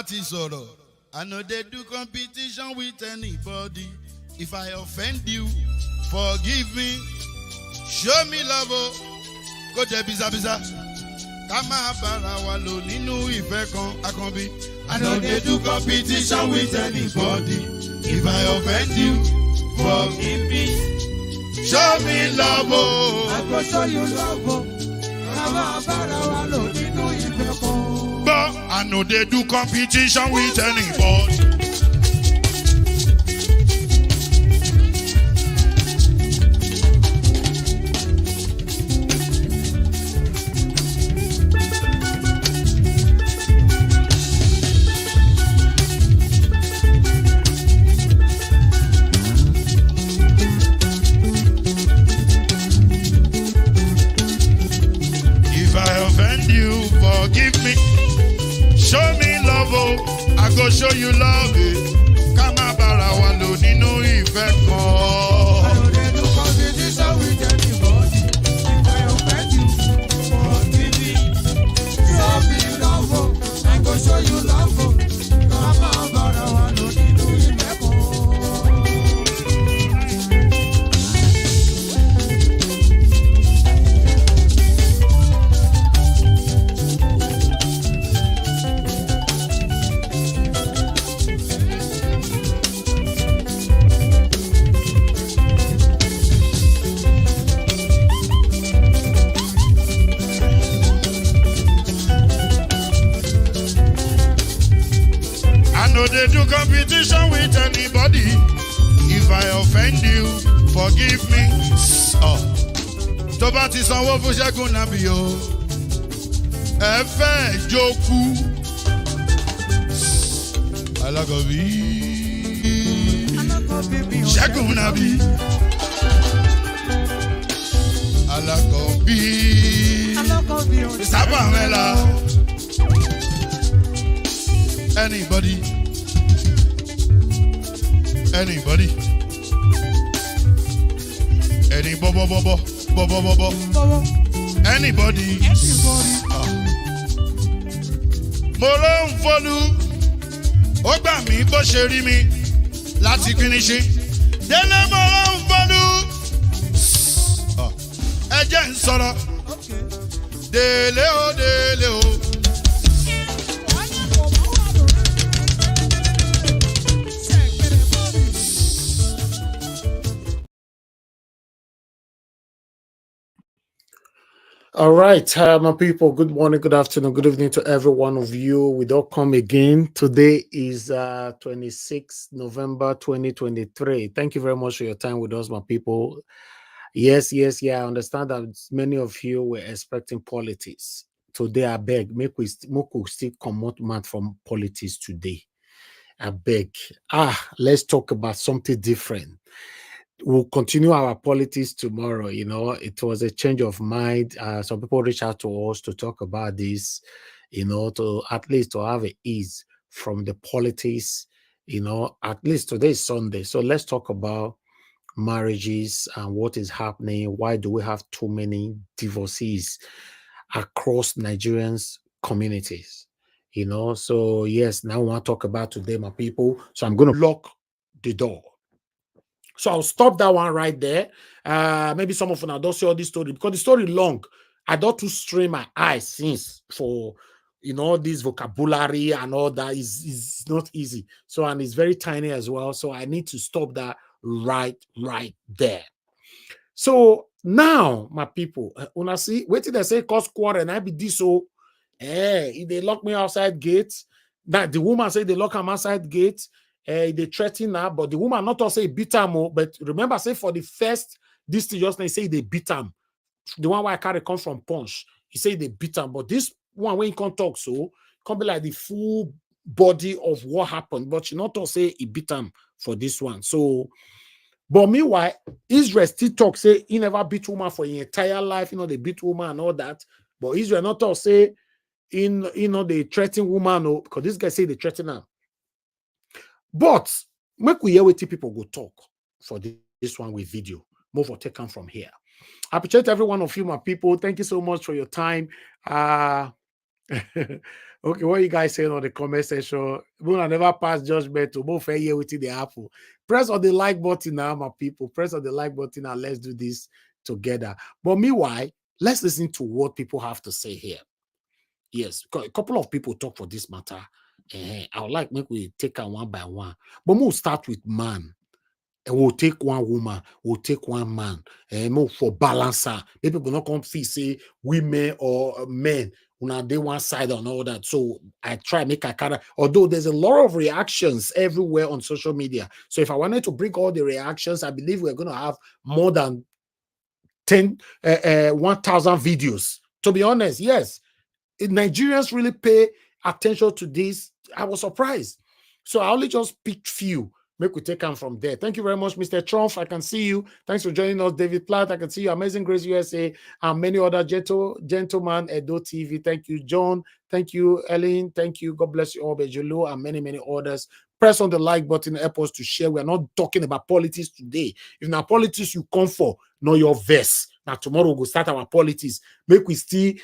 Bati sọ̀rọ̀. I know they do competition with anybody. If I offend you, forgive me. Show me love, go there biza. Kama bara wa lo nínú ìfẹ́ kan akanbi. I know they do competition with anybody. If I offend you, forgive me. Show me love, I go show you love, Kama bara wa lo nínú ìfẹ́ kan. But I know they do competition with anybody. Show me love, I go show you love. Kama bara wa lo nínú ìfẹ́ kan. I know they do competition with anybody. If I offend you, forgive me. Show me love, I go show you love. Kama bara wa lo nínú ìfẹ́ kan. No, they do competition with anybody. If I offend you, forgive me. Tó bá ti sanwó fún Ṣẹ́gun nàbí o. Ẹ fẹ́ jókù. Alákọ̀bí. Ṣẹ́gun nàbí. Alákọ̀bí. Sábà mẹ́la. Anybody? Any bobo. Anybody? Mo ló ń folú, ó gbà mí bó ṣe rí mi láti kíníṣí. Délé mo ló ń folú, ẹ jẹ́ ń sọ̀rọ̀. Délé o. All right, my people, good morning, good afternoon, good evening to every one of you. We don't come again. Today is 26 November 2023. Thank you very much for your time with us, my people. Yes, I understand that many of you were expecting politics. Today, I beg, make we still come out from politics today. I beg. Let's talk about something different. We'll continue our politics tomorrow. You know, it was a change of mind. Some people reach out to us to talk about this, you know, to at least to have an ease from the politics, you know, at least today is Sunday. So let's talk about marriages and what is happening. Why do we have too many divorcees across Nigerians communities? You know, so yes, now I want to talk about today, my people. So I'm going to lock the door. So I'll stop that one right there. Maybe some of you now don't see all this story because the story long. I don't to strain my eyes since for, you know, this vocabulary and all that is not easy. So, and it's very tiny as well. So I need to stop that right there. So now, my people, when I see, wait till they say cause quarrel and I be this so, if they lock me outside gates, that the woman say they lock him outside gates. They threaten her, but the woman not also say beat him. But remember, say for the first, this thing just they say they beat him. The one where I carry come from Punch, he say they beat him. But this one when he can't talk, so can't be like the full body of what happened. But you not to say he beat him for this one. So, but meanwhile, Israel still talk say he never beat woman for his entire life. You know they beat woman and all that. But Israel not to say they threaten woman because this guy say they threaten her. But make we hear what people go talk for this one with video. Move or take them from here. I appreciate every one of you, my people. Thank you so much for your time. Okay, what you guys saying on the comment section? We will never pass judgment to both fair here within the apple. Press on the like button now, my people. Press on the like button and let's do this together. But meanwhile, let's listen to what people have to say here. Yes, a couple of people talk for this matter. I would like maybe we take them one by one. But we'll start with man. And we'll take one woman, we'll take one man, and for balancer. People will not come say women or men. They one side and all that. So I try make a kind of, although there's a lot of reactions everywhere on social media. So if I wanted to bring all the reactions, I believe we're going to have more than 1,000 videos. To be honest, yes. Nigerians really pay attention to this. I was surprised. So I only just picked few. Make we take them from there. Thank you very much, Mr. Trump. I can see you. Thanks for joining us, David Platt. I can see you, Amazing Grace USA, and many other gentlemen, Edo TV. Thank you, John. Thank you, Ellen. Thank you. God bless you all, Bejulu, and many, many others. Press on the like button, help us to share. We are not talking about politics today. If now politics you come for, know your verse. Now tomorrow we'll start our politics. Make we still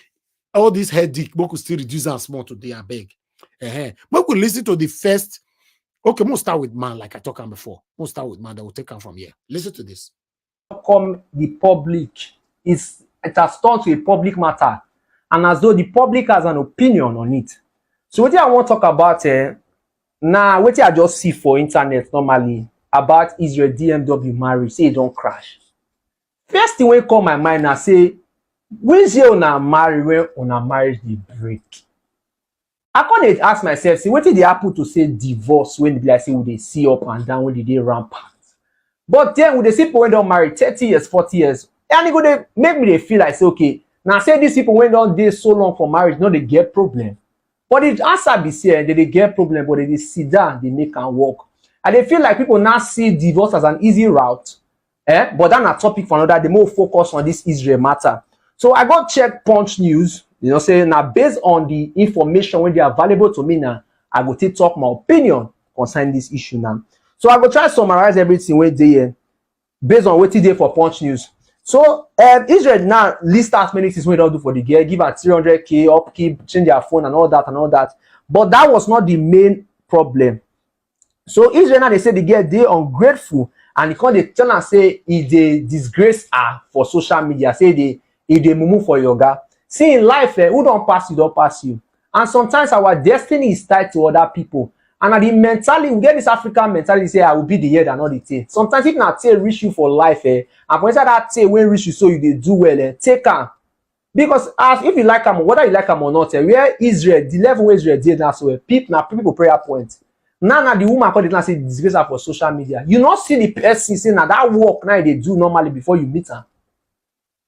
all this headache, we could still reduce our small today, I beg. But we listen to the first. Okay, we'll start with man, like I talked about before. We'll start with man, then we'll take him from here. Listen to this. Come the public it has turned to a public matter, and as though the public has an opinion on it. So what I want to talk about now, what I just see for internet normally about Israel DMW marriage, say it don't crash. First thing when come my mind, I say, when you marry, when una marriage the break. I can't ask myself, say, what did they happen to say divorce when they like say would they see up and down when they rampant? But then when they see people when don't marry 30 years, 40 years, and it go make me they feel like say, okay, now say these people when don't date so long for marriage, no, they get problem. But the answer be saying they get problem, but they sit down, they make and work. And they feel like people now see divorce as an easy route. But that's a topic for another. They more focus on this Israel matter. So I got check Punch News. You know, say now based on the information when they are available to me now, I go take talk my opinion concerning this issue now. So I go try to summarize everything where they based on what they for Punch News. So Israel now list as many things we don't do for the girl, give her 300k upkeep, change their phone and all that and all that. But that was not the main problem. So Israel now they say the girl they ungrateful and they tell her say if they disgrace her for social media, say if they mumu for yoga. See, in life, who don't pass you, don't pass you. And sometimes our destiny is tied to other people. And the mentality, we get this African mentality, say, I will be the head and not the tail. Sometimes if not tail reach you for life, and when that tail when reach you, so you they do well, take her. Because as if you like them, whether you like them or not, where Israel, the level where Israel did now, so people prayer point. Now the woman called it now say disgrace her for social media. You not see the person saying now that work now they do normally before you meet her.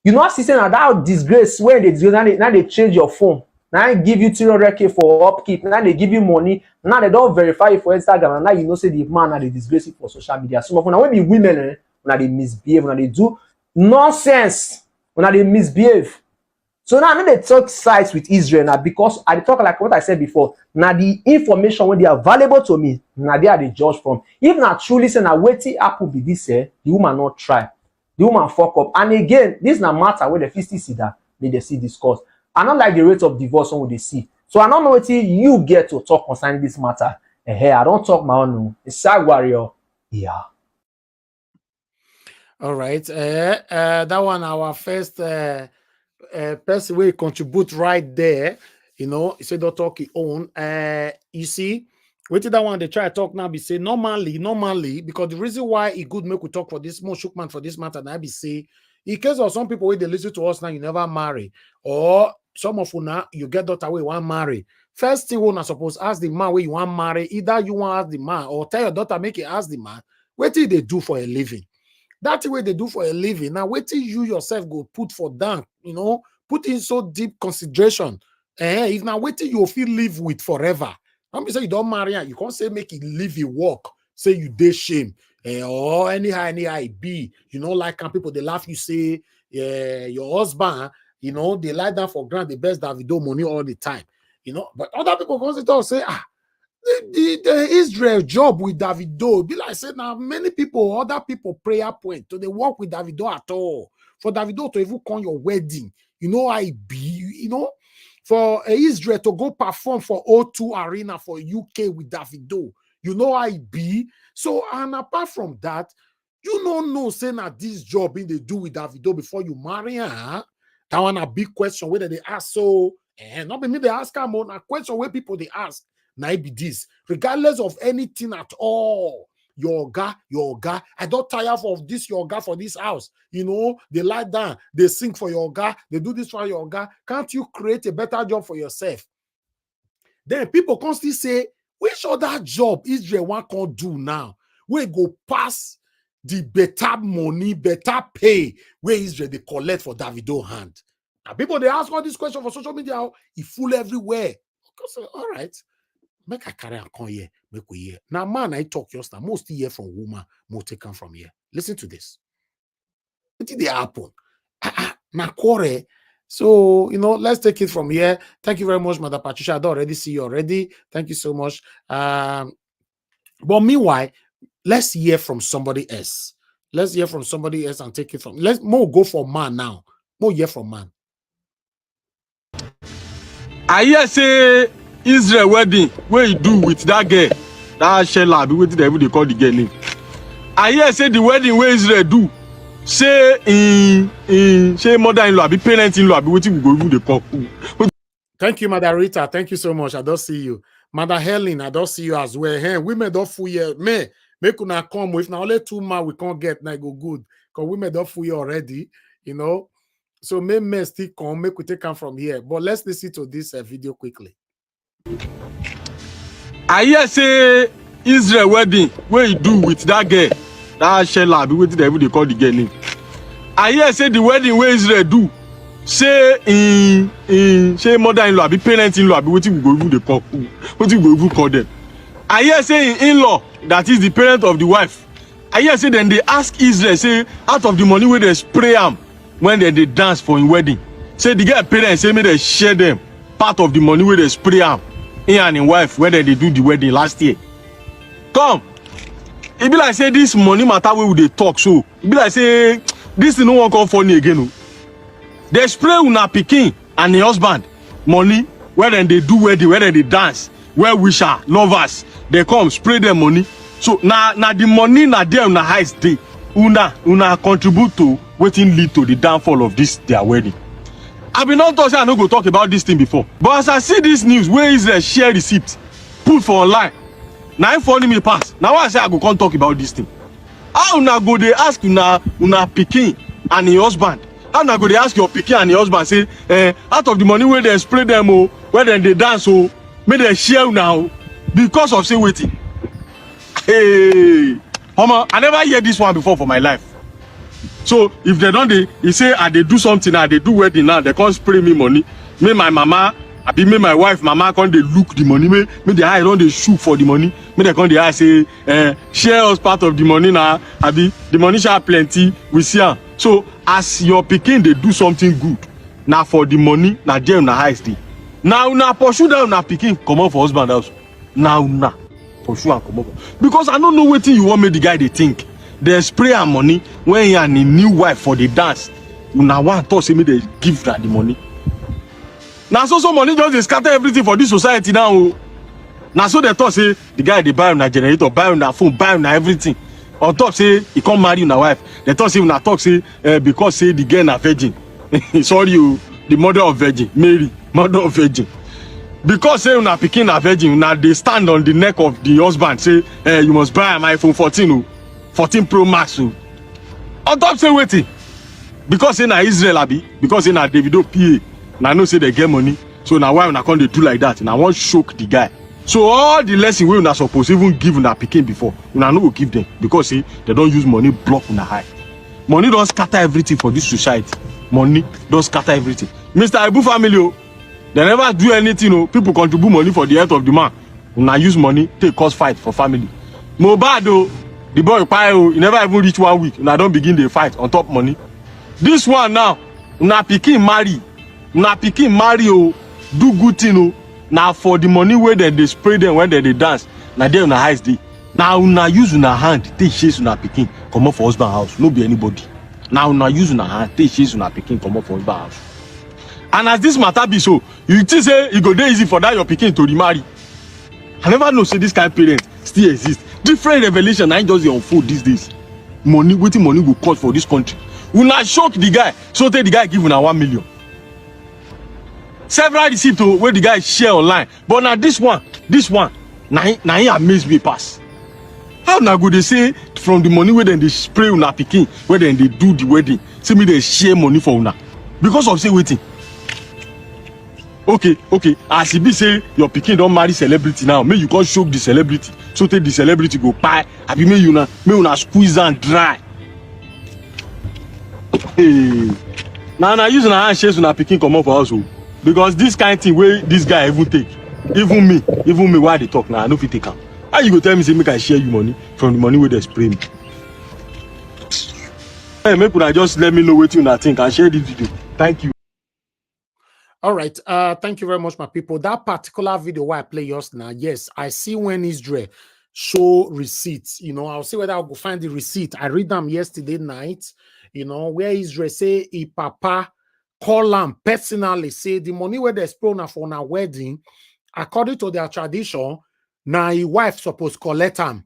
You know what saying that disgrace when they do now they change your phone. Now they give you 300k for upkeep. Now they give you money. Now they don't verify it for Instagram. And now you know say the man now they disgrace it for social media. Some of them when be women when they misbehave, when they do nonsense, when they misbehave. So now they talk sides with Israel now because I talk like what I said before. Now the information when they are valuable to me, now they are the judge from. If not truly say now waiting apple be this the woman not try. The woman fuck up. And again, this is not matter where the 50 see that they see discuss. I don't like the rate of divorce when they see. So I don't know what you get to talk concerning this matter. Hey, I don't talk my own. It's sad warrior. Yeah. All right. That one, our first person will contribute right there. You know, he said don't talk his own. You see, wait till that one they try to talk now. Be say normally, because the reason why it good make we talk for this more shookman for this matter. Now be say, in case of some people when they listen to us now, you never marry, or some of you now you get daughter where you want marry. First thing we not supposed ask the man where you want marry. Either you want ask the man or tell your daughter make it ask the man. What did they do for a living? That's the way they do for a living. Now, wait till you yourself go put for down, you know, put in so deep consideration. If now wait till you feel live with forever. Don't be say you don't marry, you can't say make it live your work, say you dey shame. Or anyhow it be, you know, like people they laugh, you say your husband, you know, they lie down for grant the best Davido money all the time, you know, but other people go to say, the Israel job with Davido be like say now many people, other people prayer point to they work with Davido at all. For Davido to even come your wedding, you know I be, you know, for Israel to go perform for O2 Arena for UK with Davido. You know how it be. So, and apart from that, you don't know saying that this job in they do with Davido before you marry her. That one a big question whether they ask so, and not be me they ask them on a question where people they ask. Now it be this, regardless of anything at all. Your guy, I don't tire of this your guy for this house. You know, they lie down, they sing for your guy, they do this for your guy. Can't you create a better job for yourself? Then people constantly say, which other job Israel one can do now? We go pass the better money, better pay where Israel they collect for Davido hand. Now people they ask all these questions for social media, it full everywhere. Because, all right. Make a carry and come here, make we hear. Now, man, I talk just now. Most hear from woman, most take come from here. Listen to this. What did they happen? Now, quarry. So, you know, let's take it from here. Thank you very much, Mother Patricia. I don't already see you already. Thank you so much. But meanwhile, let's hear from somebody else. Let's hear from somebody else and take it from. Let's more go for man now. More hear from man. I hear say Israel wedding where you do with that girl, that Sheila, be waiting they call the girl name. I hear say the wedding where Israel do, say say mother-in-law, be parent-in-law, be waiting we go even the call. Thank you, Mother Rita. Thank you so much. I don't see you. Mother Helen, I don't see you as well. Hey, women don't fool you. Make una come with now only 2 man we can't get now go good. Because women don't fool you already, you know. So men still come, make we take them from here. But let's listen to this video quickly. I hear say Israel wedding where you do with that girl, that Sheila, be waiting they call the girl name. I hear say the wedding where Israel do, say say mother-in-law, be parent-in-law, be waiting we go even the call. Waiting we go even call them. I hear say in-law, that is the parent of the wife. I hear say then they ask Israel, say out of the money where they spray them when they dance for in wedding. Say the girl parents say me they share them part of the money where they spray them. He and his wife when they do the wedding last year. Come, it be like say this money matter where they talk so. It be like say this no one come funny again. They spray una pikin and the husband money when they do wedding, when they dance, where wisher lovers they come spray them money. So now the money na there una highest day. Una contribute to wetin lead to the downfall of this their wedding. I been not say I no go talk about this thing before, but as I see this news where Israel share receipt put for online, now it funny me pass. Now I say I go come talk about this thing. How una go they ask una pikin and your husband? How una go they ask your pikin and your husband say out of the money where they spray them where they dance may they share now because of say waiting. Hey, I never hear this one before for my life. So if they don't, they say they do something now, they do wedding now, they can't spray me money. Me my mama, I be me my wife, mama can't they look the money. Me the eye don't they shoot for the money. Me they can't they eye say share us part of the money now. I be the money share plenty we see am. So as your pikin they do something good, now for the money now there una high stay. Now pursue down na pikin come out for husband house. Now pursue and come out because I don't know what you want me the guy they think. They spray her money when you and a new wife for the dance. Una want to say me they give that the money. Now so money just they scatter everything for this society now. Now so they thought say the guy they buy on a generator, buy on a phone, buy on everything. On top say he can't marry una wife. They thought say una talk say because say the girl na virgin. Sorry you, the mother of virgin, Mary, mother of virgin. Because say una pikin na virgin, una they stand on the neck of the husband say you must buy an iPhone 14 Pro Max. On top say waiting. Because say na Israel abi, because say na Davido PA. Now know say they get money. So now why una come they do like that? And I want shock the guy. So all the lesson we una supposed even give una pikin before, una no go give them because say they don't use money block una high. Money don't scatter everything for this society. Money don't scatter everything. Mr. Ibu family, they never do anything. People contribute money for the health of the man. Una use money take cause fight for family. Mobad the boy he never even reach 1 week. Now don't begin the fight on top money. This one now, una pikin marry, do good thing. Now for the money where they spray them when they dance, now they una highest day. Now una use una hand take chase una pikin come up for husband house. No be anybody. Now una use una hand take chase una pikin come up for husband house. And as this matter be so, You think say it go dey easy for that your pikin to remarry? I never know say this kind of parent still exist. Different revelation I just dey unfold these days. Money, wetin money go cost for this country? Una shock the guy, so tey the guy give una 1 million. Several receipts where the guy share online, but now this one, now he amaze me pass. How na go dey say from the money where then they spray una pikin, where then they do the wedding, say me they share money for una because of say wetin? Okay, as e be say your pikin don marry celebrity now, make you come shock the celebrity, so tey the celebrity go buy, abi make una squeeze and dry. Hey, now use una hand chase una pikin comot for house o, because this kind thing wey this guy even take, even me why I dey talk now, I no fit take am. How you go tell me say make I share you money from the money wey dey spray me? Hey, make una just let me know wetin una think and share this video. Thank you. All right. Thank you very much, my people. That particular video where I play yours now, yes, I see when Israel show receipts. I'll see whether I'll go find the receipt. I read them yesterday night, where Israel say he papa call him personally, say the money where they spend for our wedding, according to their tradition, now his wife supposed collect him,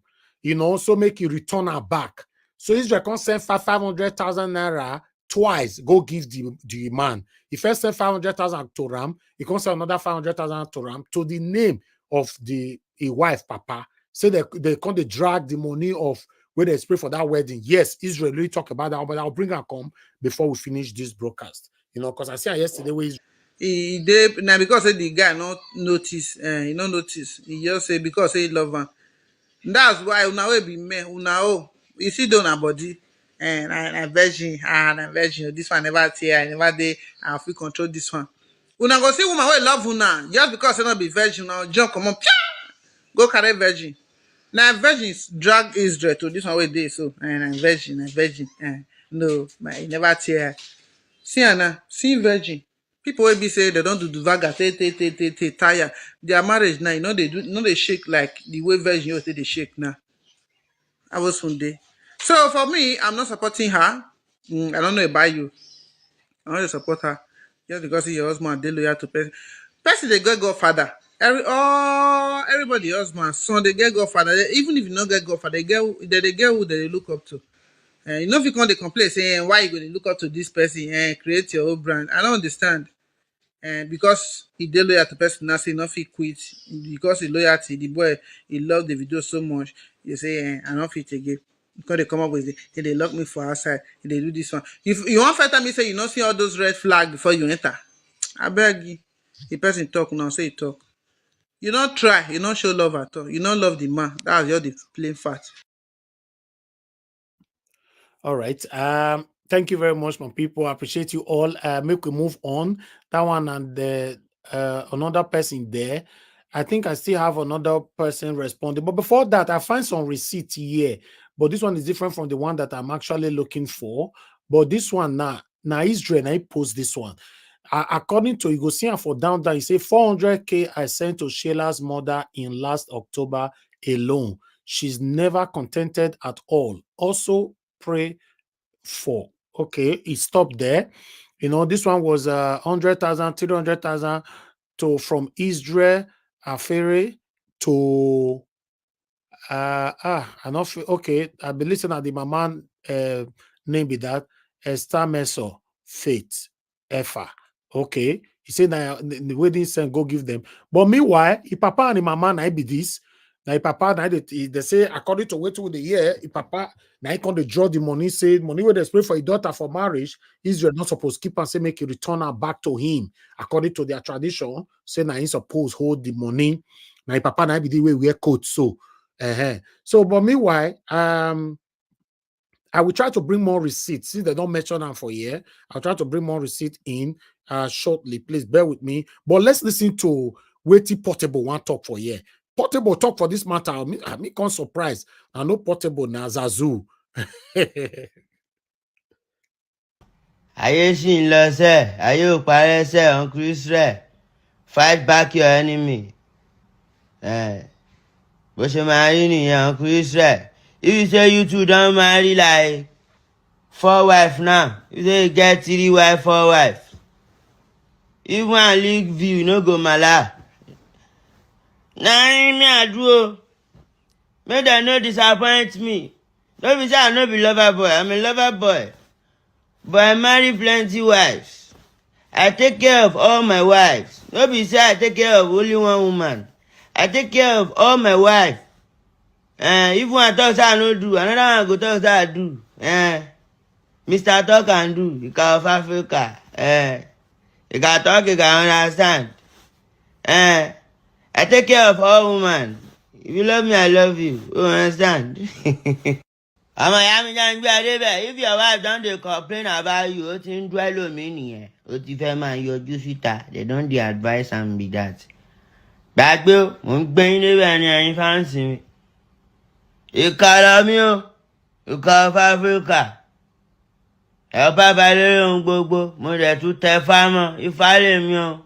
so make you return her back. So Israel can send 500,000 naira twice, go give the man. He first sent 500,000 to Ram, he can send another 500,000 to Ram to the name of the wife, Papa. So they can drag the money of where they spray for that wedding. Yes, Israel really talk about that, but I'll bring her come before we finish this broadcast. Because I see her yesterday where He did now because the guy not notice, he not notice. He just say because he love her. That's why una will be men. Una you see don't her body. And I virgin, I'm virgin. This one never tear, I never day. I feel control this one. Una go see woman will love una just because they not be virgin. Now jump come on, go carry virgin. Now virgins drag Israel to this one way day so. And I'm virgin. No, I never tear. See Anna, see virgin. People will be say they don't do the vaga, tire. Their marriage now, they shake like the way virgin they shake now. I was one day. So for me, I'm not supporting her. I don't know about you. I want to support her just because your husband they loyal to person. Person they get godfather. Everybody husband, son they get godfather. Even if you not get godfather, they get who they look up to. You know if you can't complain saying why you going to look up to this person and create your own brand. I don't understand. And because he did loyal to person, now say not he quit because he loyalty. The boy he loved the video so much. You say I don't fit again. Because they come up with it, they lock me for outside. They do this one. If you want to tell me say you don't see all those red flags before you enter, I beg you. The person talk now, say he talk. You don't try. You don't show love at all. You don't love the man. That's just the plain fact. All right. Thank you very much, my people. I appreciate you all. Make we move on. That one and the another person there. I think I still have another person responding. But before that, I find some receipt here. But this one is different from the one that I'm actually looking for. But this one now Israel, and I post this one. According to you go see for down there, you say 400K I sent to Sheila's mother in last October alone. She's never contented at all. Also pray for. Okay, it stopped there. This one was 100,000, 300,000 from Israel Afere to I not feel okay. I be listening at the mama name be that Esther Meso Faith Efa. Okay, he said that the wedding sent go give them. But meanwhile, if papa and the mama na be this. Now, if papa now they say according to what the year, if papa now he can't draw the money, say money where they spray for a daughter for marriage, Israel not supposed to keep and say make you return her back to him according to their tradition. Say now he supposed hold the money. Now if papa now be the way we wear coat so. So, but meanwhile, I will try to bring more receipts. Since they don't mention them for here, I'll try to bring more receipt in shortly. Please bear with me. But let's listen to Weighty Portable one talk for here. Portable talk for this matter. I me can't surprise. I know Portable na Zazu. Ayé ṣì ń lọ sẹ́, ayé ò parẹ́ sẹ́, Uncle Israel. Fight back your enemy. Bó ṣe máa rí nìyẹn, Uncle Israel. If you say you two don marry like 4 wives now, you say you get 3 wives, 4 wives. If one leak view, no go mala. Nah, me I do. Make them no disappoint me. No be say I no be lover boy. I'm a lover boy. But I marry plenty wives. I take care of all my wives. No be say I take care of only one woman. I take care of all my wives. If one talk say I no do, another one go talk say I do. Mr. Talk and do. You can of Africa. You can talk, you can understand. I take care of all women. If you love me, I love you. You understand? Ọmọ ìyá mi jẹ́ ń gbé adé bẹ́ẹ̀. If your wife don dey complain about you, ó ti ń dúró lómi nìyẹn. Ó ti fẹ́ máa yọjú síta. They don dey advise am be that. Gbàgbé o, mò ń gbé yín débẹ̀ ní ẹ̀yin fáǹsì mi. Ìkà lọ mí o, ìkà of Africa. Ẹ bá balẹ̀ ohun gbogbo, mo dẹ̀ tún tẹ fámọ́, ifá lè mi o.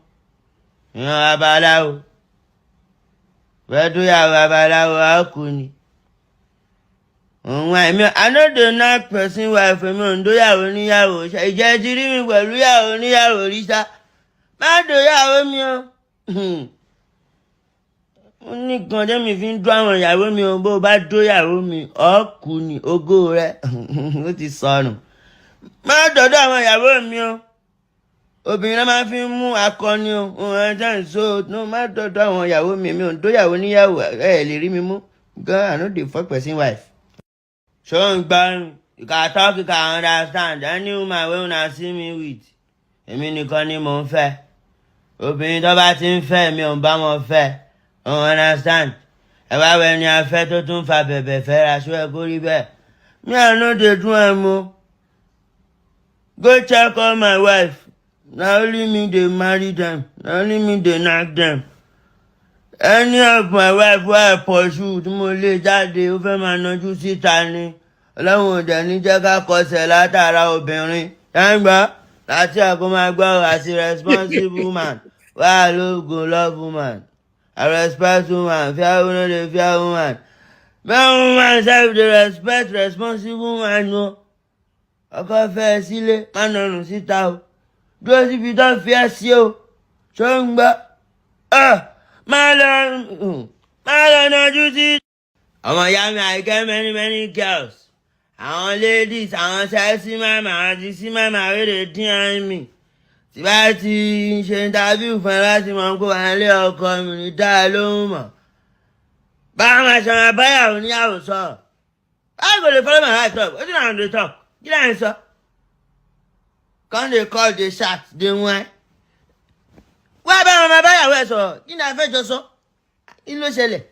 Ìyan babaláwo. Fẹ́ tó yàwó babaláwo á kú ni. I no dey knack person wife mi ò ń dóyàwó níyàwó. Ìjẹ́ ti rí mi pẹ̀lú yàwó níyàwó rí sá. Má dóyàwó mi o. Ó ní nǹkan tẹ́mi fi ń dó àwọn ìyàwó mi o. Bó o bá dóyàwó mi, ọ́ kú ni ògo rẹ̀. Ó ti sọnù. Má dọ̀dọ̀ àwọn ìyàwó mi o. Obìnrin náà máa fi ń mú akọni o. Òun ẹ̀jẹ̀ ń so. No, má dọ̀dọ̀ àwọn ìyàwó mi. Mi ò ń dóyàwó níyàwó. Ẹ lè rí mi mú. Girl, I no dey fuck person wife. So you can talk, you can understand. Any woman wey una see me with, èmi nìkan ni mò ń fẹ́. Obìnrin tó bá ti ń fẹ́ mi ò ń bá wọn fẹ́. You understand? Ẹ wá wẹ ni afẹ́ tó tún fa bẹ̀bẹ̀ fẹ́ ra ṣó ẹ kó rí bẹ́ẹ̀. Me I no dey do am o. Go check on my wife. Na only me dey marry them. Na only me dey knack them. Any of my wife wey I pursue tí mo lé jáde ó fẹ́ máa nájú síta ni. Ọlọ́run ò dẹ̀ ní jẹ́ ká kọsẹ̀ látara obìnrin. Dáńgbà láti àgọ́ máa gbọ́ àti responsible man. Wà lóògùn love woman. I respect woman. Fair woman dey fair woman. Fair woman sef dey respect responsible man o. Ọkọ fẹ́ sílé má nọrùn síta o. Dúró síbi tó fi ẹ́ sí o. Ṣó ń gbọ́? Má lọ nájú sí. Ọmọ ìyá mi I get many girls. Àwọn ladies, àwọn sexy mama, àwọn disi mama wey dey dín mi. Tí bá ti ṣe interview fún ẹ láti mọ̀ pé wà nílé ọkọ mi ní dáa lóhùn mọ̀. Báwo máa ṣe máa báyàwó níyàwó sọ? I go dey follow my life talk. Wetin I dey talk? Kí lẹ́yìn sọ? Come dey call dey shout dey whine. Wá bá wọn máa báyàwó ẹ̀ sọ̀rọ̀. Kí ni a fẹ́ jọ sọ? Kí ló ṣẹlẹ̀?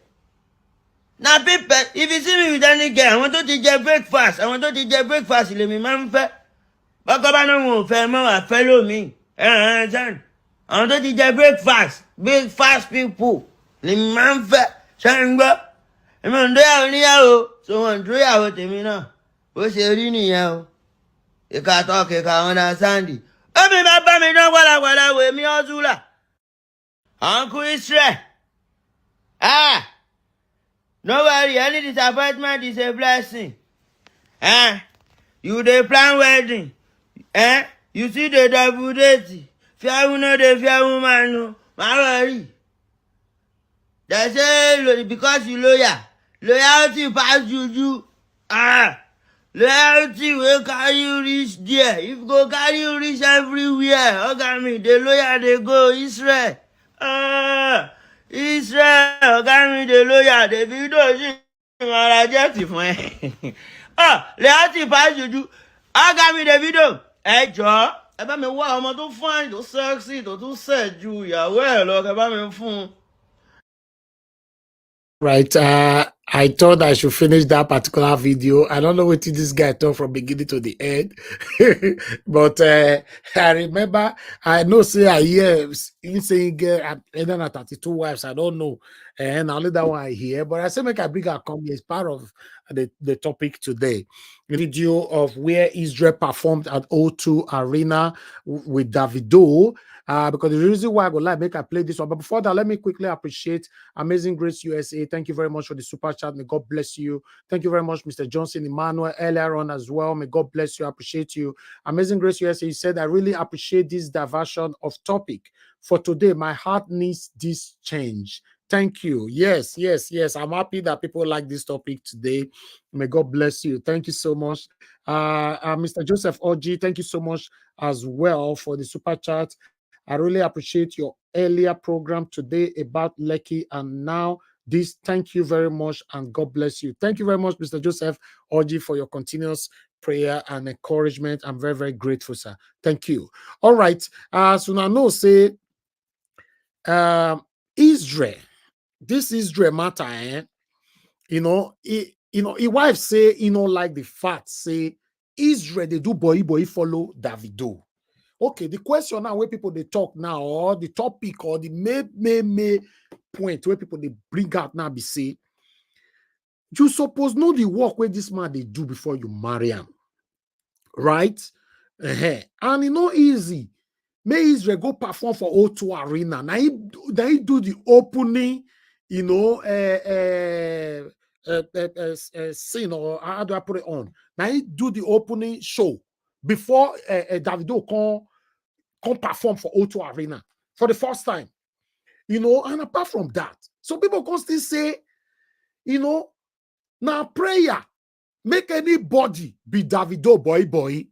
Na people, if you see me with any girl, àwọn tó ti jẹ breakfast lèmi máa ń fẹ́. Bọ́kọ́ bá náà wọn ò fẹ́ mọ́ wà fẹ́ lómi. Àwọn tó ti jẹ breakfast people lèmi máa ń fẹ́. Ṣé ń gbọ́? Èmi ò ń dóyàwó níyàwó, so wọ́n ń dóyàwó tèmi náà. Bó ṣe rí nìyẹn o. Ìka talk, ìka understand. Omi máa bá mi dán wàlàwàlà wò èmi ọ́zúlà. Uncle Israel. No worry, any disappointment is a blessing. You dey plan wedding. You see the double date. Fear no dey fear woman no. Ma worry. They say because you loyal. Loyalty pass juju. Loyalty will carry you reach there. If go carry you reach everywhere. Oga mi, the loyal dey go Israel. Israel, ọ̀gá mi dey lóyà Davido sì máa ra jẹ́ẹ̀tì fún ẹ. Loyalty pass juju. Ọ̀gá mi Davido, ẹ jọ̀ọ́. Ẹ bá mi wá ọmọ tó fine, tó sexy, tó tún sẹ̀ ju ìyàwó ẹ̀ lọ, ẹ bá mi fún un. Right. I thought I should finish that particular video. I don't know what this guy talked from beginning to the end. But I remember, I know say I hear him saying and then at 32 wives. I don't know. And only that one I hear. But I say make I bring a come as part of the topic today. video of where Israel performed at O2 Arena with Davido. Because the reason why I go live, make I play this one. But before that, let me quickly appreciate Amazing Grace USA. Thank you very much for the super chat. May God bless you. Thank you very much, Mr. Johnson Emmanuel, earlier on as well. May God bless you. I appreciate you. Amazing Grace USA said, I really appreciate this diversion of topic. For today, my heart needs this change. Thank you. Yes. I'm happy that people like this topic today. May God bless you. Thank you so much. Mr. Joseph Oji, thank you so much as well for the super chat. I really appreciate your earlier program today about Lekki and now this. Thank you very much and God bless you. Thank you very much, Mr. Joseph Oji, for your continuous prayer and encouragement. I'm very, very grateful, sir. Thank you. All right. So now know say Israel. This Israel matter, his wife say, like the fact, say, Israel, they do boy follow Davido. Okay, the question now where people they talk now, or the topic, or the main point where people they bring out now be say, you suppose know the work where this man they do before you marry him. Right? And easy. May Israel go perform for O2 Arena. Now he do the opening, scene, or how do I put it on? Now he do the opening show before Davido come perform for O2 Arena for the first time. And apart from that, so people can still say, now prayer make anybody be Davido boy.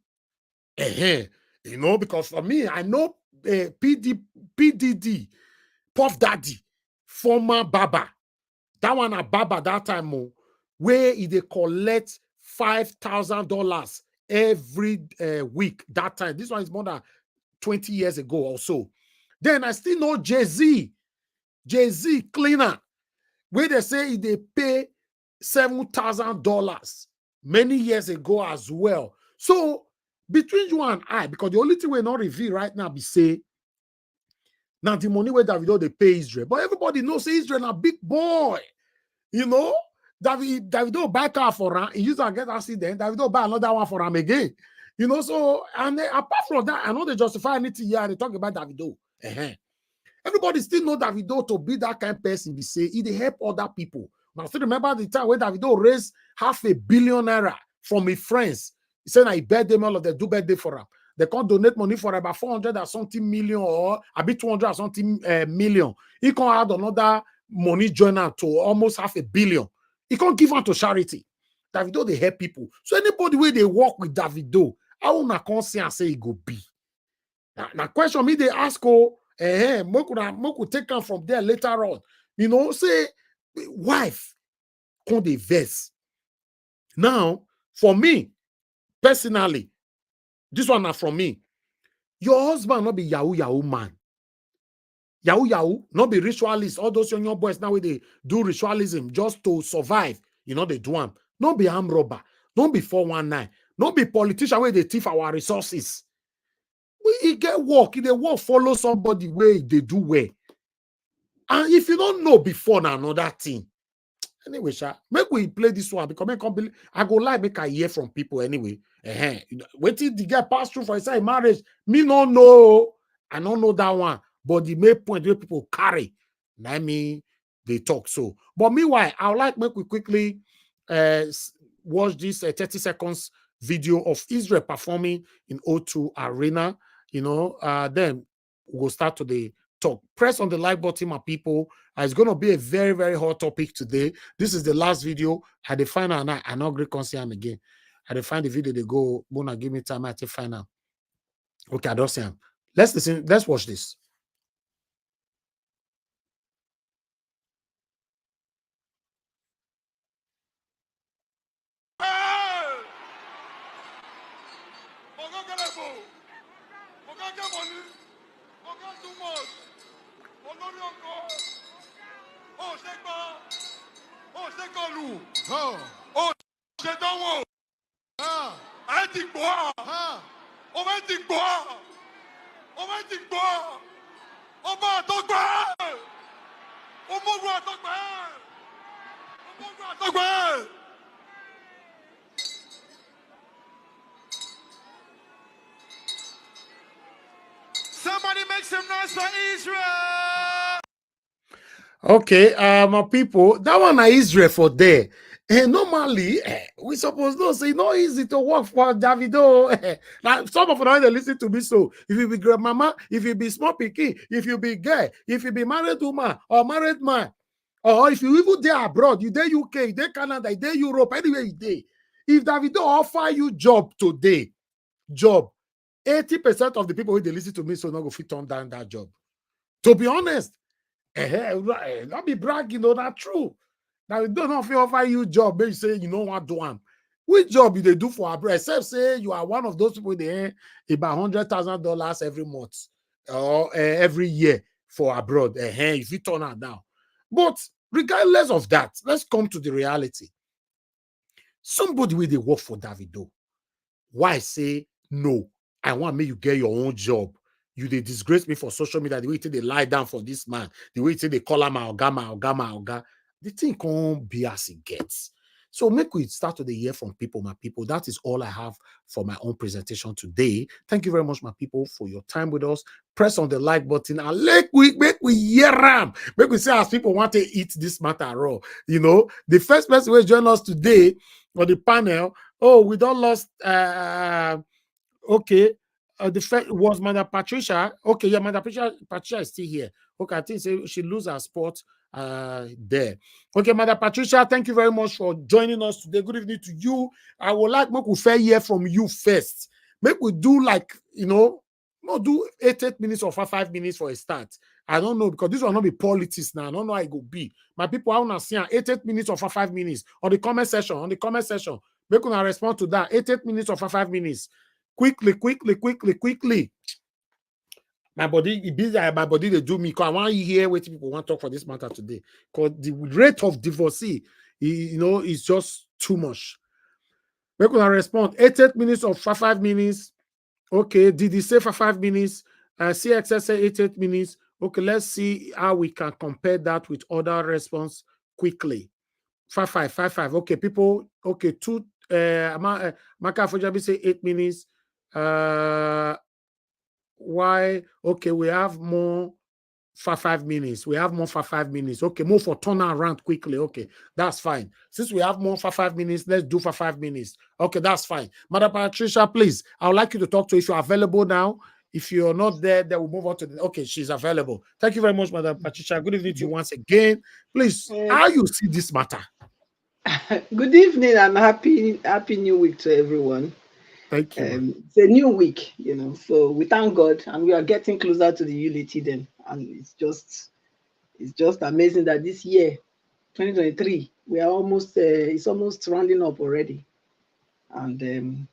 Because for me, I know PDD, Puff Daddy, former Baba. That one a Baba that time, where they collect $5,000 every week. That time, this one is more than 20 years ago or so. Then I still know Jay-Z cleaner, where they say they pay $7,000 many years ago as well. So between you and I, because the only thing we're not reveal right now be say, now the money where Davido they pay Israel, but everybody knows say Israel a big boy. Davido buy car for him, he used to get accident. Davido buy another one for him again. So and then, apart from that, I know they justify anything here. They talk about Davido. Everybody still know Davido to be that kind of person. They say he help other people. Now still remember the time when Davido raised $500 million from his friends. He said I bet them all of them do birthday for him. They can't donate money for about 400 or something million or a bit 200 or something million. He can add another money joiner to almost $500 million. He can't give out to charity. Davido they help people. So anybody where they work with Davido, I wanna come see and say he go be. Now question me they ask could take him from there later on. Say wife can they verse. Now, for me, personally, this one not from me. Your husband not be Yahoo man. Yahoo, not be ritualist. All those young boys now where they do ritualism just to survive. They do them. Not be armed robber. Don't be 419. Not be politician where they thief our resources. We get work. If they work, follow somebody where they do well. And if you don't know before now, another thing. Anyway, make we play this one because I go live, make I hear from people anyway. Wait till the guy pass through for his marriage. Me no know. I don't know that one. But the main point where people carry, I mean, they talk so. But meanwhile, I would like make we quickly watch this 30 seconds video of Israel performing in O2 Arena. Then we'll start to the talk. Press on the like button, my people. It's going to be a very, very hot topic today. This is the last video. I define and I not great concern him again. I define the video. They go, Bona, give me time. I take final. Okay, I don't see him. Let's listen. Let's watch this. some noise for Israel. Okay, my people, that one is Israel for there. And normally, we suppose know say not easy to work for Davido. Now, some of them they listen to me. So, if you be grandmama, if you be small pikin, if you be gay, if you be married woman or married man, or if you even there abroad, you there UK, you there Canada, you there Europe, anywhere you there. If Davido offer you job today, 80% of the people who they listen to me so not go fit turn down that job. To be honest. Not be bragging, though, that's true. Now, you don't know if you offer you job, but you say you know what do one. Which job do they do for abroad? Except say you are one of those people they earn about $100,000 every month or every year for abroad. If you turn out now. But regardless of that, let's come to the reality. Somebody will they work for Davido. Why say no? I want me you get your own job. You they disgrace me for social media. The way they lie down for this man. The way they call him Alga. The thing can't be as it gets. So make we start to hear from people, my people. That is all I have for my own presentation today. Thank you very much, my people, for your time with us. Press on the like button and make we hear them. Make we say as people want to eat this matter raw. You know, the first person who join us today on the panel. Oh, we don't lost. Okay. The first was Mother Patricia. Okay, yeah, Mother Patricia is still here. Okay, I think she lose her spot there. Okay, Mother Patricia, thank you very much for joining us today. Good evening to you. I would like make we fair hear from you first. Make we do like, you know, not do 8 minutes or 5 minutes for a start. I don't know, because this will not be politics now. I don't know how it will be. My people, I want to see 8 minutes or 5 minutes on the comment section. Make una respond to that. 8 minutes or 5 minutes. Quickly. My body, they do me. Because I want to hear what people want to talk for this matter today. Because the rate of divorcee, you know, is just too much. Make una respond. 8 minutes or 5 minutes. Okay, did he say for 5 minutes? CXS say 8 minutes. Okay, let's see how we can compare that with other response quickly. 5. Okay, people. Okay, Maka Fujabi say 8 minutes. Why? Okay, we have more for 5 minutes. We have more for 5 minutes. Okay, more for turn around quickly. Okay, that's fine. Since we have more for 5 minutes, let's do for 5 minutes. Okay, that's fine. Madam Patricia, please, I would like you to talk to if you're available now. If you're not there, then we'll move on to the. Okay, she's available. Thank you very much, Madam Patricia. Good evening to you once again. Please, how you see this matter? Good evening and happy new week to everyone. Thank you. It's a new week, you know, so we thank God and we are getting closer to the unity then. And it's just amazing that this year, 2023, we are almost, it's almost rounding up already. And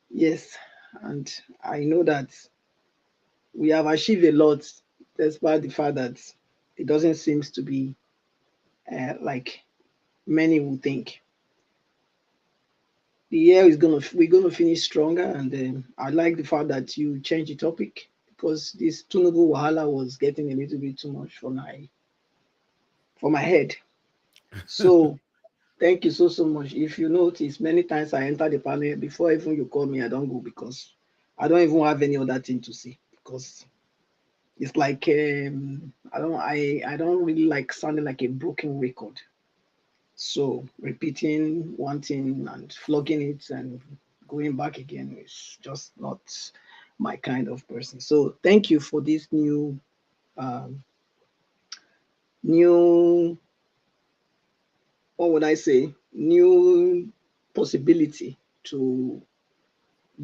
yes, and I know that we have achieved a lot despite the fact that it doesn't seem to be like many would think. The year is we're gonna finish stronger, and I like the fact that you changed the topic because this Tunubu Wahala was getting a little bit too much for my head. So thank you so much. If you notice, many times I enter the panel before even you call me, I don't go because I don't even have any other thing to say because it's like I don't really like sounding like a broken record. So repeating one thing and flogging it and going back again is just not my kind of person. So thank you for this new what would I say, new possibility to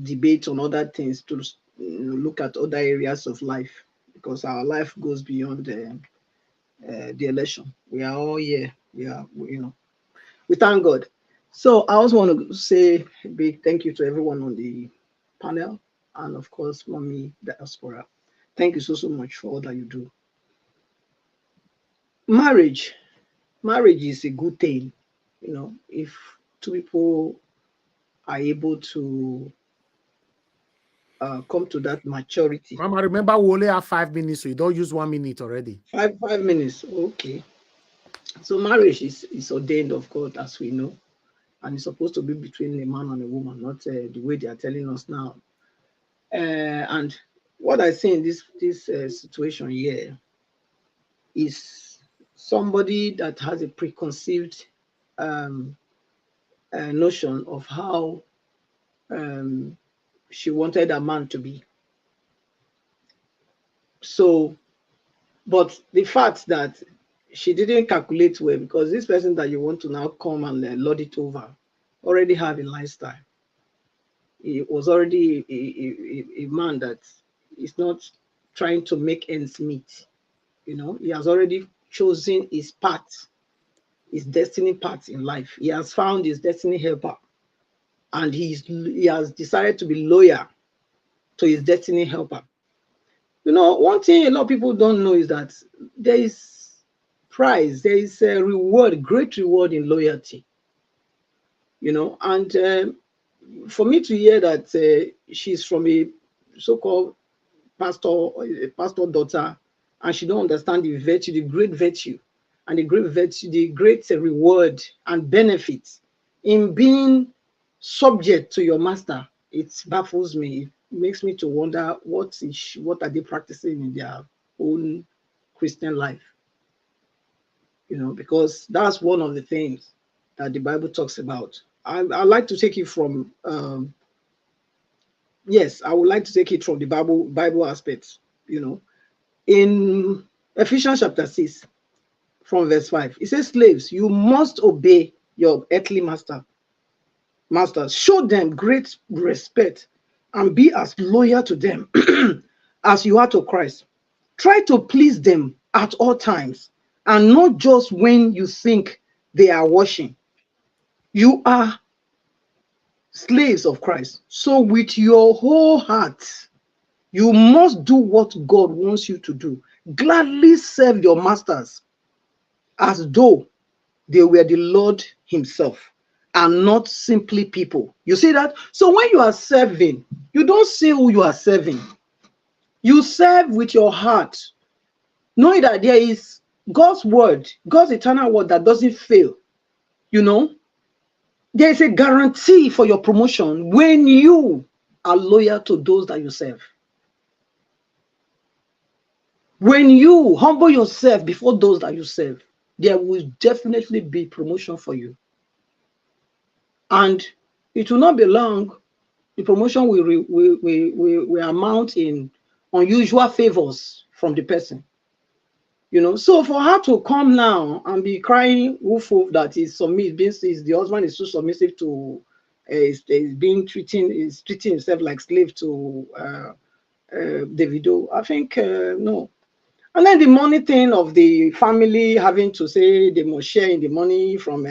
debate on other things, to look at other areas of life, because our life goes beyond the election. We are all here. We thank God. So I also want to say a big thank you to everyone on the panel, and of course, Mommy Diaspora. Thank you so much for all that you do. Marriage is a good thing, you know, if two people are able to come to that maturity. Mama, remember we only have 5 minutes, so you don't use 1 minute already. 5 minutes, okay. So marriage is ordained of God, as we know, and it's supposed to be between a man and a woman, not the way they are telling us now. And what I see in this situation here is somebody that has a preconceived notion of how she wanted a man to be. So, but the fact that she didn't calculate well, because this person that you want to now come and lord it over already have a lifestyle. He was already a man that is not trying to make ends meet. You know, he has already chosen his path, his destiny path in life. He has found his destiny helper, and he has decided to be loyal to his destiny helper. You know, one thing a lot of people don't know is that there is prize, there is a reward, great reward in loyalty. You know, and for me to hear that she's from a so-called pastor daughter, and she don't understand the virtue, the great virtue, and the great virtue, the great reward and benefits in being subject to your master, it baffles me. It makes me to wonder what are they practicing in their own Christian life. You know, because that's one of the things that the Bible talks about. I like to take it from yes, I would like to take it from the Bible aspect. You know, in Ephesians chapter 6, from verse 5, it says, slaves, you must obey your earthly masters. Show them great respect and be as loyal to them as you are to Christ. Try to please them at all times, and not just when you think they are watching. You are slaves of Christ. So with your whole heart, you must do what God wants you to do. Gladly serve your masters as though they were the Lord himself and not simply people. You see that? So when you are serving, you don't see who you are serving. You serve with your heart, knowing that there is God's word, God's eternal word that doesn't fail. You know, there is a guarantee for your promotion when you are loyal to those that you serve. When you humble yourself before those that you serve, there will definitely be promotion for you. And it will not be long. The promotion will amount in unusual favors from the person. You know, so for her to come now and be crying woof that the husband is so submissive to, is treating himself like slave to Davido, I think no. And then the money thing of the family having to say they must share in the money from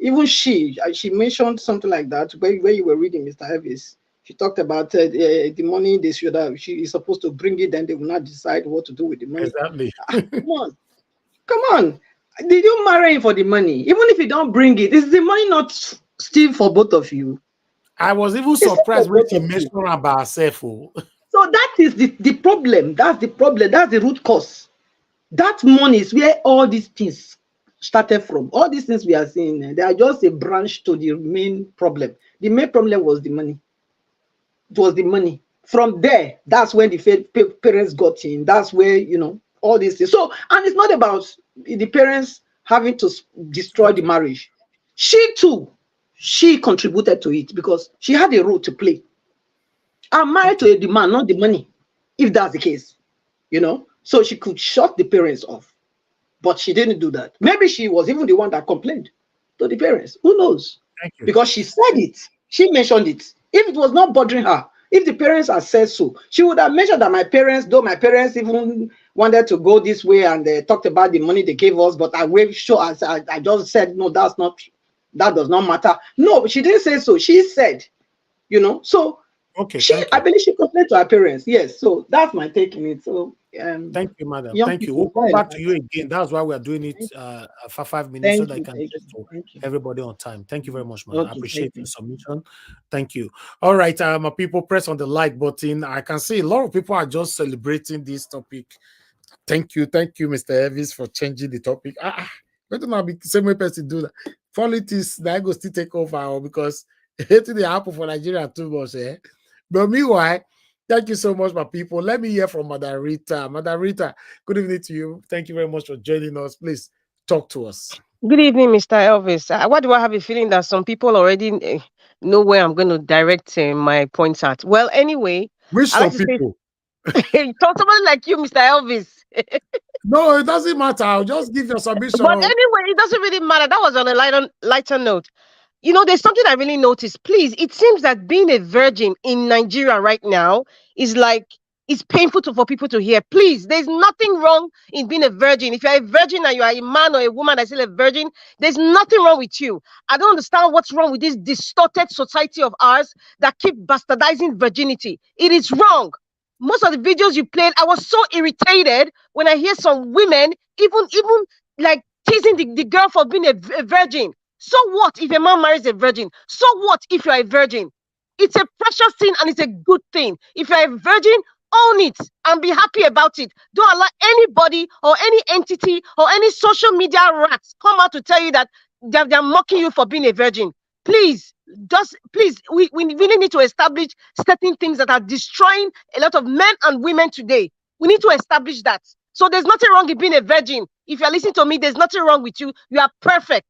even she mentioned something like that where you were reading Mr. Elvis. She talked about the money they should have. She is supposed to bring it, then they will not decide what to do with the money. Exactly. Come on. Did you marry him for the money? Even if you don't bring it, is the money not still for both of you? I was even surprised when she mentioned about herself. So that is the problem. That's the problem. That's the root cause. That money is where all these things started from. All these things we are seeing, they are just a branch to the main problem. The main problem was the money. It was the money. From there, that's when the parents got in. That's where, you know, all these things. So, and it's not about the parents having to destroy the marriage. She too, she contributed to it because she had a role to play. I'm married to a demand, not the money, if that's the case, you know. So she could shut the parents off, but she didn't do that. Maybe she was even the one that complained to the parents. Who knows? Thank you. Because she said it. She mentioned it. If it was not bothering her, if the parents had said so, she would have mentioned that my parents even wanted to go this way and they talked about the money they gave us, but I just said, no, that does not matter. No, she didn't say so. She said, you know, so okay, I believe she complained to her parents. Yes, so that's my take in it. So thank you, madam. Thank you. We'll come back to you again. That's why we are doing it for 5 minutes so that I can get to everybody on time. Thank you very much, man. I appreciate your submission. Thank you. All right, my people, press on the like button. I can see a lot of people are just celebrating this topic. Thank you, Mr. Elvis, for changing the topic. Why don't I be the same way person do that? Politics that go still take over because it's the apple for Nigeria too much, eh? But meanwhile, Thank you so much, my people. Let me hear from Madam Rita. Madam Rita, good evening to you. Thank you very much for joining us. Please talk to us. Good evening, Mr. Elvis. Why do I have a feeling that some people already know where I'm going to direct my points at? Well, anyway, Which I like some to say, people? talk somebody like you, Mr. Elvis. No, it doesn't matter. I'll just give your submission. But anyway, it doesn't really matter. That was on a lighter note. You know, there's something I really noticed. Please, it seems that being a virgin in Nigeria right now is like it's painful for people to hear. Please, there's nothing wrong in being a virgin. If you're a virgin and you are a man or a woman that's still a virgin, there's nothing wrong with you. I don't understand what's wrong with this distorted society of ours that keep bastardizing virginity. It is wrong. Most of the videos you played, I was so irritated when I hear some women even like teasing the girl for being a virgin. So what if a man marries a virgin? So what if you're a virgin? It's a precious thing and it's a good thing. If you're a virgin, own it and be happy about it. Don't allow anybody or any entity or any social media rats come out to tell you that they're mocking you for being a virgin. Please, we really need to establish certain things that are destroying a lot of men and women today. We need to establish that. So there's nothing wrong in being a virgin. If you're listening to me, there's nothing wrong with you. You are perfect.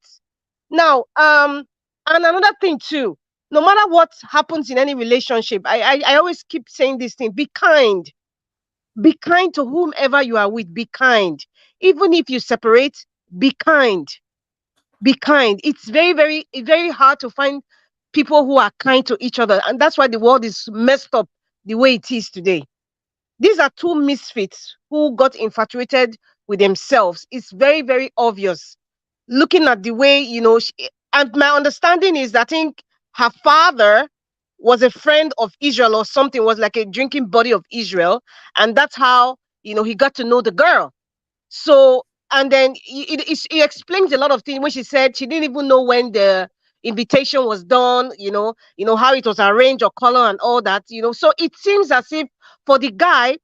Now, and another thing too, no matter what happens in any relationship, I always keep saying this thing: be kind. Be kind to whomever you are with. Be kind. Even if you separate, be kind. Be kind. It's very, very, very hard to find people who are kind to each other. And that's why the world is messed up the way it is today. These are two misfits who got infatuated with themselves. It's very, very obvious. Looking at the way, and my understanding is that I think her father was a friend of Israel or something, was like a drinking buddy of Israel. And that's how, he got to know the girl. So, and then it explains a lot of things when she said she didn't even know when the invitation was done, how it was arranged or color and all that, So it seems as if for the guy,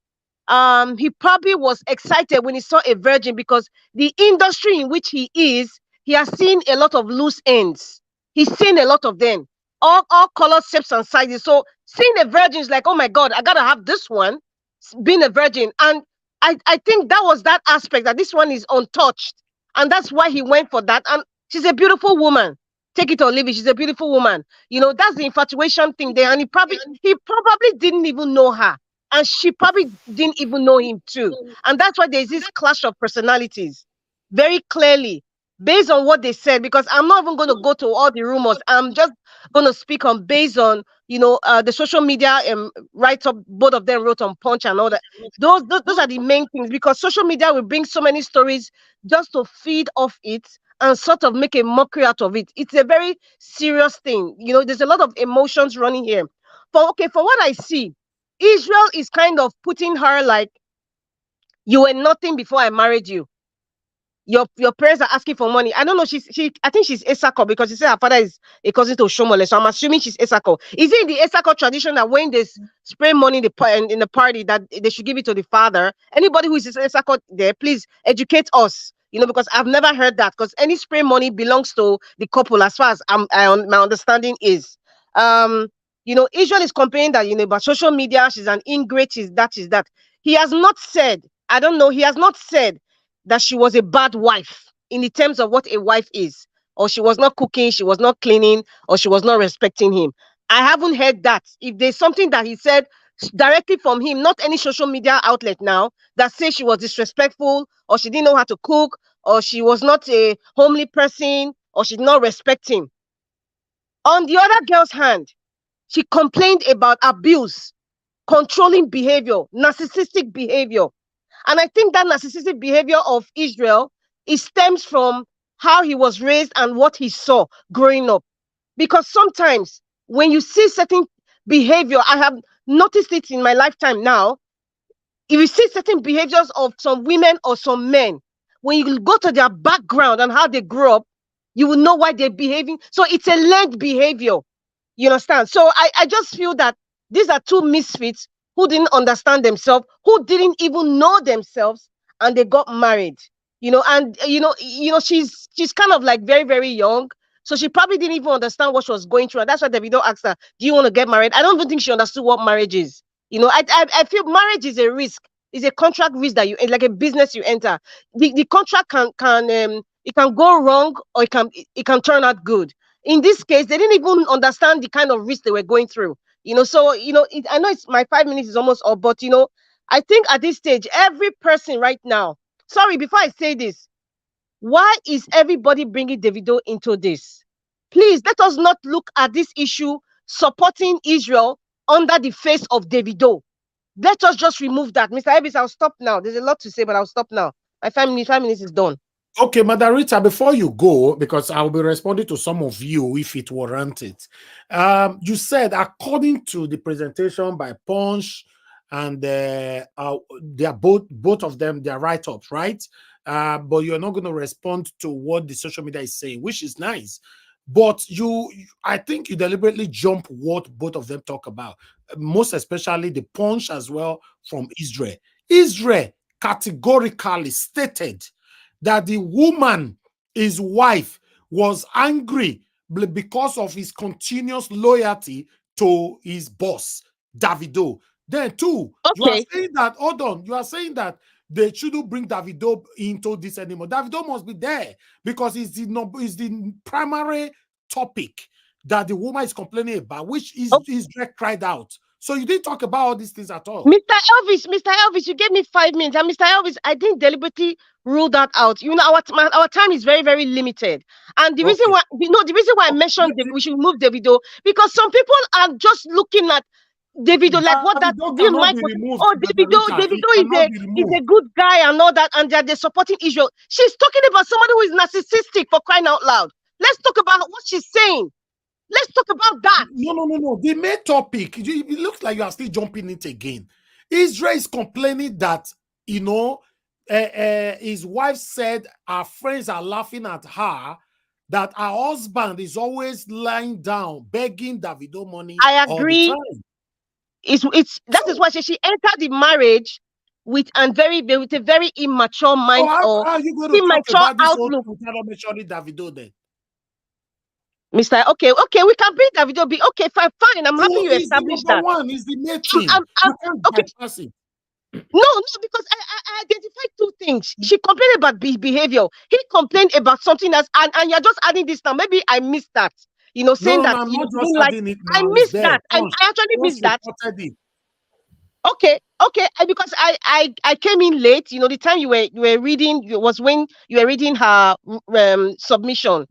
he probably was excited when he saw a virgin because the industry in which he is, he has seen a lot of loose ends. He's seen a lot of them, all colors, shapes, and sizes. So seeing a virgin is like, oh my God, I gotta have this one, being a virgin. And I think that was that aspect, that this one is untouched. And that's why he went for that. And she's a beautiful woman. Take it or leave it. She's a beautiful woman. That's the infatuation thing there. And he probably didn't even know her. And she probably didn't even know him too. And that's why there's this clash of personalities very clearly based on what they said, because I'm not even going to go to all the rumors. I'm just going to speak on based on, the social media write-up, both of them wrote on Punch and all that. Those are the main things, because social media will bring so many stories just to feed off it and sort of make a mockery out of it. It's a very serious thing. There's a lot of emotions running here. For what I see, Israel is kind of putting her like, you were nothing before I married you. Your parents are asking for money. I don't know. I think she's Esako, because she said her father is a cousin to Shomole. So I'm assuming she's Esako. Is it in the Esako tradition that when they spray money in the party, that they should give it to the father? Anybody who is Esako there, please educate us. Because I've never heard that. Because any spray money belongs to the couple, as far as my understanding is. Israel is complaining that, about social media, she's an ingrate, she's that. He has not said, I don't know, he has not said that she was a bad wife in the terms of what a wife is, or she was not cooking, she was not cleaning, or she was not respecting him. I haven't heard that. If there's something that he said directly from him, not any social media outlet now, that says she was disrespectful, or she didn't know how to cook, or she was not a homely person, or she did not respect him. On the other girl's hand, she complained about abuse, controlling behavior, narcissistic behavior. And I think that narcissistic behavior of Israel, it stems from how he was raised and what he saw growing up. Because sometimes when you see certain behavior, I have noticed it in my lifetime now, if you see certain behaviors of some women or some men, when you go to their background and how they grew up, you will know why they're behaving. So it's a learned behavior. You understand? So I just feel that these are two misfits who didn't understand themselves, who didn't even know themselves, and they got married. And she's kind of like very, very young. So she probably didn't even understand what she was going through. And that's why Davido asked her, do you want to get married? I don't even think she understood what marriage is. You know, I feel marriage is a risk. It's a contract risk that it's like a business you enter. The contract can it can go wrong, or it can turn out good. In this case, they didn't even understand the kind of risk they were going through. You know, so I know it's my 5 minutes is almost up, but I think at this stage, every person right now. Sorry, before I say this, why is everybody bringing Davido into this? Please let us not look at this issue supporting Israel under the face of Davido. Let us just remove that. Mr. Elvis, I'll stop now. There's a lot to say, but I'll stop now. My 5 minutes is done. Okay, Madam Rita, before you go, because I'll be responding to some of you if it warranted. You said, according to the presentation by Punch, and they are both of them, they are write-ups, right? But you're not going to respond to what the social media is saying, which is nice. But I think you deliberately jump what both of them talk about, most especially the Punch as well from Israel. Israel categorically stated that the woman, his wife, was angry because of his continuous loyalty to his boss, Davido. Then, two, you are saying that, hold on, you are saying that they shouldn't bring Davido into this anymore. Davido must be there because it's the primary topic that the woman is complaining about, which is cried out. So you didn't talk about all these things at all. Mr. Elvis, you gave me 5 minutes. And Mr. Elvis, I didn't deliberately rule that out. You know, our time is very, very limited. And the reason why, I mentioned we should move Davido, because some people are just looking at Davido like what that Davido is a good guy and all that, and they're supporting Israel. She's talking about somebody who is narcissistic, for crying out loud. Let's talk about what she's saying. Let's talk about that. No. The main topic, it looks like you are still jumping it again. Israel is complaining that, his wife said her friends are laughing at her, that her husband is always lying down, begging Davido money. I agree. All the time. That is why she entered the marriage with a very immature mind, how are you going to talk about this outlook. without mentioning Davido then? Mr. Okay, we can bring Davido. Okay, fine. I'm happy you established that. One is the main thing. Okay. No, because I identified two things. She complained about behavior. He complained about something else, and you're just adding this now. Maybe I missed that. Saying that I'm not just adding it now. I missed that. I actually missed that. Okay. Because I came in late. The time you were reading was when you were reading her submission.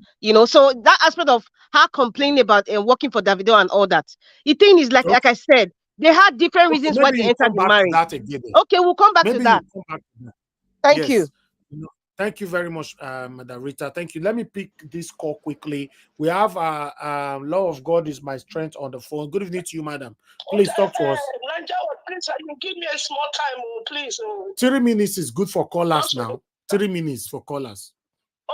So that aspect of her complaining about working for Davido and all that. The thing is, like I said, they had different reasons why they entered the marriage. Okay, we'll come back to that. Thank you. Thank you very much, Madam Rita. Thank you. Let me pick this call quickly. We have Law of God is my strength on the phone. Good evening to you, madam. Please talk to us. Please, you give me a small time, please. 3 minutes is good for callers now. 3 minutes for callers.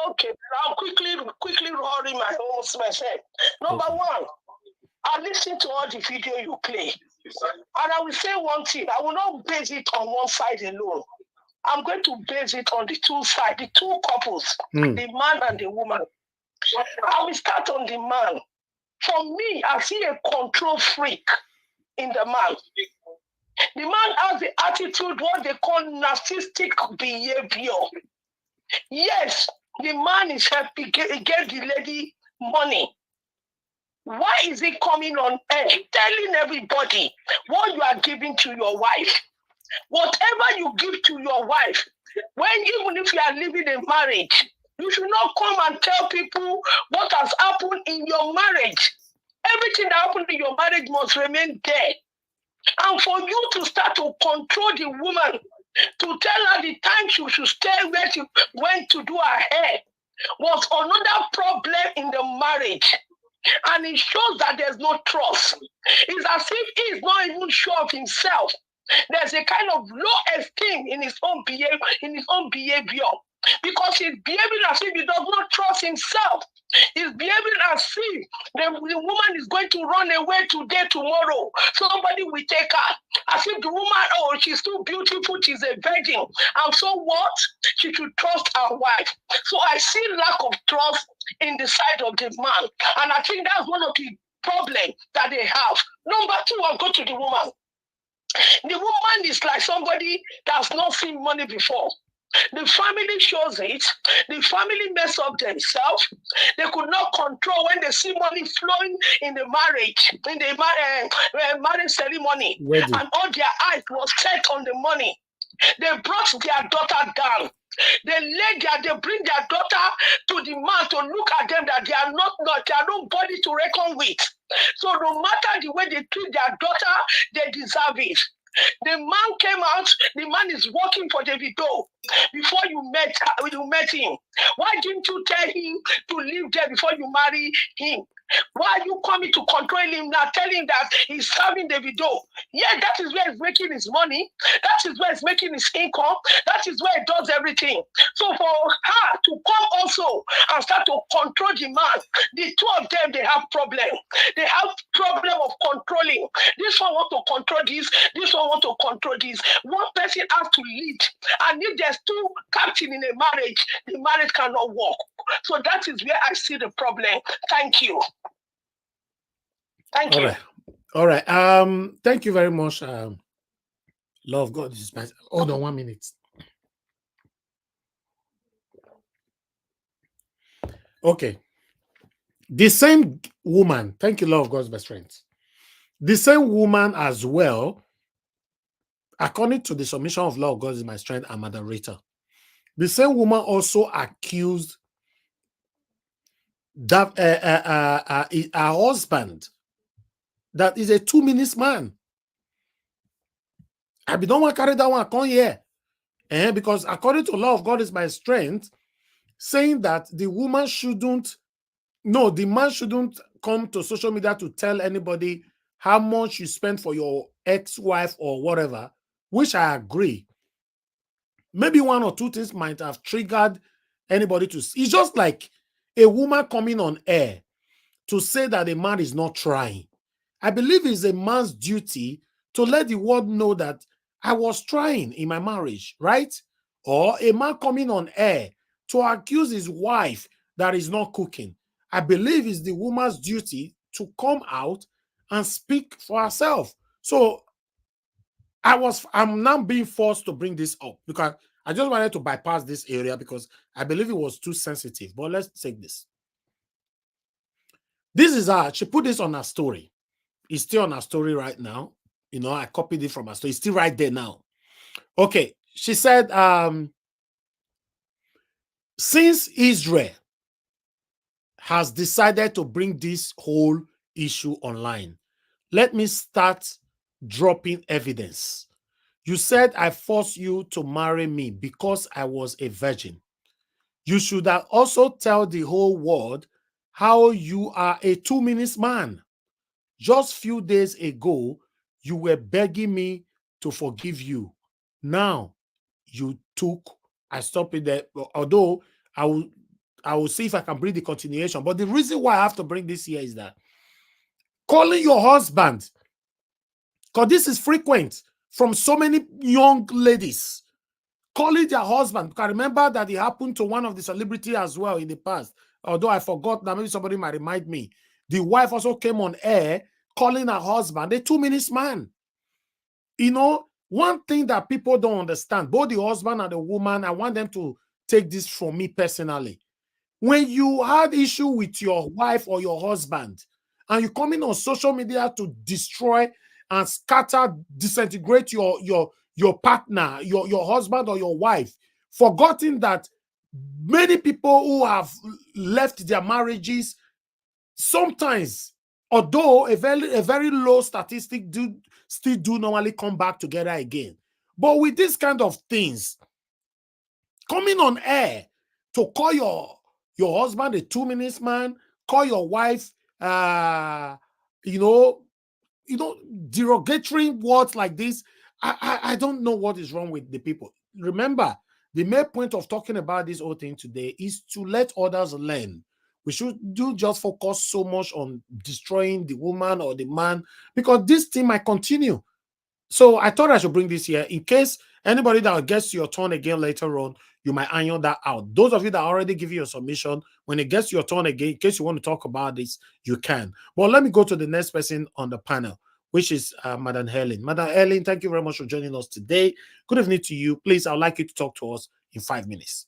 Okay, I'll quickly hurry myself. Number one, I listen to all the video you play. And I will say one thing, I will not base it on one side alone. I'm going to base it on the two sides, the two couples, the man and the woman. I will start on the man. For me, I see a control freak in the man. The man has the attitude, what they call narcissistic behavior. Yes, the man is happy, get the lady money. Why is he coming on air telling everybody what you are giving to your wife? Whatever you give to your wife, even if you are living a marriage, you should not come and tell people what has happened in your marriage. Everything that happened in your marriage must remain there. And for you to start to control the woman, to tell her the time she should stay where she went to do her hair, was another problem in the marriage. And it shows that there's no trust. It's as if he is not even sure of himself. There's a kind of low esteem in his own behavior, because he's behaving as if he does not trust himself. He's behaving as if the woman is going to run away today, tomorrow. Somebody will take her. As if the woman, she's too beautiful, she's a virgin. And so what? She should trust her wife. So I see lack of trust in the side of the man. And I think that's one of the problems that they have. Number two, I'll go to the woman. The woman is like somebody that's not seen money before. The family shows it. The family mess up themselves. They could not control when they see money flowing in the marriage, in the marriage ceremony, Wedding. and all their eyes was set on the money. They brought their daughter down. They bring their daughter to the man to look at them that they are nobody to reckon with. So no matter the way they treat their daughter, they deserve it. The man came out, the man is working for Davido before you met him. Why didn't you tell him to leave there before you marry him? Why are you coming to control him now, telling him that he's serving Davido? Yeah, that is where he's making his money. That is where he's making his income. That is where he does everything. So for her to come also and start to control the man, the two of them, they have problem. They have problem of controlling. This one want to control this one want to control this. One person has to lead. And if there's two captains in a marriage, the marriage cannot work. So that is where I see the problem. Thank you. Thank you. All right. Thank you very much. Love God is my. Hold on 1 minute. Okay. The same woman, thank you, love God's best friends. The same woman as well, according to the submission of Love God is my strength and moderator, the same woman also accused that her husband that is a 2 minutes man. I don't want to carry that one come here. Because according to Law of God is my strength, saying that the woman shouldn't, no, the man shouldn't come to social media to tell anybody how much you spend for your ex-wife or whatever, which I agree. Maybe one or two things might have triggered anybody to see. It's just like a woman coming on air to say that a man is not trying. I believe it's a man's duty to let the world know that I was trying in my marriage, right? Or a man coming on air to accuse his wife that is not cooking. I believe it's the woman's duty to come out and speak for herself. So I'm now being forced to bring this up because I just wanted to bypass this area because I believe it was too sensitive. But let's take this. This is her. She put this on her story. It's still on her story right now. You know, I copied it from her story. It's still right there now. Okay. She said, since Israel has decided to bring this whole issue online, let me start dropping evidence. You said I forced you to marry me because I was a virgin. You should have also tell the whole world how you are a 2 minutes man. Just few days ago, you were begging me to forgive you. Now I stopped it there. Although I will see if I can bring the continuation. But the reason why I have to bring this here is that calling your husband, because this is frequent from so many young ladies, calling their husband. Because I remember that it happened to one of the celebrities as well in the past. Although I forgot that, maybe somebody might remind me. The wife also came on air calling her husband a 2 minutes man. You know, one thing that people don't understand, both the husband and the woman, I want them to take this from me personally. When you had issue with your wife or your husband, and you come in on social media to destroy and scatter, disintegrate your partner, your husband or your wife, forgetting that many people who have left their marriages, sometimes, although a very low statistic, still do normally come back together again. But with this kind of things, coming on air to call your husband a 2 minutes man, call your wife, derogatory words like this, I don't know what is wrong with the people. Remember, the main point of talking about this whole thing today is to let others learn. We should do just focus so much on destroying the woman or the man because this thing might continue. So I thought I should bring this here in case anybody that gets your turn again later on, you might iron that out. Those of you that already give you your submission, when it gets your turn again, in case you want to talk about this, you can. Well, let me go to the next person on the panel. which is Madam Helen. Madam Helen, thank you very much for joining us today. Good evening to you. Please, I would like you to talk to us in 5 minutes.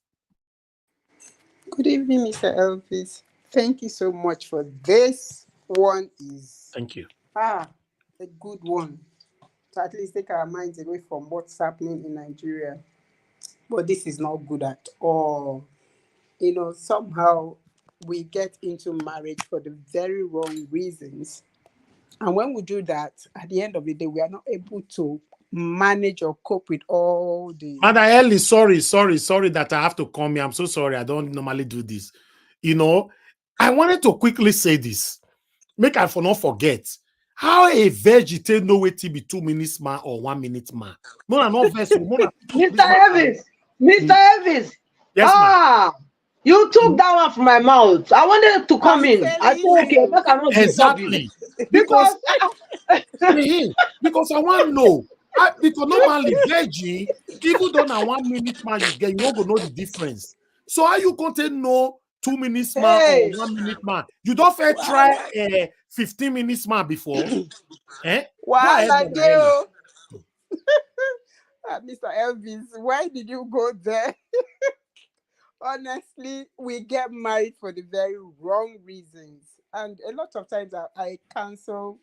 Good evening, Mr. Elvis. Thank you so much for this. One is Thank you. a good one to at least take our minds away from what's happening in Nigeria. But this is not good at all. You know, somehow we get into marriage for the very wrong reasons. And when we do that, at the end of the day, we are not able to manage or cope with all the... Madam Ellie, sorry that I have to come here. I'm so sorry. I don't normally do this. You know, I wanted to quickly say this. Make I for not forget how a vegetarian know it to be 2 minutes man or 1 minute man. Mr. Elvis, Elvis. Yes, you took that one from my mouth. I wanted to come in. I said, okay, but I cannot exactly. Because I want to know. Because normally, virgin, even though now 1 minute man you get, you don't go know the difference. So how you going to know 2 minutes man or 1 minute man? You don't fair try 15 minutes man before. Mr. Elvis, why did you go there? Honestly, we get married for the very wrong reasons. And a lot of times I counsel,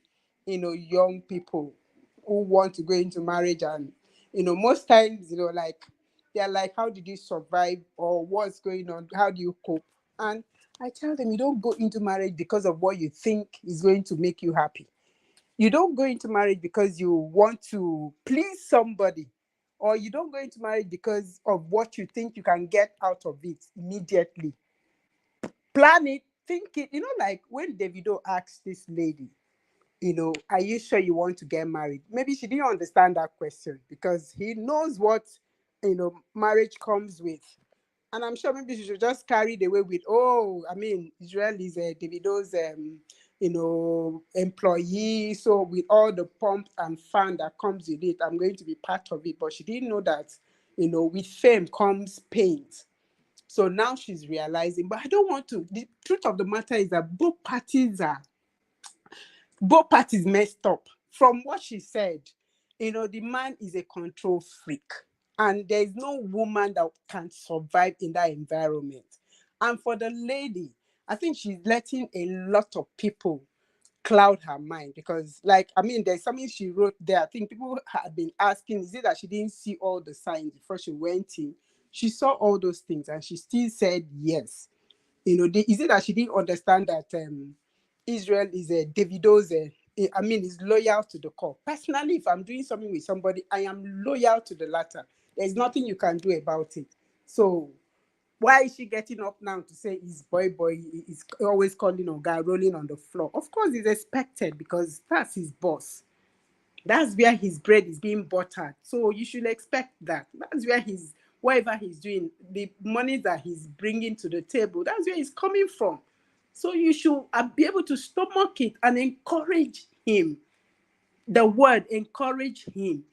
young people who want to go into marriage, and, most times, like, they're like, how did you survive, or what's going on? How do you cope? And I tell them, you don't go into marriage because of what you think is going to make you happy. You don't go into marriage because you want to please somebody, or you don't go into marriage because of what you think you can get out of it immediately. Plan it, think it. Like when Davido asked this lady, are you sure you want to get married? Maybe she didn't understand that question because he knows what, marriage comes with. And I'm sure maybe she should just carry the way with, Israel is Davido's, employee. So with all the pomp and fun that comes with it, I'm going to be part of it. But she didn't know that, with fame comes pain. So now she's realizing, but I don't want to. The truth of the matter is that both parties messed up. From what she said, the man is a control freak. And there's no woman that can survive in that environment. And for the lady, I think she's letting a lot of people cloud her mind because, there's something she wrote there. I think people had been asking, is it that she didn't see all the signs before she went in? She saw all those things and she still said yes. Is it that she didn't understand that Israel is Davido's, is loyal to the core? Personally, if I'm doing something with somebody, I am loyal to the latter. There's nothing you can do about it. So why is she getting up now to say he's boy, he's always calling on guy, rolling on the floor? Of course, it's expected because that's his boss. That's where his bread is being buttered. So you should expect that. That's where whatever he's doing, the money that he's bringing to the table, that's where he's coming from. So you should be able to stomach it and encourage him. The word, encourage him,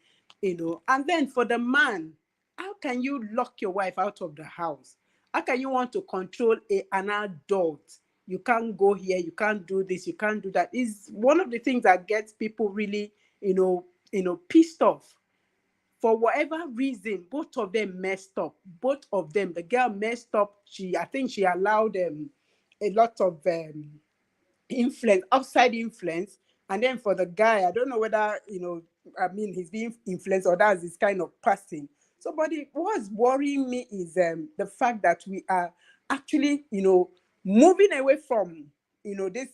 And then for the man, how can you lock your wife out of the house? How can you want to control an adult? You can't go here, you can't do this, you can't do that. It's one of the things that gets people really, pissed off. For whatever reason, both of them messed up. Both of them, the girl messed up. I think she allowed a lot of influence, outside influence. And then for the guy, I don't know whether, he's being influenced or that's his kind of person. So, but what's worrying me is the fact that we are actually, moving away from, this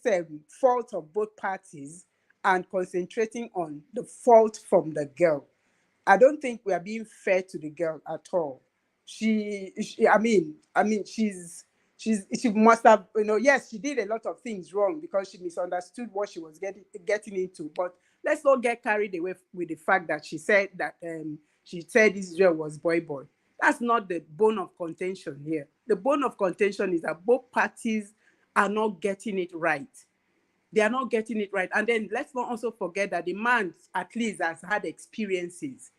fault of both parties and concentrating on the fault from the girl. I don't think we are being fair to the girl at all. She must have, yes, she did a lot of things wrong because she misunderstood what she was getting into. But let's not get carried away with the fact that she said that Israel was boy. That's not the bone of contention here. The bone of contention is that both parties are not getting it right. They are not getting it right. And then let's not also forget that the man at least has had experiences.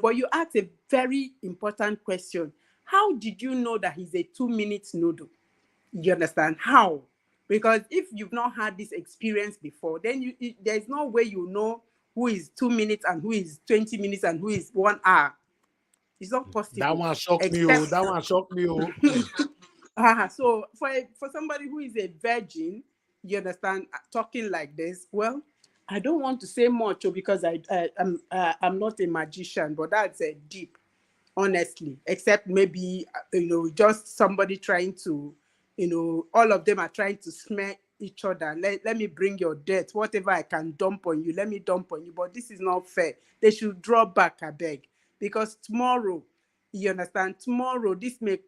But you asked a very important question. How did you know that he's a 2 minute noodle? You understand? How? Because if you've not had this experience before, then there's no way you know who is 2 minutes and who is 20 minutes and who is 1 hour. It's not possible. That one shocked me. Except, That one shocked me. so for somebody who is a virgin, you understand, talking like this, well, I don't want to say much because I'm not a magician, but that's a deep, honestly, except maybe, just somebody trying to, all of them are trying to smear each other. Let me bring your debt, whatever I can dump on you, let me dump on you. But this is not fair. They should draw back, I beg, because tomorrow, you understand, tomorrow this may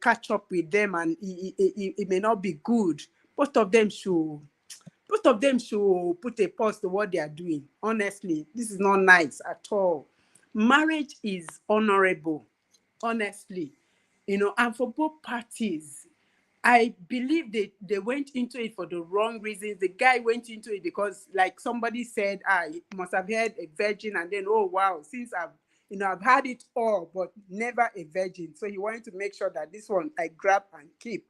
catch up with them and it may not be good. Both of them should put a pause to what they are doing. Honestly, this is not nice at all. Marriage is honorable, honestly, and for both parties. I believe they went into it for the wrong reasons. The guy went into it because, like somebody said, he must have had a virgin, and then, oh wow, since I've had it all, but never a virgin. So he wanted to make sure that this one I grab and keep,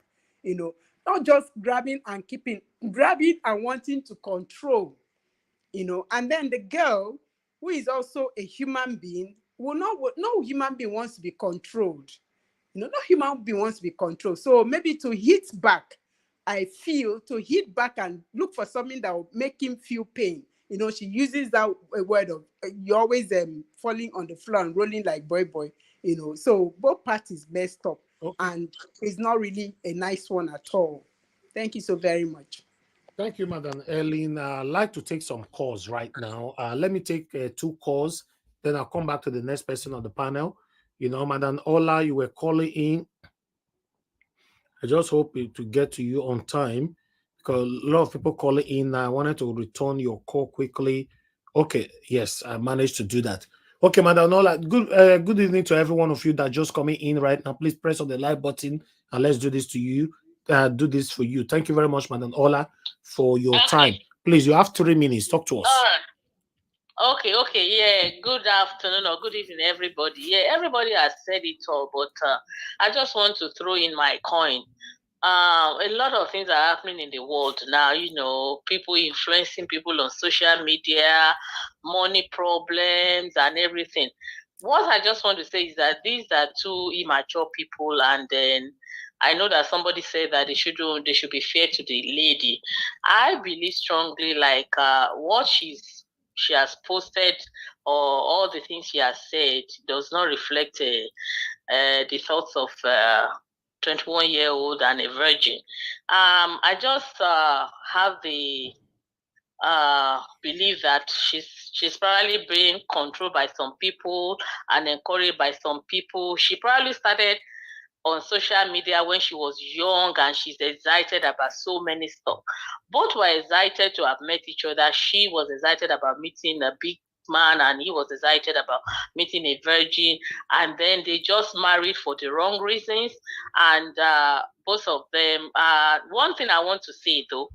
not just grabbing and keeping, grabbing and wanting to control, and then the girl, who is also a human being, no human being wants to be controlled. No human being wants to be controlled. So maybe to hit back, I feel, to hit back and look for something that will make him feel pain. She uses that word of you always falling on the floor and rolling like boy. So both parties messed up, and it's not really a nice one at all. Thank you so very much. Thank you, Madam Eileen. I'd like to take some calls right now. Let me take 2 calls, then I'll come back to the next person on the panel. Madam Ola, you were calling in. I just hope to get to you on time because a lot of people calling in. I wanted to return your call quickly. Okay, yes, I managed to do that. Okay, Madam Ola, good evening to every one of you that just coming in right now. Please press on the like button and let's do this to you. Do this for you. Thank you very much, Madam Ola, for your time. Please, you have 3 minutes. Talk to us. Okay, yeah. Good afternoon or good evening, everybody. Yeah, everybody has said it all, but I just want to throw in my coin. A lot of things are happening in the world now, people influencing people on social media, money problems and everything. What I just want to say is that these are 2 immature people, and then I know that somebody said that they should be fair to the lady. I believe strongly, like what she has posted or all the things she has said does not reflect the thoughts of 21-year-old and a virgin. I just have the believe that she's probably being controlled by some people and encouraged by some people. She probably started on social media when she was young and she's excited about so many stuff. Both were excited to have met each other. She was excited about meeting a big man and he was excited about meeting a virgin, and then they just married for the wrong reasons. And both of them, one thing I want to say though,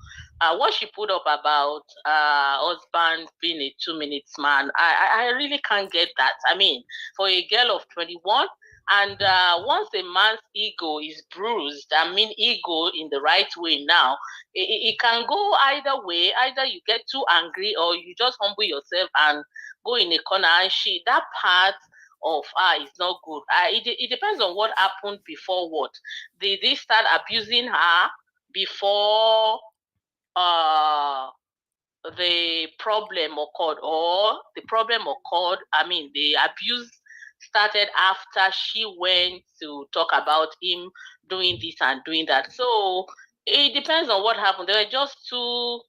what she put up about husband being a 2 minutes man, I really can't get that. I mean, for a girl of 21, and once a man's ego is bruised, I mean ego in the right way now, it can go either way. Either you get too angry or you just humble yourself and go in a corner, and that part of is not good. It depends on what happened before. What they start abusing her before the problem occurred, or the problem occurred, I mean the abuse started after she went to talk about him doing this and doing that. So it depends on what happened. There were just 2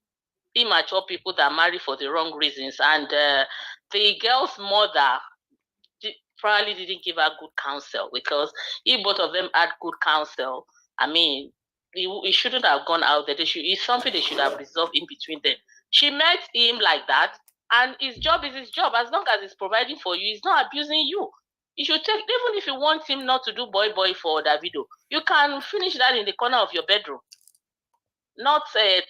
immature people that married for the wrong reasons, and the girl's mother probably didn't give her good counsel, because if both of them had good counsel, I mean, it shouldn't have gone out there. It's something they should have resolved in between them. She met him like that, and his job is his job. As long as he's providing for you, he's not abusing you. You should take, even if you want him not to do boy for Davido, you can finish that in the corner of your bedroom. Not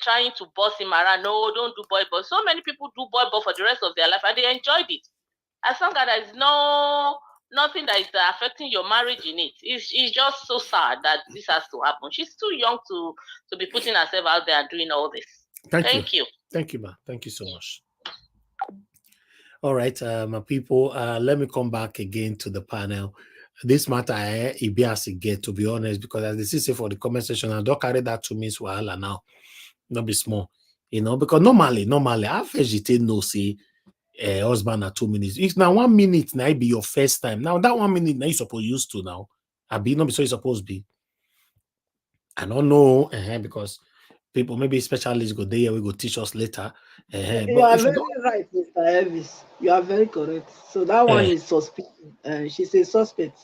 trying to boss him around. No, don't do boy. So many people do boy for the rest of their life and they enjoyed it. As long as there's no nothing that is affecting your marriage in it. It's just so sad that this has to happen. She's too young to be putting herself out there and doing all this. Thank you. Thank you, ma. Thank you so much. All right, my people, let me come back again to the panel. This matter, it be as it get, to be honest, because as they say for the comment section, I don't carry that to me Swala now. Not be small, you know, because normally, I vegetate no say husband at 2 minutes. If now 1 minute now be your first time. Now that 1 minute now you supposed used to now. I be not be so you supposed to be. I don't know, because people maybe specialists go there, we go teach us later. You are very right, Mr. Elvis. You are very correct. So that one is suspect. She's a suspect.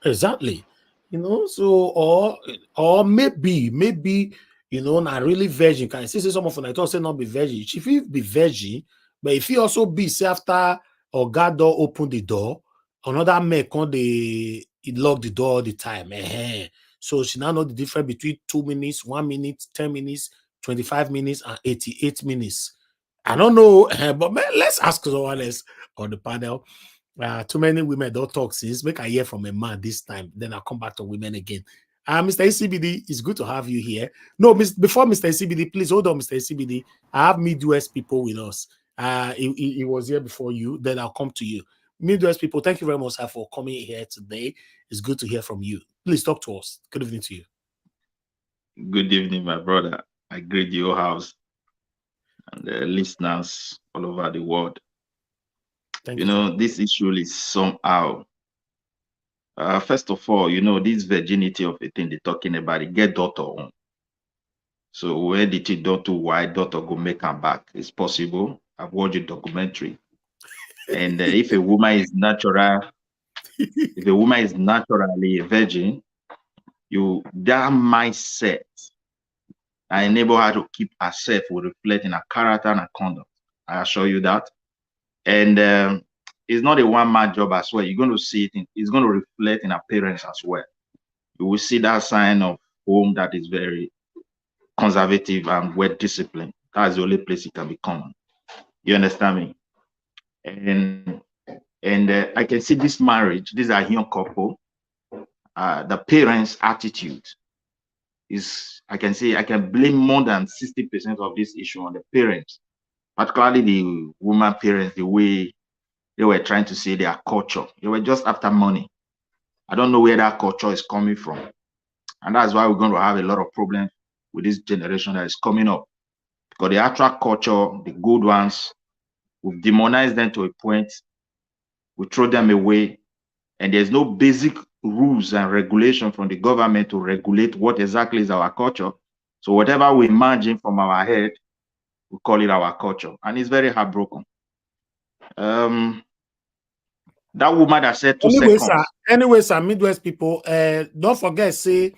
Exactly. You know, so or maybe you know, not really virgin. Can I see some of them I thought say not be virgin. If he be virgin, but if he also be say after or God door open the door, another man come they lock the door all the time. So she now know the difference between 2 minutes, 1 minute, 10 minutes, 25 minutes, and 88 minutes. I don't know, but man, let's ask someone else on the panel. Too many women don't talk since. Make I hear from a man this time. Then I'll come back to women again. Mr. ECBD, it's good to have you here. No, before Mr. ECBD, please hold on, Mr. ECBD. I have Midwest people with us. He was here before you. Then I'll come to you. Midwest people, thank you very much, sir, for coming here today. It's good to hear from you. Please talk to us. Good evening to you. Good evening, my brother. I greet your house and the listeners all over the world. Thank you know, this issue is somehow, first of all, you know, this virginity of a thing they're talking about, it get daughter on. So where did it daughter, why daughter go make her back? It's possible. I've watched a documentary. And if a woman is natural, if a woman is naturally a virgin, that mindset and enable her to keep herself will reflect in her character and her conduct. I assure you that. And it's not a one-man job as well. You're going to see it. It's going to reflect in her parents as well. You will see that sign of home that is very conservative and well-disciplined. That's the only place it can be common. You understand me? And I can see this marriage. These are young couple. The parents' attitude is, I can blame more than 60% of this issue on the parents, particularly the woman parents, the way they were trying to say their culture. They were just after money. I don't know where that culture is coming from. And that's why we're going to have a lot of problems with this generation that is coming up. Because the actual culture, the good ones, we've demonized them to a point, we throw them away, and there's no basic rules and regulation from the government to regulate what exactly is our culture. So whatever we imagine from our head, we call it our culture. And it's very heartbroken. That woman that said 2 seconds. Anyways, Midwest people, don't forget, say,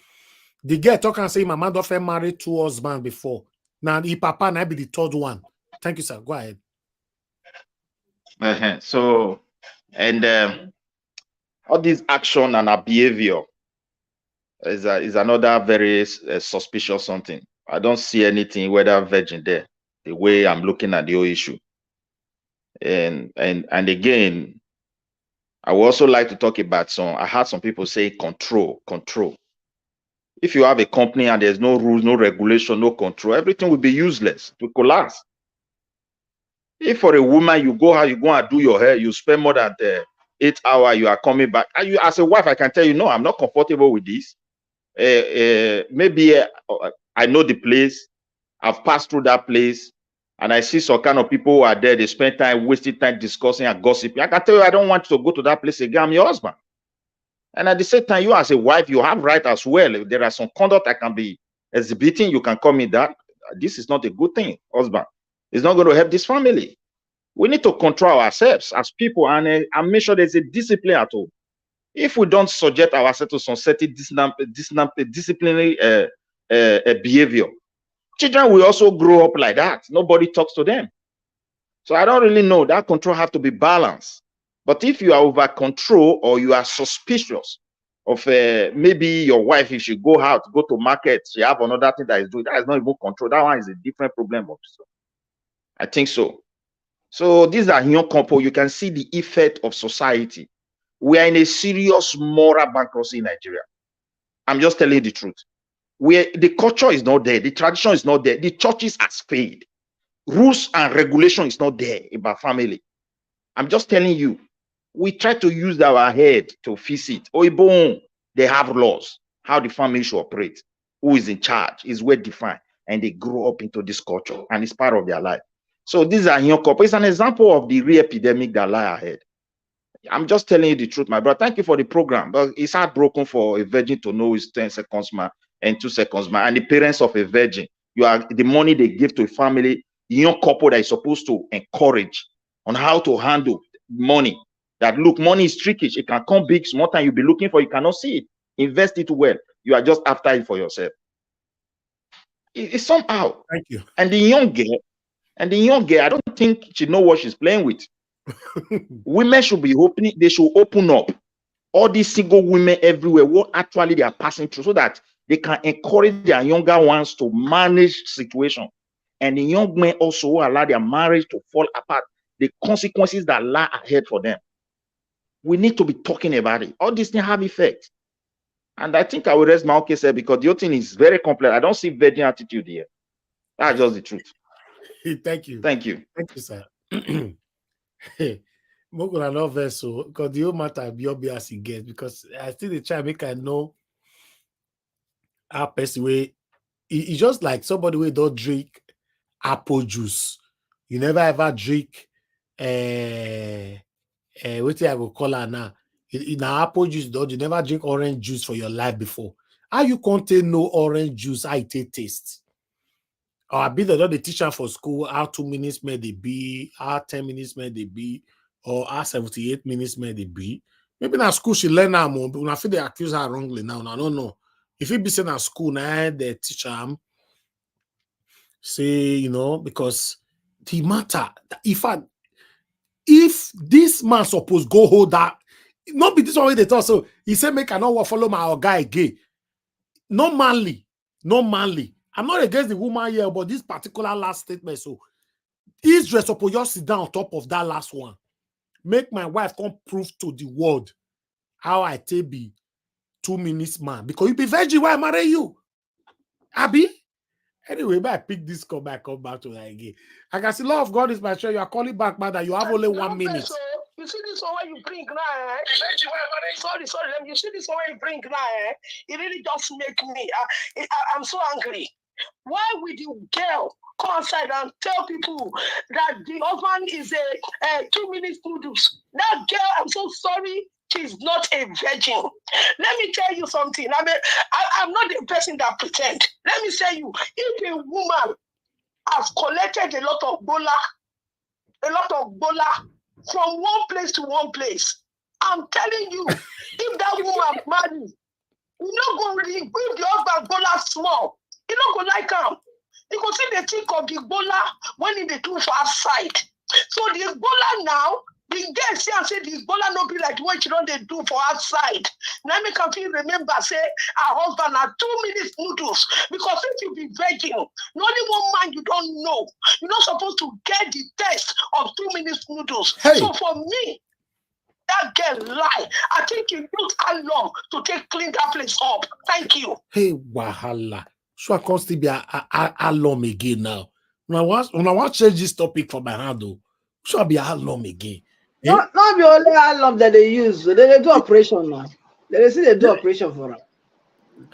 the girl talk and say, Mama don't married 2 husbands before. Now, the papa might be the 3rd one. Thank you, sir. Go ahead. So, and all this action and our behavior is another very suspicious something. I don't see anything, whether virgin there, the way I'm looking at the whole issue. And again, I would also like to talk about I heard some people say control. If you have a company and there's no rules, no regulation, no control, everything will be useless, to collapse. If for a woman, you go out, you go and do your hair, you spend more than 8 hours, you are coming back. And you, as a wife, I can tell you, no, I'm not comfortable with this. Maybe I know the place, I've passed through that place, and I see some kind of people who are there, they spend time, wasting time discussing and gossiping. I can tell you, I don't want to go to that place again. I'm your husband. And at the same time, you as a wife, you have right as well. If there are some conduct I can be exhibiting, you can call me that. This is not a good thing, husband. It's not going to help this family. We need to control ourselves as people and make sure there's a discipline at home. If we don't subject ourselves to some certain disciplinary behavior, children will also grow up like that. Nobody talks to them. So I don't really know. That control has to be balanced. But if you are over control or you are suspicious of maybe your wife, if she go out, go to market, she have another thing that is doing, that is not even control. That one is a different problem also. I think so. So these are young couple. You can see the effect of society. We are in a serious moral bankruptcy in Nigeria. I'm just telling you the truth. Where the culture is not there, the tradition is not there, the churches has failed. Rules and regulation is not there about family. I'm just telling you, we try to use our head to fix it. Oibon, they have laws, how the family should operate, who is in charge, is well defined, and they grow up into this culture, and it's part of their life. So these are young couples. It's an example of the real epidemic that lie ahead. I'm just telling you the truth, my brother. Thank you for the program. But it's heartbroken for a virgin to know it's 10 seconds man and 2 seconds man. And the parents of a virgin, you are the money they give to a family, young couple that is supposed to encourage on how to handle money. That look, money is tricky. It can come big, small time you'll be looking for, you cannot see it. Invest it well. You are just after it for yourself. It's somehow. Thank you. And the young girl, I don't think she know what she's playing with. Women should be opening, they should open up. All these single women everywhere, what actually they are passing through, so that they can encourage their younger ones to manage situation. And the young men also allow their marriage to fall apart. The consequences that lie ahead for them. We need to be talking about it. All these things have effect. And I think I will rest my own case here, because the whole thing is very complex. I don't see virgin attitude here. That's just the truth. Thank you. Thank you. Thank you, sir. Mogul no vessel, because the whole matter be obvious he gets, because I still the try make I know how person way it's just like somebody who don't drink apple juice. You never ever drink what I will call her now. In apple juice, don't you never drink orange juice for your life before? How you contain no orange juice, how it taste? Or I be the teacher for school, how 2 minutes may they be, how 10 minutes may they be, or how 78 minutes may they be. Maybe in school she learn now more, but when I feel they accuse her wrongly now, I don't know. If it be saying at school, now the teacher say, you know, because the matter, if this man supposed go hold that, not be this one way they talk. So he said, make I not follow my guy gay. No manly. I'm not against the woman here, but this particular last statement. So Israel supposed just sit down on top of that last one. Make my wife come prove to the world how I take be 2 minutes man. Because you be virgin, why I marry you? Abby? Anyway, but I pick this call back, come back to that again. I can see love of God is my strength. You are calling back, man, that you have only 1 minute. So, you see this one where you bring now, eh? Sorry, you see this one where you bring now, eh? It really just make me, I'm so angry. Why would the girl come outside and tell people that the husband is a 2 minute noodles? That girl, I'm so sorry, she's not a virgin. Let me tell you something. I'm not the person that pretend. Let me tell you, if a woman has collected a lot of bola from one place to one place, I'm telling you, if that woman marry, you not go really give the husband bola small. You not go like him. You go see the think of the bola when in the two far side. So the bola now, the girl see and say the bola no be like what you know they do for outside. Now me can feel remember say our husband are 2 minutes noodles, because if you be virgin, no only one man you don't know. You're not supposed to get the taste of 2 minutes noodles. Hey. So for me, that girl lie. I think it took how long to take clean that place up. Thank you. Hey, wahala. So I can't still be a long again now. When I want to change this topic for my handle, so I'll be a long again. Not be only how long that they use. They do operation now. They see they do operation for them.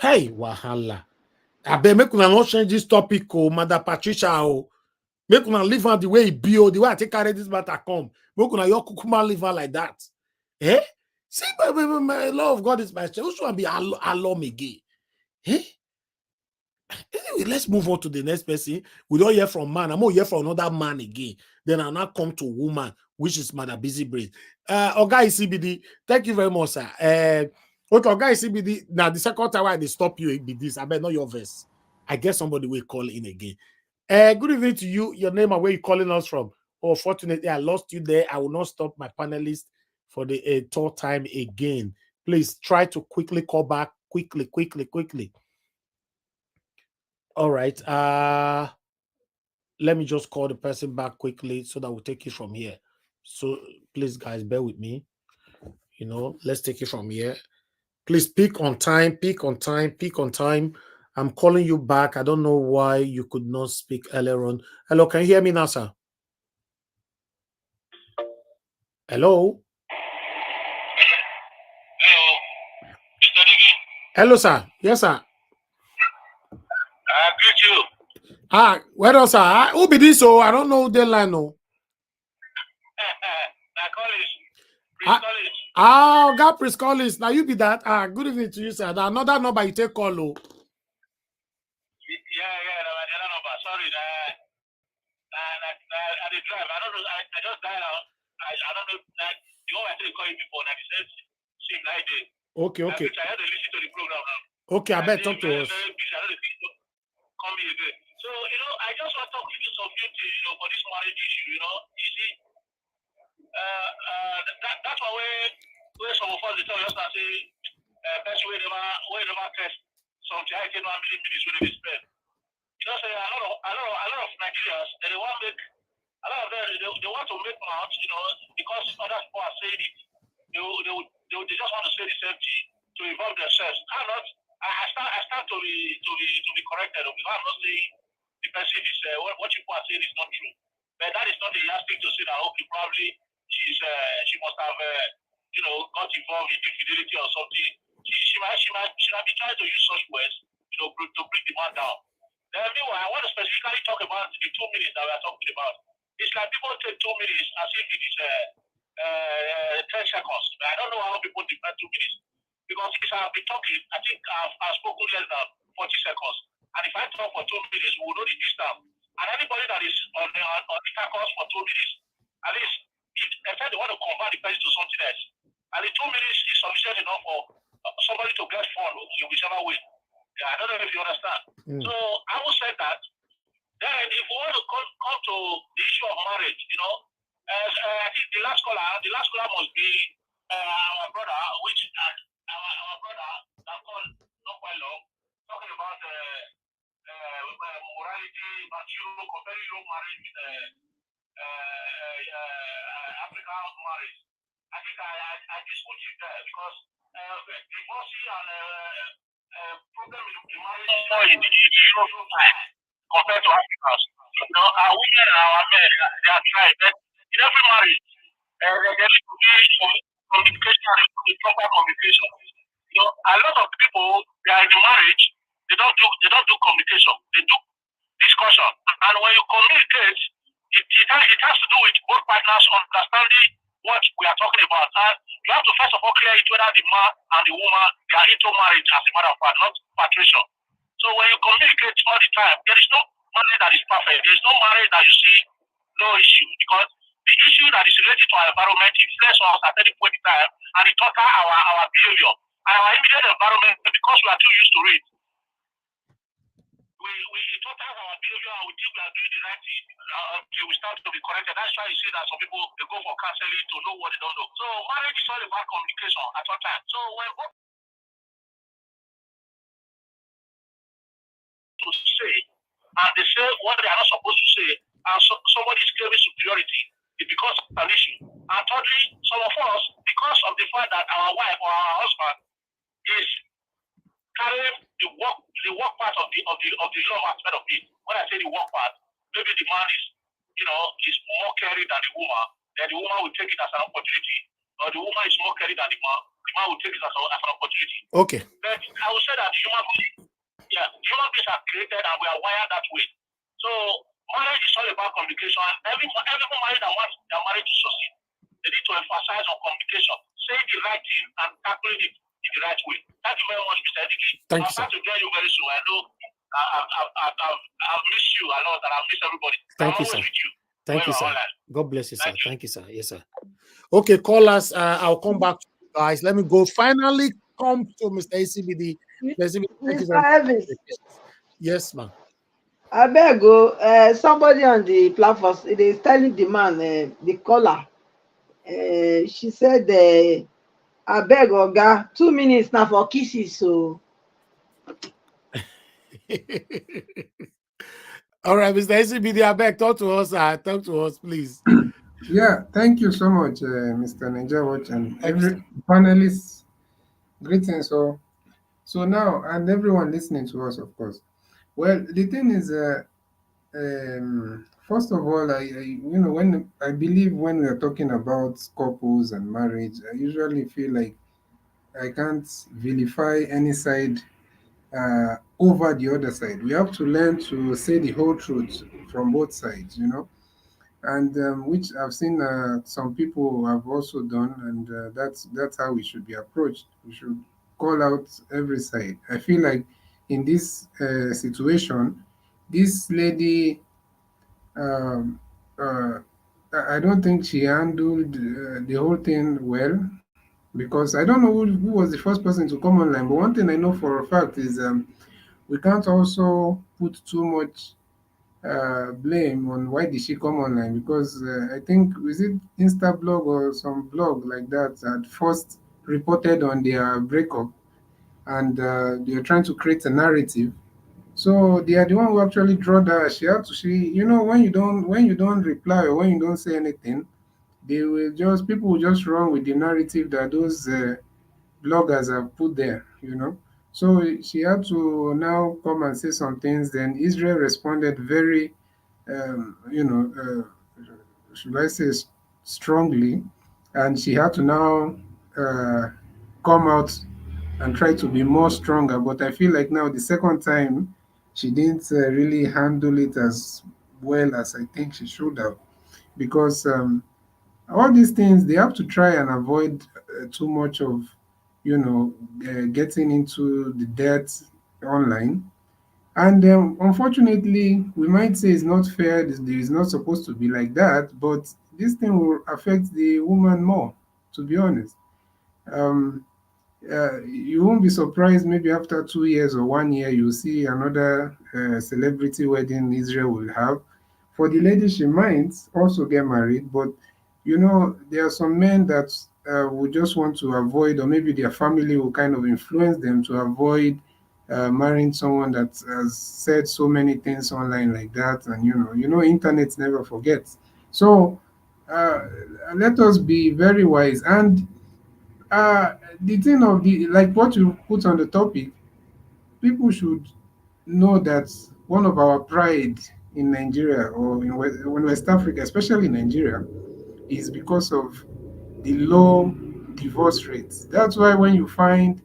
Hey, wahala. I bet make una not change this topic, oh, Mother Patricia, oh. Make una leave her the way it be, oh, the way I take carry this matter come. Make una your kukuma leave her like that. Eh? See, my love of God is my strength. Who should I be a long again? Eh? Anyway, let's move on to the next person. We don't hear from man. I'm going to hear from another man again. Then I'll now come to woman, which is Mother Busy Brain. Oga CBD, thank you very much, sir. Okay, Oga CBD, now the second time I stop you, it be this. I bet not your verse. I guess somebody will call in again. Good evening to you. Your name and where you calling us from. Oh, fortunately, I lost you there. I will not stop my panelist for the third time again. Please try to quickly call back. Quickly. All right. Let me just call the person back quickly so that we'll take it from here. So please, guys, bear with me. You know, let's take it from here. Please pick on time, pick on time, pick on time. I'm calling you back. I don't know why you could not speak earlier on. Hello, can you hear me now, sir? Hello? Hello, sir. Yes, sir. Greet you. Where else, sir? Who be this? Oh, I don't know the line. No. Got Prince Collins. Now you be that. Good evening to you, sir. Now, another number you take call. Oh. Yeah, another number. Sorry, I did drive. I don't know. I just dialed out. I don't know. The one I actually called you before. Now, said, same night. Okay. I had to listen to the program now. Okay, I bet talk to us. Call me again. So, I just want to talk to you some few things, for this marriage issue, You see, that's why where some of us they tell us that say best way never test something I can 1 million minutes when they spend. Say a lot of Nigerians they want to make a lot of them they want to make mouth, because other people are saying it. They just want to say the same thing to involve themselves. I start to be corrected because I'm not saying the person is what people are saying is not true. But that is not a yardstick to say that okay, probably she must have got involved in infidelity or something. She might be trying to use such words, to bring the man down. Then meanwhile, I want to specifically talk about the 2 minutes that we are talking about. It's like people take 2 minutes as if it is 10 seconds. I don't know how people define 2 minutes. Because if I've been talking, I think I've spoken less than 40 seconds. And if I talk for 2 minutes, we will know the distance. And anybody that is on intercourse for 2 minutes, at least if they want to convert the person to something else. And the 2 minutes is sufficient enough for somebody to get fun whichever way. I don't know if you understand. So I will say that. Then if we want to come to the issue of marriage, I think the last caller must be our brother, which our brother that called not quite long, talking about morality, but comparing your marriage with African marriage. I think I dispute you there because divorcing and problem in marriage is more in the Europe side compared to Africans. Our women and our men, they are trying, but in every marriage, there needs to be some communication and proper communication. A lot of people they are in the marriage, they don't do communication, they do discussion. And when you communicate, it has to do with both partners understanding what we are talking about. And you have to first of all clear it whether the man and the woman they are into marriage as a matter of fact, not patricia. So when you communicate all the time, there is no marriage that is perfect. There is no marriage that you see no issue because the issue that is related to our environment influences us at any point in time and it alters our behavior. And our immediate environment, because we are too used to it, it alters our behavior and we think we are doing the right thing until we start to be corrected. That's why you see that some people they go for counseling to know what they don't know. So marriage is all about communication at all times. So when both to say and they say what they are not supposed to say and somebody is claiming superiority, it becomes an issue. And thirdly, some of us, because of the fact that our wife or our husband is carrying the work part of the love aspect of it. When I say the work part, maybe the man is more caring than the woman, then the woman will take it as an opportunity. Or the woman is more caring than the man will take it as an opportunity. Okay. But I would say that human beings are created and we are wired that way. So marriage is all about communication. Every marriage that wants their marriage to succeed, they need to emphasize on communication, say the right thing and tackle it in the right way. Thank you very much, Mr. Ediki. Thank you, sir. I'll start to get you very soon. I know I've missed you a lot and I've missed everybody. Thank you, always sir. with you. Thank you, sir. Online. God bless you, sir. Thank you. Thank you, sir. Yes, sir. Okay, call us. I'll come back to you guys. Let me go. Finally, come to Mr. ACBD. Mr. Elvis. Yes, ma'am. I better go. Somebody on the platform is telling the man, the caller. She said, I beg Oga, 2 minutes now for kisses. So All right, Mr. ACBD, I beg, talk to us, please. Yeah, thank you so much, Mr. Ninja Watch, and Panelists, greetings all. So now, and everyone listening to us, of course. Well, the thing is, first of all, when I believe when we are talking about couples and marriage, I usually feel like I can't vilify any side over the other side. We have to learn to say the whole truth from both sides. And which I've seen some people have also done, and that's how we should be approached. We should call out every side. I feel like in this situation, this lady, um, uh, I don't think she handled the whole thing well, because I don't know who was the first person to come online. But one thing I know for a fact is we can't also put too much blame on why did she come online, because I think was it Instablog or some blog like that that first reported on their breakup, and they are trying to create a narrative. So they are the one who actually draw that. She when you don't reply or when you don't say anything, people will just run with the narrative that those bloggers have put there. So she had to now come and say some things. Then Israel responded very should I say, strongly, and she had to now uh, come out and try to be more stronger. But I feel like now the second time she didn't really handle it as well as I think she should have, because all these things they have to try and avoid too much of, getting into the debt online. And unfortunately, we might say it's not fair, it's not supposed to be like that, but this thing will affect the woman more, to be honest. Um, you won't be surprised, maybe after 2 years or 1 year, you'll see another celebrity wedding Israel will have. For the lady, she might also get married, but there are some men that will just want to avoid, or maybe their family will kind of influence them to avoid marrying someone that has said so many things online like that. And internet never forgets. So uh, let us be very wise. And the thing of the like what you put on the topic, people should know that one of our pride in Nigeria, or in West Africa, especially in Nigeria, is because of the low divorce rates. That's why when you find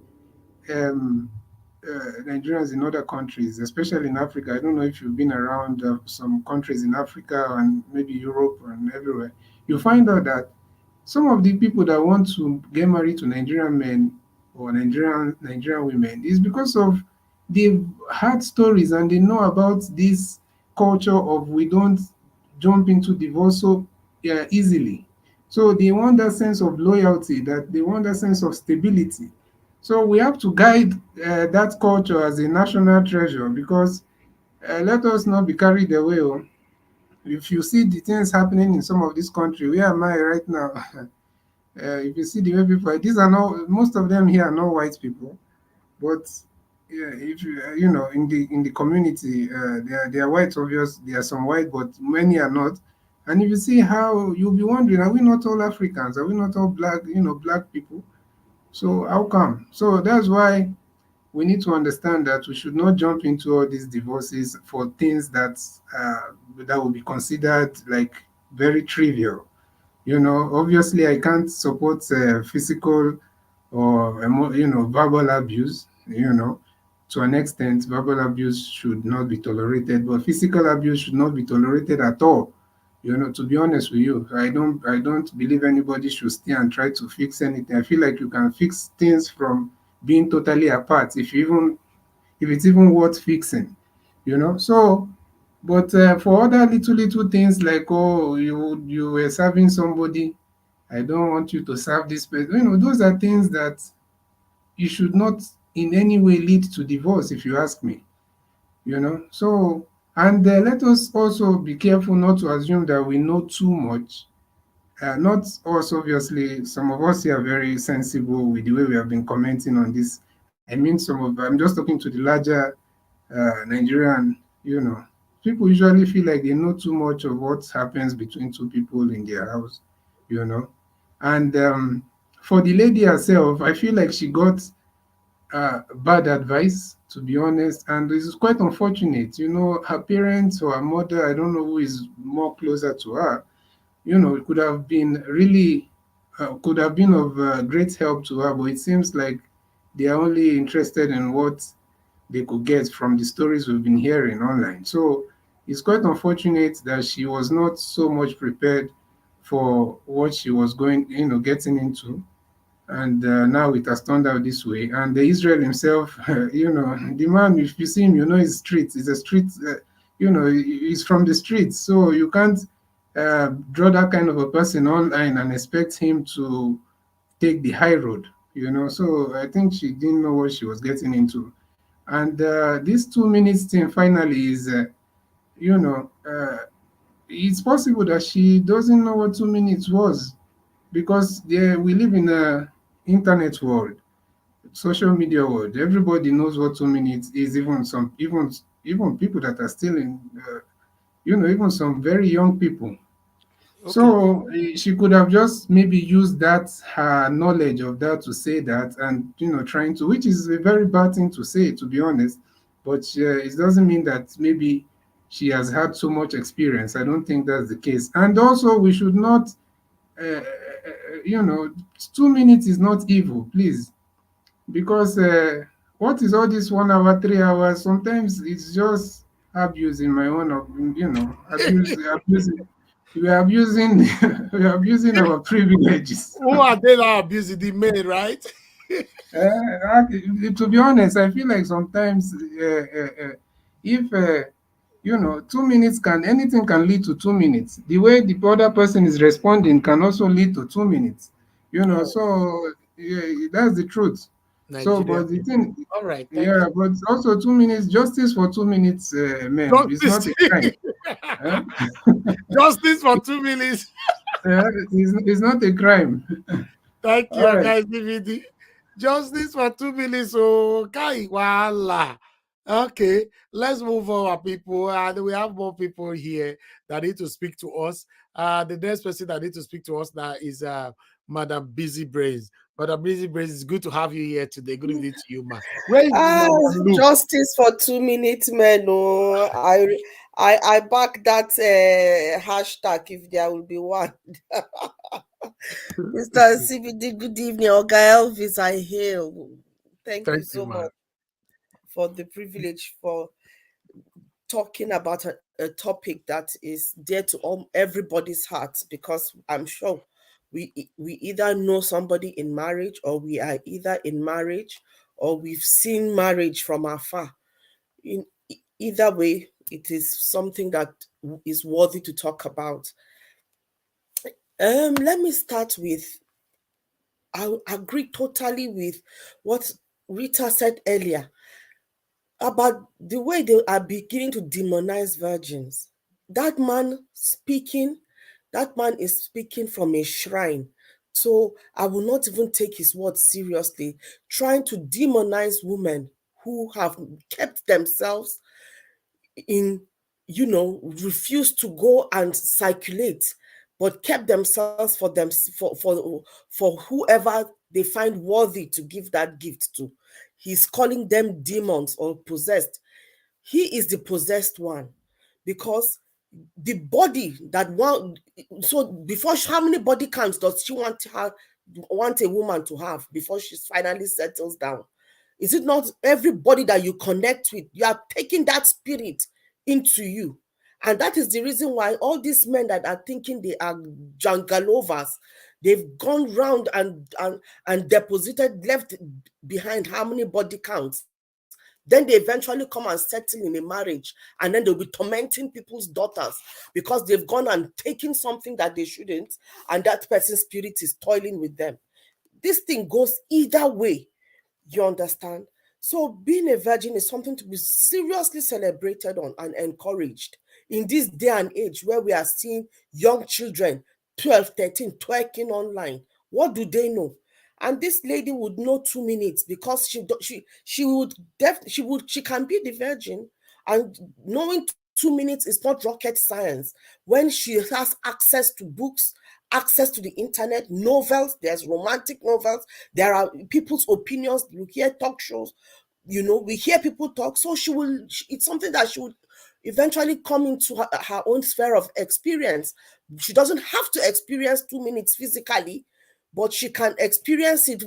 um, Nigerians in other countries, especially in Africa, I don't know if you've been around some countries in Africa and maybe Europe and everywhere, you find out that some of the people that want to get married to Nigerian men or Nigerian women is because of they've had stories and they know about this culture of we don't jump into divorce so easily. So they want that sense of loyalty, that they want that sense of stability. So we have to guide that culture as a national treasure, because let us not be carried away. Oh. If you see the things happening in some of this country, where am I right now? If you see the way people, these are not, most of them here are not white people, but yeah, if in the community, they are white, obvious. There are some white, but many are not. And if you see how, you'll be wondering, are we not all Africans? Are we not all black? Black people. So how come? So that's why we need to understand that we should not jump into all these divorces for things that will be considered like very trivial. Obviously, I can't support physical or verbal abuse. To an extent, verbal abuse should not be tolerated, but physical abuse should not be tolerated at all. To be honest with you, I don't believe anybody should stay and try to fix anything. I feel like you can fix things from being totally apart, if it's even worth fixing. So, but for other little things like, oh, you were serving somebody, I don't want you to serve this person. Those are things that you should not in any way lead to divorce, if you ask me. So, and let us also be careful not to assume that we know too much. Not us, obviously. Some of us here are very sensible with the way we have been commenting on this. I'm just talking to the larger Nigerian, people usually feel like they know too much of what happens between two people in their house, you know. And for the lady herself, I feel like she got bad advice, to be honest, and this is quite unfortunate. You know, her parents or her mother, I don't know who is more closer to her, you know, it could have been really, could have been of great help to her, but it seems like they are only interested in what they could get from the stories we've been hearing online. So it's quite unfortunate that she was not so much prepared for what she was going, you know, getting into, and now it has turned out this way. And the Israel himself, you know, the man, if you see him, you know, he's street. He's a street, you know, he's from the streets. So you can't draw that kind of a person online and expect him to take the high road, you know. So I think she didn't know what she was getting into. And this 2 minutes thing finally is, you know, it's possible that she doesn't know what 2 minutes was, because we live in a internet world, social media world. Everybody knows what 2 minutes is. Even people that are still in, you know, even some very young people. Okay. So she could have just maybe used that her knowledge of that to say that, and you know, trying to, which is a very bad thing to say, to be honest. But it doesn't mean that maybe she has had so much experience. I don't think that's the case. And also, we should not, you know, 2 minutes is not evil, please, because what is all this 1 hour, 3 hours? Sometimes it's just abuse in my own, you know, abusing. We are abusing, we are abusing our privileges. Who are they that abusing the men, right? To be honest, I feel like sometimes if you know, 2 minutes anything can lead to 2 minutes. The way the other person is responding can also lead to 2 minutes. You know, Oh, so yeah, that's the truth. So, Nigeria but the people. thing, All right, thank yeah, you. but also 2 minutes, justice for 2 minutes, men, it's not Justice. a crime. Eh? Justice for 2 minutes. It's not a crime. Thank All you, right. guys. DVD. Justice for 2 minutes. Oh, Kai, voila. Okay, let's move on, people. And we have more people here that need to speak to us. The next person that need to speak to us now is Madam Busy Brains. Madam Busy Brains, it's good to have you here today. Good evening to you, ma. Where is Madam Luke? Justice for 2 minutes, men. Oh, I back that hashtag if there will be one. Mr. CBD, good evening. Oga Elvis, I hail. Thank you so much for the privilege for talking about a topic that is dear to everybody's heart, because I'm sure we either know somebody in marriage, or we are either in marriage, or we've seen marriage from afar. In either way, it is something that is worthy to talk about. Let me start with, I agree totally with what Rita said earlier about the way they are beginning to demonize virgins. That man is speaking from a shrine. So I will not even take his word seriously, trying to demonize women who have kept themselves in, refused to go and circulate, but kept themselves for whoever they find worthy to give that gift to. He's calling them demons or possessed. He is the possessed one, because the body that one. So before, how many body counts does she want a woman to have before she finally settles down? Is it not everybody that you connect with, you are taking that spirit into you? And that is the reason why all these men that are thinking they are jangalovas, they've gone round and deposited, left behind how many body counts. Then they eventually come and settle in a marriage, and then they'll be tormenting people's daughters because they've gone and taken something that they shouldn't, and that person's spirit is toiling with them. This thing goes either way. You understand? So being a virgin is something to be seriously celebrated on and encouraged in this day and age where we are seeing young children, 12, 13, twerking online. What do they know? And this lady would know 2 minutes, because she can be the virgin, and knowing 2 minutes is not rocket science when she has access to books, access to the internet, novels, there's romantic novels, there are people's opinions, you hear talk shows, we hear people talk. So it's something that she would eventually come into her own sphere of experience. She doesn't have to experience 2 minutes physically, but she can experience it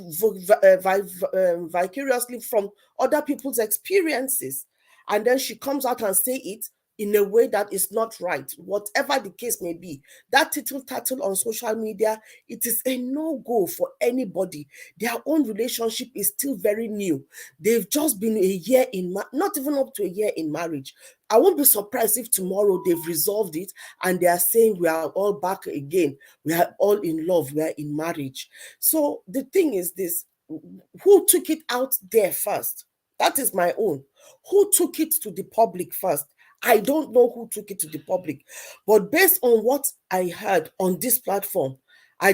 vicariously from other people's experiences. And then she comes out and say it in a way that is not right, whatever the case may be. That tittle on social media, it is a no-go for anybody. Their own relationship is still very new. They've just been a year not even up to a year in marriage. I won't be surprised if tomorrow they've resolved it and they are saying we are all back again. We are all in love. We are in marriage. So the thing is this, who took it out there first? That is my own. Who took it to the public first? I don't know who took it to the public, but based on what I heard on this platform, I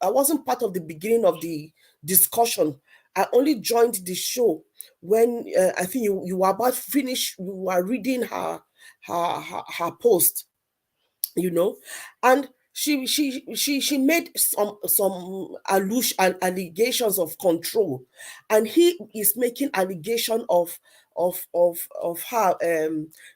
wasn't part of the beginning of the discussion. I only joined the show when I think you were about finished. You were reading her post, and she made some allegations of control, and he is making allegation of her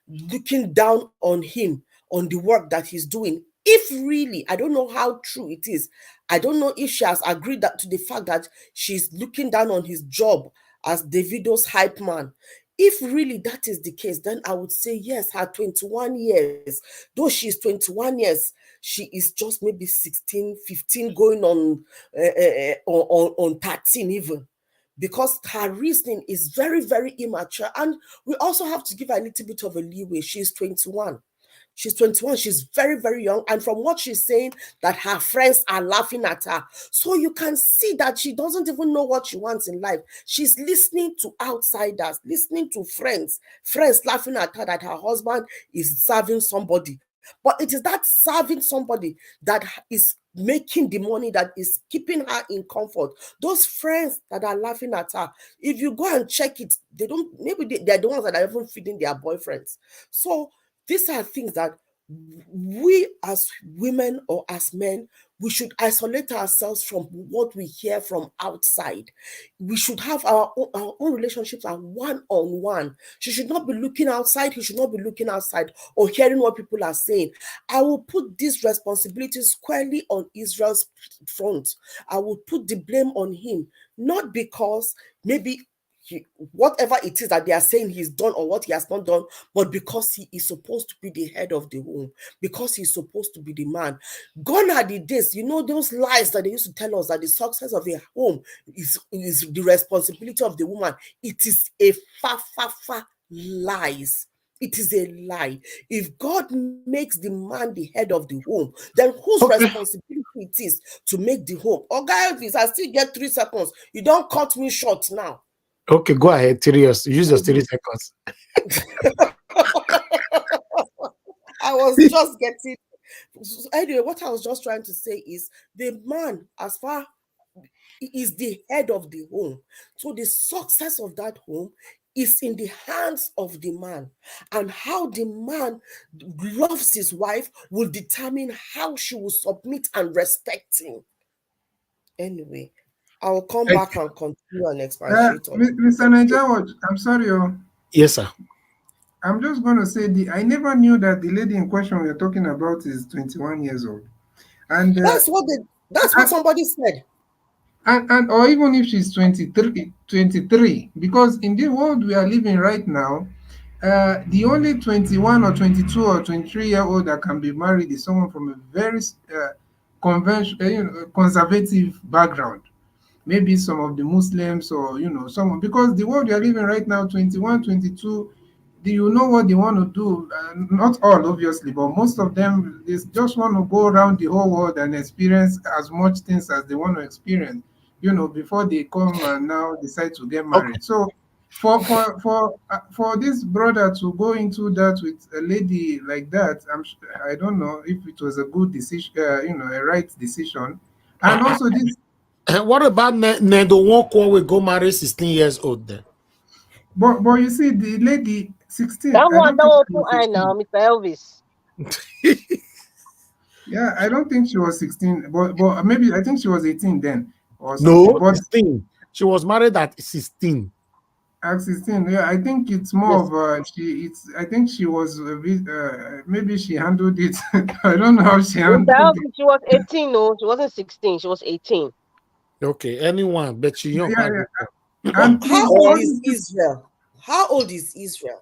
looking down on him on the work that he's doing. If really, I don't know how true it is. I don't know if she has agreed to the fact that she's looking down on his job as Davido's hype man. If really that is the case, then I would say yes, her 21 years, though she's 21 years, she is just maybe 16, 15, going on 13 even. Because her reasoning is very, very immature. And we also have to give her a little bit of a leeway. She's 21. She's 21. She's very, very young. And from what she's saying, that her friends are laughing at her. So you can see that she doesn't even know what she wants in life. She's listening to outsiders, listening to friends laughing at her that her husband is serving somebody. But it is that serving somebody that is making the money, that is keeping her in comfort. Those friends that are laughing at her, if you go and check it, they're the ones that are even feeding their boyfriends. So these are things that we as women or as men, we should isolate ourselves from what we hear from outside. We should have our own relationships are one-on-one. She should not be looking outside. He should not be looking outside or hearing what people are saying. I will put this responsibility squarely on Israel's front. I will put the blame on him, not because maybe whatever it is that they are saying he's done or what he has not done, but because he is supposed to be the head of the home, because he's supposed to be the man. Gone are the days, those lies that they used to tell us that the success of a home is the responsibility of the woman. It is a far lies. It is a lie. If God makes the man the head of the home, then whose responsibility it is to make the home? Oh, guys, I still get 3 seconds. You don't cut me short now. Okay, go ahead. Use your 30 seconds. I was just getting. Anyway, what I was just trying to say is the man, as far is the head of the home. So the success of that home is in the hands of the man, and how the man loves his wife will determine how she will submit and respect him. Anyway, I will come back and continue and expatiate on it. Mr. Najawaj, I'm sorry. Yes, sir. I'm just going to say I never knew that the lady in question we're talking about is 21 years old. And that's what somebody said. And or even if she's 23, because in the world we are living right now, the only 21 or 22 or 23-year-old that can be married is someone from a very conservative background. Maybe some of the Muslims or someone, because the world we are living right now, 21, 22, do you know what they want to do? Not all, obviously, but most of them, they just want to go around the whole world and experience as much things as they want to experience, before they come and now decide to get married. So for this brother to go into that with a lady like that, I don't know if it was a good decision, a right decision. And also this. What about Nedo Wonko will go marry 16 years old then? But you see, the lady 16. That one don't open eye now, Mr. Elvis. Yeah, I don't think she was 16, but maybe I think she was 18 then or something. No, But 16. She was married at 16. at 16, yeah, I think it's more Yes. of I think she was a bit, maybe she handled it. I don't know how she handled it. She was 18, no, she wasn't 16, she was 18. Okay, anyone, but she young. Yeah, Yeah. and please, How old all is this, Israel? How old is Israel?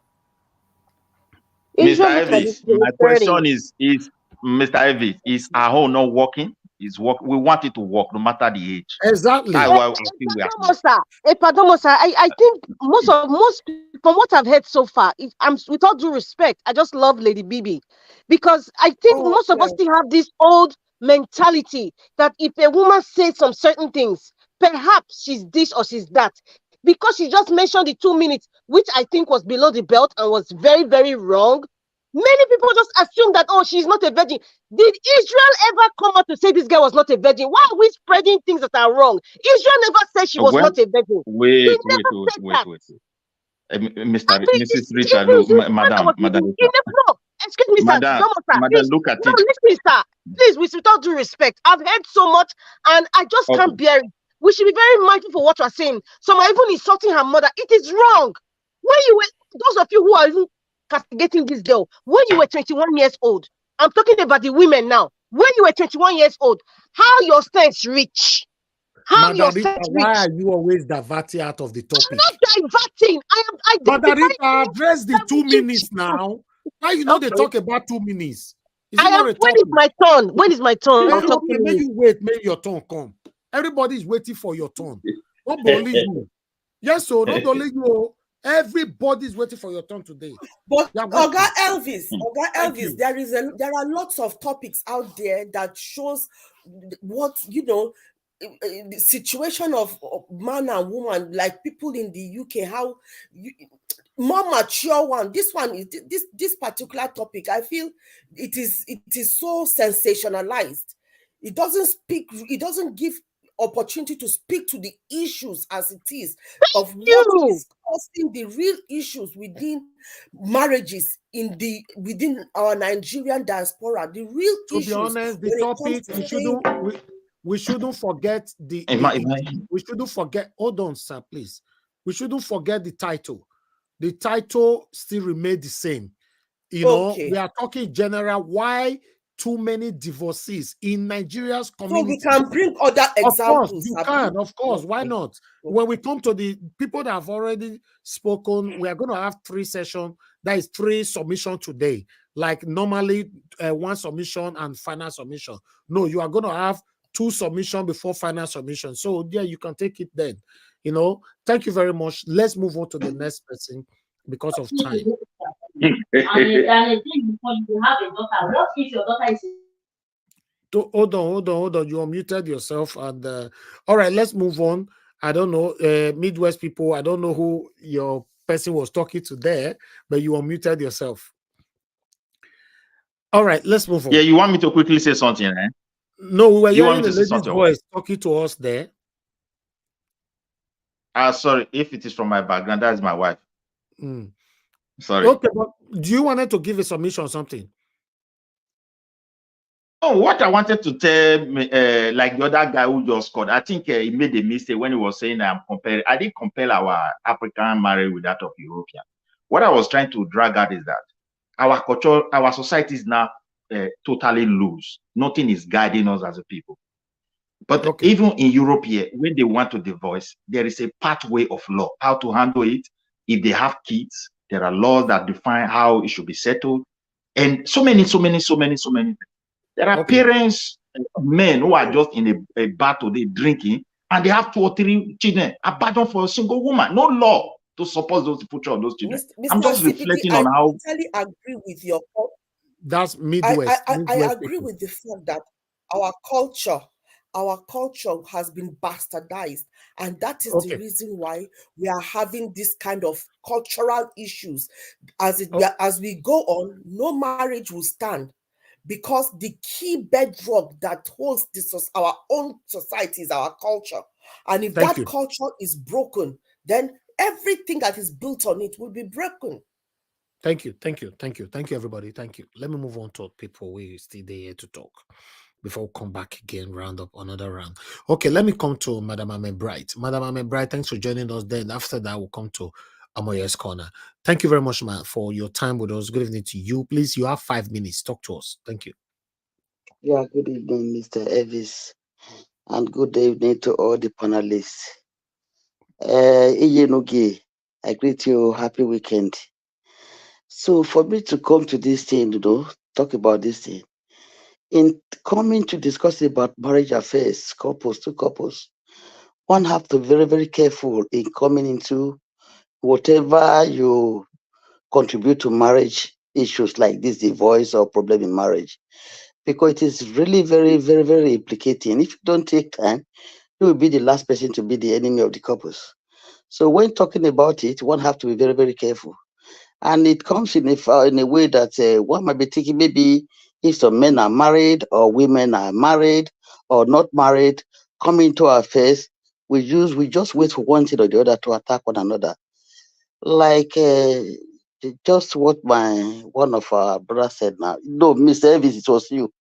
Mr. Israel looks like Elvis, in my the question 30s. is Mr. Elvis, is our home not working? Is work? We want it to work no matter the age. That's Exactly. why I feel we are here. Pardon, sir. I think most from what I've heard so far, I'm with all due respect, I just love Lady Bibi, because I think Oh, most of us still have this old mentality that if a woman says some certain things, perhaps she's this or she's that. Because she just mentioned the 2 minutes, which I think was below the belt and was very, very wrong. Many people just assume that, oh, she's not a virgin. Did Israel ever come out to say this girl was not a virgin? Why are we spreading things that are wrong? Israel never said she was Well, not a virgin. He wait, never said that. Mrs. Richard, look, Madam Richard, No, excuse me, sir. Madam, No, sir. Madam, Please, look at no, it. listen, sir. Please, with all due respect, I've heard so much, and I just Okay. can't bear it. We should be very mindful for what we're saying. Some are even insulting her mother. It is wrong. When you were, those of you who are even castigating this girl, when you were 21 years old, I'm talking about the women now. When you were 21 years old, how your sense reach? How your Madam Rita, sense why reach? are you always diverting out of the topic? I'm not diverting. I Madam Rita, address the 2 minutes now. Why you know they Okay. talk about 2 minutes? Is it I not am. a When topic? is my turn? When is my turn? I'll talk Okay, to may you. you wait, may your turn come. Everybody is waiting for your turn. Not only you. Yes, so not only you. Everybody is waiting for your turn today. But Yeah, Oga Elvis, Thank you. there are lots of topics out there that shows what the situation of man and woman, like people in the UK, how more mature one. This one is this particular topic. I feel it is so sensationalized. It doesn't speak. It doesn't give opportunity to speak to the issues as it is of what is causing the real issues within marriages within our Nigerian diaspora. The real To issues. be honest, the topic we shouldn't forget we shouldn't forget. Hold on, sir, please. We shouldn't forget the title. The title still remains the same. You know, we are talking general. Why too many divorcees in Nigeria's community? So we can bring other examples. Of course, you can. Of course, why not? When we come to the people that have already spoken, we are going to have 3 sessions. That is 3 submission today. Like normally, 1 submission and final submission. No, you are going to have 2 submission before final submission. So yeah, you can take it then. You know, thank you very much. Let's move on to the next person because of time. Hold on. You unmuted yourself. And all right, let's move on. I don't know, Midwest people. I don't know who your person was talking to there, but you unmuted yourself. All right, let's move on. Yeah, you want me to quickly say something, eh? No, we were hearing the lady's voice talking to us there. Sorry, if it is from my background, that is my wife. Sorry. Okay, but do you want to give a submission or something? Oh, what I wanted to tell me, like the other guy who just called, I think he made a mistake when he was saying I didn't compare our African marriage with that of European. What I was trying to drag out is that our culture, our society is now totally loose. Nothing is guiding us as a people. But even in Europe here, when they want to divorce, there is a pathway of law, how to handle it. If they have kids, there are laws that define how it should be settled. And so many things. There are parents, men who are just in a bar today drinking, and they have 2 or 3 children, abandoned for a single woman. No law to support the future of those children. I'm just reflecting on how. I totally agree with your. That's Midwest. I agree with the fact that our culture has been bastardized, and that is the reason why we are having this kind of cultural issues. As we go on, no marriage will stand, because the key bedrock that holds our own society is our culture. And if that culture is broken, then everything that is built on it will be broken. Thank you, everybody. Thank you. Let me move on to people we still there to talk before we come back again, round up another round. Okay, let me come to Madam Ame Bright. Madam Ame Bright, thanks for joining us. Then after that, we'll come to Amoye's Corner. Thank you very much, man, for your time with us. Good evening to you. Please, you have 5 minutes. Talk to us. Thank you. Yeah, good evening, Mr. Elvis, and good evening to all the panelists. Iyenugi, I greet you. Happy weekend. So, for me to come to this thing, talk about this thing, in coming to discuss about marriage affairs, two couples, one have to be very, very careful in coming into whatever you contribute to marriage issues like this, divorce or problem in marriage, because it is really very, very, very implicating. If you don't take time, you will be the last person to be the enemy of the couples. So when talking about it, one have to be very, very careful. And it comes in a way that one might be thinking maybe if some men are married or women are married or not married, coming to our affairs, we just wait for one thing or the other to attack one another. Like just what one of our brothers said now. No, Mr. Elvis, it was you.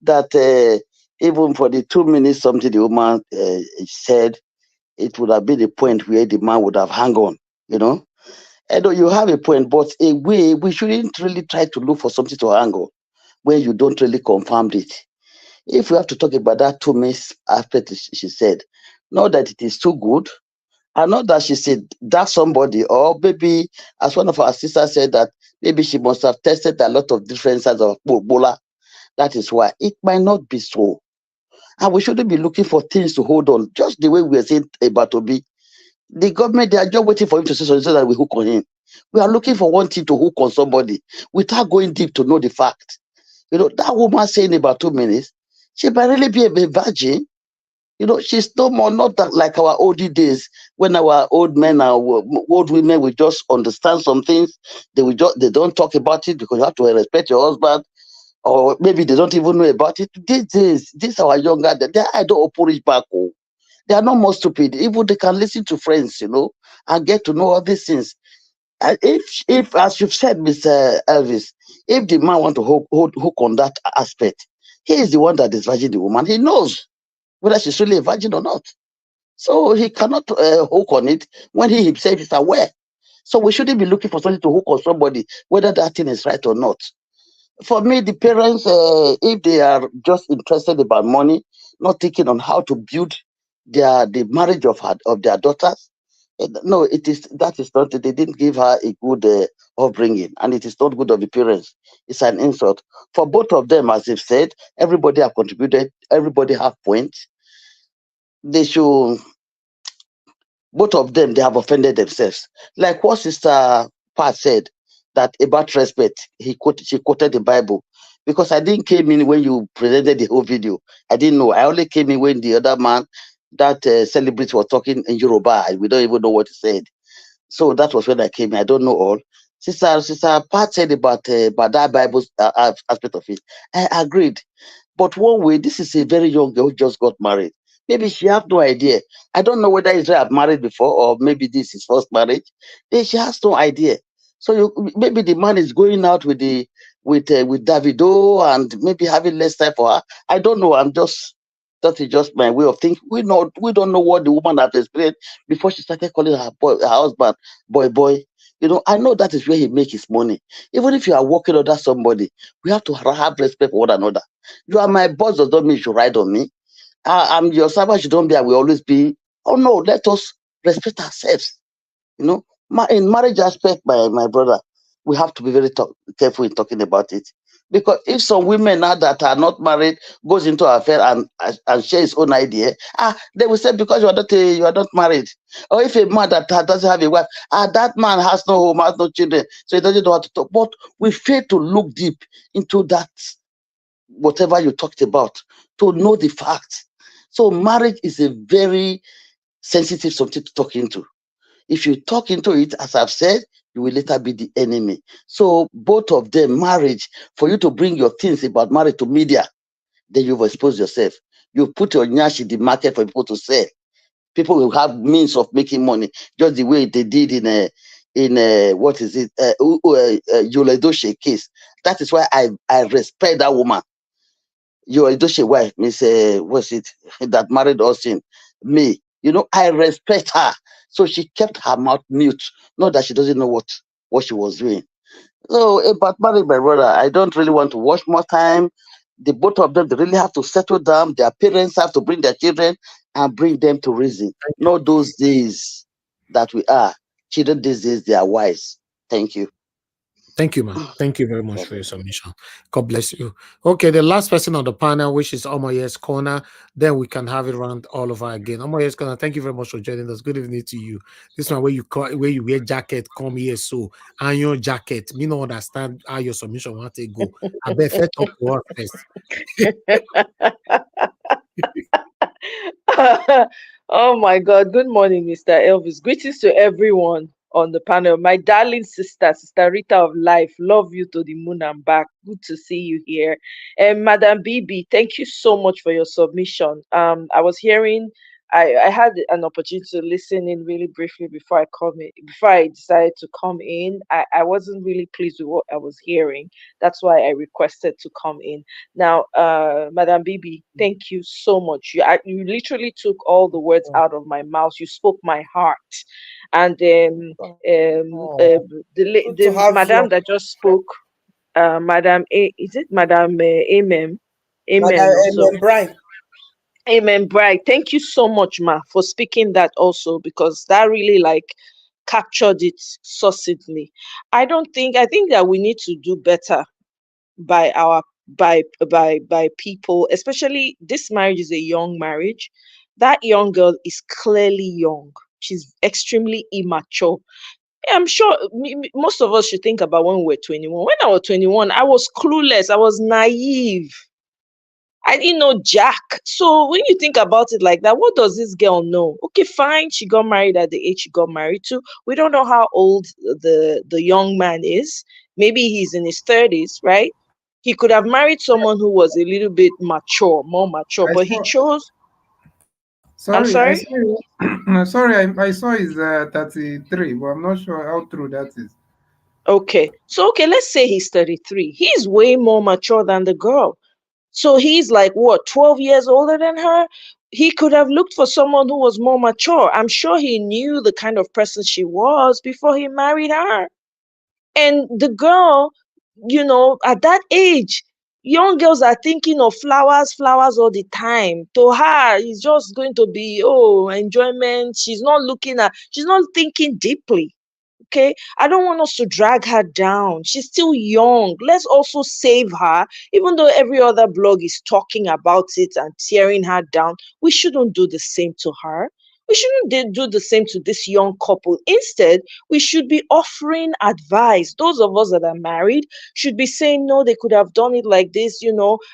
that even for the 2 minutes something the woman said, it would have been a point where the man would have hung on, And you have a point, but we shouldn't really try to look for something to hang on where you don't really confirm it. If we have to talk about that 2 minutes aspect, she said, not that it is too good, and not that she said that somebody, or maybe as one of our sisters said, that maybe she must have tested a lot of different kinds of Ebola. That is why it might not be so. And we shouldn't be looking for things to hold on, just the way we are saying about Obi. The government, they are just waiting for him to say something so that we hook on him. We are looking for one thing to hook on somebody without going deep to know the fact. That woman saying about 2 minutes, she might really be a virgin. She's no more not that like our older days when our old men and old women will just understand some things. They don't talk about it because you have to respect your husband, or maybe they don't even know about it. These days, these our younger, I don't open it back home. They are not more stupid. Even they can listen to friends, and get to know all these things. And if as you've said, Mr. Elvis, if the man want to hook on that aspect, he is the one that is virgin the woman. He knows whether she's really a virgin or not. So he cannot hook on it when he himself is aware. So we shouldn't be looking for something to hook on somebody, whether that thing is right or not. For me, the parents, if they are just interested about money, not thinking on how to build the marriage of their daughters, no, that is not. They didn't give her a good upbringing, and it is not good of the parents. It's an insult for both of them, as they've said. Everybody have contributed. Everybody have points. They should. Both of them, they have offended themselves. Like what Sister Pat said, that about respect, she quoted the Bible. Because I didn't came in when you presented the whole video. I didn't know. I only came in when the other man, that celebrity, was talking in Yoruba. We don't even know what he said. So that was when I came in. I don't know all. Sister Pat said about that Bible aspect of it. I agreed. But one way, this is a very young girl who just got married. Maybe she have no idea. I don't know whether Israel have married before or maybe this is first marriage. She has no idea. So maybe the man is going out with Davido and maybe having less time for her. I don't know. That is just my way of thinking. We don't know what the woman has experienced before she started calling her husband boy. I know that is where he makes his money. Even if you are working under somebody, we have to have respect for one another. You are my boss, does not mean you should ride on me. I'm your servant, you don't be, I will always be. Oh no, let us respect ourselves. In marriage aspect, my brother, we have to be very careful in talking about it. Because if some women now that are not married goes into an affair and share his own idea, they will say because you are not married. Or if a man that doesn't have a wife, that man has no home, has no children, so he doesn't know how to talk. But we fail to look deep into that, whatever you talked about, to know the facts. So marriage is a very sensitive something to talk into. If you talk into it, as I've said, you will later be the enemy. So both of them, marriage, for you to bring your things about marriage to media, then you've exposed yourself. You put your nyash in the market for people to sell. People will have means of making money, just the way they did in what is it, Yul Edochie case. That is why I respect that woman. Yul Edochie wife, Miss what's it that married Austin, me. I respect her. So she kept her mouth mute. Not that she doesn't know what she was doing. So about marriage, my brother, I don't really want to waste more time. The both of them, they really have to settle down. Their parents have to bring their children and bring them to reason. Not those days that we are. Children these days, they are wise. Thank you. Thank you, man. Thank you very much for your submission. God bless you. Okay, the last person on the panel, which is Omoye's Corner, then we can have it round all over again. Omoye's Corner, thank you very much for joining us. Good evening to you. This one where you wear jacket, come here, so and your jacket. Me don't understand how your submission want to go. I bet first talk to us first. Oh my God. Good morning, Mr. Elvis. Greetings to everyone on the panel. My darling sister, Sister Rita of Life, love you to the moon and back. Good to see you here. And Madam Bibi, thank you so much for your submission. I was hearing, I had an opportunity to listen in really briefly before I decided to come in. I wasn't really pleased with what I was hearing. That's why I requested to come in. Now, Madam Bibi, thank you so much. You literally took all the words out of my mouth. You spoke my heart. And the madam that just spoke, Madam is it Madam Amen? Amen also. Brian. Amen, Bright. Thank you so much, Ma, for speaking that also, because that really captured it succinctly. I think that we need to do better by people, especially this marriage is a young marriage. That young girl is clearly young. She's extremely immature. I'm sure most of us should think about when we were 21. When I was 21, I was clueless. I was naive. I didn't know Jack. So when you think about it like that, what does this girl know? Okay, fine. She got married at the age she got married to. We don't know how old the young man is. Maybe he's in his 30s, right? He could have married someone who was a little bit more mature, but he chose. I'm sorry? Sorry, I saw is 33, but I'm not sure how true that is. Okay. So, let's say he's 33. He's way more mature than the girl. So he's 12 years older than her? He could have looked for someone who was more mature. I'm sure he knew the kind of person she was before he married her. And the girl, at that age, young girls are thinking of flowers all the time. To her, it's just going to be, enjoyment. She's not thinking deeply. Okay, I don't want us to drag her down. She's still young. Let's also save her. Even though every other blog is talking about it and tearing her down, we shouldn't do the same to her. We shouldn't do the same to this young couple. Instead, we should be offering advice. Those of us that are married should be saying, no, they could have done it like this.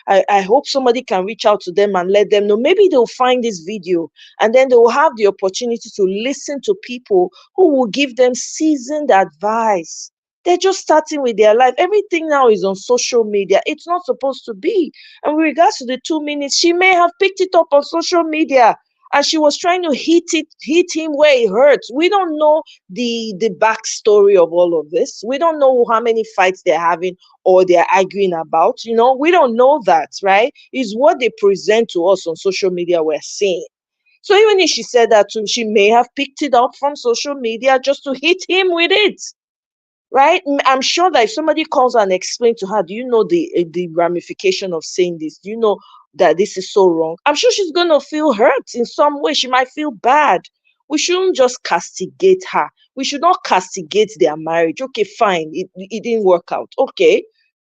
I hope somebody can reach out to them and let them know. Maybe they'll find this video and then they will have the opportunity to listen to people who will give them seasoned advice. They're just starting with their life. Everything now is on social media. It's not supposed to be. And with regards to the 2 minutes, she may have picked it up on social media and she was trying to hit him where it hurts. We don't know the backstory of all of this. We don't know how many fights they're having or they're arguing about. We don't know that, right? It's what they present to us on social media we're seeing. So even if she said that too, she may have picked it up from social media just to hit him with it, right? I'm sure that if somebody calls her and explains to her, do you know the ramification of saying this? Do you know that this is so wrong? I'm sure she's going to feel hurt in some way. She might feel bad. We shouldn't just castigate her. We should not castigate their marriage. Okay, fine. It didn't work out. Okay,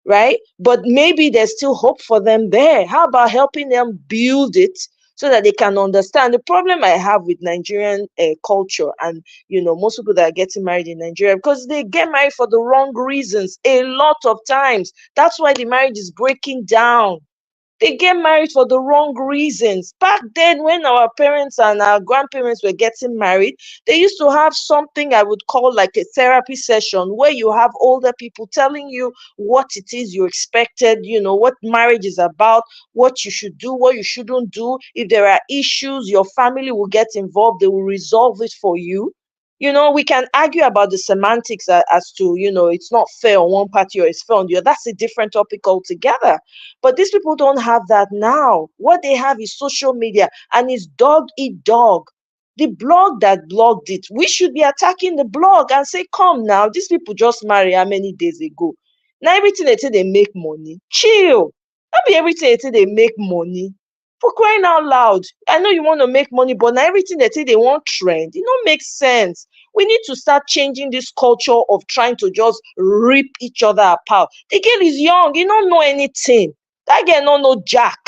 right? But maybe there's still hope for them there. How about helping them build it so that they can understand? The problem I have with Nigerian culture and, most people that are getting married in Nigeria, because they get married for the wrong reasons a lot of times. That's why the marriage is breaking down. They get married for the wrong reasons. Back then, when our parents and our grandparents were getting married, they used to have something I would call like a therapy session where you have older people telling you what it is you expected, what marriage is about, what you should do, what you shouldn't do. If there are issues, your family will get involved. They will resolve it for you. You know, we can argue about the semantics as to, you know, it's not fair on one party or it's fair on the other. That's a different topic altogether. But these people don't have that now. What they have is social media, and it's dog eat dog. The blog that blogged it, we should be attacking the blog and say, come now, these people just married how many days ago? Now everything they say they make money. Chill. Not be everything they say they make money. For crying out loud. I know you want to make money, but now everything they say they want trend. It don't make sense. We need to start changing this culture of trying to just rip each other apart. The girl is young. He don't know anything. That girl don't know jack.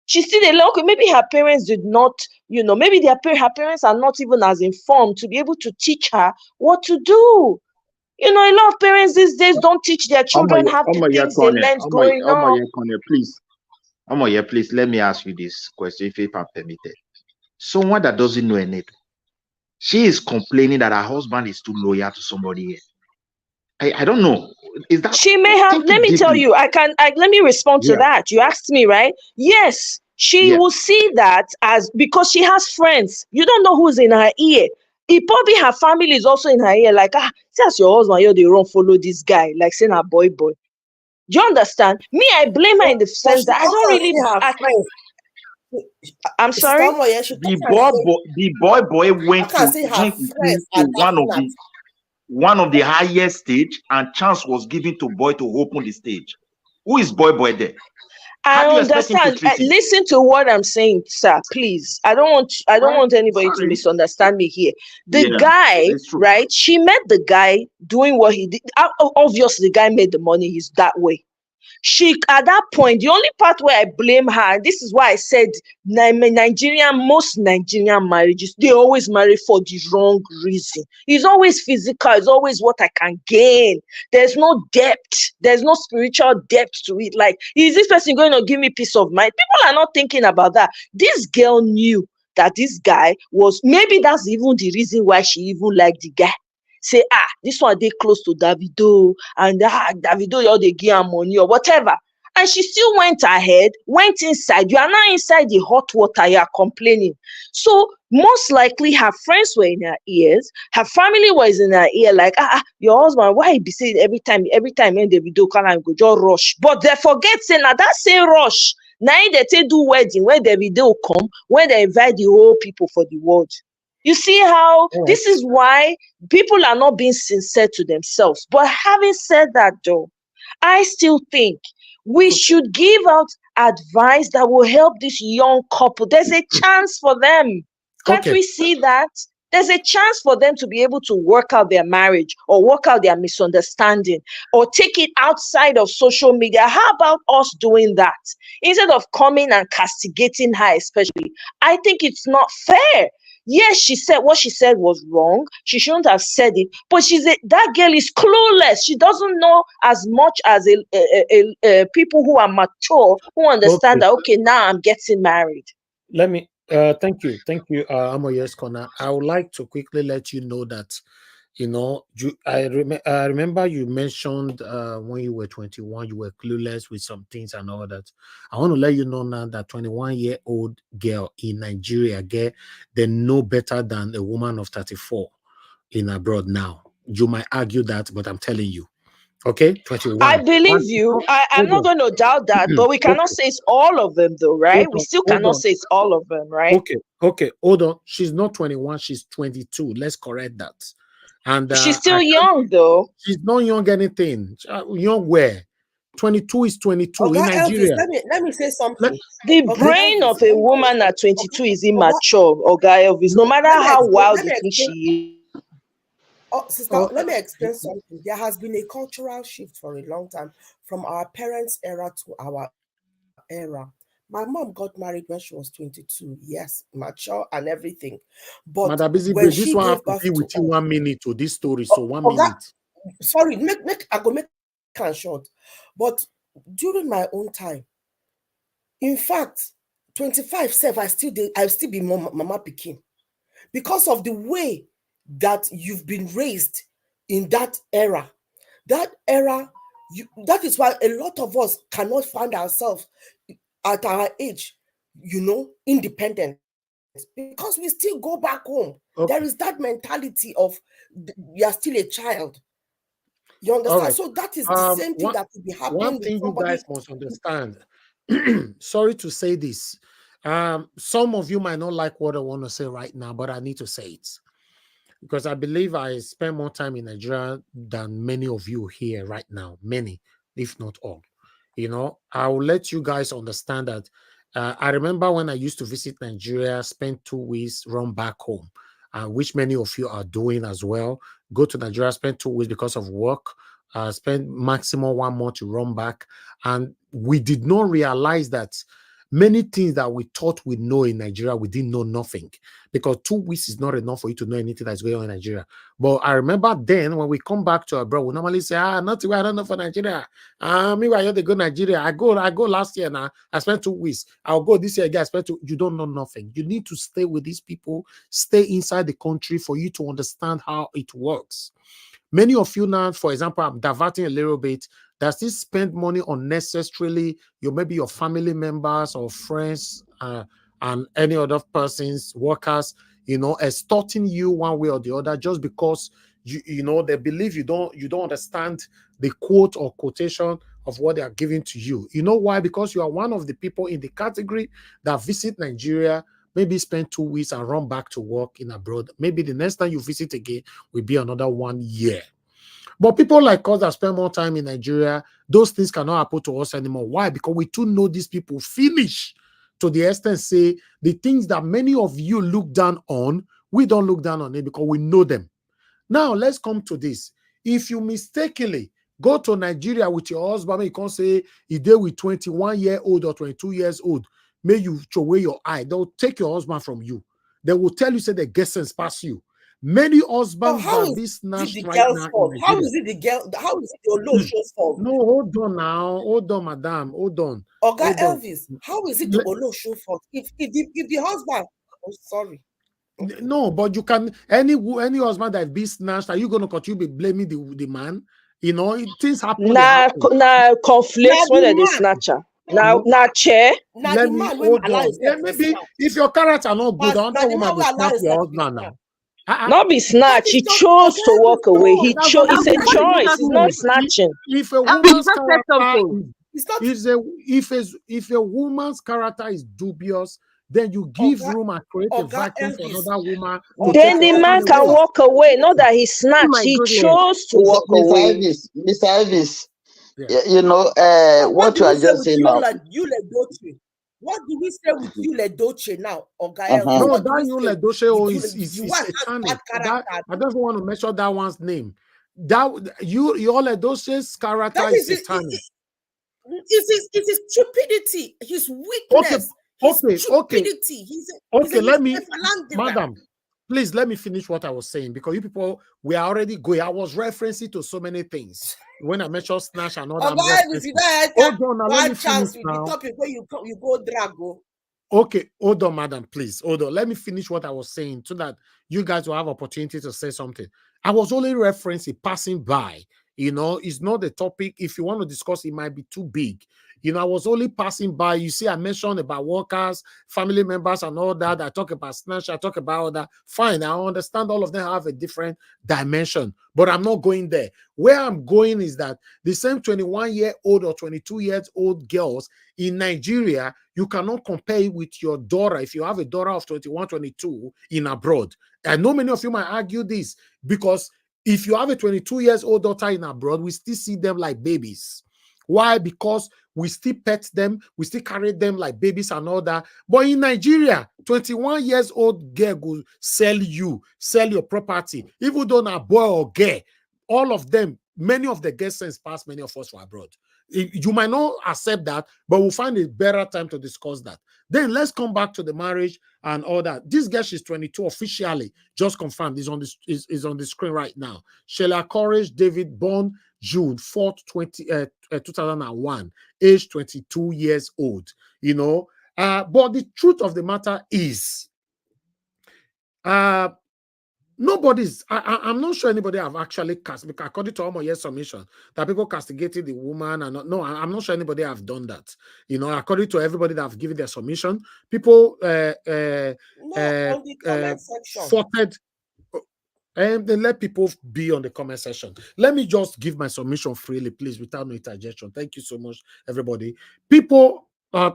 She's still a little, maybe her parents did not, you know, maybe her parents are not even as informed to be able to teach her what to do. You know, a lot of parents these days don't teach their children half the things they learned growing up. Please let me ask you this question, if I'm permitted. Someone that doesn't know anything, she is complaining that her husband is too loyal to somebody else. I don't know. Is that she may have? Let me tell you. Let me respond to that. You asked me, right? Yes, she will see that as because she has friends. You don't know who's in her ear. It probably her family is also in her ear. Like, see as your husband, you they run follow this guy, like saying a boy. Do you understand? Me, I blame her in the sense that I don't really. I'm sorry. The boy went to one of the highest stage, and chance was given to boy to open the stage. Who is boy there? I understand. Listen to what I'm saying, sir. Please. I don't want anybody to misunderstand me here. The guy, right? She met the guy doing what he did. Obviously, the guy made the money. He's that way. She at that point, the only part where I blame her, and this is why I said most Nigerian marriages, they always marry for the wrong reason. It's always physical, it's always what I can gain. There's no depth, there's no spiritual depth to it. Like, is this person going to give me peace of mind? People are not thinking about that. This girl knew that this guy was, maybe that's even the reason why she even liked the guy. Say, this one they close to Davido, and Davido, you they give her money or whatever. And she still went ahead, went inside. You are now inside the hot water, you are complaining. So most likely her friends were in her ears, her family was in her ear, like, your husband, why he be saying every time when Davido come and go just rush. But they forget saying now that same rush. Now they do wedding when Davido come, when they invite the whole people for the world. You see how this is why people are not being sincere to themselves. But having said that, though, I still think we should give out advice that will help this young couple. There's a chance for them. Can't we see that? There's a chance for them to be able to work out their marriage or work out their misunderstanding or take it outside of social media. How about us doing that? Instead of coming and castigating her, especially, I think it's not fair. Yes, she said what she said was wrong. She shouldn't have said it. But that girl is clueless. She doesn't know as much as people who are mature, who understand that, okay, now I'm getting married. Let me, thank you, Amoye's Corner. I would like to quickly let you know that, you know, I remember you mentioned when you were 21, you were clueless with some things and all that. I want to let you know now that 21-year-old girl in Nigeria, they know better than a woman of 34 in abroad now. You might argue that, but I'm telling you. Okay, 21. I believe you. I'm not going to doubt that, but we cannot say it's all of them, though, right? We still cannot say it's all of them, right? Okay, hold on. She's not 21, she's 22. Let's correct that. And she's still young, though. She's not young anything. Young where? 22 is 22 in Nigeria. Elvis, let me say something. The brain of a woman at 22 is immature, Oga Elvis, no matter how wild you think she is. Sister, let me explain something. There has been a cultural shift for a long time from our parents' era to our era. My mom got married when she was 22. Yes, mature and everything. But Madam Busy, this one have to be with you 1 minute to this story. So 1 minute. Sorry, I go make it short. But during my own time, in fact, 25 self, I still be mama pikin because of the way that you've been raised in that era. That era, that is why a lot of us cannot find ourselves at our age, independent, because we still go back home. there is that mentality of you are still a child. You understand? right. So that is the same thing that will be happening One with thing you somebody. guys must understand. Sorry to say this. Some of you might not like what I want to say right now, but I need to say it because I believe I spend more time in Nigeria than many of you here right now. Many, if not all. You know, I will let you guys understand that. I remember when I used to visit Nigeria, spend 2 weeks, run back home, which many of you are doing as well. Go to Nigeria, spend 2 weeks because of work, spend maximum 1 month to run back. And we did not realize that many things that we thought we know in Nigeria, we didn't know nothing, because 2 weeks is not enough for you to know anything that's going on in Nigeria. But I remember then when we come back to abroad, we normally say, nothing I don't know for Nigeria. Me, I they go Nigeria. I go last year now. I spent 2 weeks. I'll go this year again. I spent 2. You don't know nothing. You need to stay with these people, stay inside the country for you to understand how it works. Many of you now, for example, I'm diverting a little bit, that still spend money unnecessarily. Maybe your family members or friends and any other persons, workers, extorting you one way or the other just because they believe you don't understand the quote or quotation of what they are giving to you. You know why? Because you are one of the people in the category that visit Nigeria, maybe spend 2 weeks and run back to work in abroad. Maybe the next time you visit again will be another 1 year. But people like us that spend more time in Nigeria, those things cannot happen to us anymore. Why? Because we too know these people finish to the extent, say, the things that many of you look down on, we don't look down on it because we know them. Now, let's come to this. If you mistakenly go to Nigeria with your husband, you can't say he did with 21-year-old or 22 years old, may you throw away your eye. They'll take your husband from you. They will tell you, say, the guest sense pass you. Many husbands that be snatched right now. How is it the girl? How is it your Olosho's fault? No, hold on now. Hold on, madam. Hold on. Oga Elvis, how is it the Olosho fault? If the husband, oh sorry. No, but you can any husband that be snatched, are you going to continue to blaming the man? Things happen. Nah, conflicts when they snatcher. Now, chair. Let me hold on. Yeah, maybe if your character not good, another woman will snap your husband now. Not be snatched. He chose to walk away. He chose. It's a choice. It's not snatching. If a woman's if a woman's character is dubious, then you give room and create a vacuum for another woman. Then the man can walk away. Not that he snatched. He chose to walk away. Mr. Elvis, what you are just saying now. What do we say with Yule Doce now, Oga? No, that Yule Doce is satanic. I don't want to mention that one's name. That Yule Doce's character is satanic. It is stupidity. His weakness. Okay. Let me, madam, please let me finish what I was saying, because you people, we are already going. I was referencing to so many things when I mentioned snatch and all that. Hold on, now, let me finish now. The topic where you go drag. Okay, hold on, madam, please. Hold on. Let me finish what I was saying so that you guys will have opportunity to say something. I was only referencing passing by. It's not the topic. If you want to discuss, it might be too big. I was only passing by. You see, I mentioned about workers, family members, and all that. I talk about snatch. I talk about all that. Fine, I understand all of them have a different dimension, but I'm not going there. Where I'm going is that the same 21-year-old or 22-year-old girls in Nigeria, you cannot compare it with your daughter. If you have a daughter of 21, 22 in abroad, I know many of you might argue this, because if you have a 22-year-old daughter in abroad, we still see them like babies. Why? Because we still pet them, we still carry them like babies and all that. But in Nigeria, 21-year-old girl will sell your property, even though a boy or girl, all of them, many of the guest sense pass many of us for abroad. You might not accept that, but we'll find a better time to discuss that. Then let's come back to the marriage and all that. This girl, she's 22 officially, just confirmed, is on the screen right now. Sheila Courage David, born June 4th, 2001, age 22 years old. But the truth of the matter is, I'm not sure anybody have actually cast, because according to Omoye's submission, that people castigated the woman, and no, I'm not sure anybody have done that. According to everybody that have given their submission, people And then let people be on the comment section. Let me just give my submission freely, please, without no interjection. Thank you so much, everybody. People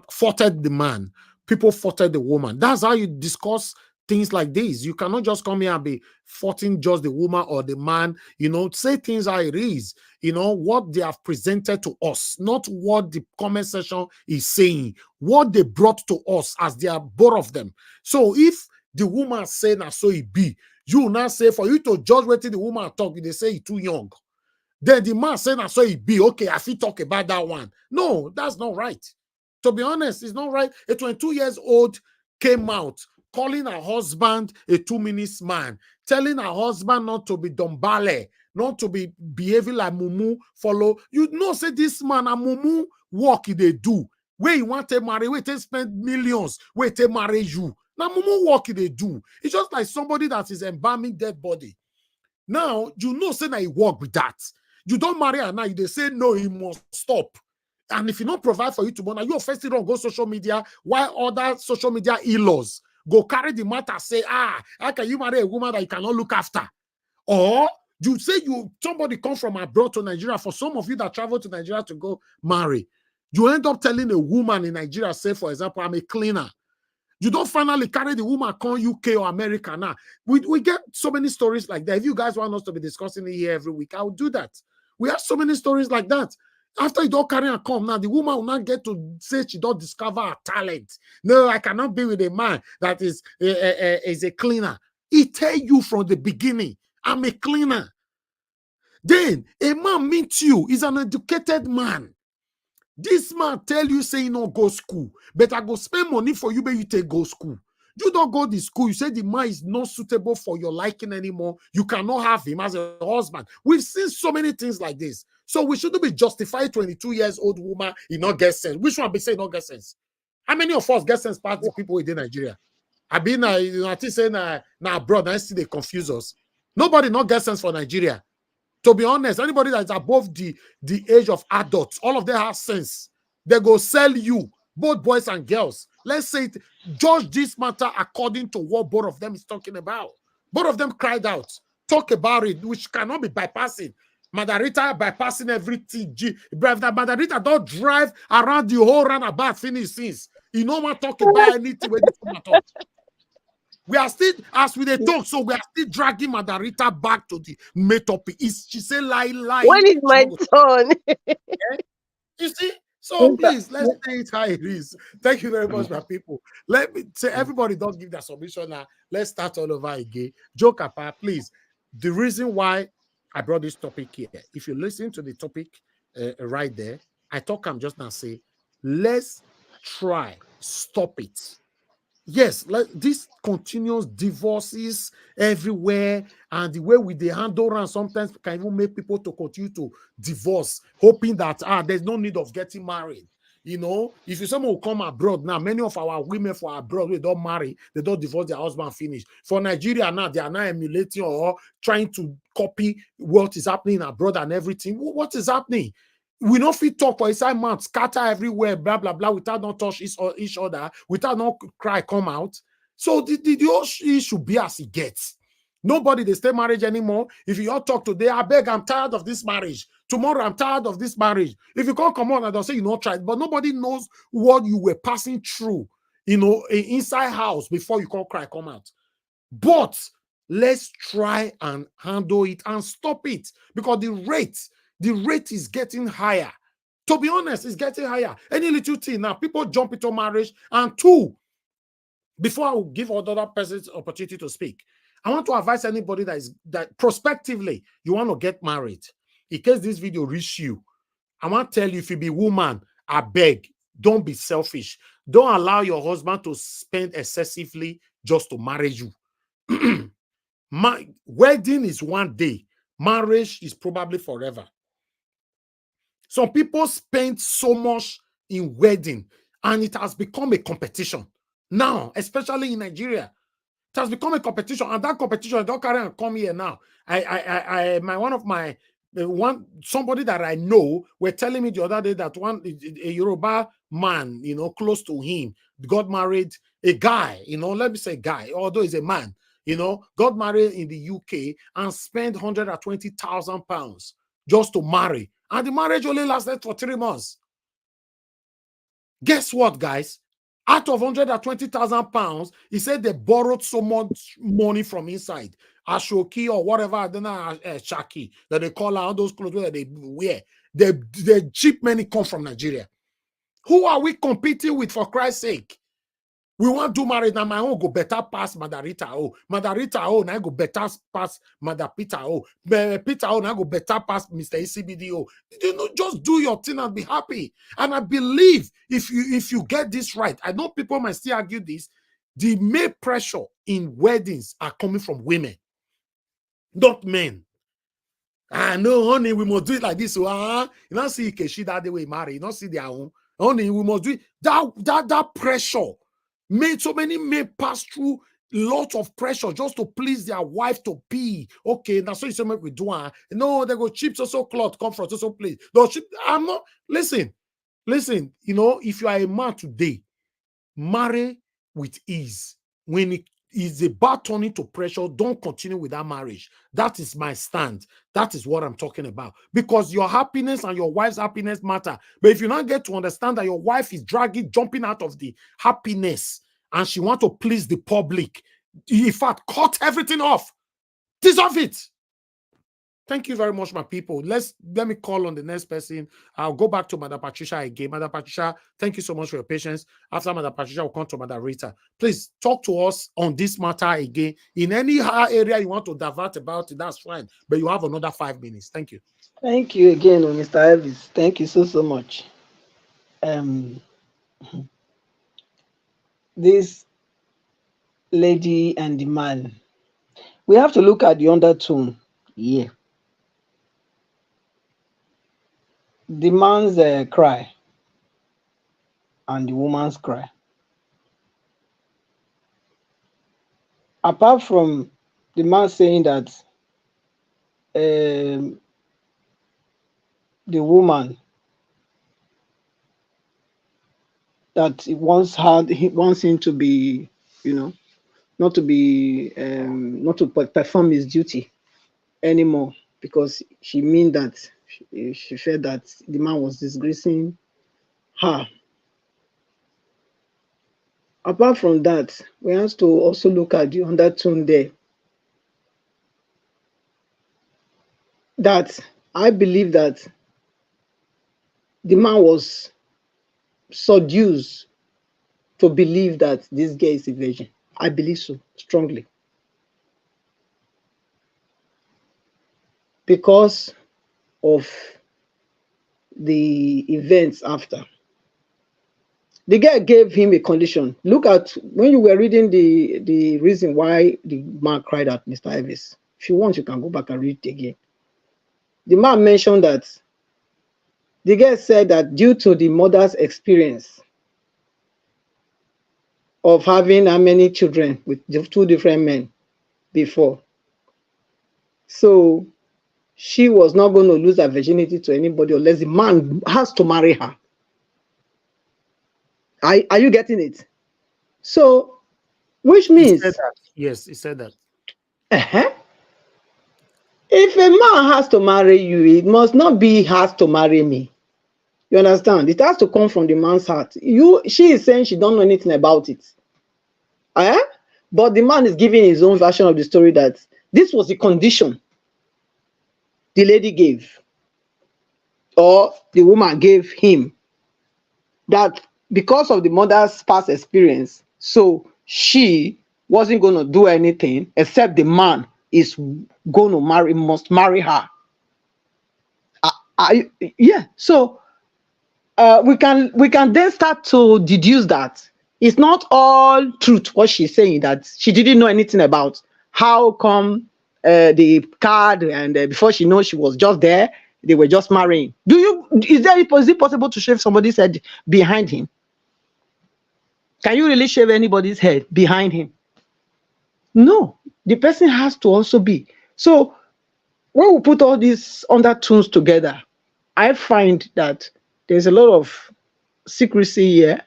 faulted the man. People faulted the woman. That's how you discuss things like this. You cannot just come here and be faulting just the woman or the man. You know, say things how it is. You know, what they have presented to us, not what the comment section is saying. What they brought to us as they are both of them. So if the woman say na so it be, you now say for you to judge whether the woman talk, they say it's too young. Then the man say na so it be, okay, I feel talk about that one. No, that's not right. To be honest, it's not right. A 22 years old came out calling her husband a 2 minutes man, telling her husband not to be dumbale, not to be behaving like mumu follow. You know, say this man a mumu work they do. Where you want to marry, where they spend millions, where they marry you. Now, mumu work they do. It's just like somebody that is embalming dead body. Now, you know, say that he work with that. You don't marry her now, they say no, he must stop. And if you don't provide for you tomorrow, you first don't go social media, while other social media in-laws go carry the matter, say, how can you marry a woman that you cannot look after? Or you say somebody come from abroad to Nigeria. For some of you that travel to Nigeria to go marry, you end up telling a woman in Nigeria, say, for example, I'm a cleaner. You don't finally carry the woman come UK or America now. We get so many stories like that. If you guys want us to be discussing it here every week, I'll do that. We have so many stories like that. After you don't carry and come now, the woman will not get to say she don't discover her talent. No, I cannot be with a man that is a cleaner. He tell you from the beginning, I'm a cleaner. Then a man meets you, he's an educated man. This man tell you say you no go school, but I go spend money for you, but you take go school. You don't go to school. You say the man is not suitable for your liking anymore. You cannot have him as a husband. We've seen so many things like this. So we shouldn't be justifying 22 years old woman in not get sense. Which one be saying not get sense? How many of us get sense past the people within Nigeria? I been I think saying now abroad, I see they confuse us. Nobody not get sense for Nigeria. To be honest, anybody that's above the age of adults, all of them have sense. They go sell you, both boys and girls. Let's say judge this matter according to what both of them is talking about. Both of them cried out, talk about it, which cannot be bypassing. Madarita bypassing everything. Madarita don't drive around the whole roundabout finish since. You know what talk about anything when you talk. We are still, as we talk, so we are still dragging Madarita back to the main topic. She say lie. When is my turn? You see? So please, let's say it how it is. Thank you very much, my people. Let me say, everybody don't give their submission now. Let's start all over again. Joke apart, please. The reason why I brought this topic here, if you listen to the topic right there, I'm just now say, let's try, stop it. Yes, like this continuous divorces everywhere, and the way we they handle around sometimes can even make people to continue to divorce, hoping that there's no need of getting married. You know, if you someone will come abroad now, many of our women for abroad, they don't marry, they don't divorce their husband, finish. For Nigeria now, they are now emulating or trying to copy what is happening abroad and everything. What is happening? We don't fit talk for inside mouth, scatter everywhere, blah, blah, blah, without not touch each other, without not cry come out. So the whole issue be as it gets. Nobody they stay marriage anymore. If you all talk today, I beg, I'm tired of this marriage. Tomorrow, I'm tired of this marriage. If you can't come on, I don't say you not try, but nobody knows what you were passing through, you know, inside house before you can't cry come out. But let's try and handle it and stop it, because the rate is getting higher. To be honest, it's getting higher. Any little thing now, people jump into marriage. And two, before I will give other persons opportunity to speak, I want to advise anybody that prospectively you want to get married. In case this video reach you, I want to tell you, if you be woman, I beg, don't be selfish. Don't allow your husband to spend excessively just to marry you. Wedding is one day. Marriage is probably forever. Some people spend so much in wedding, and it has become a competition. Now, especially in Nigeria, it has become a competition, and that competition don't carry and come here now. Somebody that I know were telling me the other day that a Yoruba man, you know, close to him, got married, a guy, you know, let me say guy, although he's a man, got married in the UK and spent £120,000 just to marry. And the marriage only lasted for 3 months. Guess what, guys? Out of £120,000, he said they borrowed so much money from inside. Ashoki or whatever, I don't know, Shaki, that they call out those clothes that they wear. The cheap money come from Nigeria. Who are we competing with, for Christ's sake? We want to marry now. My own go better pass Madarita. Oh, Madarita. Oh, now go better pass Mother Peter. Oh, Peter. Oh, now go better pass Mr. ECBD. Oh, just do your thing and be happy. And I believe if you get this right, I know people might still argue this. The main pressure in weddings are coming from women, not men. I know, honey, we must do it like this. So, you don't see Keshi that they will marry. You don't see their own. Honey, we must do it. That pressure made so many men pass through lots of pressure just to please their wife to be okay. That's what you say we do. No, they go cheap so cloth come from so place. I'm not listen. If you are a man today, marry with ease. When it is about turning to pressure, don't continue with that marriage. That is my stand. That is what I'm talking about. Because your happiness and your wife's happiness matter. But if you not get to understand that your wife is jumping out of the happiness and she wants to please the public, in fact, cut everything off. Dissolve it. Thank you very much, my people. Let me call on the next person. I'll go back to Mother Patricia again. Mother Patricia, thank you so much for your patience. After Mother Patricia, we'll come to Mother Rita. Please talk to us on this matter again. In any area you want to divert about it, that's fine. But you have another 5 minutes. Thank you. Thank you again, Mr. Elvis. Thank you so much. This lady and the man, we have to look at the undertone here. The man's cry and the woman's cry. Apart from the man saying that the woman that he wants him to be, not to perform his duty anymore, because she mean that she felt that the man was disgracing her. Apart from that, we have to also look at the undertone there. That I believe that the man was seduced to believe that this girl is a virgin. I believe so strongly. Because of the events after. The guy gave him a condition. Look at when you were reading the reason why the man cried out, Mr. Elvis. If you want, you can go back and read it again. The man mentioned that the guy said that due to the mother's experience of having how many children with 2 different men before, so she was not going to lose her virginity to anybody unless the man has to marry her. Are you getting it? So, which means... He said that. Yes, he said that. If a man has to marry you, it must not be has to marry me. You understand? It has to come from the man's heart. She is saying she don't know anything about it. But the man is giving his own version of the story that this was the condition the lady gave, or the woman gave him, that because of the mother's past experience, so she wasn't going to do anything except the man is going to must marry her. Yeah. So we can then start to deduce that it's not all truth what she's saying, that she didn't know anything about. How come the card and before she knows she was just there, they were just marrying? Is it possible to shave somebody's head behind him? Can you really shave anybody's head behind him? No, the person has to also be. So when we put all these undertones together, I find that there's a lot of secrecy here.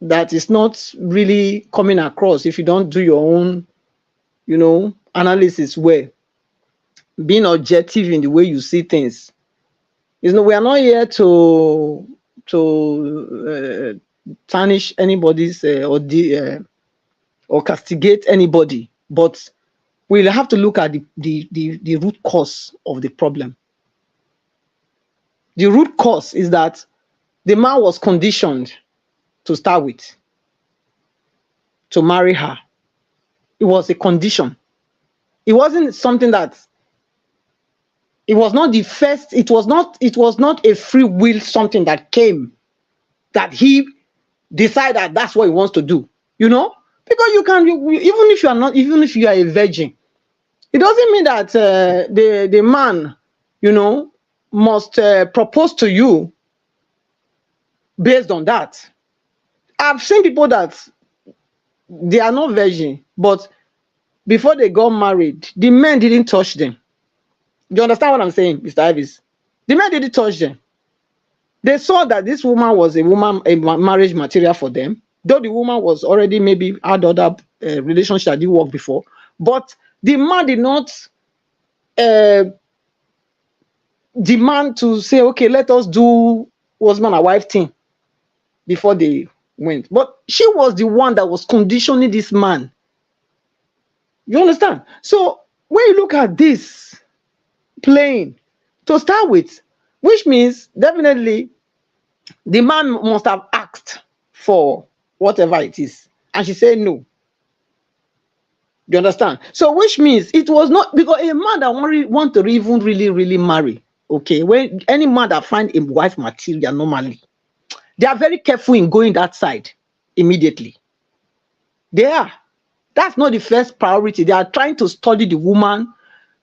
that is not really coming across if you don't do your own, analysis where being objective in the way you see things. We are not here to tarnish anybody's or castigate anybody, but we'll have to look at the root cause of the problem. The root cause is that the man was conditioned to start with to marry her. It was a condition. It wasn't something that it was not the first, it was not a free will, something that came that he decided that's what he wants to do, because even if you are a virgin, it doesn't mean that the man, must propose to you based on that. I've seen people that they are not virgin, but before they got married, the men didn't touch them. Do you understand what I'm saying, Mr. Ivis? The men didn't touch them. They saw that this woman was a marriage material for them, though the woman was already maybe had other relationship that didn't work before. But the man did not demand to say, okay, let us do husband and wife thing before they went. But she was the one that was conditioning this man. You understand? So when you look at this playing to start with, which means definitely the man must have asked for whatever it is, and she said no. You understand? So which means it was not because a man that want to even really marry, okay, when any man that find a wife material normally, they are very careful in going that side immediately. They are. That's not the first priority. They are trying to study the woman,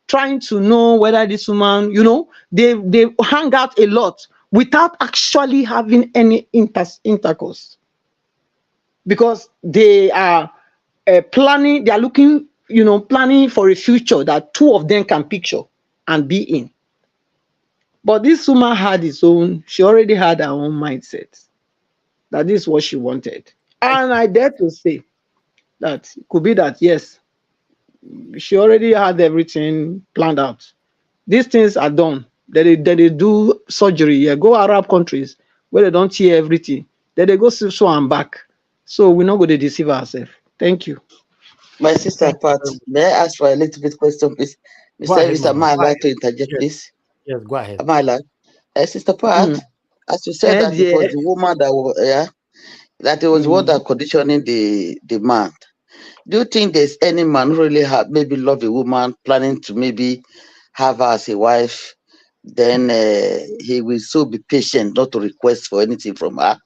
trying to know whether this woman, they hang out a lot without actually having any intercourse, because they are planning. They are looking, planning for a future that two of them can picture and be in. But this woman had its own. She already had her own mindset that this is what she wanted, and I dare to say that it could be that yes, she already had everything planned out. These things are done. They do surgery. Yeah, go Arab countries where they don't hear everything. Then they go so and back. So we're not going to deceive ourselves. Thank you. My sister Pat, may I ask for a little bit question, please? Mr. Am I allowed to interject, please? Yes, go ahead. Am I allowed? Sister Pat, as you said that it was the woman that was, that it was what that conditioning the man. Do you think there's any man who really maybe love a woman, planning to maybe have her as a wife, then he will so be patient not to request for anything from her?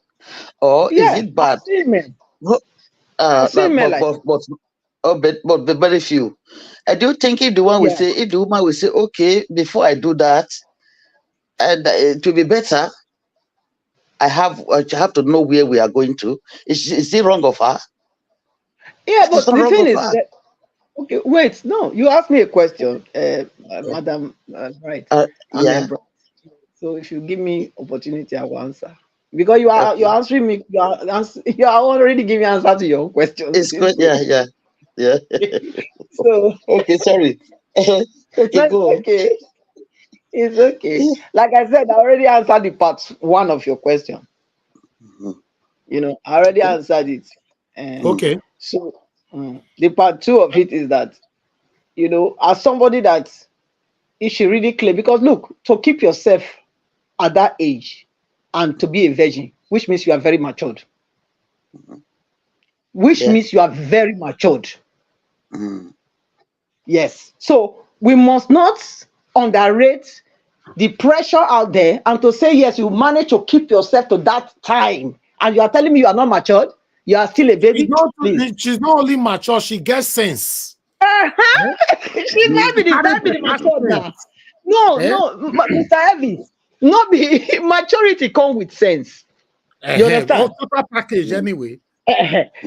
Or is it bad? But very few. I do think if the one will say, if the woman will say, okay, before I do that, and to be better, I have to know where we are going to. Is it wrong of her? Yeah, but the thing is that, okay, wait, no, you asked me a question, Madam, right? Yeah. So if you give me opportunity, I will answer. Because you're answering me, you are already giving answer to your question. It's good, yeah. So okay, sorry. Okay. It's okay. Like I said, I already answered the part one of your question. I already answered it. Okay. So the part two of it is that, as somebody that it should really clear, because look, to keep yourself at that age and to be a virgin, which means you are very matured. Which means you are very matured. Yes. So we must not underrate the pressure out there, and to say, yes, you manage to keep yourself to that time, and you are telling me you are not matured, you are still a baby. She's not only mature, she gets sense. She might be the matured now. No, but Mr. Evans, not be maturity come with sense. You understand? Total package anyway.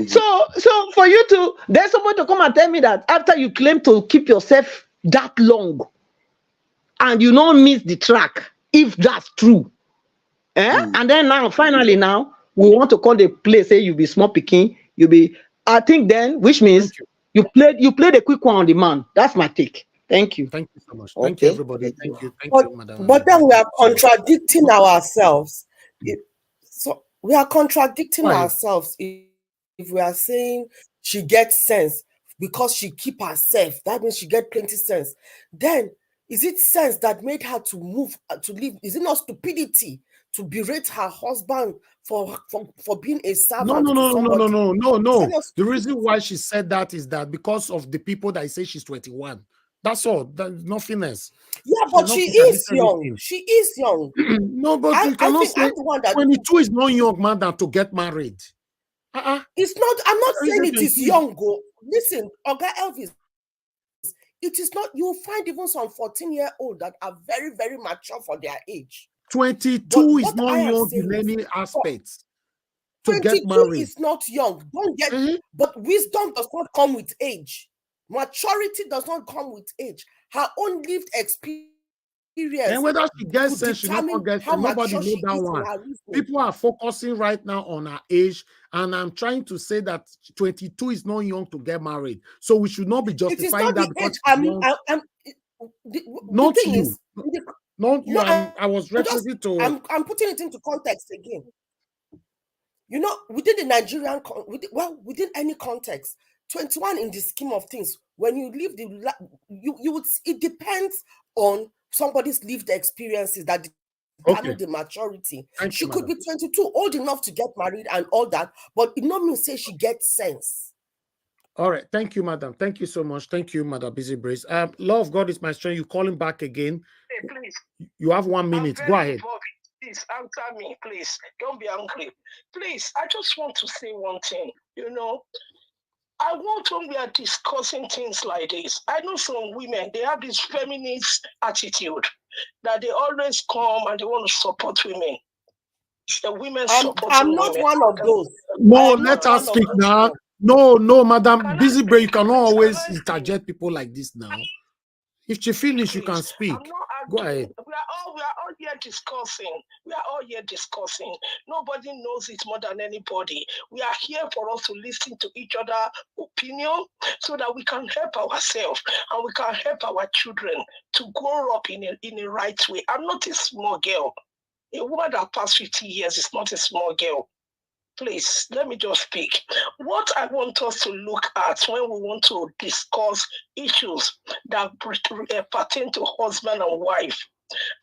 So for you to, there's someone to come and tell me that after you claim to keep yourself that long and you don't miss the track, if that's true, and then now finally now we want to call the play, say you be small picking, you be, I think then, which means you played a quick one on the man. That's my take. Thank you. Thank you so much. Thank you, everybody. Thank you. Thank But, you, Madam. but then we are contradicting ourselves. So we are contradicting Why? ourselves if we are saying she gets sense because she keep herself. That means she get plenty sense. Then is it sense that made her to move to leave? Is it not stupidity to berate her husband for being a servant to somebody? No. The reason why she said that is that because of the people that say she's 21. That's all. That's nothing else. Yeah, but she is young. She is young. No, but you cannot say I'm the one that 22 is not young man than to get married. It's not. I'm not saying it is young. Go listen, Oga Elvis. It is not. You'll find even some 14-year-old that are very, very mature for their age. 22 is not young in any aspects. To get married 22 is not young. Don't get. But wisdom does not come with age. Maturity does not come with age. Her own lived experience. And whether she gets sense, she don't get sense. Nobody knows that one. People are focusing right now on her age, and I'm trying to say that 22 is not young to get married. So we should not be justifying that because not you. Not you. I was referring to. I'm putting it into context again. You know, within the Nigerian, within any context, 21 in the scheme of things, when you leave you would. It depends on somebody's lived experiences that determine the maturity. She could be 22, old enough to get married and all that, but it not mean say she gets sense. All right, thank you, madam. Thank you so much. Thank you, Madam Busy Brace. Law of God is my strength. You calling back again? Hey, please. You have 1 minute. Go ahead. Please answer me, please. Don't be angry. Please, I just want to say one thing. You know, I want when we are discussing things like this, I know some women, they have this feminist attitude that they always come and they want to support women. The women support I'm not one of those. No, let us speak now. No, Madam Busy Brace, you cannot always interject people like this now. If she finish, you can speak. Go ahead. We are all here discussing. Nobody knows it more than anybody. We are here for us to listen to each other's opinion so that we can help ourselves and we can help our children to grow up in a right way. I'm not a small girl. A woman that passed 50 years is not a small girl. Please, let me just speak. What I want us to look at when we want to discuss issues that pertain to husband and wife,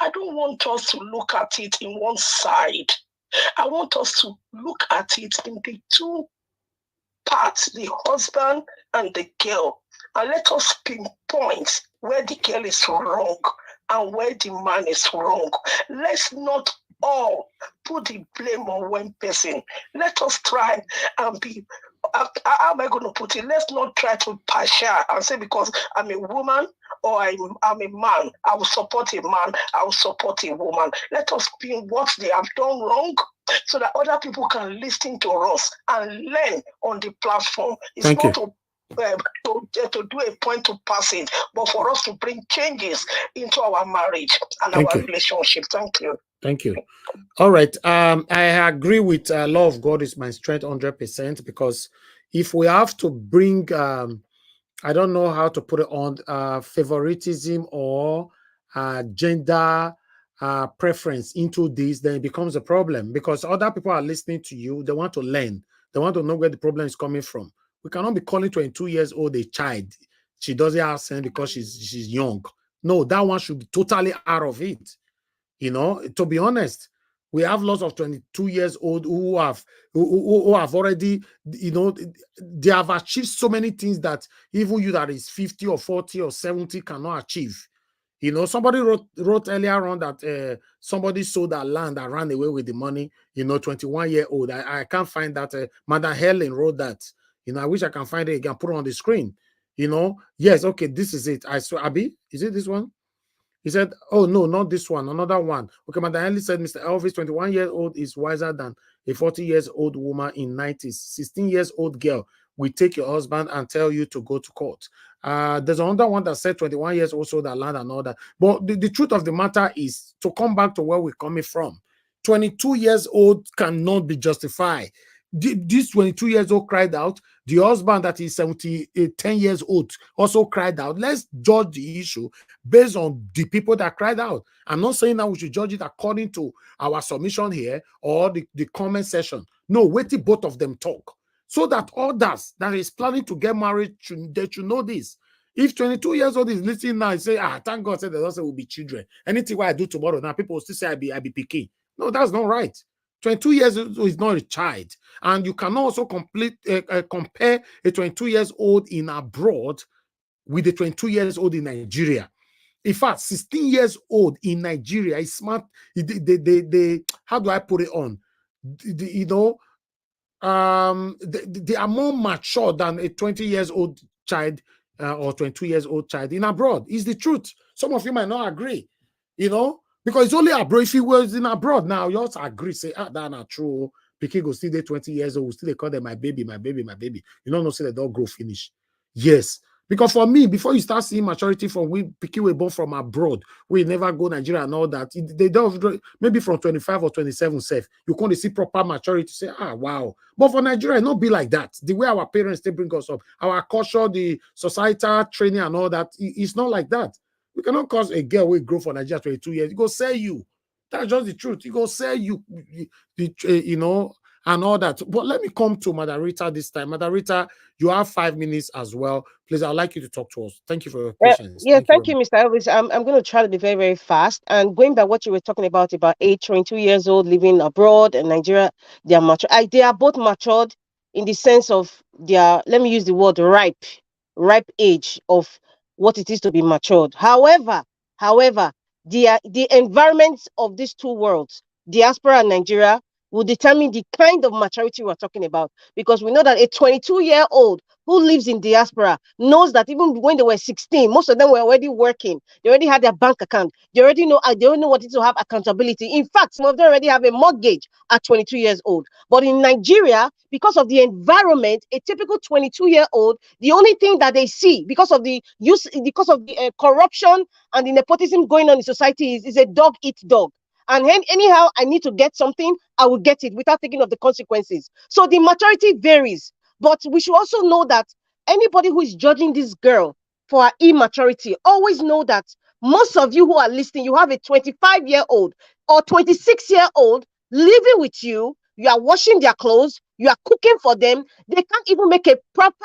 I don't want us to look at it in one side. I want us to look at it in the two parts, the husband and the girl. And let us pinpoint where the girl is wrong and where the man is wrong. Let's not all put the blame on one person. Let us try and be, how am I going to put it? Let's not try to partial and say because I'm a woman or I'm a man, I will support a man, I will support a woman. Let us pin what they have done wrong so that other people can listen to us and learn on the platform. It's Thank not you. to do a point to pass it, but for us to bring changes into our marriage and Thank our you. relationship. Thank you. Thank you. All right. I agree with law of God is my strength 100% because if we have to bring, I don't know how to put it on favoritism or gender preference into this, then it becomes a problem because other people are listening to you. They want to learn. They want to know where the problem is coming from. We cannot be calling 22 years old a child. She doesn't have sense because she's young. No, that one should be totally out of it. You know, to be honest, we have lots of 22 years old who have already, you know, they have achieved so many things that even you that is 50 or 40 or 70 cannot achieve. You know, somebody wrote earlier on that somebody sold that land and ran away with the money, you know, 21-year-old. I can't find that. Madam Helen wrote that. You know, I wish I can find it again, put it on the screen. You know, yes, okay, this is it. I saw Abby. Is it this one? He said, oh, no, not this one, another one. Okay, Madam Henley said, Mr. Elvis, 21-year-old is wiser than a 40-year-old woman in 90s. 16-year-old girl will take your husband and tell you to go to court. There's another one that said 21 years also that land and all that. But the truth of the matter is to come back to where we're coming from. 22 years old cannot be justified. This 22 years old cried out. The husband that is 10 years old also cried out. Let's judge the issue based on the people that cried out. I'm not saying that we should judge it according to our submission here or the comment section. No, wait till both of them talk, so that others that is planning to get married, they should know this. If 22 years old is listening now and say, thank God said there also will be children. Anything what I do tomorrow now, people will still say I be picky. No, that's not right. 22 years old is not a child. And you cannot also compare a 22 years old in abroad with a 22 years old in Nigeria. In fact, 16 years old in Nigeria is smart. How do I put it on? They are more mature than a 20 years old child or 22 years old child in abroad. Is the truth. Some of you might not agree, because it's only abroad. If he was in abroad now, you also agree, say, that's not true. Pikin go still 20 years old, still they call them my baby, my baby, my baby. You don't know, say they don't grow finish. Yes. Because for me, before you start seeing maturity from we Pikin we born from abroad, we never go Nigeria and all that. They don't, maybe from 25 or 27 safe. You can't see proper maturity to say, wow. But for Nigeria, it not be like that. The way our parents they bring us up, our culture, the societal training and all that, it's not like that. We cannot cause a girl will grow for Nigeria 22 years. It go sell you. That's just the truth. It go sell you, and all that. But let me come to Madam Rita this time. Madam Rita, you have 5 minutes as well. Please, I'd like you to talk to us. Thank you for your patience. Thank you, Mr. Elvis. I'm going to try to be very, very fast. And going by what you were talking about age, 22 years old, living abroad and Nigeria, they are mature. They are both matured in the sense of their, let me use the word ripe age of what it is to be matured. However, the environments of these two worlds, diaspora and Nigeria, will determine the kind of maturity we're talking about. Because we know that a 22-year-old who lives in diaspora knows that even when they were 16, most of them were already working. They already had their bank account. They already know what it is to have accountability. In fact, some of them already have a mortgage at 22 years old. But in Nigeria, because of the environment, a typical 22-year-old, the only thing that they see because of the corruption and the nepotism going on in society is a dog eats dog. And anyhow, I need to get something, I will get it without thinking of the consequences. So the maturity varies. But we should also know that anybody who is judging this girl for her immaturity, always know that most of you who are listening, you have a 25-year-old or 26-year-old living with you. You are washing their clothes. You are cooking for them. They can't even make a proper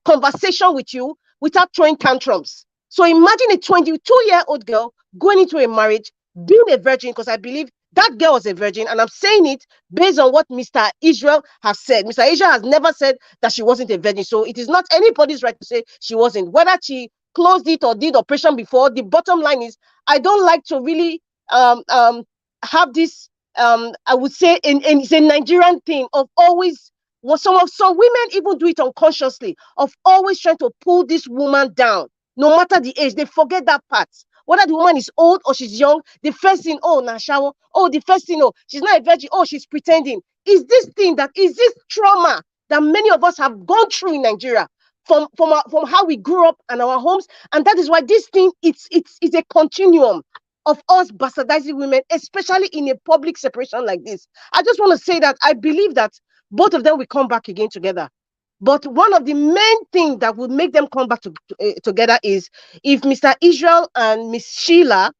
conversation with you without throwing tantrums. So imagine a 22-year-old girl going into a marriage, being a virgin, because I believe that girl was a virgin, and I'm saying it based on what Mr. Israel has said. Mr. Israel has never said that she wasn't a virgin, so it is not anybody's right to say she wasn't. Whether she closed it or did operation before, the bottom line is I don't like to really have this. I would say, it's a Nigerian thing of always. Some women even do it unconsciously of always trying to pull this woman down, no matter the age. They forget that part. Whether the woman is old or she's young, the first thing, the first thing, she's not a virgin, she's pretending. Is this trauma that many of us have gone through in Nigeria from how we grew up and our homes? And that is why this thing, it's a continuum of us bastardizing women, especially in a public separation like this. I just want to say that I believe that both of them will come back again together. But one of the main things that would make them come back together is if Mr. Israel and Mrs.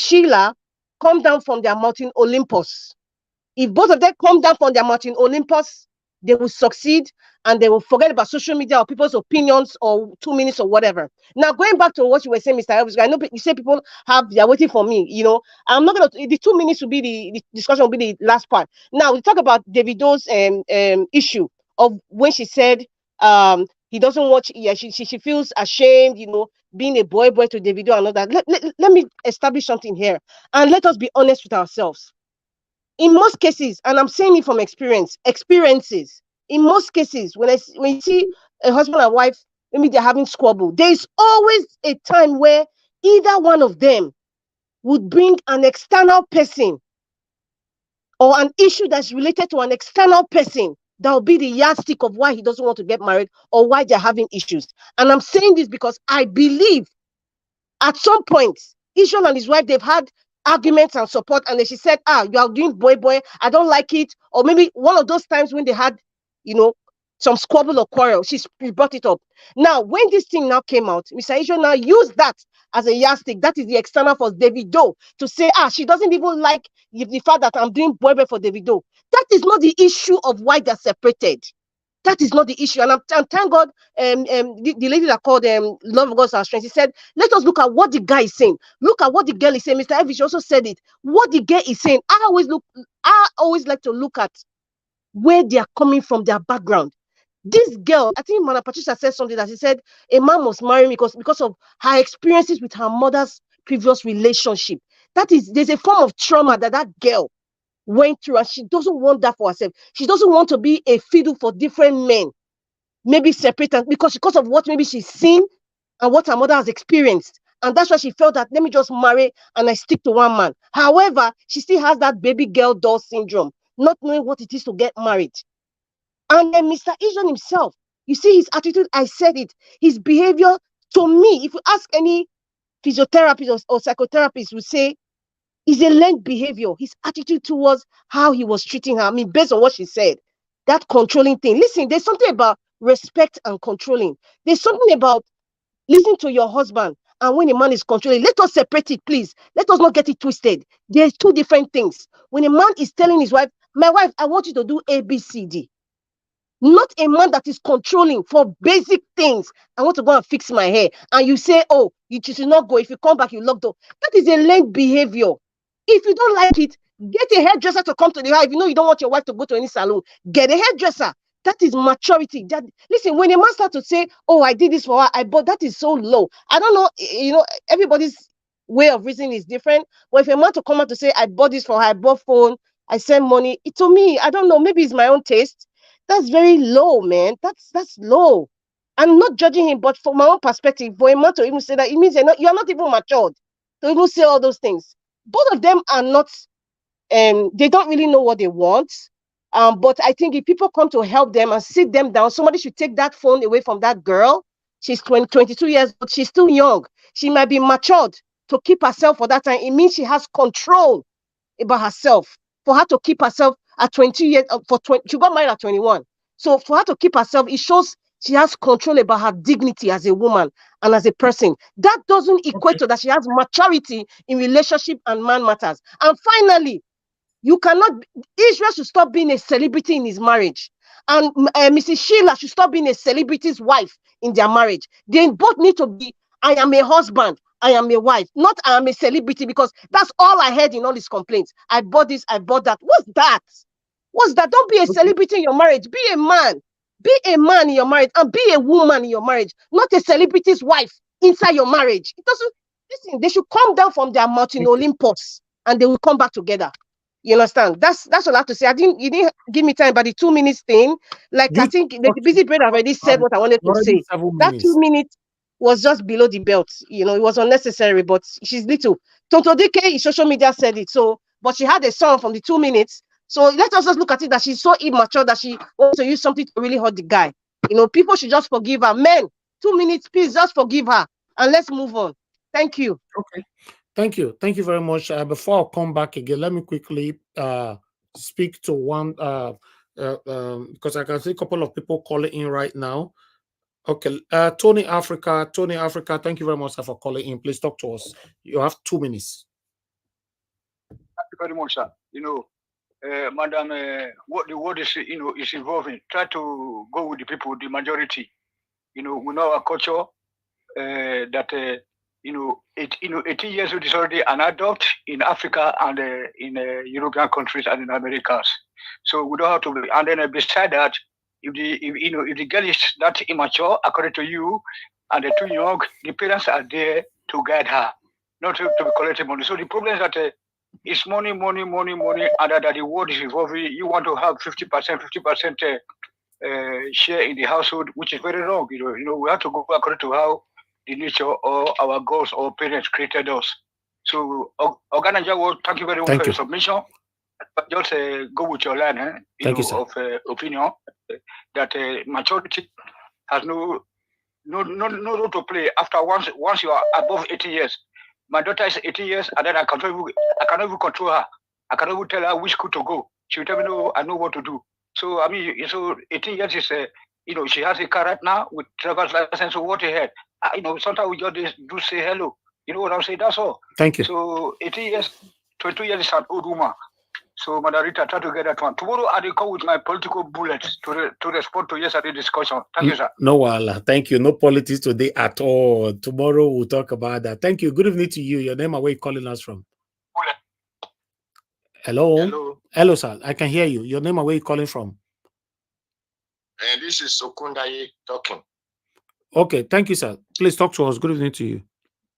Sheila, come down from their mountain Olympus. If both of them come down from their mountain Olympus, they will succeed and they will forget about social media or people's opinions or 2 minutes or whatever. Now, going back to what you were saying, Mr. Elvis, I know you say people they're waiting for me. I'm not going to, the 2 minutes will be the discussion will be the last part. Now, we talk about Davido's issue of when she said he doesn't watch. Yeah, she feels ashamed, being a boy to Davido and all that. Let me establish something here, and let us be honest with ourselves. In most cases, and I'm saying it from experiences. In most cases, when you see a husband and wife, maybe they're having squabble, there is always a time where either one of them would bring an external person or an issue that's related to an external person that will be the yardstick of why he doesn't want to get married or why they're having issues. And I'm saying this because I believe at some point, Israel and his wife, they've had arguments and support, and then she said, you are doing boy, I don't like it. Or maybe one of those times when they had, some squabble or quarrel, she brought it up. Now, when this thing now came out, Mr. Aisha now used that as a yardstick. That is the external for Davido to say, she doesn't even like the fact that I'm doing boy for Davido. That is not the issue of why they're separated. That is not the issue. And thank God, the lady that called Love of God's Our Strength, she said, let us look at what the guy is saying. Look at what the girl is saying. Mr. Evish also said it. What the girl is saying. I always like to look at where they are coming from, their background. This girl, I think Mother Patricia said something that she said a man must marry me because of her experiences with her mother's previous relationship. There's a form of trauma that girl went through, and she doesn't want that for herself. She doesn't want to be a fiddle for different men, maybe separated because of what maybe she's seen and what her mother has experienced. And that's why she felt that let me just marry and I stick to one man. However, she still has that baby girl doll syndrome, not knowing what it is to get married. And then Mr. Asian himself, you see his attitude, I said it, his behavior, to me, if you ask any physiotherapist or psychotherapist, would say is a learned behavior. His attitude towards how he was treating her, I mean, based on what she said, that controlling thing. Listen, there's something about respect and controlling. There's something about listening to your husband, and when a man is controlling, let us separate it, please. Let us not get it twisted. There's two different things. When a man is telling his wife, my wife, I want you to do A, B, C, D. Not a man that is controlling for basic things. I want to go and fix my hair. And you say, oh, you should not go. If you come back, you lock door. That is a learned behavior. If you don't like it, get a hairdresser to come to the house. If you know you don't want your wife to go to any salon, get a hairdresser. That is maturity. Listen, when a man starts to say, oh, I did this for her, that is so low. I don't know, everybody's way of reasoning is different. But if a man to come out to say, I bought this for her, I bought phone, I send money, to me, I don't know, maybe it's my own taste. That's very low, man. That's low. I'm not judging him, but from my own perspective, for a man to even say that, it means you're not even matured to even say all those things. Both of them are not, they don't really know what they want. But I think if people come to help them and sit them down, somebody should take that phone away from that girl. She's 22 years old. She's still young. She might be matured to keep herself for that time. It means she has control about herself. For her to keep herself at 20 years, she got married at 21. So for her to keep herself, it shows she has control about her dignity as a woman and as a person. That doesn't equate to that she has maturity in relationship and man matters. And finally, Israel should stop being a celebrity in his marriage. And Mrs. Sheila should stop being a celebrity's wife in their marriage. They both need to be, I am a husband, I am a wife, not I am a celebrity, because that's all I heard in all his complaints. I bought this, I bought that. What's that? What's that? Don't be a celebrity in your marriage. Be a man. Be a man in your marriage and be a woman in your marriage, not a celebrity's wife inside your marriage. It doesn't, listen, they should come down from their mountain Olympus and they will come back together. You understand? That's what I have to say. You didn't give me time, but the 2 minutes thing, I think the busy brain already said what I wanted to say. That 2 minutes was just below the belt. It was unnecessary, but she's little. Tonto Decay in social media said it. So, but she had a song from the 2 minutes. So let us just look at it that she's so immature that she wants to use something to really hurt the guy. People should just forgive her. Men, 2 minutes, please just forgive her and let's move on. Thank you. Okay. Thank you. Thank you very much. Before I come back again, let me quickly speak to one because I can see a couple of people calling in right now. Okay, Tony Africa, thank you very much for calling in. Please talk to us. You have 2 minutes. Thank you very much, sir. Madam, what the world is, is evolving. Try to go with the people, the majority. We know our culture that 18 years old is already an adult in Africa and in European countries and in Americas. So we don't have to be. And then beside that, if the girl is that immature, according to you, and too young, the parents are there to guide her, not to be collecting money. So the problem is that it's money, and that the world is evolving. You want to have 50% share in the household, which is very wrong. We have to go according to how the nature or our goals or parents created us. So, Organaja, thank you very much for your submission. Just go with your line of opinion that maturity has no role to play after once you are above 80 years. My daughter is 18 years, and then I cannot even control her. I cannot even tell her which school to go. She will tell me, no, I know what to do. So, I mean, so 18 years is, she has a car right now with driver's license, so what ahead? Sometimes we just do say hello. You know what I'm saying? That's all. Thank you. So 18 years, 22 years is an old woman. So, Madam Rita, try to get that one. Tomorrow, I will come with my political bullets to respond to yesterday's discussion. Thank you, sir. No, Wala. Thank you. No politics today at all. Tomorrow, we'll talk about that. Thank you. Good evening to you. Your name and where you calling us from? Hello? Hello, sir. I can hear you. Your name and where you calling from? And this is Sokundaye talking. Okay. Thank you, sir. Please talk to us. Good evening to you.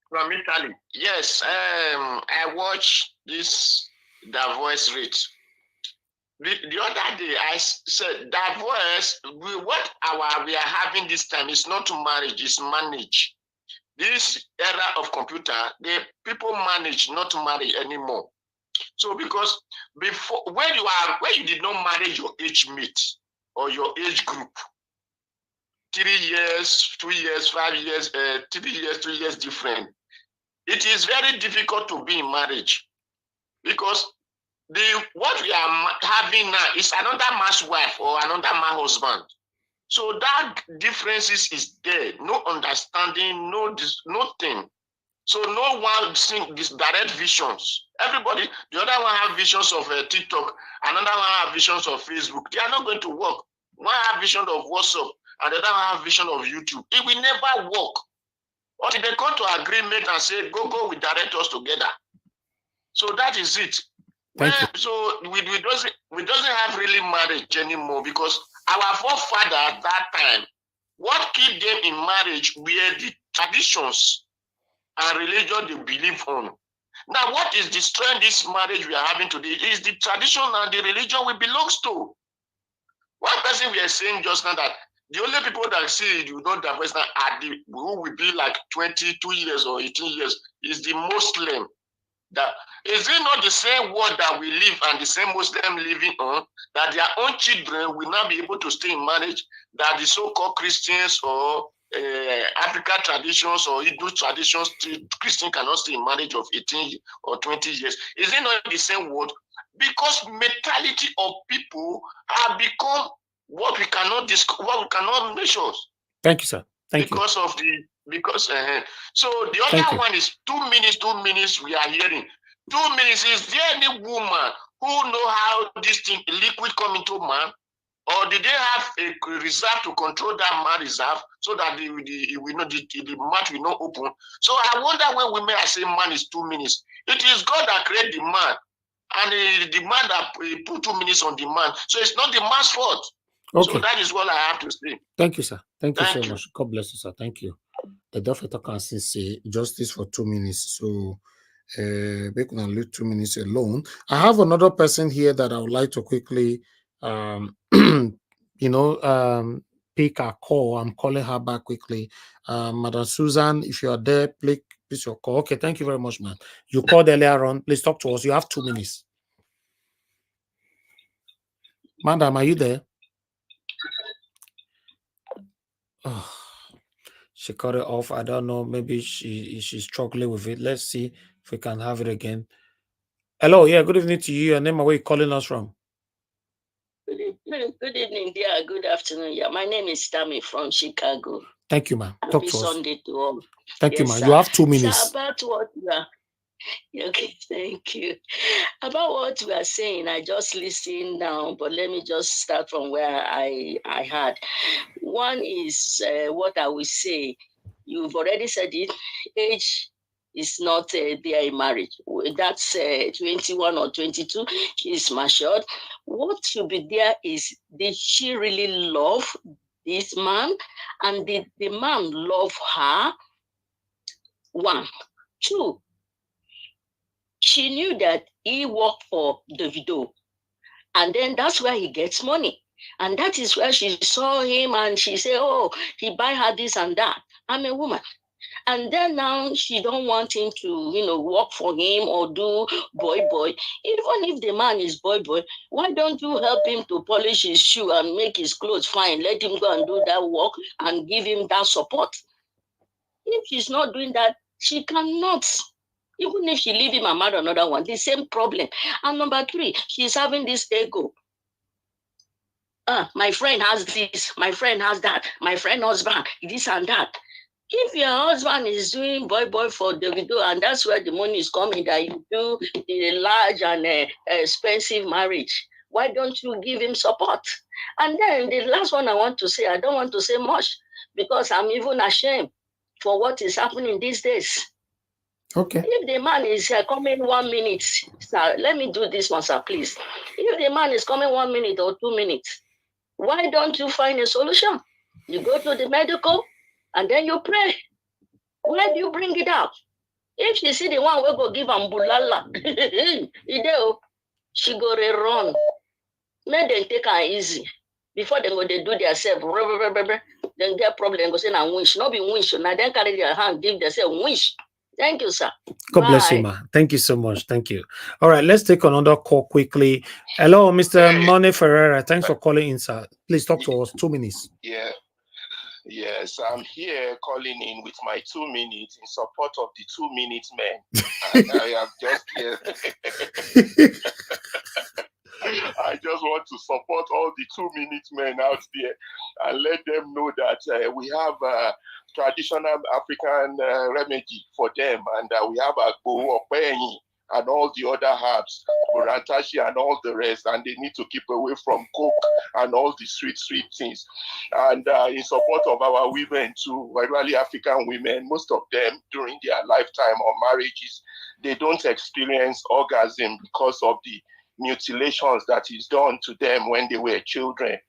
From Italy. Yes, I watched this divorce rate. The other day, I said divorce, what we are having this time is not marriage, it's manage. This era of computer, the people manage not to marry anymore. So because before, when you did not marry your age mate or your age group, 3 years, 2 years, 5 years, 3 years, 2 years different, it is very difficult to be in marriage because what we are having now is another man's wife or another man's husband. So that differences is there, no understanding, nothing. So no one seeing these direct visions. Everybody, the other one have visions of TikTok, another one have visions of Facebook. They are not going to work. One have vision of WhatsApp, and the other one have vision of YouTube. It will never work. Until they come to agreement and say, go, we direct us together. So that is it. So we doesn't have really marriage anymore because our forefathers at that time, what keep them in marriage were the traditions and religion they believe on. Now, what is destroying this marriage we are having today is the tradition and the religion we belong to. One person we are saying just now that the only people that say you don't divorce now are the who will be like 22 years or 18 years is the Muslim. That is it not the same world that we live and the same Muslim living on, that their own children will not be able to stay in marriage, that the so-called Christians or African traditions or Hindu traditions, Christian cannot stay in marriage of 18 or 20 years. Is it not the same world? Because mentality of people have become what we cannot measure. Thank you, sir. Thank you. So the other one is 2 minutes we are hearing. 2 minutes, is there any woman who know how this thing liquid come into man? Or did they have a reserve to control that man reserve so that the mouth will not open? So I wonder when women are saying man is 2 minutes. It is God that created the man. And the man that put 2 minutes on the man. So it's not the man's fault. Okay. So that is what I have to say. Thank you, sir. Thank you so much. God bless you, sir. Thank you. The doctor can say justice for 2 minutes. So we can leave 2 minutes alone. I have another person here that I would like to quickly pick a call. I'm calling her back quickly. Madam Susan, if you are there, please your call. Okay, thank you very much, man. You called earlier on. Please talk to us. You have 2 minutes. Madam, are you there? Oh, she cut it off. I don't know. Maybe she's struggling with it. Let's see if we can have it again. Hello. Yeah, good evening to you. Your name and where you calling us from? Good evening, dear. Good afternoon. Yeah, my name is Tammy from Chicago. Thank you, ma'am. Happy Sunday to all. Thank you, ma'am. You have 2 minutes. So about what you are. Okay, thank you. About what we are saying, I just listened now, but let me just start from where I had. One is what I will say. You've already said it. Age is not there in marriage. That's 21 or 22. She's matured. What should be there is, did she really love this man? And did the man love her? 1. 2. She knew that he worked for Davido, and then that's where he gets money. And that is where she saw him and she said, oh, he buy her this and that. I'm a woman. And then now she don't want him to, work for him or do boy. Even if the man is boy, why don't you help him to polish his shoe and make his clothes fine? Let him go and do that work and give him that support. If she's not doing that, she cannot Even if she leave him and marry another one, the same problem. And number 3, she's having this ego. My friend has this, my friend has that, my friend husband, this and that. If your husband is doing boy for Davido, and that's where the money is coming, that you do the large and expensive marriage, why don't you give him support? And then the last one I want to say, I don't want to say much because I'm even ashamed for what is happening these days. Okay. If the man is coming 1 minute, sir, let me do this one, sir, please. If the man is coming 1 minute or 2 minutes, why don't you find a solution? You go to the medical and then you pray. Why do you bring it out? If she see the one we go give am bulala, she go run. Make them take her easy. Before they go, they do themselves. Then get problem, go say na wish. Not be wish. Now then carry their hand, give themselves wish. Thank you, sir. God bless you, ma. Thank you so much. Thank you. All right, let's take another call quickly. Hello, Mr. Mone Ferreira. Thanks for calling in, sir. Please talk to us. 2 minutes. Yeah. Yes, I'm here calling in with my 2 minutes in support of the 2 minutes men. And I am just here. I just want to support all the 2 minutes men out there and let them know that we have a traditional African remedy for them, and we have a Agbo and all the other herbs, Burantashi and all the rest, and they need to keep away from coke and all the sweet things. And in support of our women too, particularly African women, most of them during their lifetime or marriages, they don't experience orgasm because of the mutilations that is done to them when they were children.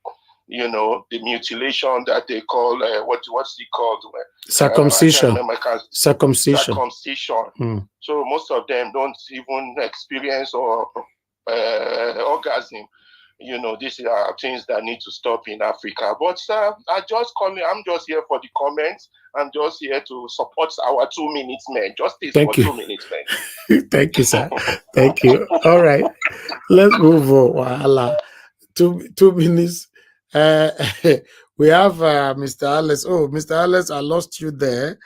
You know, the mutilation that they call, what's it called? Circumcision. Circumcision. So most of them don't even experience or orgasm. You know, these are things that need to stop in Africa. But I'm just here for the comments. I'm just here to support our 2 minutes men. Justice for 2 minutes men. Thank you, sir. Thank you. All right. Let's move on. Voila. 2 minutes. We have Mr. Alex. Oh, Mr. Alex, I lost you there.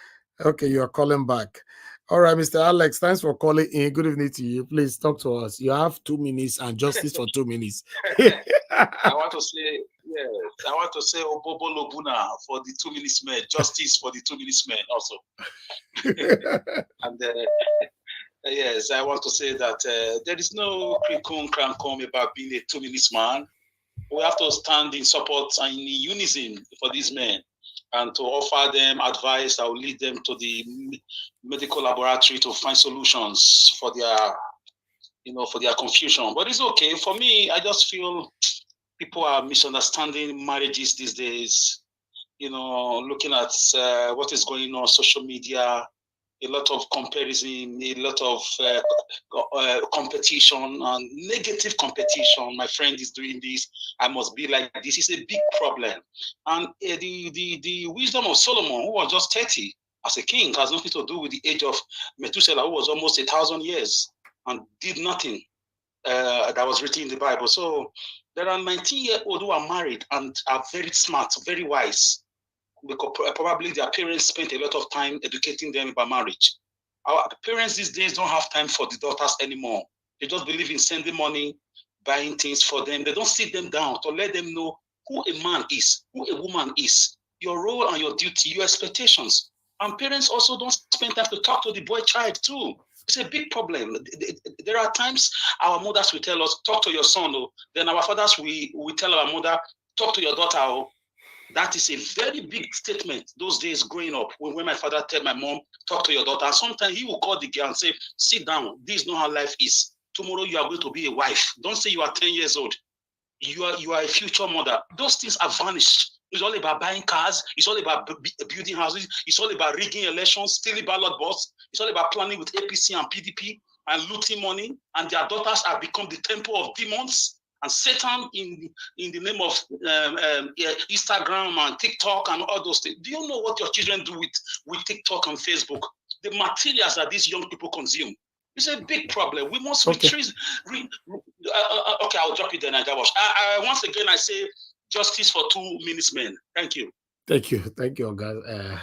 Okay, you are calling back. All right, Mr. Alex, thanks for calling in. Good evening to you. Please talk to us. You have 2 minutes and justice for 2 minutes. I want to say, yes, I want to say Obobo Lobuna for the 2 minutes men, justice for the 2 minutes men also. And yes, I want to say that there is no crankom about being a 2 minutes man. We have to stand in support and in unison for these men and to offer them advice that will lead them to the medical laboratory to find solutions for their confusion. But it's okay. For me, I just feel people are misunderstanding marriages these days, looking at what is going on social media, a lot of comparison, a lot of competition and negative competition. My friend is doing this, I must be like this. It's a big problem. And the wisdom of Solomon, who was just 30 as a king, has nothing to do with the age of Methuselah, who was almost 1,000 years and did nothing that was written in the Bible. So there are 19-year-olds who are married and are very smart, very wise, because probably their parents spent a lot of time educating them about marriage. Our parents these days don't have time for the daughters anymore. They just believe in sending money, buying things for them. They don't sit them down to let them know who a man is, who a woman is, your role and your duty, your expectations. And parents also don't spend time to talk to the boy child too. It's a big problem. There are times our mothers will tell us, talk to your son. Then our fathers, we tell our mother, talk to your daughter. That is a very big statement those days growing up. When my father tell my mom, talk to your daughter, sometimes he will call the girl and say, sit down, this is not how life is. Tomorrow you are going to be a wife. Don't say you are 10 years old. You are a future mother. Those things are vanished. It's all about buying cars. It's all about building houses. It's all about rigging elections, stealing ballot box. It's all about planning with APC and PDP and looting money. And their daughters have become the temple of demons and Satan in the name of Instagram and TikTok and all those things. Do you know what your children do with TikTok and Facebook? The materials that these young people consume. It's a big problem. We must retrieve. Okay, I'll drop it then. Once again, I say justice for 2 minutes men. Thank you. Thank you, guys.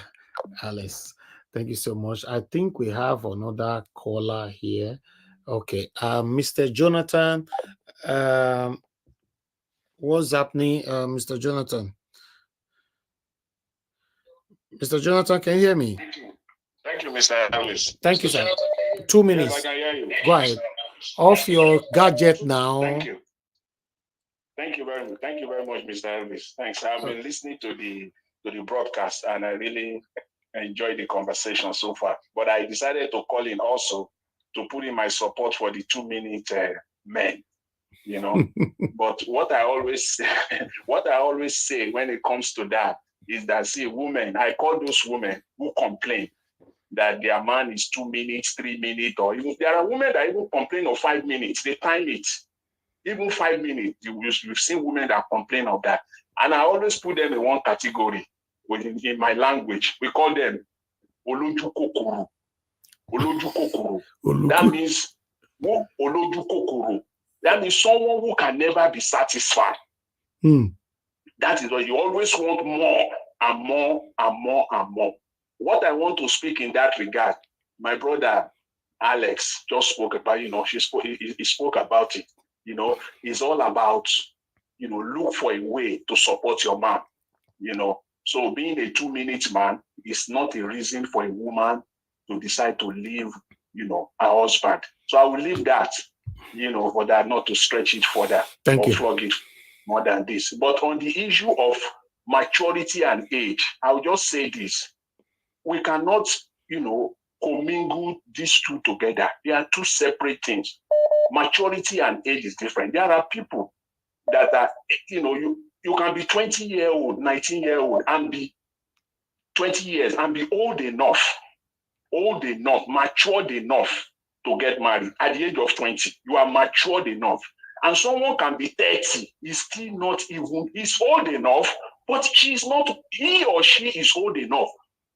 Alice. Thank you so much. I think we have another caller here. Okay. Mr. Jonathan, what's happening, Mr. Jonathan? Mr. Jonathan, can you hear me? Thank you, Mr. Ellis. Thank you, sir. 2 minutes. Yes, I can hear you. Go ahead. Off your gadget now. Thank you. Thank you very much. Thank you very much, Mr. Elvis. Thanks. I've been listening to the broadcast and I really enjoyed the conversation so far. But I decided to call in also to put in my support for the 2-minute men. You know, but what I always say when it comes to that is that, see, women, I call those women who complain that their man is 2 minutes, 3 minutes, or even there are women that even complain of 5 minutes. They time it. Even 5 minutes, you've seen women that complain of that. And I always put them in one category. In my language, we call them Oloju Kokoro. Oloju Kokoro. That means Oloju Kokoro. That means someone who can never be satisfied. That is why you always want more and more and more and more. What I want to speak in that regard, my brother Alex just spoke about, he spoke about it. It's all about, look for a way to support your man, So being a 2-minute man is not a reason for a woman to decide to leave, her husband. So I will leave that, for that, not to stretch it further or flog it more than this. But on the issue of maturity and age, I'll just say this. We cannot, commingle these two together. They are two separate things. Maturity and age is different. There are people that are, you can be 20-year-old, 19-year-old, and be 20 years and be old enough, matured enough to get married. At the age of 20, you are matured enough. And someone can be 30, he's still not even, he's old enough, but he or she is old enough,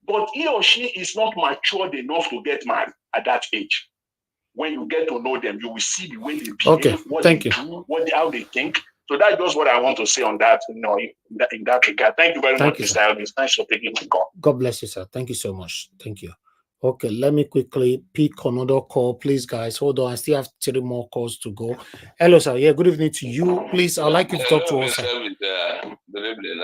but he or she is not matured enough to get married at that age. When you get to know them, you will see the way they behave, what they do, how they think. So that's just what I want to say on that, in that regard. Thank you very much, Mr. Elvis. Thanks for taking my call. God bless you, sir. Thank you so much. Thank you. Okay, let me quickly pick another call, please, guys. Hold on, I still have 3 more calls to go. Hello, sir. Yeah, good evening to you. Please, I'd like you to talk to us. Good evening.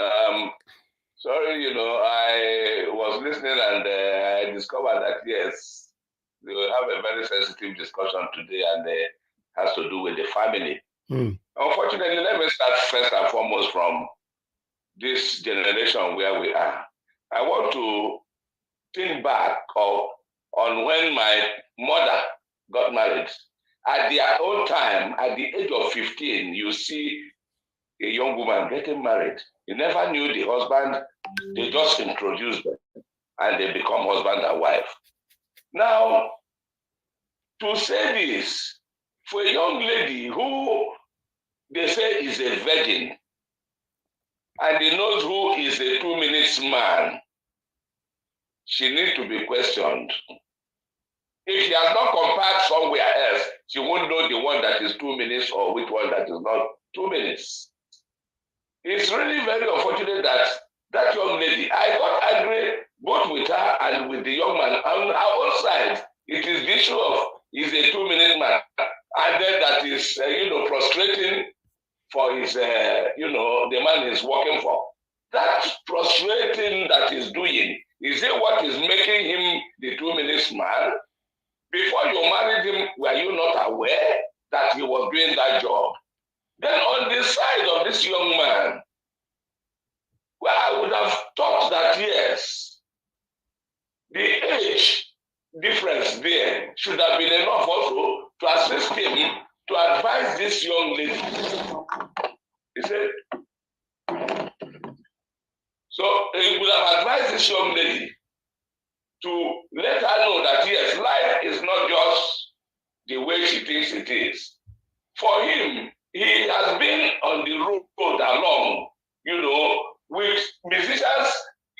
Sorry, I was listening and I discovered that, yes, we will have a very sensitive discussion today and it has to do with the family. Unfortunately, let me start first and foremost from this generation where we are. I want to think back on when my mother got married. At their own time, at the age of 15, you see a young woman getting married. You never knew the husband. They just introduced them and they become husband and wife. Now, to say this, for a young lady who they say is a virgin and he knows who is a 2 minutes man, she needs to be questioned. If she has not compared somewhere else, she won't know the one that is 2 minutes or which one that is not 2 minutes. It's really very unfortunate that that young lady, I got angry both with her and with the young man. On our own side, it is the issue of he's a 2 minute man. And then that is, frustrating for his, the man is working for. That frustrating that he's doing, is it what is making him the 2 minutes man? Before you married him, were you not aware that he was doing that job? Then on the side of this young man, well, I would have thought that, yes, the age difference there should have been enough also to assist him to advise this young lady. He said, so he would have advised this young lady to let her know that, yes, life is not just the way she thinks it is. For him, he has been on the road along, with musicians.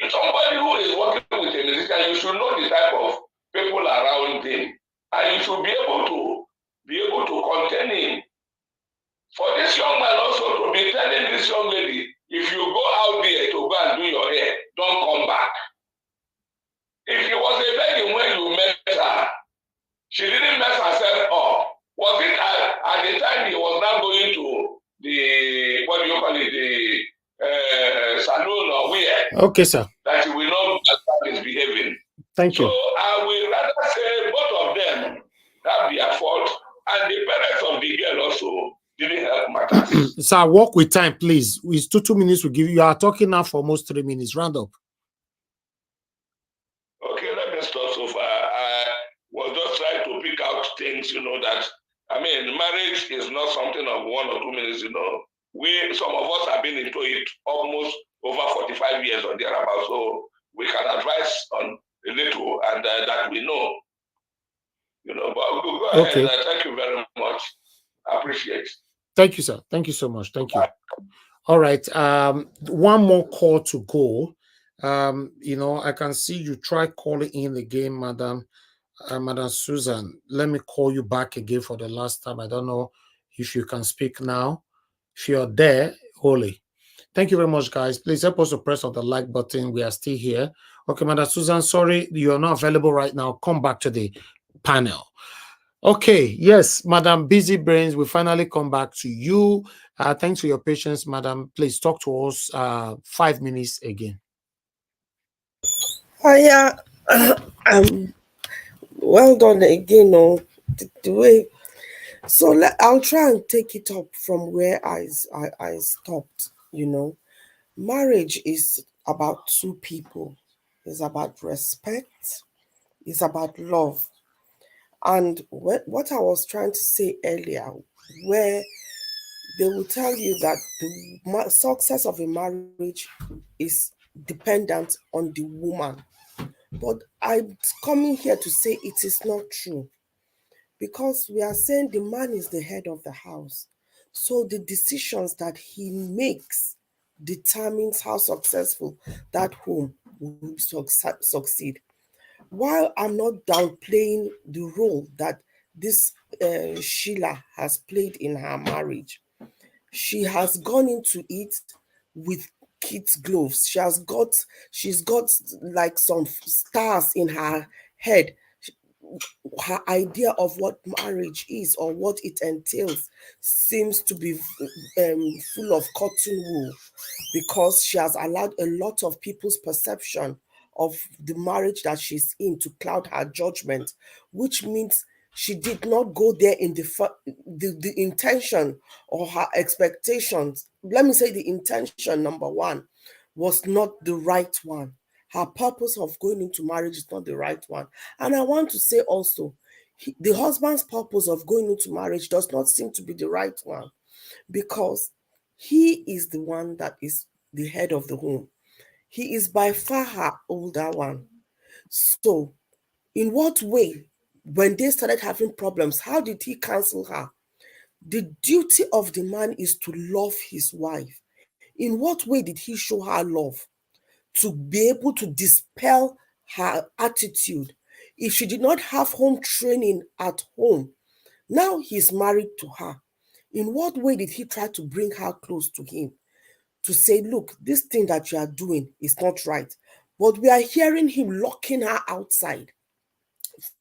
Somebody who is working with a musician, you should know the type of people around him, and you should be able to contain him. For this young man also to be telling this young lady, if you go out there to go and do your hair, don't come back. If she was a virgin when you met her, she didn't mess herself up. Was it at the time he was now going to the, what do you call it, the saloon or where? Okay, sir. That he will not start misbehaving. Thank So you. I will rather say both of them have their fault, and the parents of the girl also didn't help matters. Sir, work with time, please. It's 2 minutes we give you. You are talking now for almost 3 minutes. Round up. Okay, let me stop so far. I was just trying to pick out things, that, I mean, marriage is not something of 1 or 2 minutes, some of us have been into it almost over 45 years or thereabouts, so we can advise on a little, and that we know, but go ahead. Okay. Thank you very much. I appreciate it. Thank you, sir. Thank you so much. Thank you. All right. One more call to go. I can see you try calling in again, Madam Susan. Let me call you back again for the last time. I don't know if you can speak now. If you're there, Holy. Thank you very much, guys. Please help us to press on the like button. We are still here. Okay, Madam Susan, sorry, you're not available right now. Come back to the panel. Okay, yes, Madam Busy Brains, we finally come back to you. Thanks for your patience, Madam. Please talk to us 5 minutes again. Yeah, well done again. The way. So I'll try and take it up from where I stopped. Marriage is about two people. It's about respect. It's about love. And what I was trying to say earlier, where they will tell you that the success of a marriage is dependent on the woman. But I'm coming here to say it is not true. Because we are saying the man is the head of the house. So the decisions that he makes determines how successful that home will succeed. While I'm not downplaying the role that this Sheila has played in her marriage, she has gone into it with kid's gloves. She's got like some stars in her head. Her idea of what marriage is or what it entails seems to be full of cotton wool, because she has allowed a lot of people's perception of the marriage that she's in to cloud her judgment, which means she did not go there in the intention or her expectations. Let me say the intention, number one, was not the right one. Her purpose of going into marriage is not the right one. And I want to say also, the husband's purpose of going into marriage does not seem to be the right one, because he is the one that is the head of the home. He is by far her older one. So, in what way, when they started having problems, how did he counsel her? The duty of the man is to love his wife. In what way did he show her love? To be able to dispel her attitude. If she did not have home training at home, now he's married to her. In what way did he try to bring her close to him? To say, look, this thing that you are doing is not right. But we are hearing him locking her outside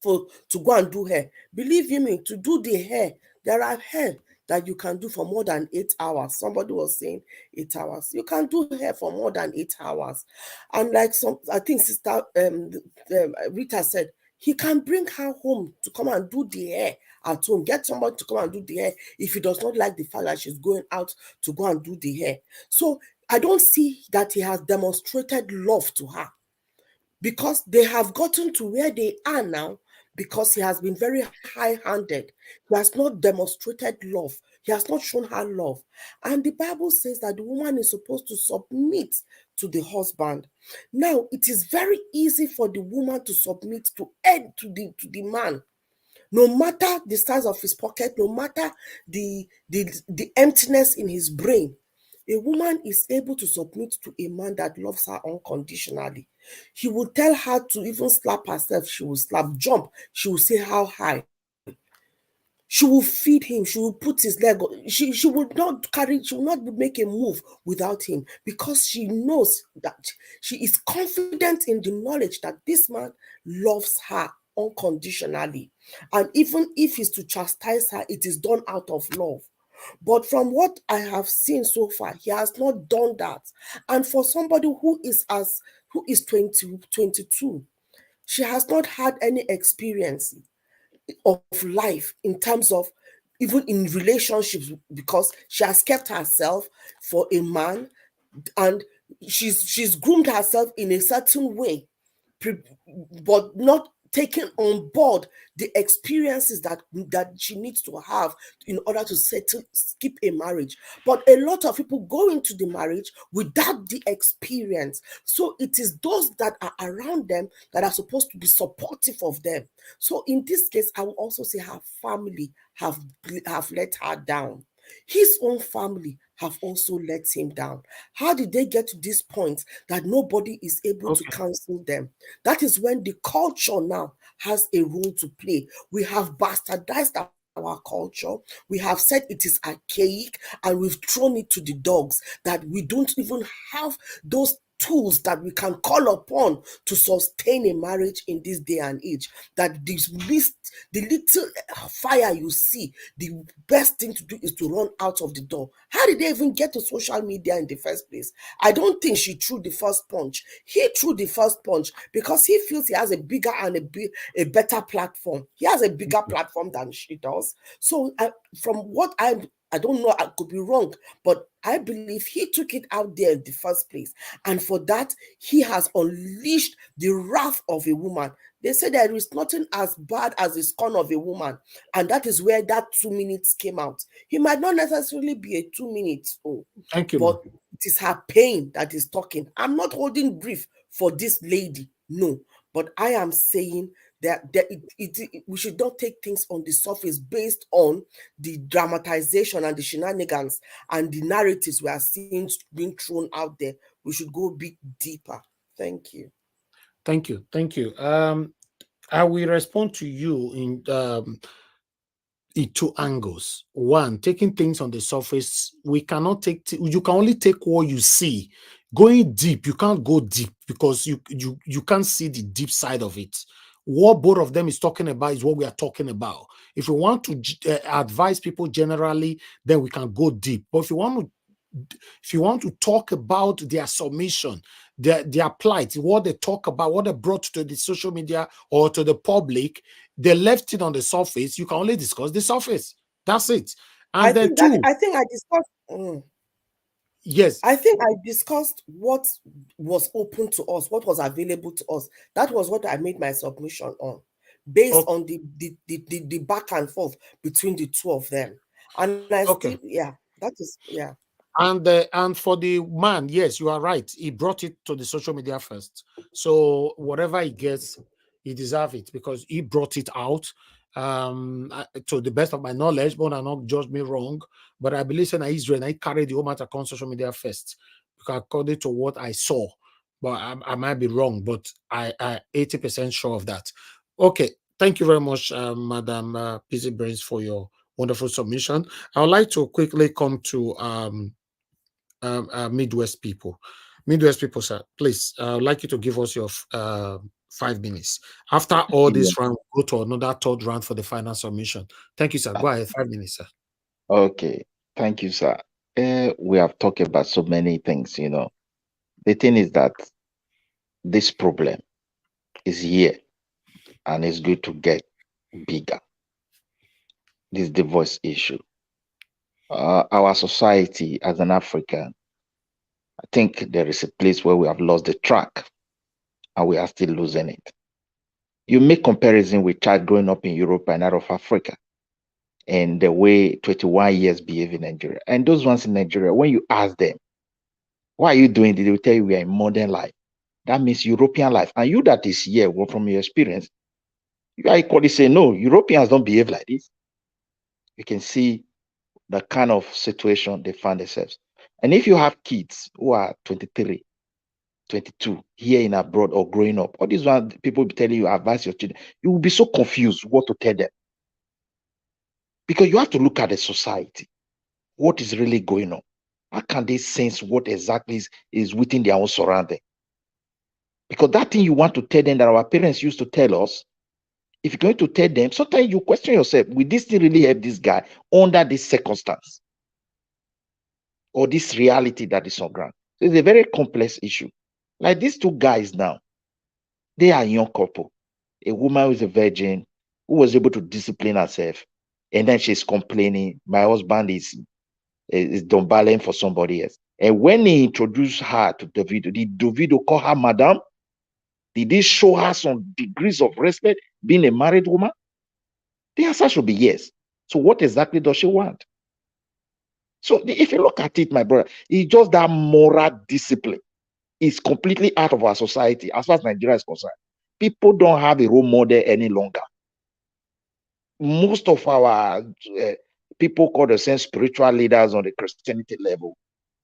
to go and do hair. Believe you me, to do the hair, there are hair that you can do for more than 8 hours. Somebody was saying 8 hours. You can do hair for more than 8 hours. And like I think Sister Rita said, he can bring her home to come and do the hair at home. Get somebody to come and do the hair if he does not like the fact that she's going out to go and do the hair. So I don't see that he has demonstrated love to her, because they have gotten to where they are now because he has been very high-handed. He has not demonstrated love. He has not shown her love. And the Bible says that the woman is supposed to submit to the husband. Now, it is very easy for the woman to submit to the man. No matter the size of his pocket, no matter the emptiness in his brain, a woman is able to submit to a man that loves her unconditionally. He will tell her to even slap herself. She will slap, jump. She will say how high. She She will feed him. She will put his leg. She will not carry. She will not make a move without him, because she knows that she is confident in the knowledge that this man loves her unconditionally, and even if he's to chastise her, it is done out of love. But from what I have seen so far, he has not done that. And for somebody who is 22, she has not had any experience of life in terms of even in relationships, because she has kept herself for a man, and she's groomed herself in a certain way, but not taking on board the experiences that she needs to have in order to skip a marriage. But a lot of people go into the marriage without the experience. So it is those that are around them that are supposed to be supportive of them. So in this case, I will also say her family have let her down. His own family have also let him down. How did they get to this point that nobody is able to counsel them? That is when the culture now has a role to play. We have bastardized our culture. We have said it is archaic, and we've thrown it to the dogs, that we don't even have those tools that we can call upon to sustain a marriage in this day and age. That the little fire you see, the best thing to do is to run out of the door. How did they even get to social media in the first place? I don't think she threw the first punch. He threw the first punch because he feels he has a bigger and a better platform. He has a bigger platform than she does. So from what I don't know, I could be wrong, but I believe he took it out there in the first place. And for that, he has unleashed the wrath of a woman. They say there is nothing as bad as the scorn of a woman. And that is where that 2 minutes came out. He might not necessarily be a 2 minutes old. Thank you, but it is her pain that is talking. I'm not holding grief for this lady, no. But I am saying that we should not take things on the surface based on the dramatization and the shenanigans and the narratives we are seeing being thrown out there. We should go a bit deeper. Thank you. Thank you. Thank you. I will respond to you in two angles. One, taking things on the surface, we cannot take. You can only take what you see. Going deep, you can't go deep because you can't see the deep side of it. What both of them is talking about is what we are talking about. If we want to advise people generally, then we can go deep. But if you want to talk about their submission, their plight, what they talk about, what they brought to the social media or to the public, they left it on the surface. You can only discuss the surface. That's it. And I then think I discussed. Yes. I think I discussed what was open to us, what was available to us. That was what I made my submission on, based on the back and forth between the two of them. And I still, that is. And for the man, yes, you are right. He brought it to the social media first. So whatever he gets, he deserves it because he brought it out. To the best of my knowledge, but not judge me wrong, but I believe in Israel, I carried the whole matter on social media first, because according to what I saw, but I might be wrong, but I 80% sure of that. Okay, thank you very much, Madam PC Brains, for your wonderful submission. I would like to quickly come to Midwest people. Midwest people, sir, please, I'd like you to give us your 5 minutes. After all this round, we'll go to another third round for the final submission. Thank you, sir. Go ahead. 5 minutes, sir. Okay. Thank you, sir. We have talked about so many things, The thing is that this problem is here and it's going to get bigger. This divorce issue. Our society as an African, I think there is a place where we have lost the track and we are still losing it. You make comparison with child growing up in Europe and out of Africa and the way 21 years behave in Nigeria. And those ones in Nigeria, when you ask them, why are you doing this? They will tell you we are in modern life. That means European life. And you that is here, from your experience, you are equally saying, no, Europeans don't behave like this. You can see the kind of situation they find themselves. And if you have kids who are 23, 22, here in abroad or growing up, all these ones, people will be telling you, advise your children, you will be so confused what to tell them. Because you have to look at the society. What is really going on? How can they sense what exactly is within their own surrounding? Because that thing you want to tell them that our parents used to tell us, if you're going to tell them, sometimes you question yourself, will this thing really help this guy under this circumstance? Or this reality that is on ground? So it's a very complex issue. Like these two guys now, they are a young couple. A woman who is a virgin, who was able to discipline herself, and then she's complaining, my husband is dumbaling for somebody else. And when he introduced her to Davido, did Davido call her madam? Did he show her some degrees of respect being a married woman? The answer should be yes. So what exactly does she want? So if you look at it, my brother, it's just that moral discipline is completely out of our society as far as Nigeria is concerned. People don't have a role model any longer. Most of our people call themselves spiritual leaders on the Christianity level,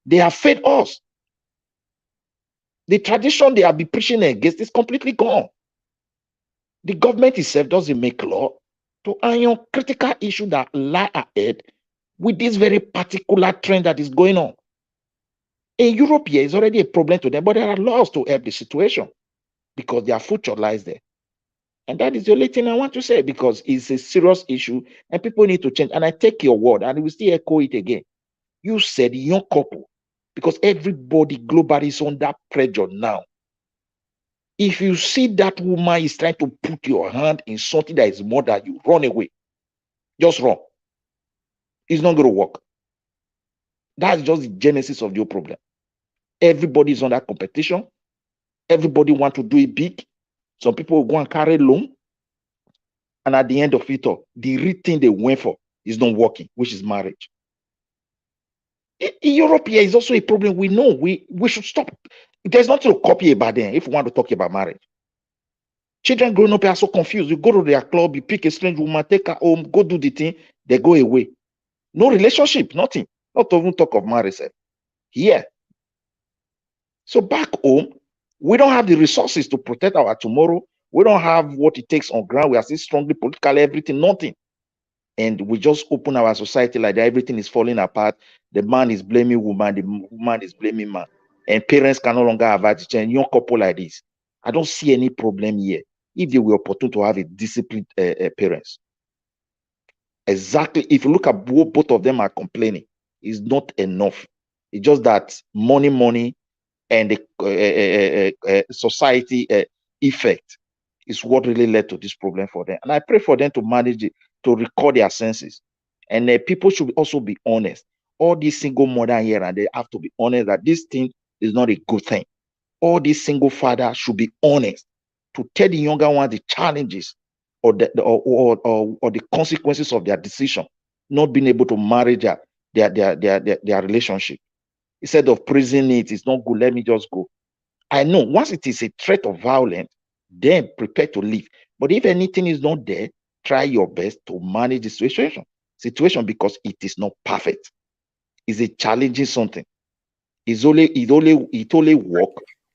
they have failed us. The tradition they have been preaching against is completely gone. The government itself doesn't make law to iron critical issues that lie ahead with this very particular trend that is going on. In Europe, here is already a problem to them, but there are laws to help the situation because their future lies there. And that is the only thing I want to say, because it's a serious issue and people need to change. And I take your word, and we still echo it again. You said young couple, because everybody globally is under pressure now. If you see that woman is trying to put your hand in something that is more than you, run away. Just run. It's not going to work. That's just the genesis of your problem. Everybody is under competition. Everybody want to do it big. Some people will go and carry loan. And at the end of it all, the real thing they went for is not working, which is marriage. In Europe, here is also a problem. We know we should stop. There's nothing to copy about them if we want to talk about marriage. Children growing up are so confused. You go to their club, you pick a strange woman, take her home, go do the thing, they go away. No relationship, nothing. Not even talk of marriage. Here. So back home, we don't have the resources to protect our tomorrow. We don't have what it takes on ground. We are still strongly politically, everything, nothing. And we just open our society like that. Everything is falling apart. The man is blaming woman. The woman is blaming man. And parents can no longer have attitude. Young couple like this, I don't see any problem here if they were opportune to have a disciplined parents. Exactly. If you look at both of them are complaining, it's not enough. It's just that money, and the society effect is what really led to this problem for them. And I pray for them to manage it, to record their senses. And people should also be honest. All these single mother here, and they have to be honest that this thing is not a good thing. All these single father should be honest to tell the younger ones the challenges or the consequences of their decision, not being able to manage their relationship. Instead of praising it, it's not good, let me just go. I know once it is a threat of violence, then prepare to leave. But if anything is not there, try your best to manage the situation because it is not perfect. It's a challenging something. It only work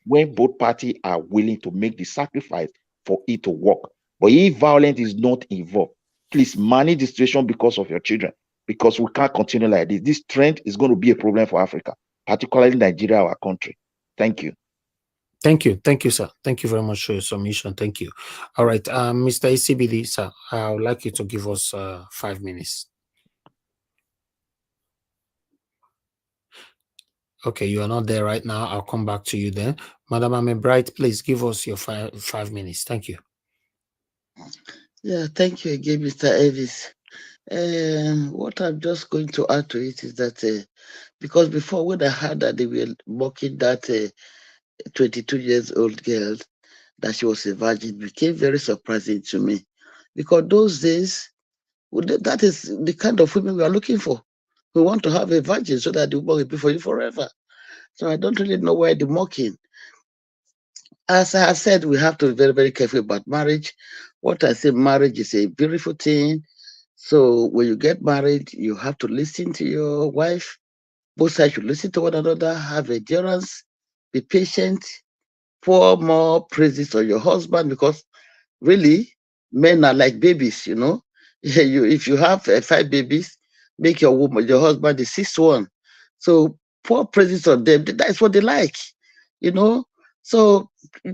when both parties are willing to make the sacrifice for it to work. But if violence is not involved, please manage the situation because of your children, because we can't continue like this. This trend is going to be a problem for Africa, particularly Nigeria, our country. Thank you. Thank you, sir. Thank you very much for your submission. Thank you. All right, Mr. ACBD, sir, I would like you to give us 5 minutes. Okay, you are not there right now. I'll come back to you then. Madam Ame Bright, please give us your 5 minutes. Thank you. Yeah, thank you again, Mr. Elvis. What I'm just going to add to it is that because before when I heard that they were mocking that 22 years old girl, that she was a virgin, became very surprising to me. Because those days, that is the kind of women we are looking for. We want to have a virgin so that the woman will be for you forever. So I don't really know why the mocking. As I have said, we have to be very, very careful about marriage. What I say, marriage is a beautiful thing. So when you get married, you have to listen to your wife. Both sides should listen to one another, have endurance, be patient, pour more praises on your husband, because really, men are like babies, if you have 5 babies, make your husband the 6th one. So pour presents on them. That's what they like, you know. So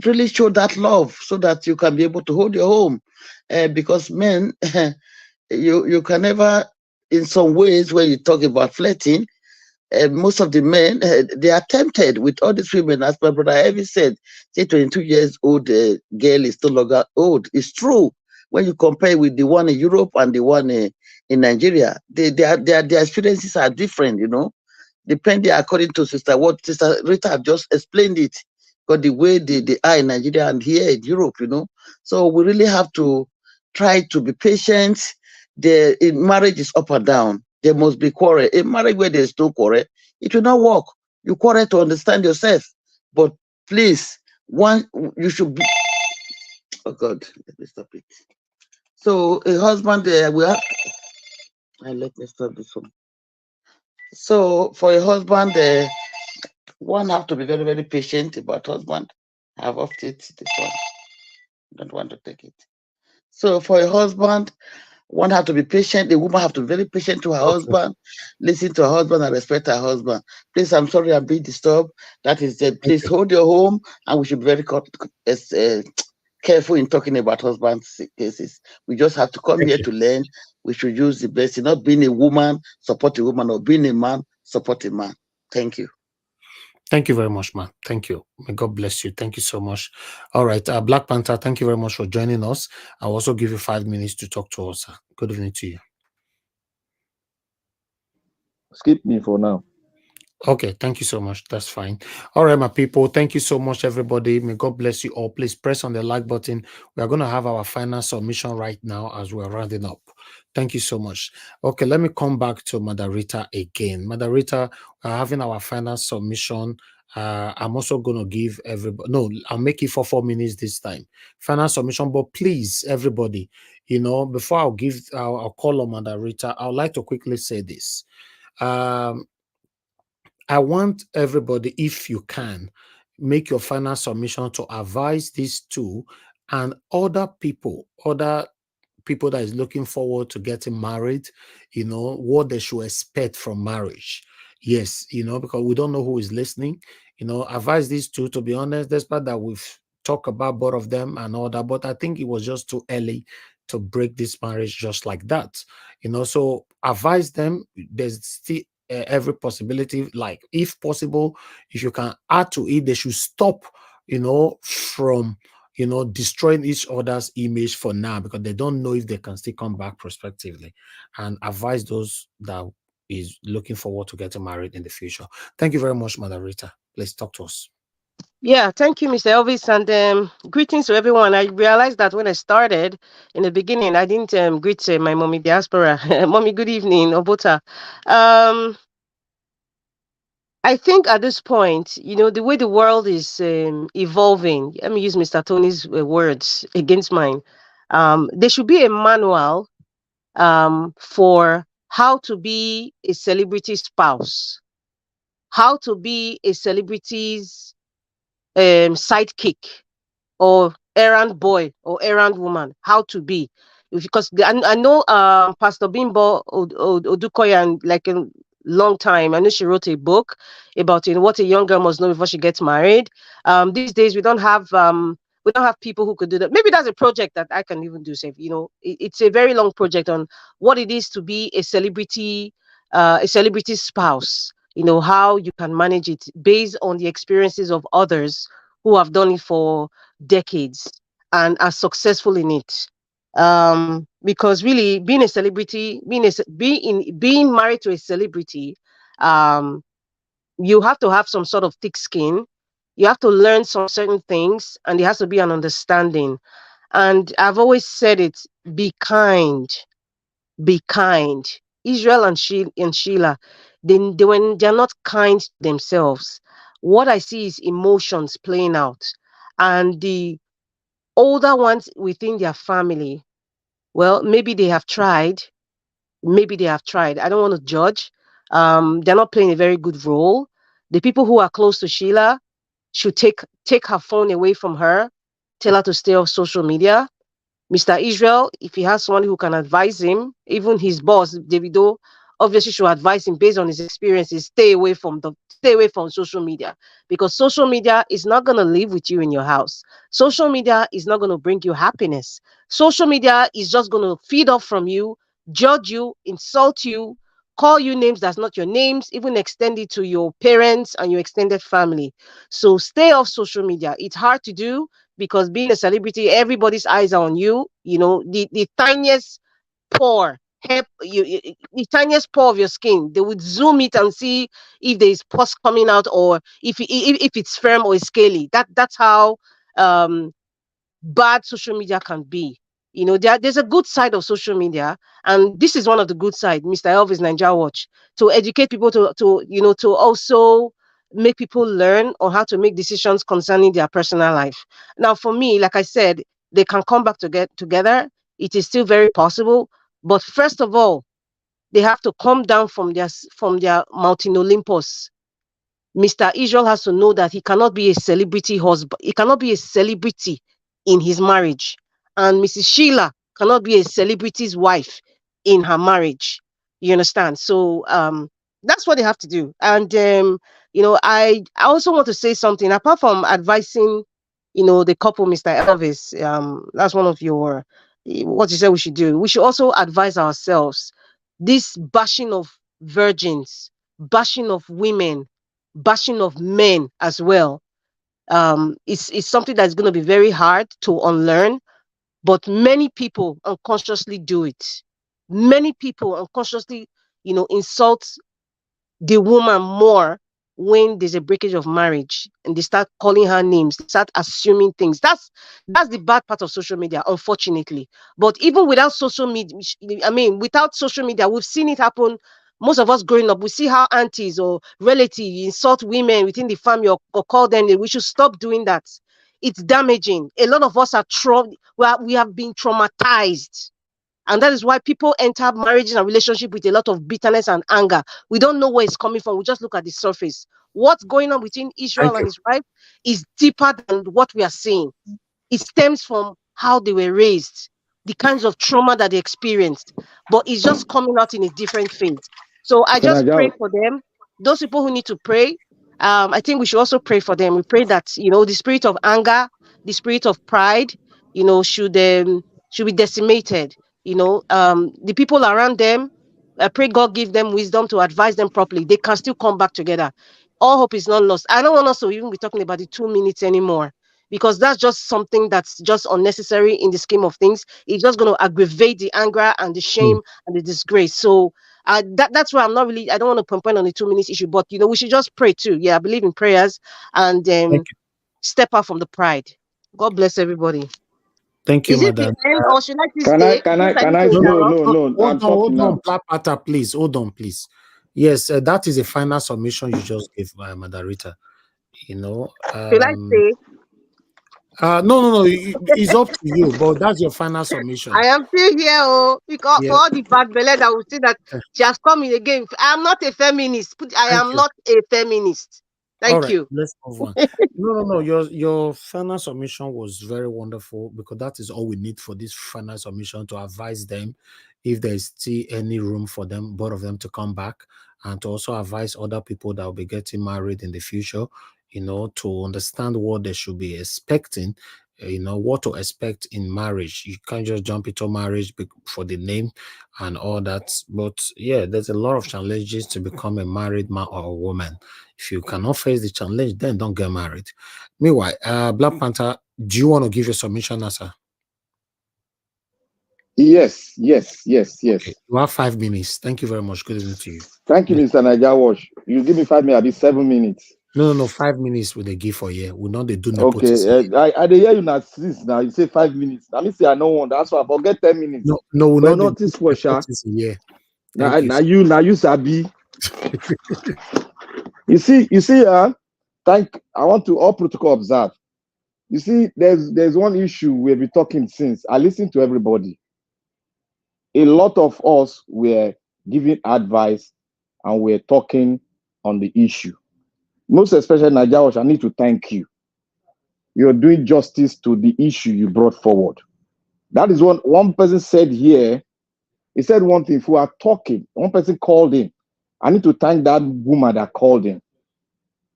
really show that love so that you can be able to hold your home. Because men, you can never, in some ways, when you talk about flirting, most of the men they are tempted with all these women. As my brother Evie said, say 22 years old girl is no longer old. It's true when you compare with the one in Europe and the one in Nigeria. Their experiences are different, you know, depending according to what Sister Rita have just explained it. Because the way they are in Nigeria and here in Europe, you know. So we really have to try to be patient. In marriage is up and down. There must be quarrel. A marriage where there's no quarrel, it will not work. You quarrel to understand yourself. But please, you should be. Oh God, let me stop it. So a husband, we have. Let me stop this one. So for a husband, one have to be very, very patient about husband. I've opted this one. Don't want to take it. So for a husband, one have to be patient. The woman have to be very patient to her husband, listen to her husband and respect her husband. Please, I'm sorry I'm being disturbed. That is it. Please hold your home, and we should be very careful in talking about husband's cases. We just have to come here to learn. We should use the best. Not being a woman, support a woman, or being a man, support a man. Thank you. Thank you very much, man. Thank you. May God bless you. Thank you so much. All right. Black Panther, thank you very much for joining us. I'll also give you 5 minutes to talk to us. Good evening to you. Skip me for now. Okay, thank you so much. That's fine. All right, my people. Thank you so much, everybody. May God bless you all. Please press on the like button. We are going to have our final submission right now as we're rounding up. Thank you so much. Okay, let me come back to Madarita again. Madarita, we're having our final submission. I'm also going to give everybody, no, I'll make it for 4 minutes this time. Final submission, but please, everybody, you know, before I'll call on Madarita, I would like to quickly say this. I want everybody, if you can, make your final submission to advise these two and other people that is looking forward to getting married, you know, what they should expect from marriage. Yes, you know, because we don't know who is listening. You know, advise these two, to be honest, despite that we've talked about both of them and all that, but I think it was just too early to break this marriage just like that. You know, so advise them. There's still every possibility, like if possible, if you can add to it, they should stop, you know, from, you know, destroying each other's image for now, because they don't know if they can still come back prospectively, and advise those that is looking forward to getting married in the future. Thank you very much, Mother Rita. Please talk to us. Yeah, thank you, Mr. Elvis, and greetings to everyone. I realized that when I started in the beginning, I didn't greet my mommy diaspora. Mommy, good evening, Obota. I think at this point, you know, the way the world is evolving, let me use Mr. Tony's words against mine. There should be a manual for how to be a celebrity spouse, how to be a celebrity's sidekick, or errand boy or errand woman, how to be. Because I know Pastor Bimbo Odukoya, like a long time, I know she wrote a book about, you know, what a young girl must know before she gets married. These days we don't have people who could do that. Maybe that's a project that I can even do. Say, you know, it's a very long project on what it is to be a celebrity spouse. You know, how you can manage it based on the experiences of others who have done it for decades and are successful in it. Because really being a celebrity, being married to a celebrity, you have to have some sort of thick skin. You have to learn some certain things, and there has to be an understanding. And I've always said it: be kind, be kind. Israel and Sheila, when they're not kind to themselves, what I see is emotions playing out, and the older ones within their family, well, maybe they have tried. Maybe they have tried. I don't want to judge. They're not playing a very good role. The people who are close to Sheila should take her phone away from her, tell her to stay off social media, Mr. Israel, if he has someone who can advise him, even his boss, Davido, obviously should advise him based on his experiences, stay away from social media, because social media is not going to live with you in your house. Social media is not going to bring you happiness. Social media is just going to feed off from you, judge you, insult you, call you names that's not your names, even extend it to your parents and your extended family. So stay off social media. It's hard to do because being a celebrity, everybody's eyes are on you. You know, the tiniest pore, the tiniest pore of your skin, they would zoom it and see if there is pus coming out, or if it's firm or scaly. That's how um bad social media can be. You know, there's a good side of social media, and this is one of the good side, Mr. Elvis Ninja Watch, to educate people, to also make people learn on how to make decisions concerning their personal life. Now, for me, like I said, they can come back to get together. It is still very possible, but first of all, they have to come down from their mountain Olympus. Mr. Israel has to know that he cannot be a celebrity husband. He cannot be a celebrity in his marriage. And Mrs. Sheila cannot be a celebrity's wife in her marriage. You understand? So that's what they have to do. And I also want to say something apart from advising, the couple, Mr. Elvis. That's one of your what you said we should do. We should also advise ourselves. This bashing of virgins, bashing of women, bashing of men as well, is something that's going to be very hard to unlearn, but many people unconsciously do it. Many people unconsciously, insult the woman more when there's a breakage of marriage, and they start calling her names, they start assuming things. That's the bad part of social media, unfortunately. But even without social media, without social media, we've seen it happen. Most of us growing up, we see how aunties or relatives insult women within the family, or call them. We should stop doing that. It's damaging. A lot of us are we have been traumatized. And that is why people enter marriages and relationships with a lot of bitterness and anger. We don't know where it's coming from. We just look at the surface. What's going on between Israel and his wife is deeper than what we are seeing. It stems from how they were raised, the kinds of trauma that they experienced, but it's just coming out in a different phase. So I just pray for them. Those people who need to pray, I think we should also pray for them. We pray that, the spirit of anger, the spirit of pride, should be decimated. The people around them, I pray God give them wisdom to advise them properly. They can still come back together. All hope is not lost. I don't want us to even be talking about the 2 minutes anymore, because that's just something that's just unnecessary in the scheme of things. It's just going to aggravate the anger and the shame and the disgrace. So that's why I don't want to pinpoint on the 2 minutes issue, but we should just pray too. Yeah, I believe in prayers, and step out from the pride. God bless everybody. Thank you, Is it the madam. end, or should I please Can stay? I? No. I'm Hold talking now. on, Black Panther, please. Hold on, please. Yes, that is a final submission you just gave, Madam Rita. Should I stay? No. It's up to you, but that's your final submission. I am still here, because for all the bad belly that will see that she has come in again. I'm not a feminist. I am not a feminist. Thank you. Let's move on. No. Your final submission was very wonderful, because that is all we need for this final submission, to advise them if there is still any room for them, both of them, to come back, and to also advise other people that will be getting married in the future, to understand what they should be expecting, what to expect in marriage. You can't just jump into marriage for the name and all that. But yeah, there's a lot of challenges to become a married man or a woman. If you cannot face the challenge, then don't get married. Meanwhile, Black Panther, do you want to give your submission answer? Yes. Okay. You have 5 minutes. Thank you very much. Good evening to you. Thank you, Mr. Naija Wash. You give me 5 minutes, I'll be 7 minutes. No, 5 minutes with a gift for you. We'll not do nepotism. Okay, I hear you now. Since now you say 5 minutes. Let me say I don't want. That's why I forget 10 minutes. No, we'll not do nepotism. Yeah. Now you Sabi. You see, I want to all protocol observe. You see, there's one issue we've been talking since. I listened to everybody. A lot of us were giving advice and we're talking on the issue. Most especially Naija, I need to thank you. You're doing justice to the issue you brought forward. That is what one person said here. He said one thing. If we are talking, one person called in. I need to thank that woman that called in.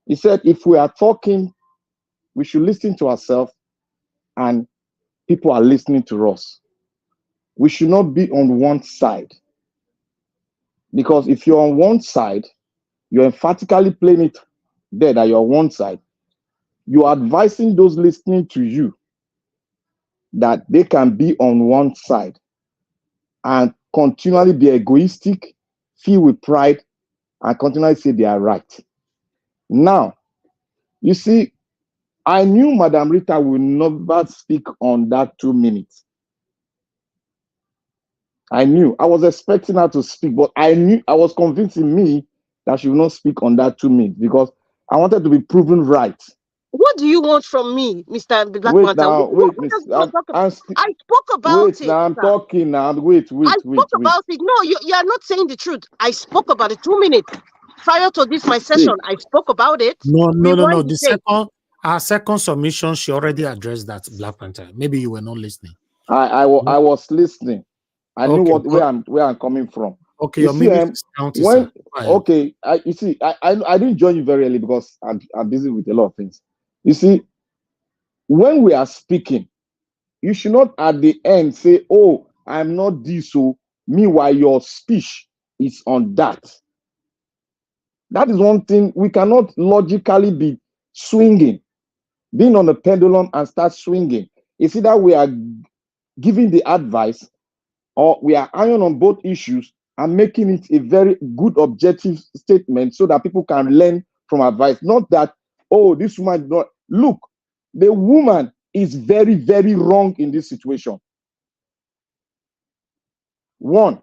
He said, if we are talking, we should listen to ourselves and people are listening to us. We should not be on one side. Because if you're on one side, you're emphatically playing it there that you're on one side. You're advising those listening to you that they can be on one side and continually be egoistic, filled with pride, and continually say they are right. Now, you see, I knew Madam Rita will never speak on that 2 minutes. I knew. I was expecting her to speak, but I knew, I was convincing me that she will not speak on that 2 minutes because I wanted to be proven right. What do you want from me, Mr. Black Wait Panther? now, wait, What Miss. else do you want to talk about? I spoke about Wait it, now, I'm sir. talking now. Wait, I wait, spoke wait, wait. about it. No, you are not saying the truth. I spoke about it 2 minutes prior to this my See, session. I spoke about it. No. Rewind the The tape. our second submission, she already addressed that, Black Panther. Maybe you were not listening. I was listening. I knew Okay, where I'm coming from. okay, You your see, minute is counting, when sir. Go ahead. okay, you see, I didn't join you very early because I'm busy with a lot of things. You see, when we are speaking, you should not at the end say, "Oh, I'm not this," so meanwhile your speech is on that. That is one thing we cannot logically be swinging, being on the pendulum and start swinging. It's either we are giving the advice or we are iron on both issues and making it a very good objective statement so that people can learn from advice. Not that, oh, this woman did not look, the woman is very, very wrong in this situation. One,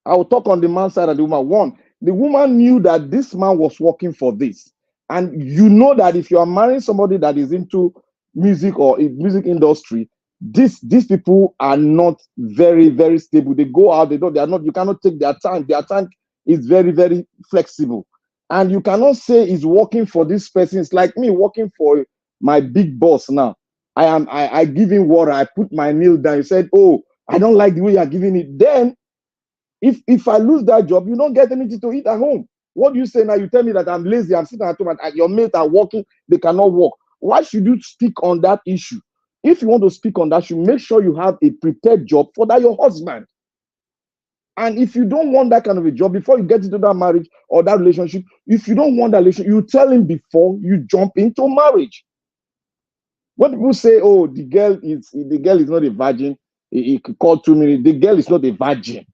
I will talk on the man's side of the woman. One, the woman knew that this man was working for this. And you know that if you are marrying somebody that is into music or in music industry, these people are not very, very stable. They go out, they are not, you cannot take their time. Their time is very, very flexible. And you cannot say it's working for this person. It's like me working for my big boss now. I give him water, I put my meal down. He said, oh, I don't like the way you're giving it. Then if I lose that job, you don't get anything to eat at home. What do you say now? You tell me that I'm lazy, I'm sitting at home, and your mates are working, they cannot work. Why should you speak on that issue? If you want to speak on that issue, make sure you have a prepared job for that your husband. And if you don't want that kind of a job, before you get into that marriage or that relationship, if you don't want that relationship, you tell him before you jump into marriage. When people say, oh, the girl is not a virgin, he could call 2 minutes, the girl is not a virgin.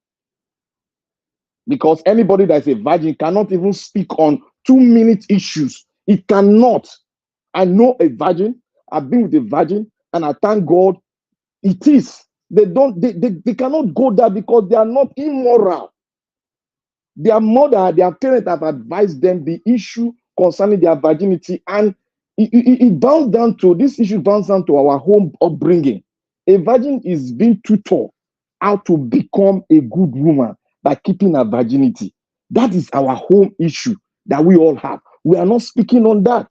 Because anybody that is a virgin cannot even speak on 2 minute issues. It cannot. I know a virgin. I've been with a virgin, and I thank God it is. They cannot go there because they are not immoral. Their mother, their parents have advised them the issue concerning their virginity, and it bounds down to this issue, bounds down to our home upbringing. A virgin is being tutored how to become a good woman by keeping her virginity. That is our home issue that we all have. We are not speaking on that.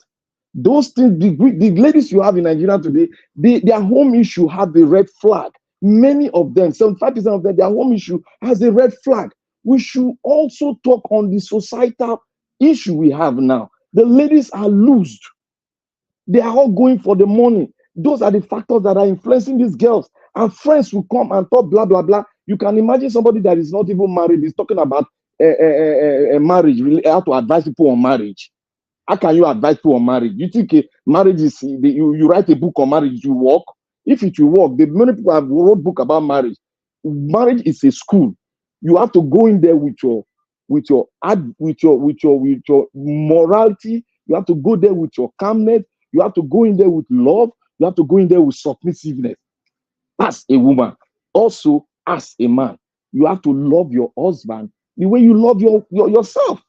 Those things, the ladies you have in Nigeria today, their home issue have the red flag. Many of them, 75% of them, their home issue has a red flag. We should also talk on the societal issue we have now. The ladies are loosed. They are all going for the money. Those are the factors that are influencing these girls. And friends will come and talk blah, blah, blah. You can imagine somebody that is not even married is talking about marriage, really, how to advise people on marriage. How can you advise people on marriage? You think marriage is, you write a book on marriage, you work? If it will work, the many people have wrote book about marriage. Marriage is a school. You have to go in there with your morality. You have to go there with your calmness. You have to go in there with love. You have to go in there with submissiveness. As a woman, also as a man, you have to love your husband the way you love yourself.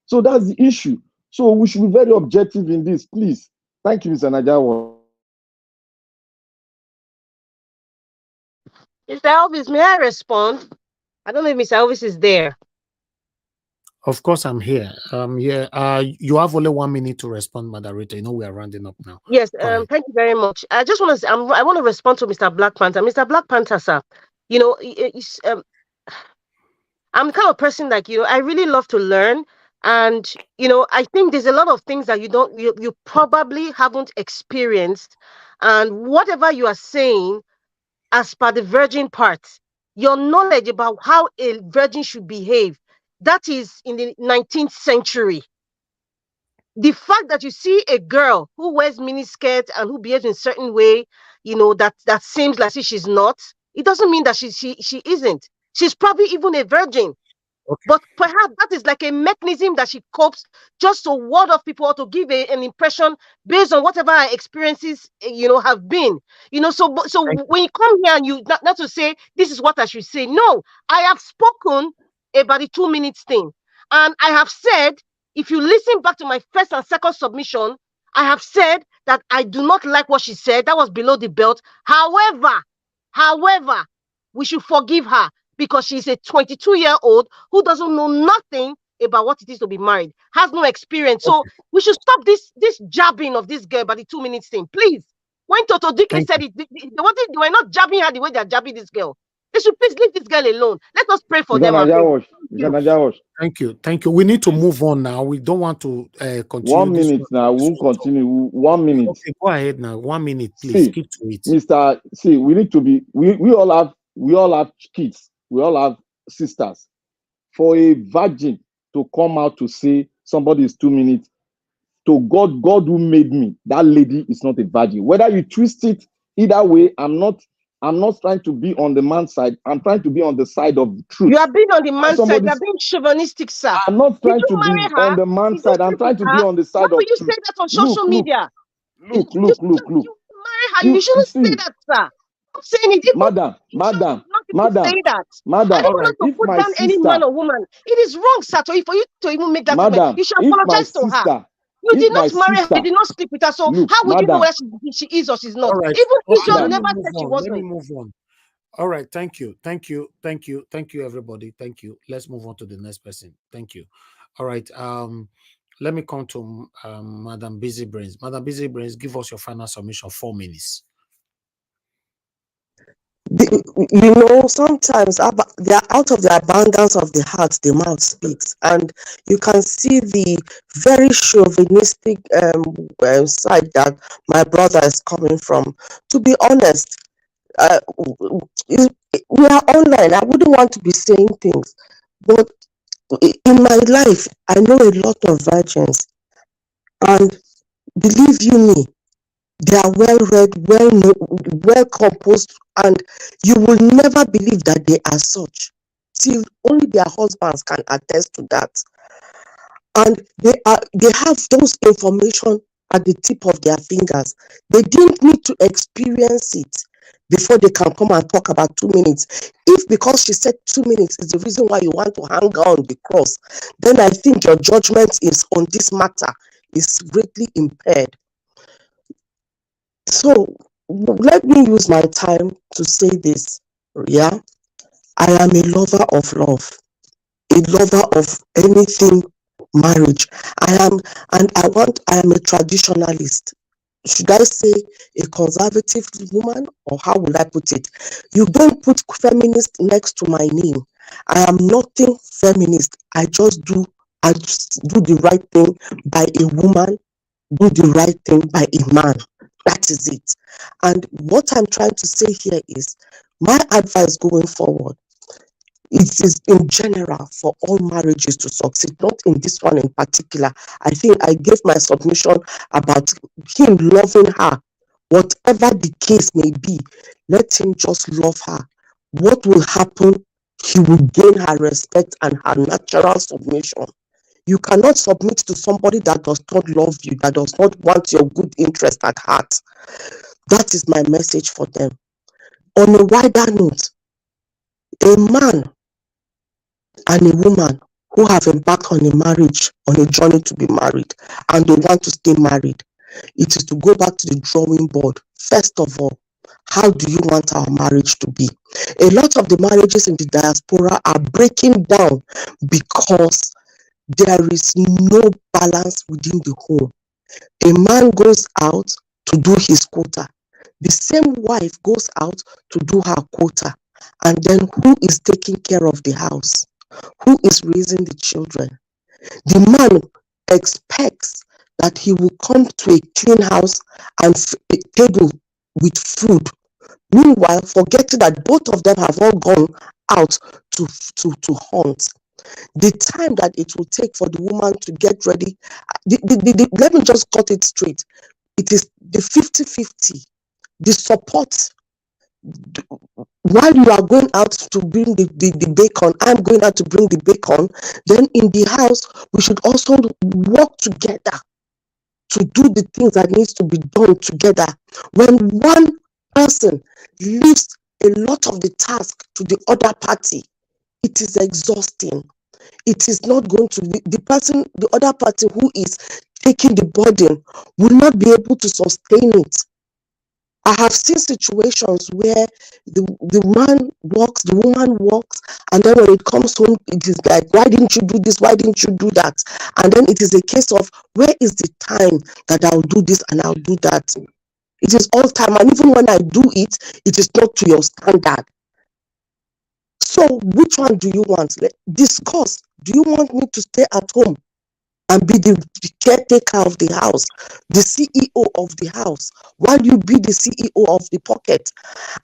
So that's the issue. So we should be very objective in this, please. Thank you, Mr. Najawa. Mr. Elvis, may I respond? I don't know if Mr. Elvis is there. Of course, I'm here. Yeah. You have only 1 minute to respond, moderator. You know we are rounding up now. Yes, Go ahead. thank you very much. I just want to I want to respond to Mr. Black Panther. Mr. Black Panther, sir, you know, I'm the kind of person like you. I really love to learn, and I think there's a lot of things that you probably haven't experienced, and whatever you are saying, as per the virgin part, your knowledge about how a virgin should behave, that is in the 19th century. The fact that you see a girl who wears miniskirt and who behaves in a certain way, that seems like she's not. It doesn't mean that she isn't. She's probably even a virgin. Okay. But perhaps that is like a mechanism that she copes just to ward off people or to give an impression based on whatever her experiences, have been. So when you come here and you not to say this is what I should say. No, I have spoken about the 2 minutes thing, and I have said, if you listen back to my first and second submission, I have said that I do not like what she said. That was below the belt. However, we should forgive her, because she's a 22-year-old who doesn't know nothing about what it is to be married, has no experience. So we should stop this jabbing of this girl about the 2 minutes thing, please. When Toto Dike said it, they were not jabbing her the way they're jabbing this girl. They should please leave this girl alone. Let us pray for them. Thank you. We need to move on now. We don't want to continue. 1 minute now. We won't continue. 1 minute. Okay, go ahead now. 1 minute, please. Keep to it. We need to be. We all have kids. We all have sisters. For a virgin to come out to say somebody is 2 minutes, to God who made me, that lady is not a virgin. Whether you twist it either way, I'm not trying to be on the man's side. I'm trying to be on the side of the truth. You are being on the man's side. You are being chauvinistic, sir. I'm not trying to be on the man's side. I'm trying to be on the side of truth. Why would you say that on social media? Look. You marry her. You shouldn't say that, sir. I'm saying it. Madam. Say that. I don't want to put down any man or woman. It is wrong, sir, for you to even make that statement. You should apologize to her. You did not marry her. You did not sleep with her. So how would you know whether she is or she's not? Right. Even Israel never said she wasn't. Let me move on. All right. Thank you, everybody. Thank you. Let's move on to the next person. Thank you. All right. Let me come to Madam Busy Brains. Madam Busy Brains, give us your final submission. 4 minutes. Sometimes they are out of the abundance of the heart, the mouth speaks, and you can see the very chauvinistic side that my brother is coming from. To be honest, we are online. I wouldn't want to be saying things, but in my life, I know a lot of virgins, and believe you me, they are well read, well composed, and you will never believe that they are such till only their husbands can attest to that. And they have those information at the tip of their fingers. They didn't need to experience it before they can come and talk about 2 minutes. If because she said 2 minutes is the reason why you want to hang on the cross, then I think your judgment is on this matter is greatly impaired. So let me use my time to say this. Yeah, I am a lover of love, a lover of anything marriage. I am a traditionalist. Should I say a conservative woman, or how will I put it? You don't put feminist next to my name. I am nothing feminist. I just do the right thing by a woman, do the right thing by a man. That is it. And what I'm trying to say here is my advice going forward. It is in general for all marriages to succeed, not in this one in particular. I think I gave my submission about him loving her. Whatever the case may be, let him just love her. What will happen? He will gain her respect and her natural submission. You cannot submit to somebody that does not love you, that does not want your good interest at heart. That is my message for them. On a wider note, a man and a woman who have embarked on a marriage, on a journey to be married, and they want to stay married, it is to go back to the drawing board. First of all, how do you want our marriage to be? A lot of the marriages in the diaspora are breaking down because there is no balance within the home. A man goes out to do his quota. The same wife goes out to do her quota. And then who is taking care of the house? Who is raising the children? The man expects that he will come to a clean house and a table with food. Meanwhile, forgetting that both of them have all gone out to hunt. The time that it will take for the woman to get ready, let me just cut it straight. It is the 50-50, the support. While you are going out to bring the bacon, I'm going out to bring the bacon, then in the house, we should also work together to do the things that needs to be done together. When one person leaves a lot of the task to the other party, it is exhausting. It is not going to be, the other party who is taking the burden will not be able to sustain it. I have seen situations where the man works, the woman works, and then when it comes home, it is like, why didn't you do this? Why didn't you do that? And then it is a case of, where is the time that I'll do this and I'll do that? It is all time, and even when I do it, it is not to your standard. So which one do you want? Discuss. Do you want me to stay at home and be the caretaker of the house, the CEO of the house, while you be the CEO of the pocket?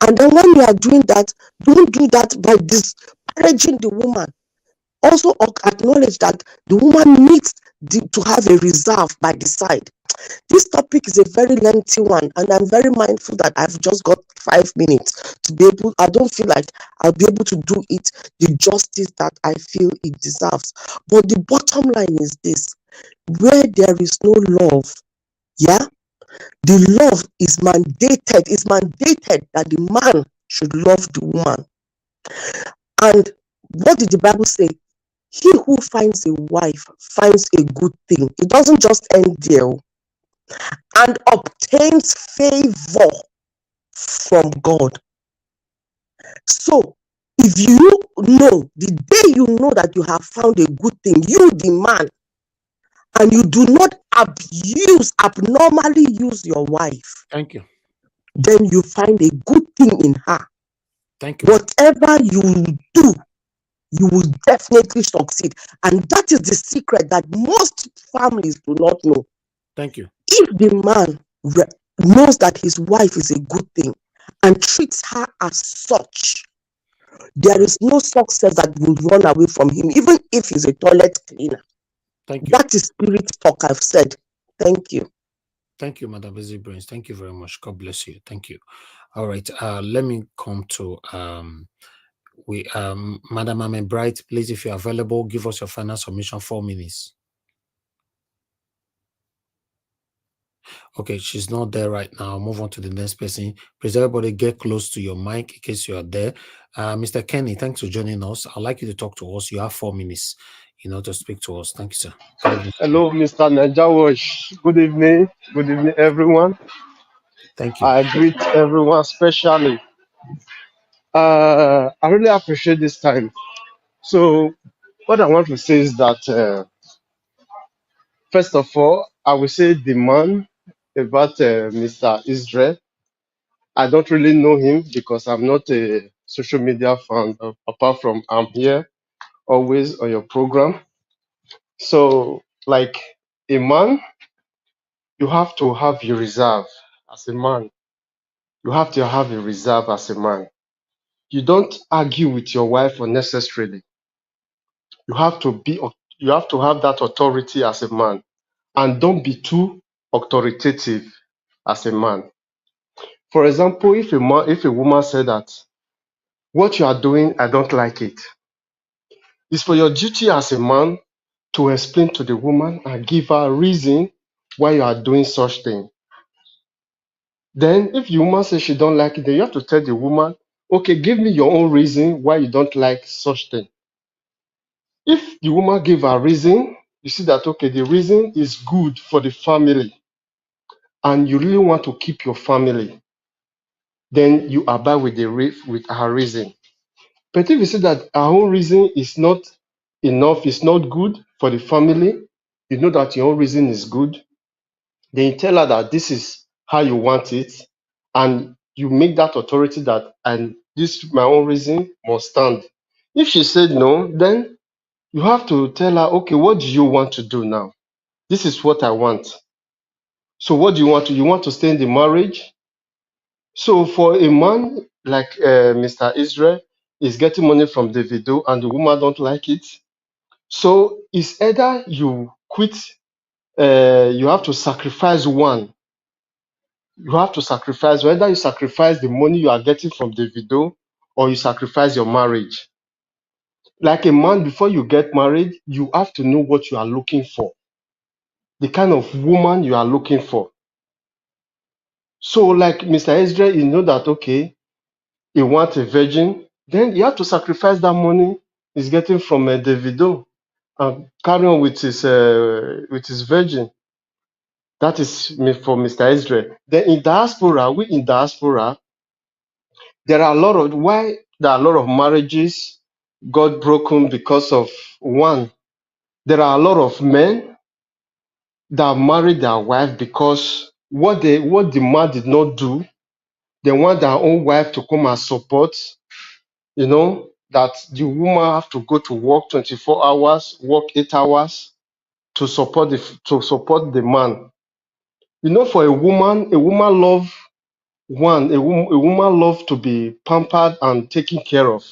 And then when you are doing that, don't do that by disparaging the woman. Also acknowledge that the woman needs to have a reserve by the side. This topic is a very lengthy one, and I'm very mindful that I've just got 5 minutes to be able, I don't feel like I'll be able to do it the justice that I feel it deserves. But the bottom line is this: where there is no love, yeah, the love is mandated. It's mandated that the man should love the woman. And what did the Bible say? He who finds a wife finds a good thing. It doesn't just end there. And obtains favor from God. So, if you know, the day you know that you have found a good thing, you, the man, and you do not abnormally use your wife. Thank you. Then you find a good thing in her. Thank you. Whatever you do, you will definitely succeed. And that is the secret that most families do not know. Thank you. If the man knows that his wife is a good thing and treats her as such, there is no success that will run away from him, even if he's a toilet cleaner. Thank you. That is spirit talk, I've said. Thank you. Thank you, Madam Busy Brains. Thank you very much. God bless you. Thank you. All right. Let me come to Madam Amen Bright. Please, if you're available, give us your final submission. 4 minutes. Okay, she's not there right now. I'll move on to the next person. Please, everybody, get close to your mic in case you are there. Mr. Kenny, thanks for joining us. I'd like you to talk to us. You have 4 minutes, to speak to us. Thank you, sir. Hello, Mr. Najawash. Good evening. Good evening, everyone. Thank you. I greet everyone, especially. I really appreciate this time. So, what I want to say is that, first of all, I will say the man about Mr. Israel. I don't really know him because I'm not a social media fan, apart from I'm here always on your program. So, like a man, you have to have your reserve as a man. You have to have a reserve as a man. You don't argue with your wife unnecessarily. You have to have that authority as a man, and don't be too authoritative as a man. For example, if a woman said that what you are doing, I don't like it, it's for your duty as a man to explain to the woman and give her a reason why you are doing such thing. Then, if the woman says she don't like it, then you have to tell the woman, okay, give me your own reason why you don't like such thing. If the woman give a reason, you see that, okay, the reason is good for the family and you really want to keep your family, then you abide with with her reason. But if you see that her own reason is not enough, is not good for the family, you know that your own reason is good, then you tell her that this is how you want it, and you make that authority that, and this my own reason must stand. If she said no, then you have to tell her, okay, what do you want to do now? This is what I want. So what do you want to? You want to stay in the marriage? So for a man like Mr. Israel is getting money from the video and the woman don't like it. So it's either you quit, you have to sacrifice one. You have to sacrifice, whether you sacrifice the money you are getting from the video or you sacrifice your marriage. Like a man, before you get married, you have to know what you are looking for, the kind of woman you are looking for. So like Mr. Israel, you know that, okay, he wants a virgin, then you have to sacrifice that money he's getting from Davido and carry on with his virgin. That is for Mr. Israel. Then in diaspora, we in diaspora, there are a lot of why there are a lot of marriages got broken because of one. There are a lot of men that married their wife because what the man did not do, they want their own wife to come and support. You know, that the woman have to go to work 24 hours, work 8 hours to support the man. You know, for a woman love a woman love to be pampered and taken care of.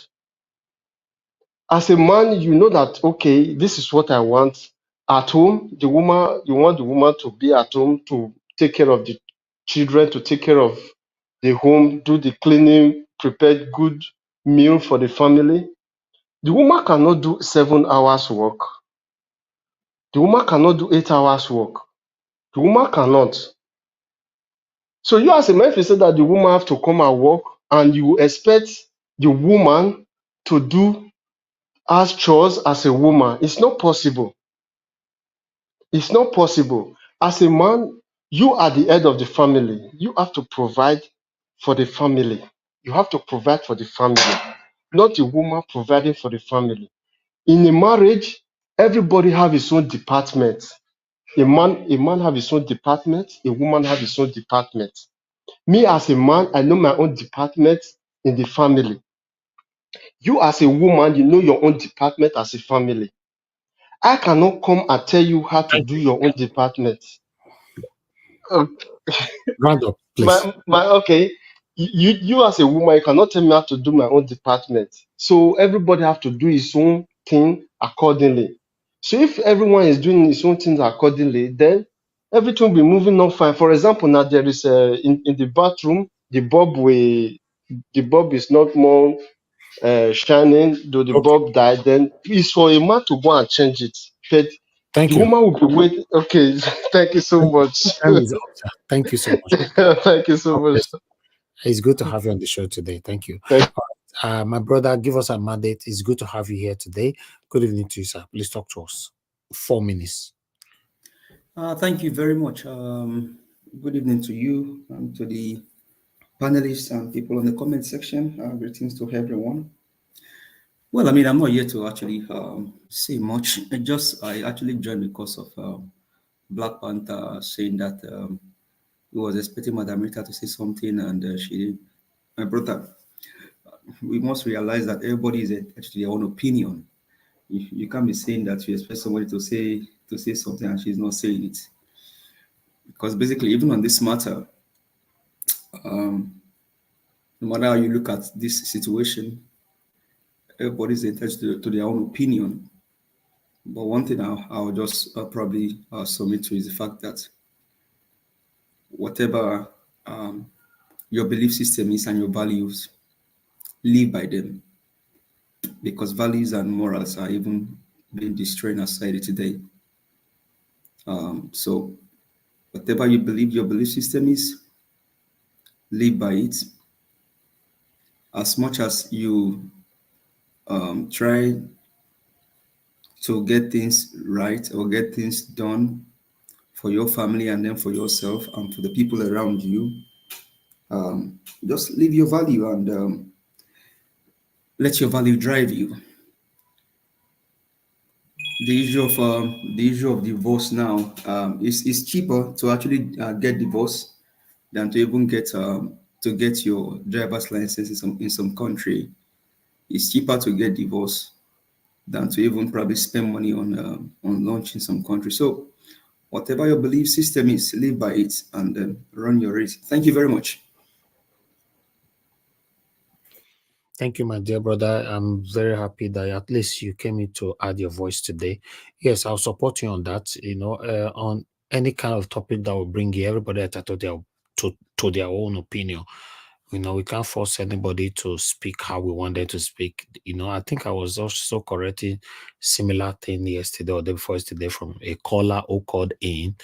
As a man, you know that, okay, this is what I want at home. The woman, you want the woman to be at home to take care of the children, to take care of the home, do the cleaning, prepare good meal for the family. The woman cannot do 7 hours work. The woman cannot do 8 hours work. The woman cannot. So you as a man, if you say that the woman have to come and work and you expect the woman to do as chores as a woman, it's not possible. It's not possible. As a man, you are the head of the family. You have to provide for the family. You have to provide for the family, not the woman providing for the family. In a marriage, everybody have his own department. A man have his own department, a woman have his own department. Me as a man, I know my own department in the family. You as a woman, you know your own department as a family. I cannot come and tell you how to do your own department. Okay. Round up, please. Okay. You as a woman, you cannot tell me how to do my own department. So everybody have to do his own thing accordingly. So if everyone is doing his own things accordingly, then everything will be moving on fine. For example, now there is in the bathroom, the bulb is not more shining, though the bulb died, then it's for a man to go and change it. But Thank the you. woman will be waiting. Okay, thank you so much. Time is up, sir. Thank you so much. Thank you so much. It's good to have you on the show today. Thank you. Thank my brother, give us a mandate. It's good to have you here today. Good evening to you, sir. Please talk to us. 4 minutes. Thank you very much. Good evening to you and to the panelists and people in the comment section. Greetings to everyone. Well, I mean, I'm not here to actually say much. I actually joined because of Black Panther saying that he was expecting Madam Rita to say something and she didn't. My brother, we must realize that everybody is entitled to their own opinion. You can't be saying that you expect somebody to say something and she's not saying it. Because basically, even on this matter, no matter how you look at this situation, everybody's entitled to their own opinion. But one thing I'll just probably submit to is the fact that whatever your belief system is and your values, live by them. Because values and morals are even being destroyed in our society today. So whatever you believe your belief system is, live by it. As much as you try to get things right or get things done for your family and then for yourself and for the people around you, just live your value and let your value drive you. the issue of divorce now, it's cheaper to actually get divorced than to even get your driver's license in some country. It's cheaper to get divorced than to even probably spend money on launch in some country. So whatever your belief system is, live by it and run your race. Thank you very much. Thank you, my dear brother. I'm very happy that at least you came in to add your voice today. Yes, I'll support you on that. On any kind of topic that will bring you, everybody entitled to their own opinion. We can't force anybody to speak how we want them to speak. I think I was also correcting similar thing yesterday or the day before yesterday from a caller who called in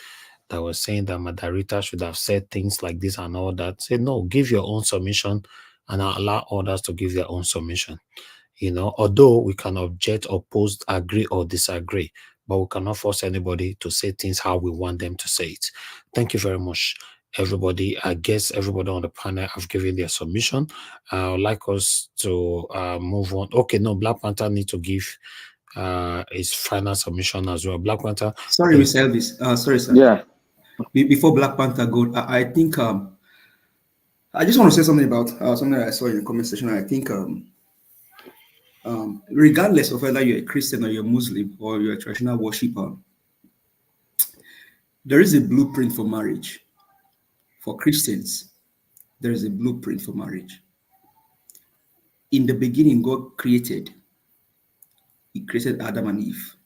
that was saying that Madarita should have said things like this and all that. Say, no, give your own submission and allow others to give their own submission. Although we can object, oppose, agree, or disagree, but we cannot force anybody to say things how we want them to say it. Thank you very much, everybody. I guess everybody on the panel have given their submission. I would like us to move on. Okay, no, Black Panther need to give his final submission as well. Black Panther. Sorry, Mr. Elvis. Sorry, sir. Yeah. Before Black Panther go, I think I just want to say something about something that I saw in the comment section. I think regardless of whether you're a Christian or you're Muslim or you're a traditional worshiper, there is a blueprint for marriage. For Christians, there is a blueprint for marriage. In the beginning, God created. He created Adam and Eve.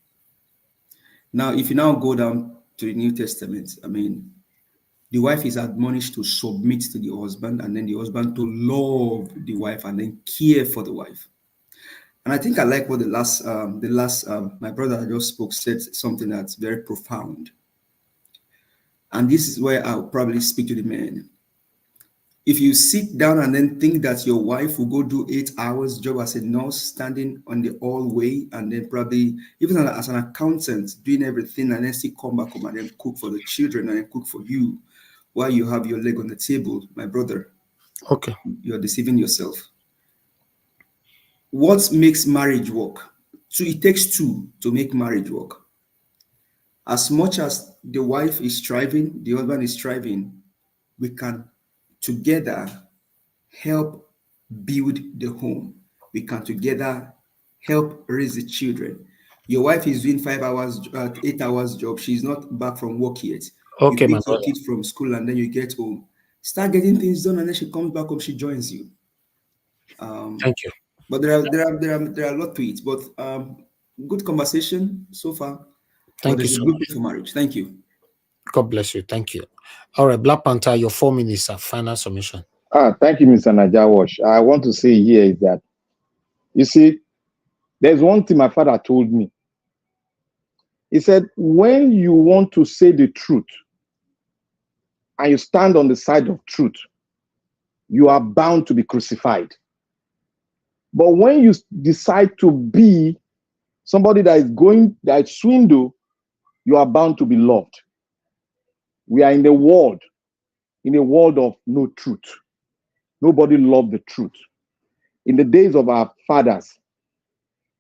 Now, if you now go down to the New Testament, the wife is admonished to submit to the husband, and then the husband to love the wife and then care for the wife. And I think I like what the last my brother that just spoke said something that's very profound. And this is where I'll probably speak to the men. If you sit down and then think that your wife will go do 8 hours job as a nurse, standing on the hallway, and then probably even as an accountant doing everything, and then still come back home and then cook for the children and then cook for you while you have your leg on the table, my brother, okay, you're deceiving yourself. What makes marriage work? So it takes two to make marriage work. As much as the wife is striving, the husband is striving, we can together help build the home. We can together help raise the children. Your wife is doing 5 hours, 8 hours job. She's not back from work yet. Okay, you pick your kids from school and then you get home. Start getting things done, and then she comes back home. She joins you. Thank you. But there are a lot to it. But good conversation so far. Thank you so much for marriage. Thank you. God bless you. Thank you. All right, Black Panther, your 4 minutes of final submission. Thank you, Mr. Najawash. I want to say here is that, you see, there's one thing my father told me. He said, when you want to say the truth and you stand on the side of truth, you are bound to be crucified. But when you decide to be somebody that swindle, you are bound to be loved. We are in a world of no truth. Nobody loved the truth. In the days of our fathers,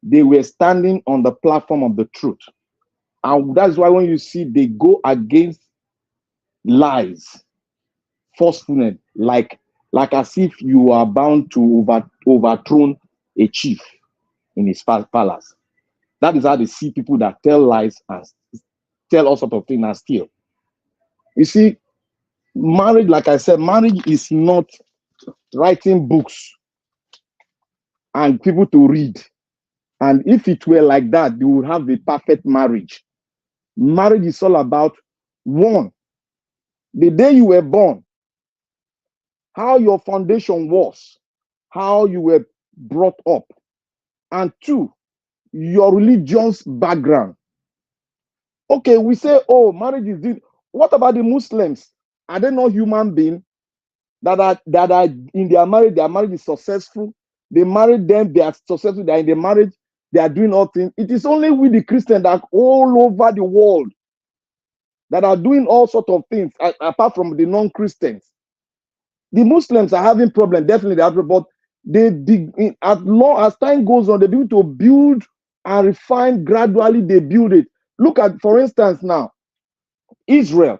they were standing on the platform of the truth. And that's why when you see they go against lies, forcefulness, like as if you are bound to overthrow a chief in his palace. That is how they see people that tell lies and tell all sorts of things and steal. You see, marriage, like I said, marriage is not writing books and people to read. And if it were like that, you would have the perfect marriage. Marriage is all about, one, the day you were born, how your foundation was, how you were brought up, and two, your religion's background. Okay, we say, oh, marriage is this. What about the Muslims? Are they not human beings that are in their marriage is successful? They married them, they are successful, they are in the marriage, they are doing all things. It is only with the Christians that all over the world that are doing all sorts of things, apart from the non-Christians. The Muslims are having problems, definitely they have, but as time goes on, they begin to build and refine gradually, they build it. Look at, for instance, now, Israel.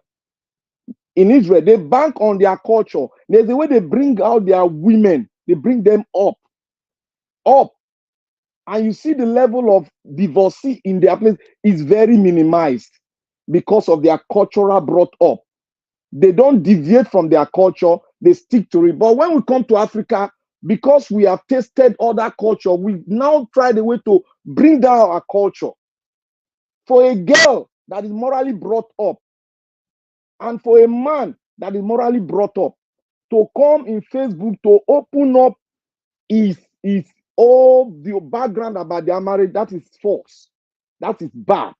In Israel, they bank on their culture. There's a way they bring out their women, they bring them up. And you see the level of divorcee in their place is very minimized because of their cultural brought up. They don't deviate from their culture, they stick to it. But when we come to Africa, because we have tasted other culture, we now try the way to bring down our culture. For a girl that is morally brought up, and for a man that is morally brought up, to come in Facebook to open up is all the background about their marriage, that is false. That is bad.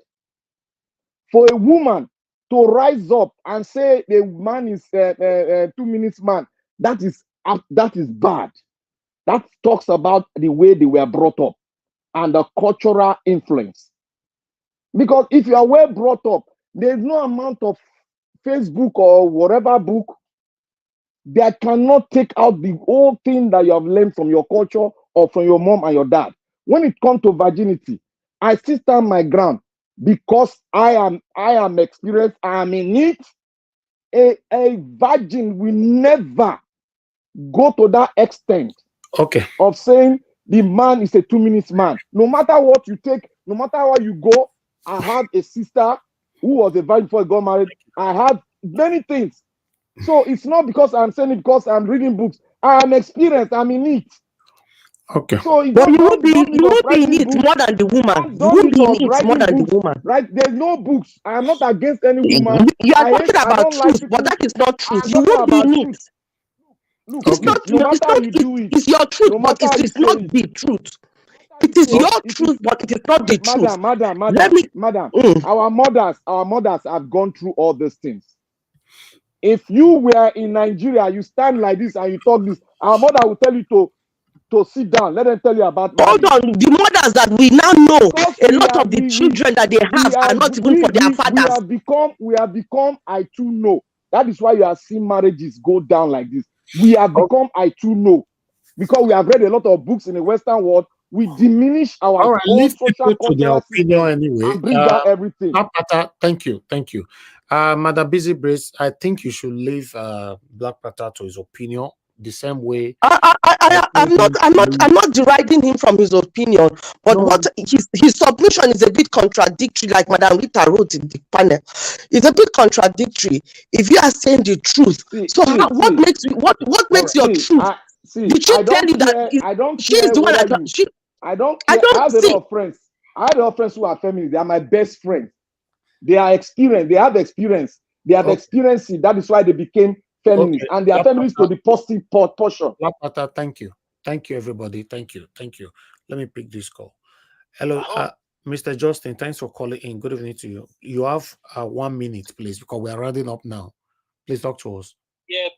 For a woman to rise up and say the man is 2 minutes man, that is bad. That talks about the way they were brought up and the cultural influence. Because if you are well brought up, there's no amount of Facebook or whatever book that cannot take out the whole thing that you have learned from your culture or from your mom and your dad. When it comes to virginity, I still stand my ground because I am experienced, I am in it. A virgin will never go to that extent of saying the man is a 2 minutes man. No matter what you take, no matter where you go, I have a sister who was a virgin before I got married. I have many things. So it's not because I'm saying it because I'm reading books. I'm experienced, I'm in it. So But you won't be in it more than the woman. You won't be in it more than the woman. Right? There's no books. I'm not against any woman. You are talking about truth, but that is not truth. You won't be in it. Look, it's not. no matter It's how not. you do it, It's your truth, no but matter it is not the truth. It is your truth, but it is not the truth. Madam, our mothers have gone through all these things. If you were in Nigeria, you stand like this and you talk this, our mother will tell you to sit down. Let them tell you about marriage. Hold on, the mothers that we now know, a lot of the children that they have are not even for their fathers. We have become I too know. That is why you are seeing marriages go down like this. We have become I too know. Because we have read a lot of books in the Western world, we diminish our own social to their cultural opinion system anyway. and bring down everything. Thank you. Madam Busy Brace, I think you should leave Black Panther to his opinion the same way. I'm not deriding him from his opinion, but what his submission is a bit contradictory, like Madam Rita wrote in the panel. It's a bit contradictory. If you are saying the truth, what makes your truth? Did she tell you that I don't she's care the one whether that I don't care. I have a lot of friends. I have a lot of friends who are feminists. They are my best friends. They are experienced. They have experience. They have experienced it. That is why they became feminists. And they are feminists to the positive portion. Black Panther, thank you. Thank you, everybody. Thank you. Let me pick this call. Hello, Mr. Justin. Thanks for calling in. Good evening to you. You have 1 minute, please, because we are rounding up now. Please talk to us. Yeah.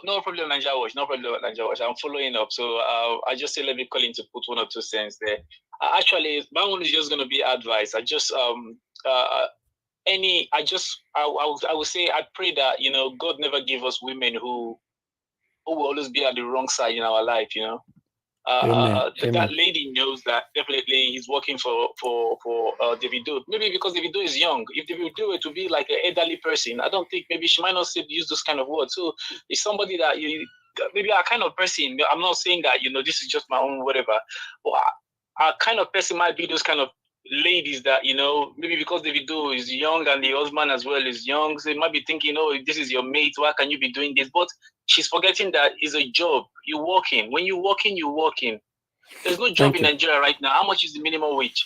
No problem, Nigeria Watch. No problem, Nigeria Watch. I'm following up. So I just say, let me call in to put 1 or 2 cents there. Actually, my one is just going to be advice. I would say I pray that, God never give us women who will always be at the wrong side in our life, That lady knows that definitely he's working for Davido. Maybe because Davido is young. If Davido were to be like an elderly person, I don't think maybe she might not use those kind of words. So it's somebody that maybe our kind of person. I'm not saying that this is just my own whatever. But our kind of person might be those kind of ladies that maybe because Davido is young and the husband as well is young, so they might be thinking, oh, this is your mate, why can you be doing this? But she's forgetting that it's a job. You're working. When you're working, you're working. There's no job in Nigeria right now. How much is the minimum wage?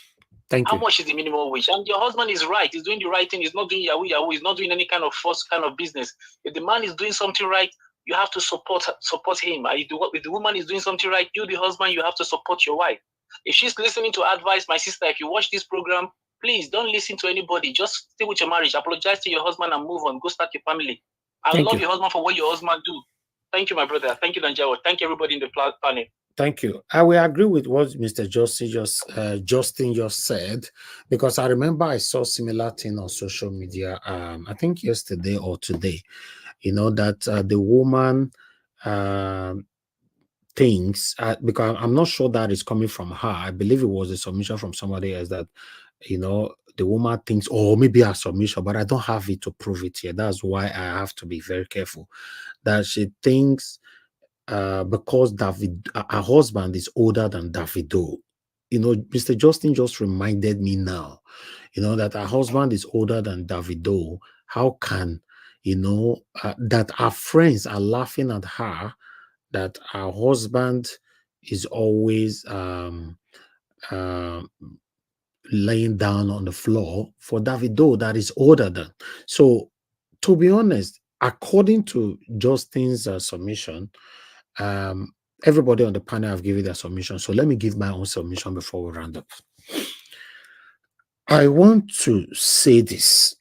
How much is the minimum wage? And your husband is right. He's doing the right thing. He's not doing yahoo. He's not doing any kind of false kind of business. If the man is doing something right, you have to support him. If the woman is doing something right, you, the husband, you have to support your wife. If she's listening to advice, my sister, if you watch this program, please don't listen to anybody. Just stay with your marriage. Apologize to your husband and move on. Go start your family. I love your husband for what your husband do. Thank you, my brother. Thank you, Nanjawa. Thank you, everybody in the panel. Thank you. I will agree with what Mr. Justin just said, because I remember I saw similar thing on social media. I think yesterday or today. That the woman thinks, because I'm not sure that is coming from her. I believe it was a submission from somebody else that, you know, the woman thinks, or maybe a submission, but I don't have it to prove it here. That's why I have to be very careful. That she thinks because her husband is older than Davido. You know, Mr. Justin just reminded me now, you know, that her husband is older than Davido. How can, you know, that her friends are laughing at her, that her husband is always laying down on the floor for Davido that is older than. So, to be honest, according to Justin's submission, everybody on the panel have given their submission. So let me give my own submission before we round up. I want to say this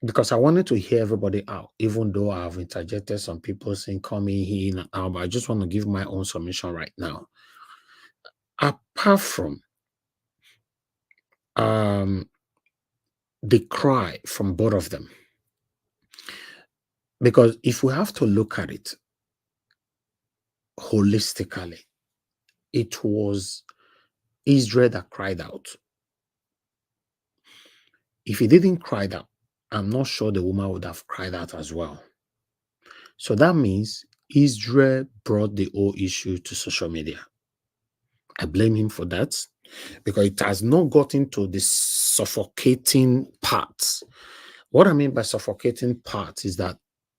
because I wanted to hear everybody out, even though I've interjected some people saying coming in and out, but I just want to give my own submission right now. Apart from the cry from both of them, because if we have to look at it holistically, it was Israel that cried out. If he didn't cry out, I'm not sure the woman would have cried out as well. So that means Israel brought the whole issue to social media. I blame him for that because it has not gotten to the suffocating part. What I mean by suffocating part is that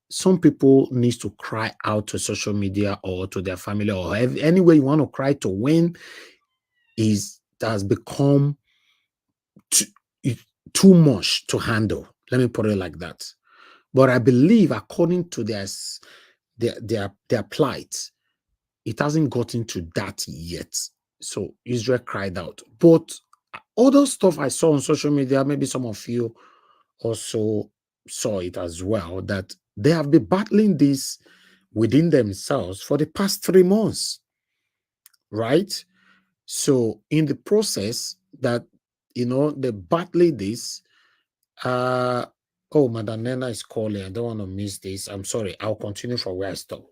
some people need to cry out to social media or to their family or any way you want to cry to when it has become too much to handle. Let me put it like that. But I believe according to their plight, it hasn't gotten to that yet. So Israel cried out. But other stuff I saw on social media, maybe some of you also saw it as well, that they have been battling this within themselves for the past 3 months, right? So in the process that, you know, they battling this, oh, Madam Nena is calling. I don't want to miss this. I'm sorry. I'll continue from where I stopped.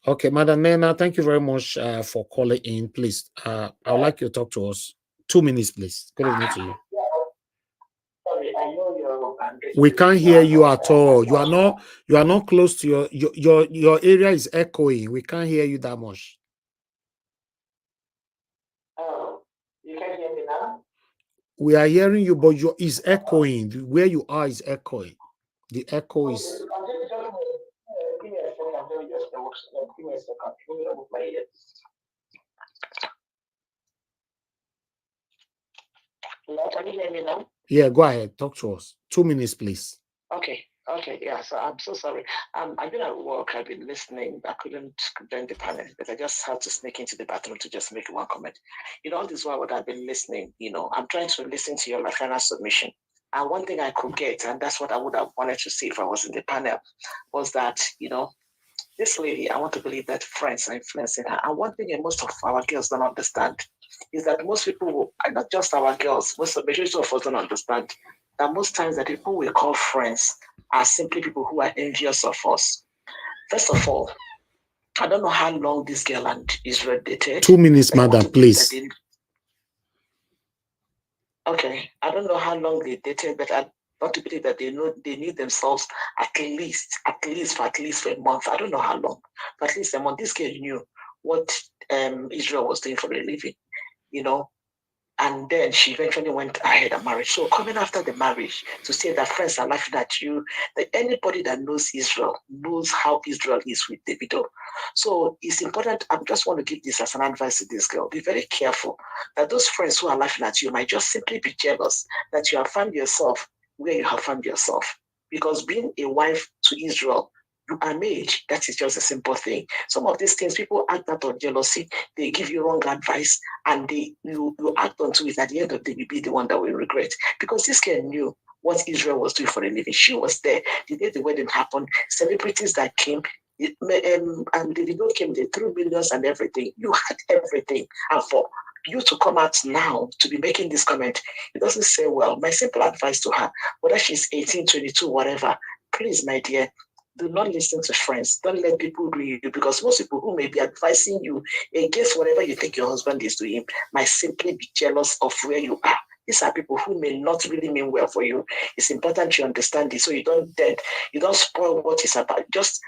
Okay, Madam Nena, thank you very much for calling in. Please, I would like you to talk to us. 2 minutes, please. Good evening to you. Sorry, I know you're. We can't hear you at all. You are not close to your area is echoing. We can't hear you that much. Oh, you can hear me now? We are hearing you, but is echoing. Where you are is echoing. The echo is. Give me a second. Let me just give me a second. Let me remove my ears. Hello, can you hear me now? Yeah, go ahead. Talk to us. 2 minutes, please. Okay. Yeah, so I'm so sorry. I've been at work, I've been listening. I couldn't join the panel, but I just had to sneak into the bathroom to just make one comment. You know, all this while what I've been listening, you know, I'm trying to listen to your final submission. And one thing I could get, and that's what I would have wanted to see if I was in the panel, was that, you know, this lady, I want to believe that friends are influencing her. And one thing that most of our girls don't understand is that most people, not just our girls, most of the majority of us don't understand that most times the people we call friends are simply people who are envious of us. First of all, I don't know how long this girl and Israel dated. 2 minutes, madam, please. Okay, I don't know how long they dated, but I want to believe that they knew themselves at least for a month. I don't know how long, but at least a month. This girl knew what Israel was doing for a living, you know. And then she eventually went ahead and married. So coming after the marriage, to say that friends are laughing at you, that anybody that knows Israel knows how Israel is with Davido. So it's important. I just want to give this as an advice to this girl. Be very careful that those friends who are laughing at you might just simply be jealous that you have found yourself where you have found yourself. Because being a wife to Israel, you are made. That is just a simple thing. Some of these things, people act out of jealousy. They give you wrong advice, and you act onto it. At the end of the day, you'll be the one that will regret. Because this girl knew what Israel was doing for a living. She was there the day the wedding happened. Celebrities that came, and the video came. They threw millions and everything. You had everything, and for you to come out now to be making this comment, it doesn't say well. My simple advice to her, whether she's 18, 22, whatever, please, my dear, Do not listen to friends. Don't let people read you, because most people who may be advising you against whatever you think your husband is doing might simply be jealous of where you are. These are people who may not really mean well for you. It's important you understand this so you don't spoil what it's about. Just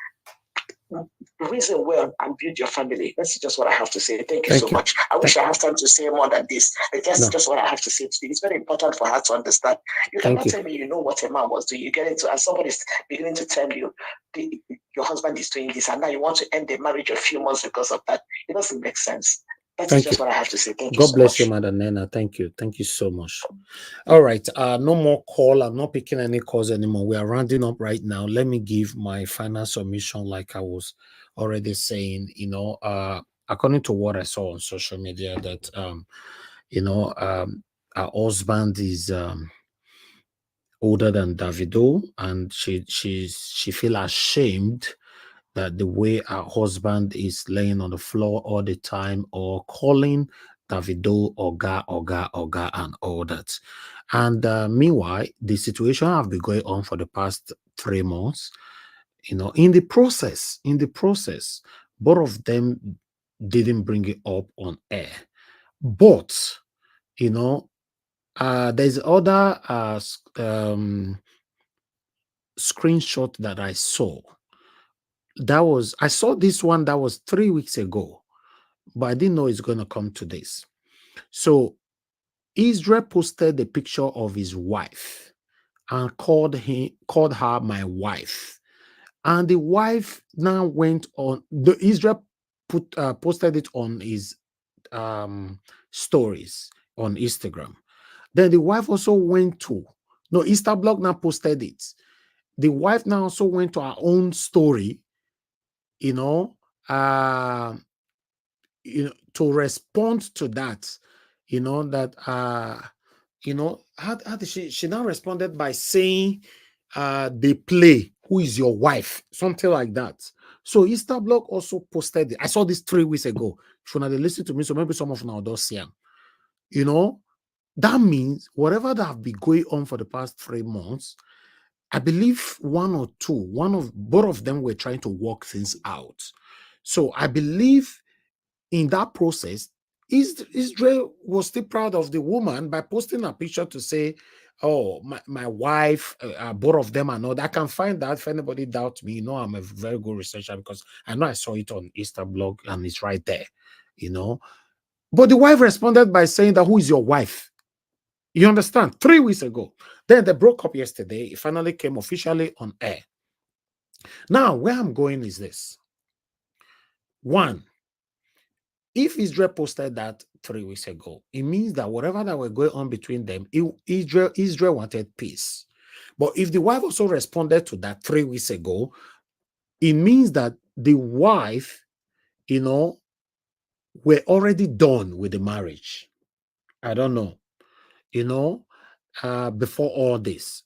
reason well and build your family. That's just what I have to say. Thank you so much. I wish I have time to say more than this. That's just what I have to say today. It's very important for her to understand. You cannot tell me you know what a man was doing. You get into, and somebody's beginning to tell you your husband is doing this, and now you want to end the marriage a few months because of that. It doesn't make sense. That's just what I have to say. Thank you so much. God bless you, Madam Nena. Thank you. Thank you so much. All right. No more call. I'm not picking any calls anymore. We are rounding up right now. Let me give my final submission like I was already saying, according to what I saw on social media, that, our husband is older than Davido, and she feel ashamed that the way her husband is laying on the floor all the time or calling Davido Oga, and all that. And meanwhile, the situation have been going on for the past 3 months. In the process, both of them didn't bring it up on air. But, there's other screenshot that I saw. I saw this one that was 3 weeks ago, but I didn't know it's going to come to this. So Israel posted a picture of his wife and called her my wife. And the wife now went on, Israel posted it on his stories on Instagram. Then the wife also went to, Instablog now posted it. The wife now also went to her own story, to respond to that, how did she now responded by saying, they play, who is your wife? Something like that. So Instablog also posted it. I saw this 3 weeks ago. If you want to listen to me, so maybe some of now don't see them. That means whatever that have been going on for the past 3 months, I believe both of them were trying to work things out. So I believe in that process, Israel was still proud of the woman by posting a picture to say, oh, my wife, both of them and all that. I can find that if anybody doubts me. I'm a very good researcher because I know I saw it on Instablog and it's right there, But the wife responded by saying that, who is your wife? You understand? 3 weeks ago. Then they broke up yesterday. It finally came officially on air. Now, where I'm going is this. One, if Israel posted that 3 weeks ago, it means that whatever that were going on between them, Israel wanted peace. But if the wife also responded to that 3 weeks ago, it means that the wife, were already done with the marriage. I don't know, before all this.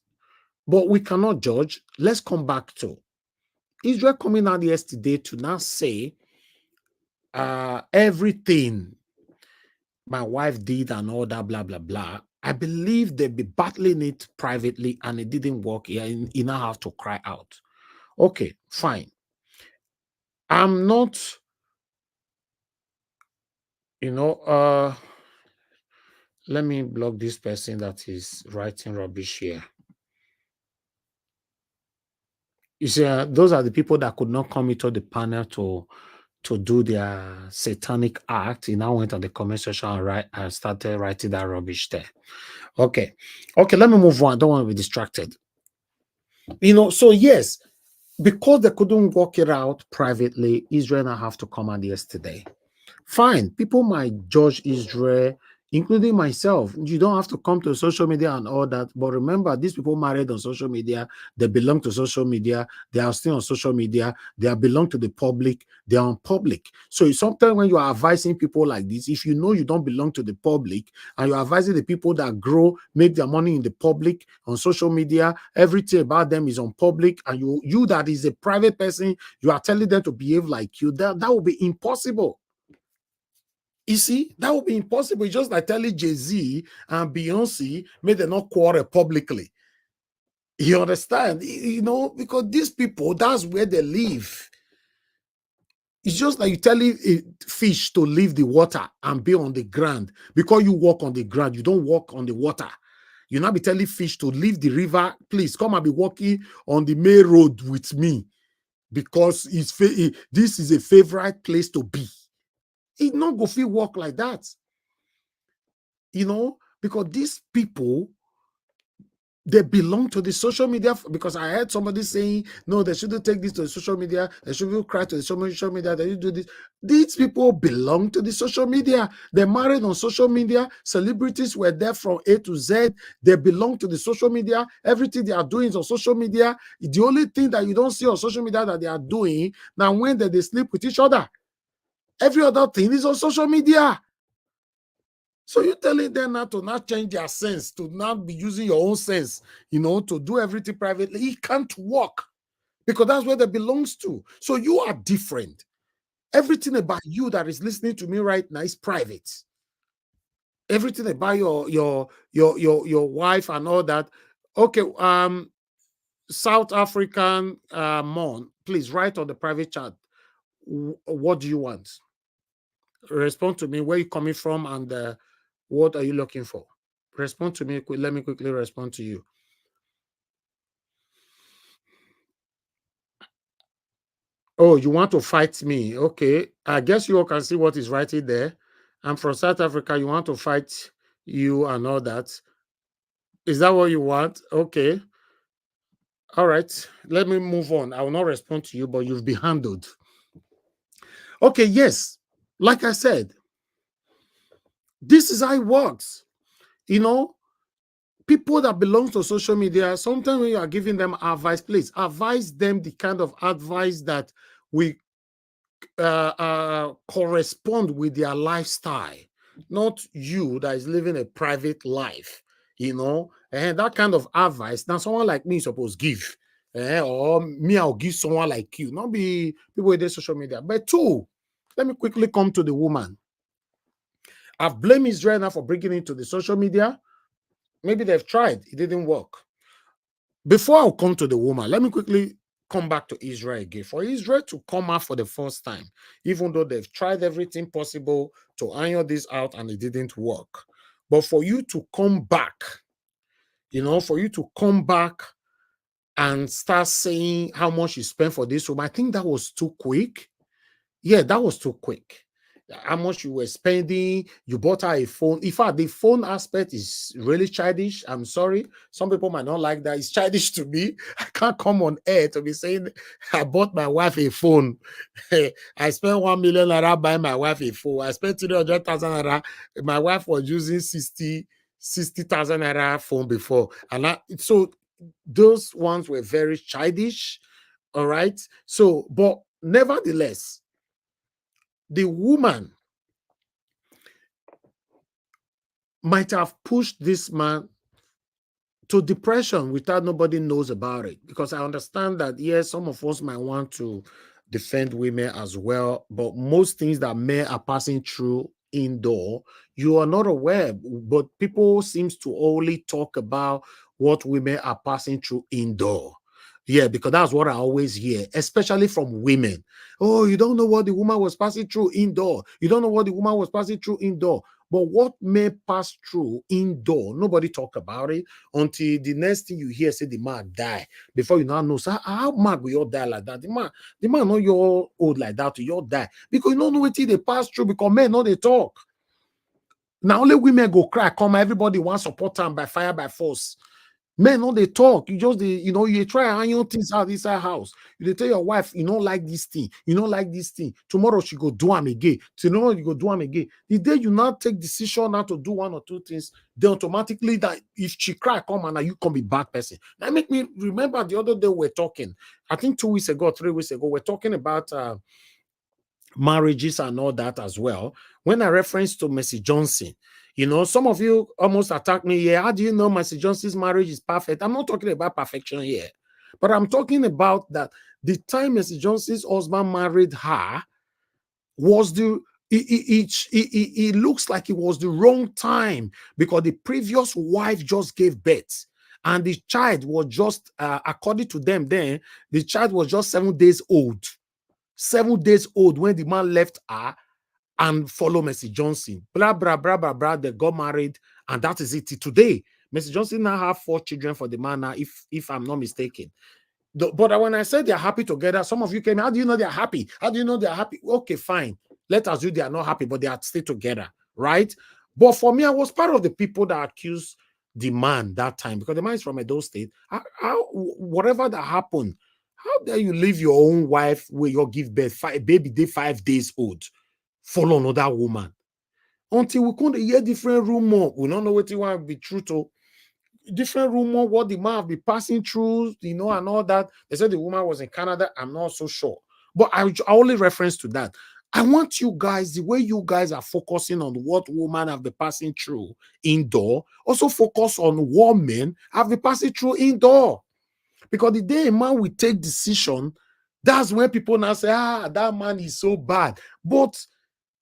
But we cannot judge. Let's come back to Israel coming out yesterday to now say everything my wife did and all that, blah, blah, blah. I believe they'll be battling it privately and it didn't work. You now have to cry out. Okay, fine. I'm not, let me block this person that is writing rubbish here. You see, those are the people that could not come into the panel to do their satanic act. He now went on the comment section and started writing that rubbish there. Okay, let me move on. I don't want to be distracted. So yes, because they couldn't work it out privately, Israel now have to come out yesterday. Fine, people might judge Israel, including myself. You don't have to come to social media and all that. But remember, these people married on social media, they belong to social media, they are still on social media, they belong to the public, they are on public. So sometimes when you are advising people like this, if you know you don't belong to the public and you're advising the people that grow, make their money in the public, on social media, everything about them is on public, and you that is a private person, you are telling them to behave like you, that will be impossible. You see, that would be impossible. It's just like telling Jay-Z and Beyonce, may they not quarrel publicly. You understand? You know, because these people, that's where they live. It's just like you telling a fish to leave the water and be on the ground. Because you walk on the ground, you don't walk on the water. You now be telling fish to leave the river. Please come and be walking on the main road with me, because this is a favorite place to be. It not go feel walk like that. You know, because these people, they belong to the social media, because I heard somebody saying, no, they shouldn't take this to the social media. They shouldn't cry to the social media. They do this. These people belong to the social media. They're married on social media. Celebrities were there from A to Z. They belong to the social media. Everything they are doing is on social media. The only thing that you don't see on social media that they are doing now, when they sleep with each other. Every other thing is on social media. So you're telling them now to not change their sense, to not be using your own sense, you know, to do everything privately. It can't work, because that's where that belongs to. So you are different. Everything about you that is listening to me right now is private. Everything about your wife and all that. Okay, South African Mon, please write on the private chat. What do you want? Respond to me, where you coming from, and what are you looking for? Respond to me. Let me quickly respond to you. Oh, you want to fight me? Okay. I guess you all can see what is writing there. I'm from South Africa. You want to fight you and all that. Is that what you want? Okay. All right. Let me move on. I will not respond to you, but you've been handled. Okay. Yes. Like I said, this is how it works. You know, people that belong to social media, sometimes when you are giving them advice, please advise them the kind of advice that we correspond with their lifestyle, not you that is living a private life, you know, and that kind of advice. Now, someone like me is supposed to give, or me, I'll give someone like you, not be people with their social media. But two, let me quickly come to the woman. I've blamed Israel now for bringing it to the social media. Maybe they've tried, it didn't work. Before I'll come to the woman, let me quickly come back to Israel again. For Israel to come out for the first time, even though they've tried everything possible to iron this out and it didn't work. But for you to come back, you know, for you to come back and start saying how much you spent for this room, I think that was too quick. Yeah, that was too quick. How much you were spending, you bought her a phone. In fact, the phone aspect is really childish. I'm sorry. Some people might not like that. It's childish to me. I can't come on air to be saying I bought my wife a phone. I spent 1 million naira buying my wife a phone. I spent 300,000 naira. My wife was using 60,000 naira phone before. And so those ones were very childish. All right. So, but nevertheless, the woman might have pushed this man to depression without nobody knows about it. Because I understand that, yes, some of us might want to defend women as well, but most things that men are passing through indoor, you are not aware. But people seems to only talk about what women are passing through indoor. Yeah, because that's what I always hear, especially from women. Oh, you don't know what the woman was passing through indoor. You don't know what the woman was passing through indoor. But what may pass through indoor, nobody talk about it until the next thing you hear say the man die. Before you now know, so how man will you die like that? The man know you're old like that, you die. Because you don't know what they pass through, because men know they talk. Now only women go cry, come, everybody wants support them by fire, by force. Men know they talk. You just you try iron things out inside house. You tell your wife, you don't like this thing, you don't like this thing. Tomorrow she go do them again. Tomorrow you go do them again. The day you now take decision not to do one or two things, then automatically that if she cry, come and you can be bad person. That make me remember the other day we're talking. I think 2 weeks ago, 3 weeks ago, we're talking about marriages and all that as well. When I reference to Mercy Johnson, some of you almost attack me here. How do you know Mercy Johnson's marriage is perfect? I'm not talking about perfection here, but I'm talking about that the time Mercy Johnson's husband married her was it looks like it was the wrong time, because the previous wife just gave birth. And the child was just, according to them then, the child was just 7 days old. 7 days old when the man left her and followed Mercy Johnson. Blah, blah, blah, blah, blah. They got married, and that is it. Today, Mercy Johnson now have 4 children for the man now, if I'm not mistaken. But when I said they're happy together, some of you came, how do you know they're happy? How do you know they're happy? Okay, fine. Let us do they are not happy, but they are still together, right? But for me, I was part of the people that accused the man that time, because the man is from Edo State. Whatever that happened, how dare you leave your own wife where you give birth, baby day 5 days old, follow another woman? Until we couldn't hear different rumor, we don't know what you want to be true to. Different rumor, what the man have been passing through, you know, and all that. They said the woman was in Canada. I'm not so sure, but I only reference to that. I want you guys, the way you guys are focusing on what women have been passing through indoor, also focus on what men have been passing through indoor. Because the day a man will take decision, that's when people now say, that man is so bad. But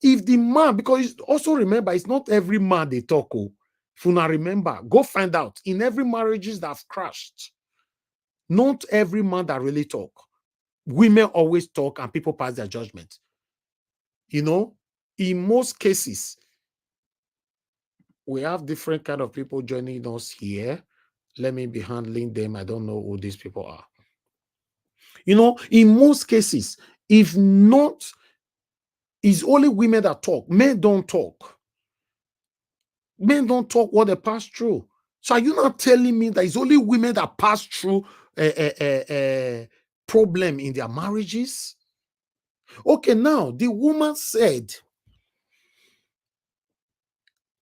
if the man, because also remember, it's not every man they talk. If you not remember, go find out. In every marriages that have crashed, not every man that really talk. Women always talk and people pass their judgment. You know, in most cases, we have different kind of people joining us here. Let me be handling them. I don't know who these people are. You know, in most cases, if not, it's only women that talk. Men don't talk. Men don't talk what they pass through. So are you not telling me that it's only women that pass through a problem in their marriages? Okay, now the woman said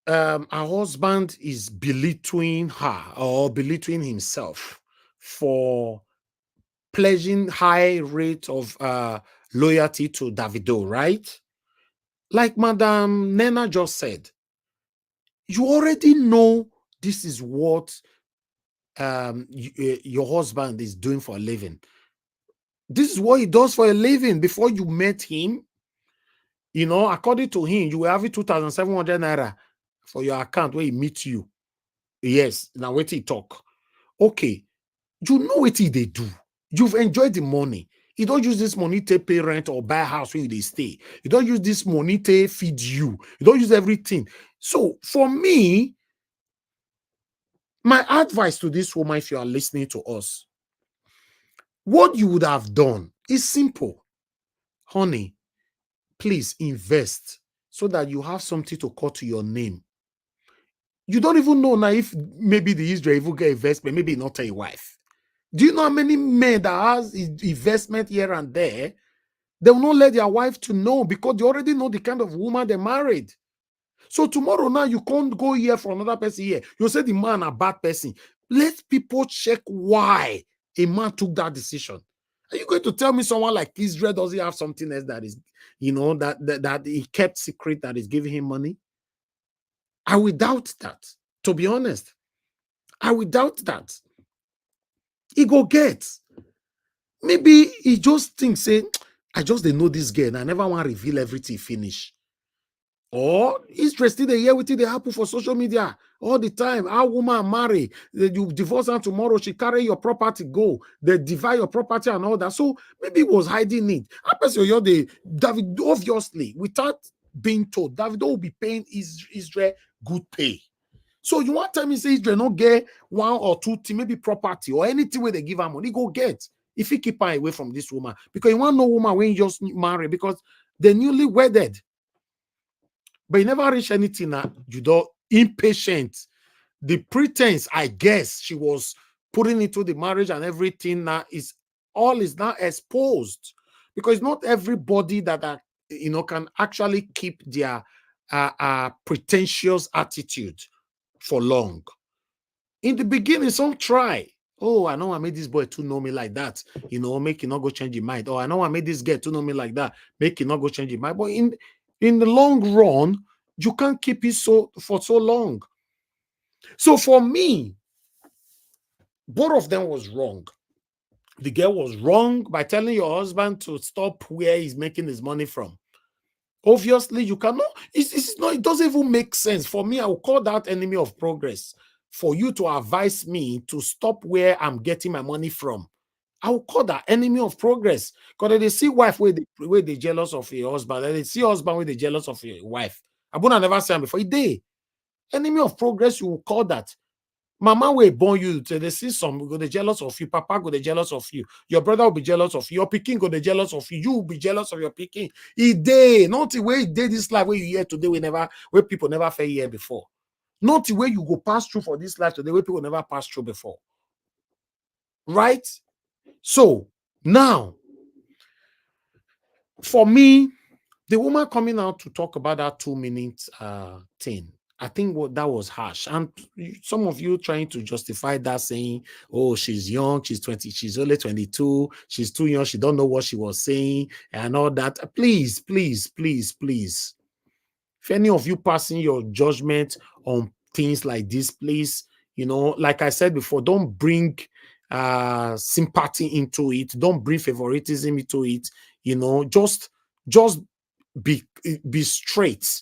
her husband is belittling her or belittling himself for pledging high rate of loyalty to Davido, right? Like Madam Nena just said, you already know this is what your husband is doing for a living. This is what he does for a living. Before you met him, you know, according to him, you will have 2,700 naira for your account where he meets you. Yes, now wait till he talk. Okay, you know what they do. You've enjoyed the money. You don't use this money to pay rent or buy a house where they stay. You don't use this money to feed you. You don't use everything. So for me, my advice to this woman, if you are listening to us, what you would have done is simple. Honey, please invest so that you have something to call to your name. You don't even know now if maybe the Israel even get investment, maybe not a wife. Do you know how many men that has investment here and there? They will not let their wife to know because they already know the kind of woman they married. So tomorrow now you can't go here for another person here. You say the man a bad person. Let people check why a man took that decision. Are you going to tell me someone like Israel doesn't have something else that is, you know, that he kept secret that is giving him money? I will doubt that. To be honest, I will doubt that. He go get. Maybe he just thinks, say, I just didn't know this girl and I never want to reveal everything finish. Or interested in hear what they happen for social media all the time. How woman marry, you divorce her tomorrow, she carry your property, go, they divide your property and all that. So maybe he was hiding it. David, obviously, without being told, David will be paying Israel good pay. So you want to tell me, say Israel not get 1 or 2 things, maybe property or anything where they give her money, go get. If he keep her away from this woman, because you want no woman when you just marry, because they're newly wedded. But you never reach anything now. You don't impatient. The pretense, I guess, she was putting into the marriage and everything now is now exposed. Because not everybody that can actually keep their pretentious attitude for long. In the beginning, some try. Oh, I know I made this boy to know me like that. You know, make it not go change your mind. Oh, I know I made this girl to know me like that. Make it not go change your mind. But in the long run, you can't keep it for so long. So for me, both of them was wrong. The girl was wrong by telling your husband to stop where he's making his money from. Obviously, you cannot. It doesn't even make sense. For me, I will call that enemy of progress. for you to advise me to stop where I'm getting my money from, I will call that enemy of progress. Because they see wife where they jealous of your husband, and they see husband where they jealous of your wife. Abuna never said before. They enemy of progress, you will call that. Mama will born you. They see some go they jealous of you. Papa go they jealous of you. Your brother will be jealous of you. Your pikin go they jealous of you. You will be jealous of your pikin. Not the way this life where you hear today, where people never felt here before. Not the way you go pass through for this life today, where people never passed through before. Right? So now, for me, the woman coming out to talk about that 2 minutes thing, I think that was harsh. And some of you trying to justify that, saying, oh, she's young, she's 20, she's only 22, she's too young, she don't know what she was saying, and all that. Please, please, please, please. If any of you passing your judgment on things like this, please, like I said before, don't bring sympathy into it. Don't bring favoritism into it. Just be straight.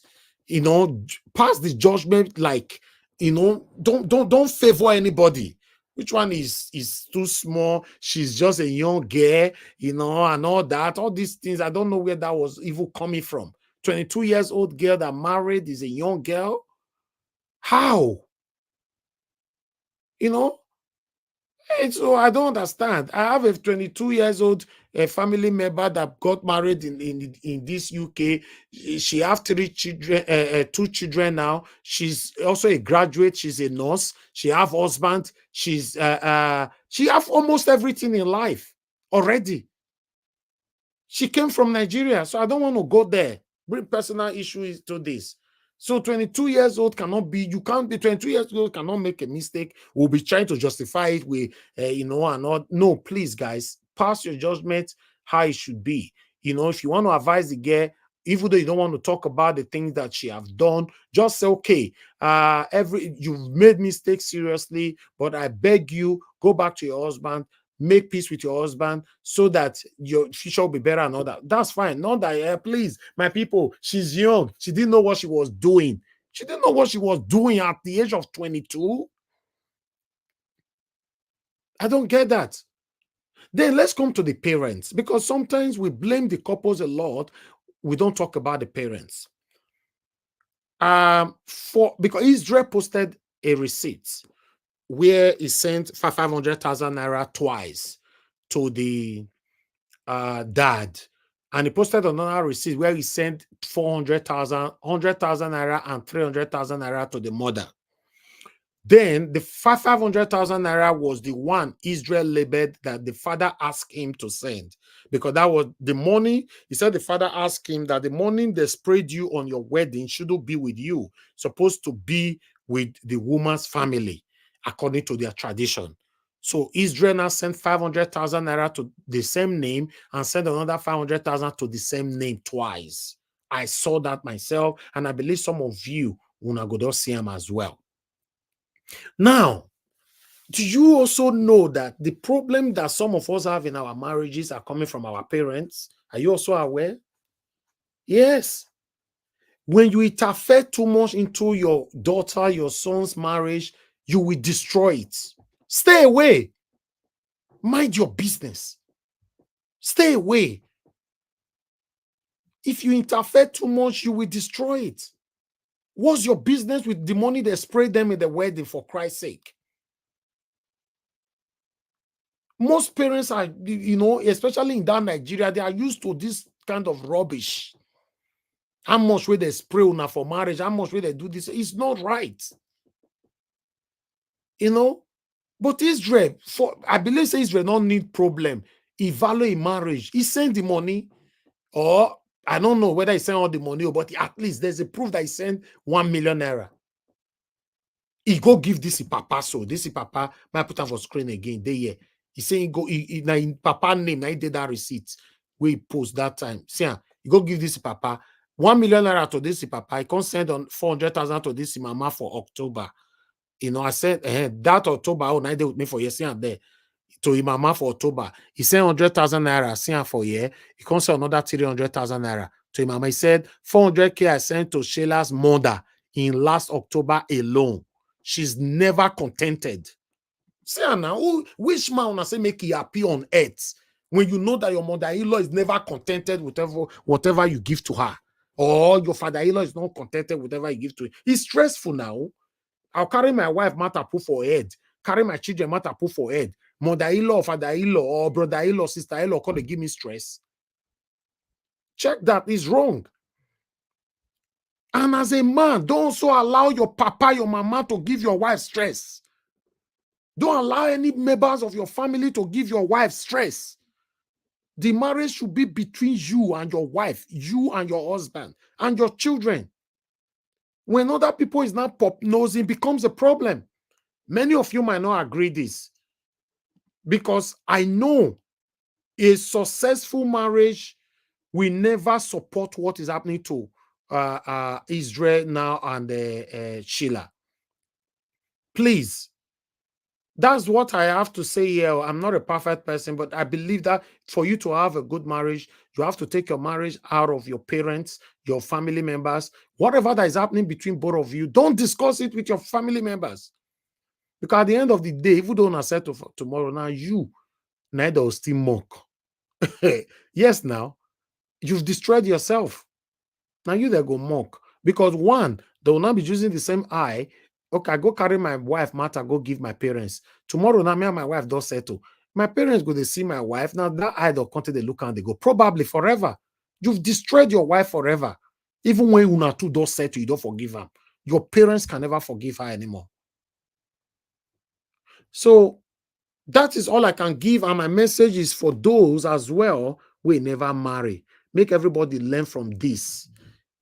Pass the judgment like, don't favor anybody. Which one is too small? She's just a young girl, and all that. All these things, I don't know where that was even coming from. 22 years old girl that married is a young girl. How? So I don't understand. I have a 22 years old family member that got married in this UK. She have 3 children, 2 children now. She's also a graduate. She's a nurse. She have husband. She have almost everything in life already. She came from Nigeria, so I don't want to go there. Bring personal issues to this. So 22 years old cannot be, you can't be 22 years old, cannot make a mistake. We'll be trying to justify it with, and not. No, please, guys, pass your judgment how it should be. If you want to advise the girl, even though you don't want to talk about the things that she have done, just say, okay, you've made mistakes seriously, but I beg you, go back to your husband, make peace with your husband so that your future will be better and all that. That's fine. Not that, please, my people, she's young. She didn't know what she was doing. She didn't know what she was doing at the age of 22. I don't get that. Then let's come to the parents, because sometimes we blame the couples a lot. We don't talk about the parents. Because Israel posted a receipt where he sent 500,000 naira twice to the dad, and he posted another receipt where he sent 400,000, 100,000 naira and 300,000 naira to the mother. Then the 500,000 naira was the one Israel labeled that the father asked him to send, because that was the money. He said the father asked him that the money they sprayed you on your wedding shouldn't be with you, supposed to be with the woman's family, according to their tradition. So Israel now sent 500,000 naira to the same name and sent another 500,000 to the same name twice. I saw that myself, and I believe some of you will go see him as well. Now, do you also know that the problem that some of us have in our marriages are coming from our parents? Are you also aware? Yes. When you interfere too much into your daughter, your son's marriage, you will destroy it. Stay away. Mind your business. Stay away. If you interfere too much, you will destroy it. What's your business with the money they sprayed them in the wedding, for Christ's sake? Most parents are, especially in that Nigeria, they are used to this kind of rubbish. How much will they spray una for marriage? How much will they do this? It's not right. But Israel, I believe Israel don't need problem. Evaluate marriage. He sent the money, or I don't know whether he sent all the money, but at least there's a proof that he sent 1 million naira. He go give this papa, so this papa, might put on for screen again. He saying go in papa name, I did that receipt where he post that time. See, he go give this papa 1 million naira to this papa. He can send on 400,000 to this mama for October. I said that October, I did with me for year and there to his mama for October. He sent 100,000 naira see for year. He can send another 300,000 naira to his mama. He said 400K I sent to Sheila's mother in last October alone. she's never contented. See now, which man wanna say make you happy on earth when you know that your mother-in-law is never contented with whatever you give to her, or your father-in-law is not contented with whatever you give to him? It's stressful now. I'll carry my wife matter put for head, carry my children matter put for head. Mother-in-law, father-in-law, or brother-in-law, sister-in-law come to give me stress. Check that, is wrong. And as a man, don't also allow your papa, your mama to give your wife stress. Don't allow any members of your family to give your wife stress. The marriage should be between you and your wife, you and your husband, and your children. When other people is not pop-nosing, it becomes a problem. Many of you might not agree this, because I know a successful marriage will never support what is happening to Israel now and Sheila. Please. That's what I have to say here. I'm not a perfect person, but I believe that for you to have a good marriage, you have to take your marriage out of your parents, your family members, whatever that is happening between both of you. Don't discuss it with your family members. Because at the end of the day, if you don't accept tomorrow, now you, neither will still mock. Yes, now, you've destroyed yourself. Now you there go mock. Because one, they will not be using the same eye. Okay, I go carry my wife matter, go give my parents. Tomorrow, now me and my wife don't settle. My parents go to see my wife. Now that eye don't come to the look and they go, probably forever. You've destroyed your wife forever. Even when una two don't settle, you don't forgive her. Your parents can never forgive her anymore. So that is all I can give. And my message is for those as well who never marry. Make everybody learn from this.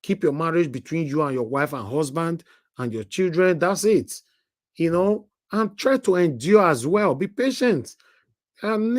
Keep your marriage between you and your wife and husband and your children. That's it. You know, and try to endure as well. Be patient. And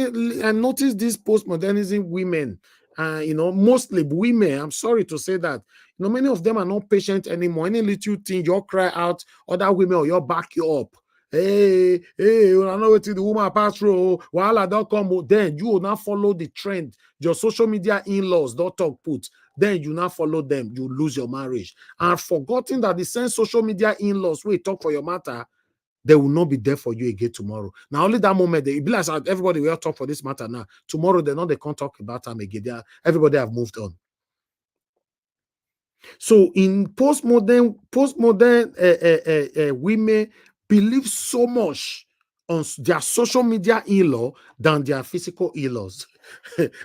notice these postmodernism women, you know, mostly women. I'm sorry to say that. You know, many of them are not patient anymore. Any little thing, you cry out, other women or you back you up. Hey, I know what the woman pass through. While I don't come, then you will not follow the trend. Your social media in-laws don't talk put. Then you not follow them. You lose your marriage. And forgetting that the same social media in-laws will talk for your matter, they will not be there for you again tomorrow. Now, only that moment, they be like, everybody will talk for this matter now. Tomorrow, they can't talk about them again. Everybody have moved on. So in postmodern women believe so much on their social media in-law than their physical in-laws,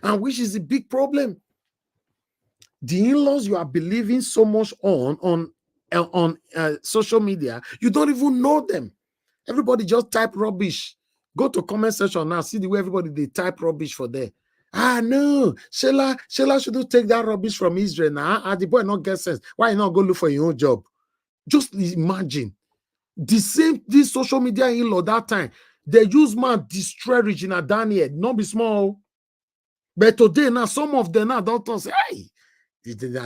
and which is a big problem. The in-laws you are believing so much on social media, you don't even know them. Everybody just type rubbish. Go to comment section now, see the way everybody they type rubbish for there. No, Sheila shouldn't take that rubbish from Israel now. The boy not get sense. Why not go look for your own job? Just imagine. This social media in-law that time, they use man destroy Regina Daniel, not be small. But today now, some of them now don't say, hey,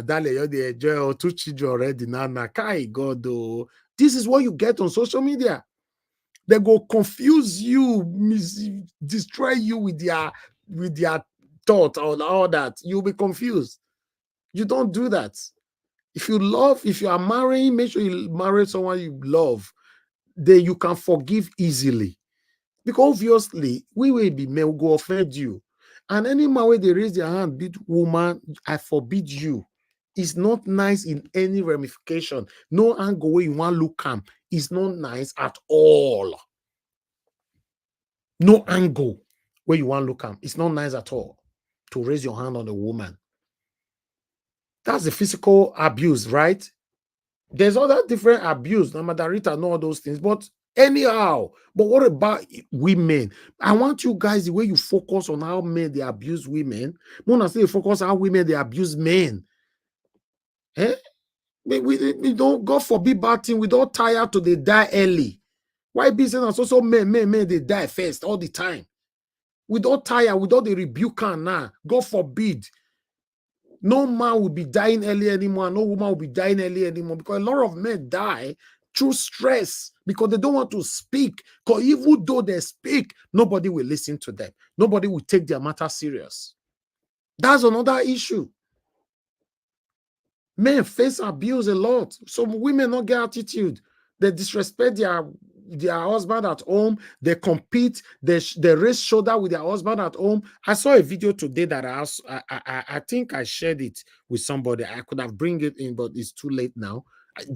Daniel, they enjoy 2 children already now. God, oh. This is what you get on social media. They go confuse you, destroy you with their thought or all that. You'll be confused. You don't do that. If you are marrying, make sure you marry someone you love. Then you can forgive easily. Because obviously, we will be may go offend you. And any man where they raise their hand, beat woman, I forbid you. It's not nice in any ramification. No angle where you want to look calm. It's not nice at all. No angle where you want to look at. It's not nice at all to raise your hand on a woman. That's the physical abuse, right? There's other different abuse, Namadharita and all those things, but anyhow. But what about women? I want you guys, the way you focus on how men they abuse women, Mona say focus on how women they abuse men. We don't, God forbid bad thing, we don't tire to they die early. Why business also men they die first all the time? We don't tire, we don't rebuke her now. God forbid. No man will be dying early anymore. No woman will be dying early anymore, because a lot of men die through stress because they don't want to speak. Because even though they speak, nobody will listen to them. Nobody will take their matter serious. That's another issue. Men face abuse a lot. Some women don't get attitude. They disrespect their husband at home. They compete. They raise shoulder with their husband at home. I saw a video today that I think I shared it with somebody. I could have bring it in, but it's too late now.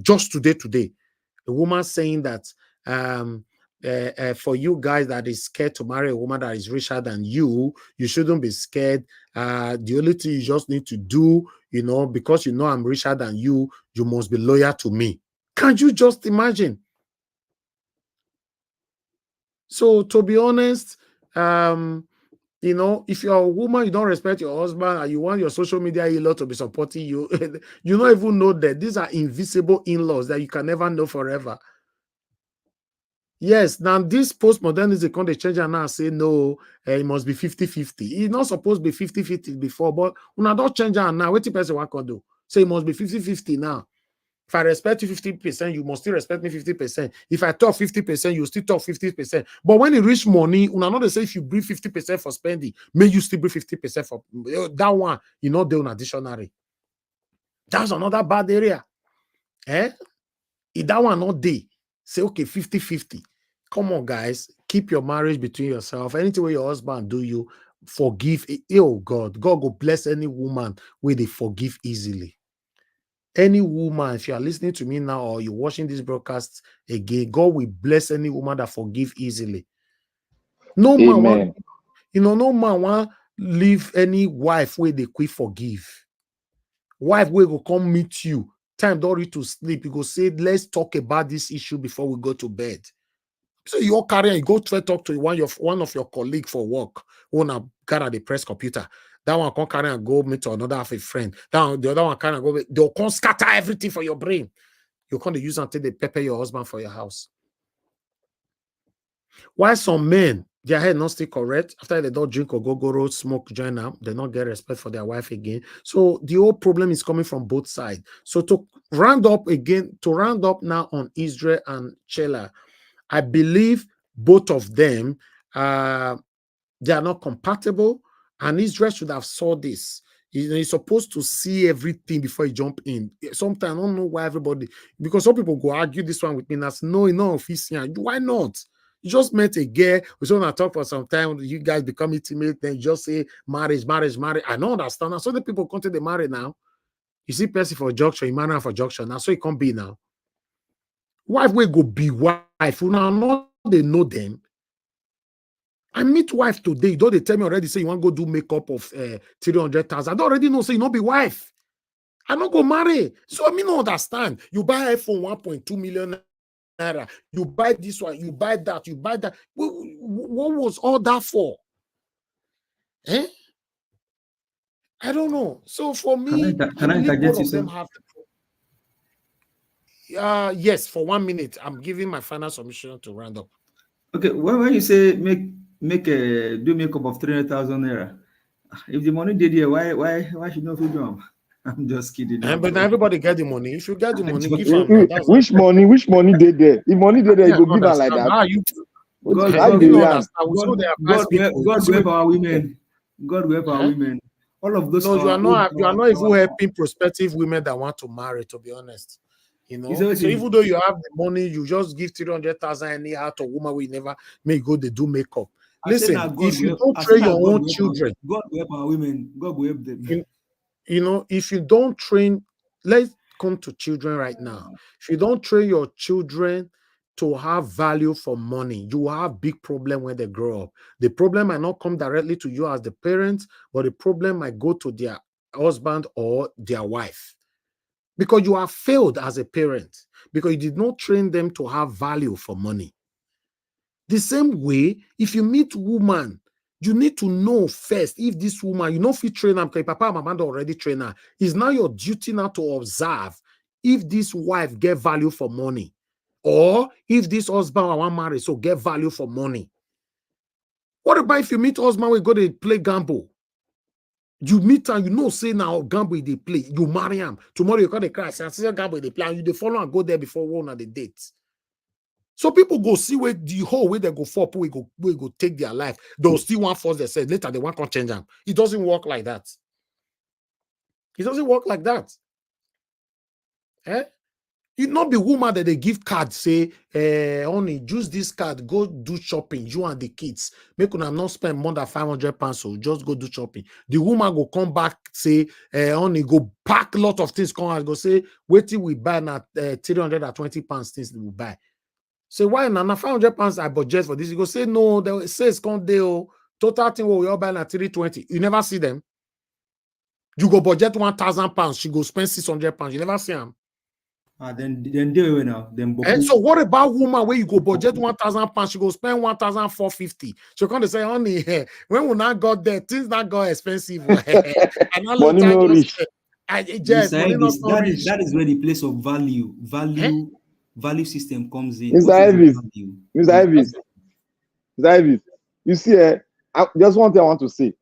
Just today, a woman saying that for you guys that is scared to marry a woman that is richer than you shouldn't be scared. The only thing you just need to do, because I'm richer than you must be loyal to me. Can't you just imagine? So to be honest, if you're a woman, you don't respect your husband and you want your social media in-law to be supporting you, you don't even know that these are invisible in-laws that you can never know forever. Yes, now this postmodernism can they change and now say no, it must be 50-50. It's not supposed to be 50-50 before, but when I don't change and now, what the person want to do? Say it must be 50-50 now. If I respect you 50%, you must still respect me 50%. If I talk 50%, you still talk 50%. But when it reach money, una not say if you bring 50% for spending, may you still bring 50% for that one. You know, they on a dictionary. That's another bad area. If that one not day, say okay, 50-50. Come on, guys, keep your marriage between yourself. Anything where your husband do you, forgive. Oh God will bless any woman where they forgive easily. Any woman, if you are listening to me now or you're watching this broadcast again, God will bless any woman that forgive easily. No man want, no man want leave any wife where they quit forgive. Wife will come meet you. Time don't ready to sleep. You go say, let's talk about this issue before we go to bed. So you're carrying, you go to talk to one of your colleagues for work. Wanna gather the press computer. That one can carry and go meet to another half a friend. The other one can go. They'll come scatter everything for your brain. You can't use until they pepper your husband for your house. Why some men, their head not still correct after they don't drink or go smoke, join them, they not get respect for their wife again. So the whole problem is coming from both sides. So to round up now on Israel and Sheila, I believe both of them they are not compatible, and Israel should have saw this. You're supposed to see everything before you jump in. Sometimes I don't know why everybody, because some people go argue this one with me and I say, no, why not? You just met a girl, we just want to talk for some time, you guys become intimate, then you just say marriage. I don't understand. Now, so the people come to the marry now. You see person for junction, you marry for junction. Now, so it can't be now. Wife will go be wife. You know, they know them. I meet wife today. Don't they tell me already say you want to go do makeup of 300,000? I don't already know say you not be wife. I don't go marry. So I mean, don't understand. You buy iPhone 1.2 million naira. You buy this one. You buy that. You buy that. What was all that for? I don't know. So for me, I believe both of them have to. Yes, for 1 minute, I'm giving my final submission to round up. Okay, when you say do makeup of 300,000 naira, if the money did here, why should not we do them? I'm just kidding. But now everybody get the money. If you get the money, give them. Which money did there? If money did there, you go give them like that. God will help our women. God will help our women. All of those. No, you are not even helping prospective women that want to marry. To be honest. So even though you have the money, you just give 300,000 anyhow to a woman we never may go they do makeup. Listen, if you don't train your own children, God will help our women. God will help them. If you don't train, let's come to children right now. If you don't train your children to have value for money, you will have big problem when they grow up. The problem might not come directly to you as the parents, but the problem might go to their husband or their wife. Because you have failed as a parent, because you did not train them to have value for money. The same way, if you meet woman, you need to know first if this woman, you know, if you train her, because papa and mama already train her, it's now your duty now to observe if this wife get value for money, or if this husband I want marry, so get value for money. What about if you meet husband, we go to play gamble? You meet her, you know, say now gamble they play, you marry him. Tomorrow you call the crash and say gamble they play, and you they follow and go there before one of the dates. So people go see where the whole way they go for, we go take their life. They'll still want force they say later they want to change them. It doesn't work like that. It doesn't work like that. It not be woman that they give card, say, only use this card, go do shopping, you and the kids. Make una not spend more than 500 pounds, so just go do shopping. The woman go come back, say, only go pack a lot of things, come and go say, wait till we buy now 320 pounds things we buy. Say, why now 500 pounds I budget for this? You go say, no, they say it's come there, total thing we all buy now 320. You never see them. You go budget 1,000 pounds, she go spend 600 pounds. You never see them. Then they will now. And so what about woman where you go budget 1,000 pounds, she go spend 1,450. She come to say, honey, when we not got there, things not got expensive. And all Money no reach. That is where the place of value system comes in. Mr. Ivis, you see, just one thing I want to say.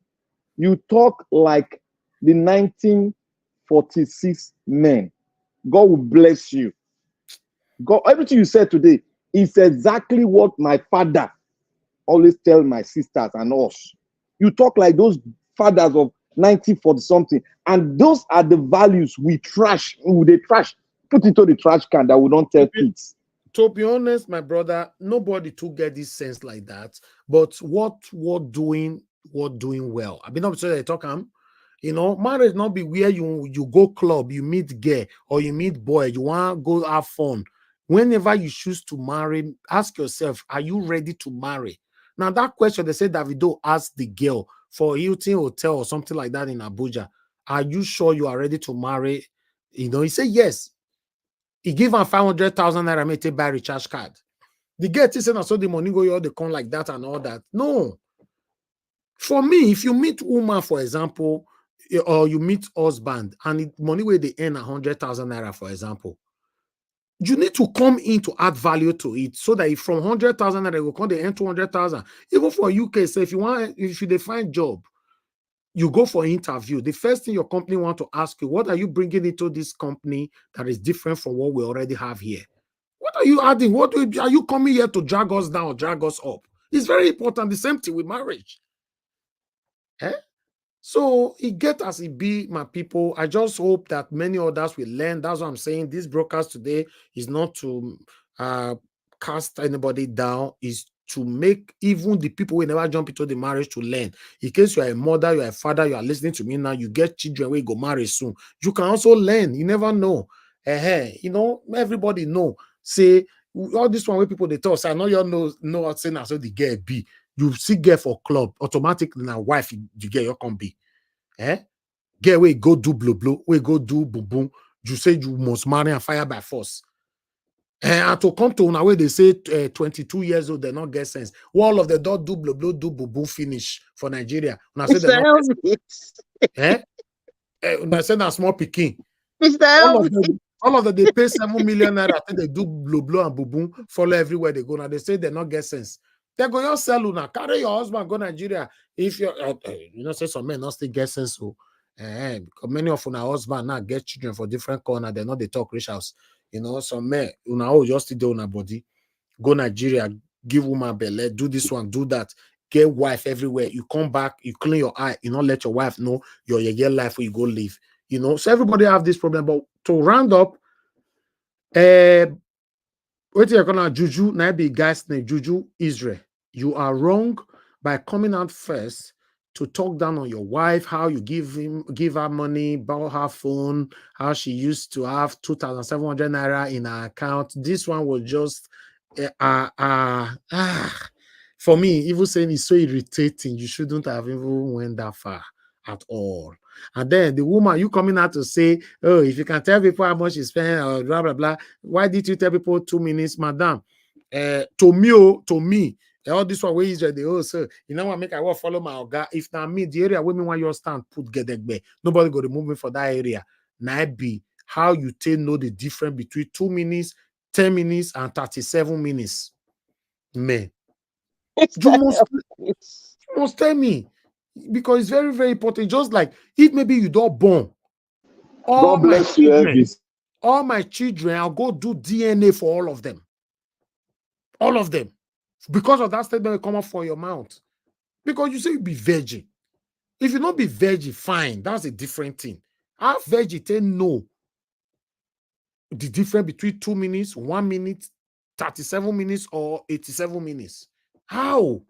You talk like the 1946 men. God will bless you. God, everything you said today is exactly what my father always tell my sisters and us. You talk like those fathers of 1940 something, and those are the values we trash. They trash, put into the trash can that we don't tell kids. To be honest, my brother, nobody to get this sense like that. But what doing well. I've been up to they talk you know, marriage not be where you go club, you meet gay or you meet boy, you want to go have fun. Whenever you choose to marry, ask yourself, are you ready to marry? Now that question, they say Davido asked the girl for Hilton Hotel or something like that in Abuja. Are you sure you are ready to marry? You know, he said yes. He gave her 500,000 naira made to buy recharge card. The girl is saying, so the money go all the con like that and all that. No. For me, if you meet woman, for example, or you meet husband and the money where they earn 100,000 naira, for example, you need to come in to add value to it so that if from 100,000 naira will come they earn 200,000. Even for UK, say if you define job, you go for interview. The first thing your company want to ask you, what are you bringing into this company that is different from what we already have here? What are you adding? Are you coming here to drag us down or drag us up? It's very important. The same thing with marriage. So it get as it be, my people. I just hope that many others will learn. That's what I'm saying. This broadcast today is not to cast anybody down, is to make even the people who never jump into the marriage to learn. In case you are a mother, you are a father, you are listening to me now, you get children where you go marry soon. You can also learn. You never know. You know, everybody know. Say all this one where people they talk, say, I know you know what saying so the girl be. You see girl for club, automatically now wife you get your can be. Girl we go do blow, we go do boom boom. You say you must marry and fire by force. And to come to una where they say 22 years old, they not get sense. All of the don't do blow, do boom boom finish for Nigeria. When I say they not when I say that small picking. All of them they pay 7 million naira. I think they do blow and boom boom follow everywhere they go. Now they say they not get sense. They go your sell now. Carry your husband go Nigeria. If you're you know, say some men not still get sense. So because many of our husband now get children for different corner. They know they talk rich house. You know, some men just do on a body. Go Nigeria, give woman belly, do this one, do that. Get wife everywhere. You come back, you clean your eye, you not let your wife know your life where you go live. You know, so everybody have this problem. But to round up, what you're gonna Juju, now be guy's name, Juju Israel. You are wrong by coming out first to talk down on your wife, how you give her money, borrow her phone, how she used to have 2,700 naira in her account. This one was just for me, even saying it's so irritating. You shouldn't have even went that far at all. And then the woman, you coming out to say, oh, if you can tell people how much you spend or blah blah blah, why did you tell people 2 minutes, madam? To me, all this one where is the also, you know what, make I will follow my oga. If not me, the area women want your stand put get that, nobody go to move me for that area. Now be how you know the difference between 2 minutes, 10 minutes, and 37 minutes. Man, you must tell me, because it's very, very important. Just like if maybe you don't born, all my children, I'll go do DNA for all of them. All of them. Because of that statement will come up for your mouth. Because you say you be virgin. If you not be virgin, fine. That's a different thing. Have virgin, no. the difference between 2 minutes, 1 minute, 37 minutes, or 87 minutes? How?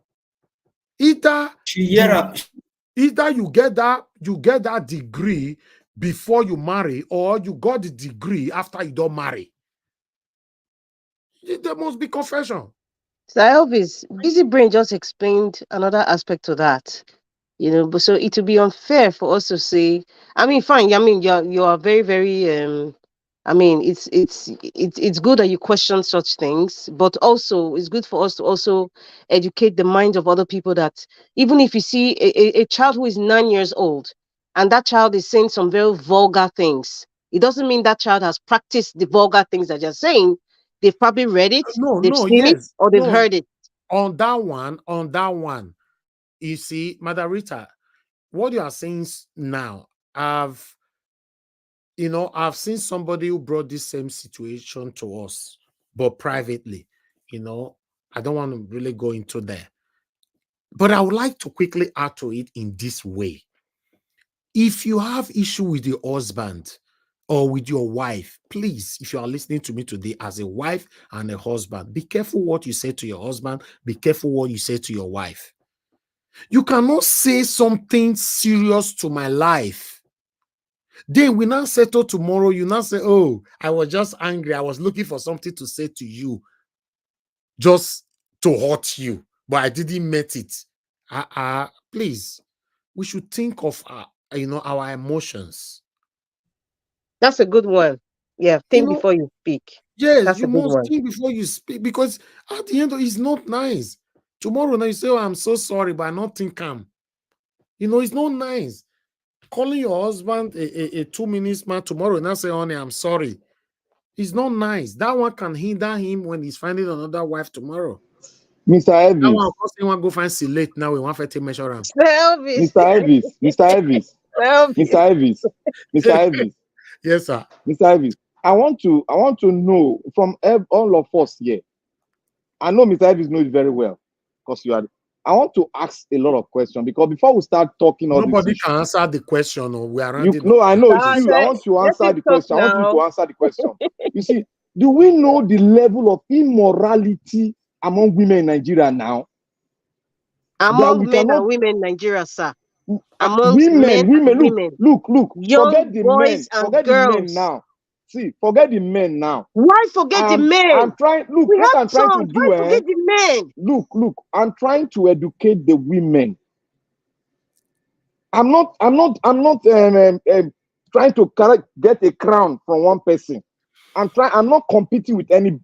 Either you get that degree before you marry, or you got the degree after you don't marry. There must be confession. So Elvis, Busy Brain just explained another aspect to that. But so it would be unfair for us to say, I mean, fine, I mean, you are very, very I mean, it's good that you question such things, but also it's good for us to also educate the minds of other people that even if you see a child who is 9 years old and that child is saying some very vulgar things, it doesn't mean that child has practiced the vulgar things that you're saying. They've probably read it, they've seen it, or they've heard it. On that one, you see, Madarita, what you are saying now, I've seen somebody who brought this same situation to us, but privately. I don't want to really go into there. But I would like to quickly add to it in this way. If you have issue with your husband or with your wife, please, if you are listening to me today as a wife and a husband, be careful what you say to your husband. Be careful what you say to your wife. You cannot say something serious to my life. Then we now settle tomorrow. You now say, oh, I was just angry. I was looking for something to say to you just to hurt you, but I didn't meet it. Please, we should think of our emotions. That's a good one. Yeah, think before you speak. Yes, that's you a good must one. think before you speak, because at the end it's not nice. Tomorrow now you say, oh, I'm so sorry, but I not think I'm. It's not nice. Calling your husband a 2 minutes man tomorrow now say, honey, I'm sorry. It's not nice. That one can hinder him when he's finding another wife tomorrow. Mr. Elvis. That one, he want to go find Seila now. We want to take measure him. Elvis. Mr. Elvis. Mr. Elvis. Elvis. Mr. Elvis. Mr. Elvis. Yes, sir. Mr. Elvis. I want to know from all of us here. I know Mr. Elvis knows it very well because you are. I want to ask a lot of questions because before we start talking, nobody can answer the question. Or we are I know it's you. I want to answer the question. I want you to answer the question. You see, do we know the level of immorality among women in Nigeria now? Among men and women in Nigeria, sir. Among women. Look. Young forget the boys men. And forget girls. the men now. See, forget the men now. Why forget the men? I'm trying. Look, we what have I'm trying to do. Why forget the men? Look. I'm trying to educate the women. I'm not trying to get a crown from one person. I'm not competing with any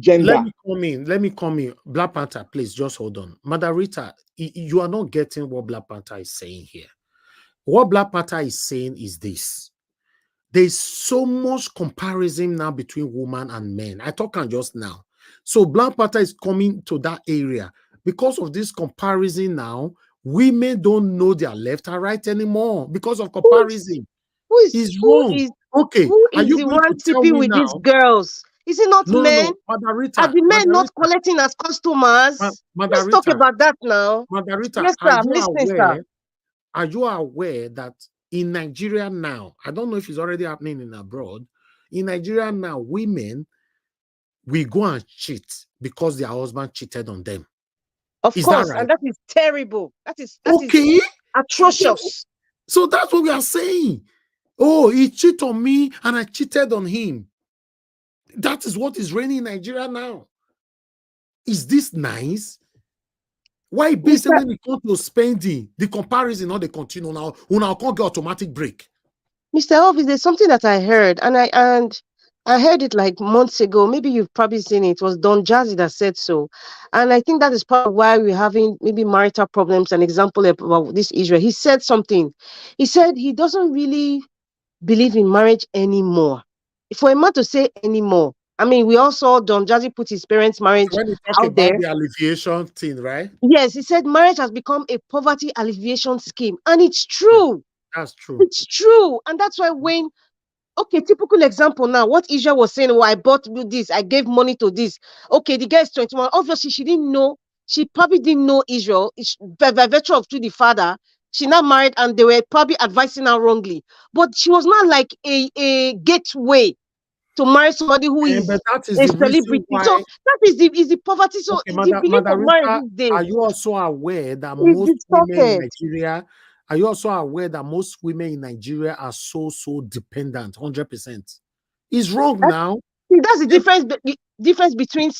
gender. Let me come in. Black Panther, please just hold on. Madarita, you are not getting what Black Panther is saying here. What Black Panther is saying is this. There's so much comparison now between women and men. I talk on just now. So Black Panther is coming to that area. Because of this comparison now, women don't know their left and right anymore because of comparison. Who is wrong? Okay. Who is the one sleeping with these girls? Is it not men? No, Madarita, are the men not collecting as customers? Let's talk about that now. Madarita, yes, sir. Are you aware that in Nigeria now, I don't know if it's already happening in abroad, in Nigeria now, women will go and cheat because their husband cheated on them. Of course, right? And that is terrible. That is atrocious. So that's what we are saying. Oh, he cheated on me and I cheated on him. That is what is reigning in Nigeria now. Is this nice? Why basically when it comes to spending, the comparison or the continue now, we now can't get automatic break? Mr. Elvis, there's something that I heard, and I heard it like months ago. Maybe you've probably seen it. It was Don Jazzy that said so. And I think that is part of why we're having maybe marital problems. An example about this Israel. He said something. He said he doesn't really believe in marriage anymore. For a man to say anymore, I mean, we all saw Don Jazzy put his parents' marriage when you talk out there. The alleviation thing, right? Yes, he said marriage has become a poverty alleviation scheme. And it's true. That's true. It's true. And that's why when, okay, typical example now, what Israel was saying, oh, I bought this, I gave money to this. Okay, the girl is 21. Obviously, she didn't know. She probably didn't know Israel. By virtue of through the father, she now married and they were probably advising her wrongly. But she was not like a gateway to marry somebody who is but that is a the reason celebrity. why. So that is the poverty. So Okay, the belief of marriage Rita, these days are you also aware that is most women in distorted. Nigeria, are you also aware that most women in Nigeria are so dependent, 100%? It's wrong now. See, that's the difference between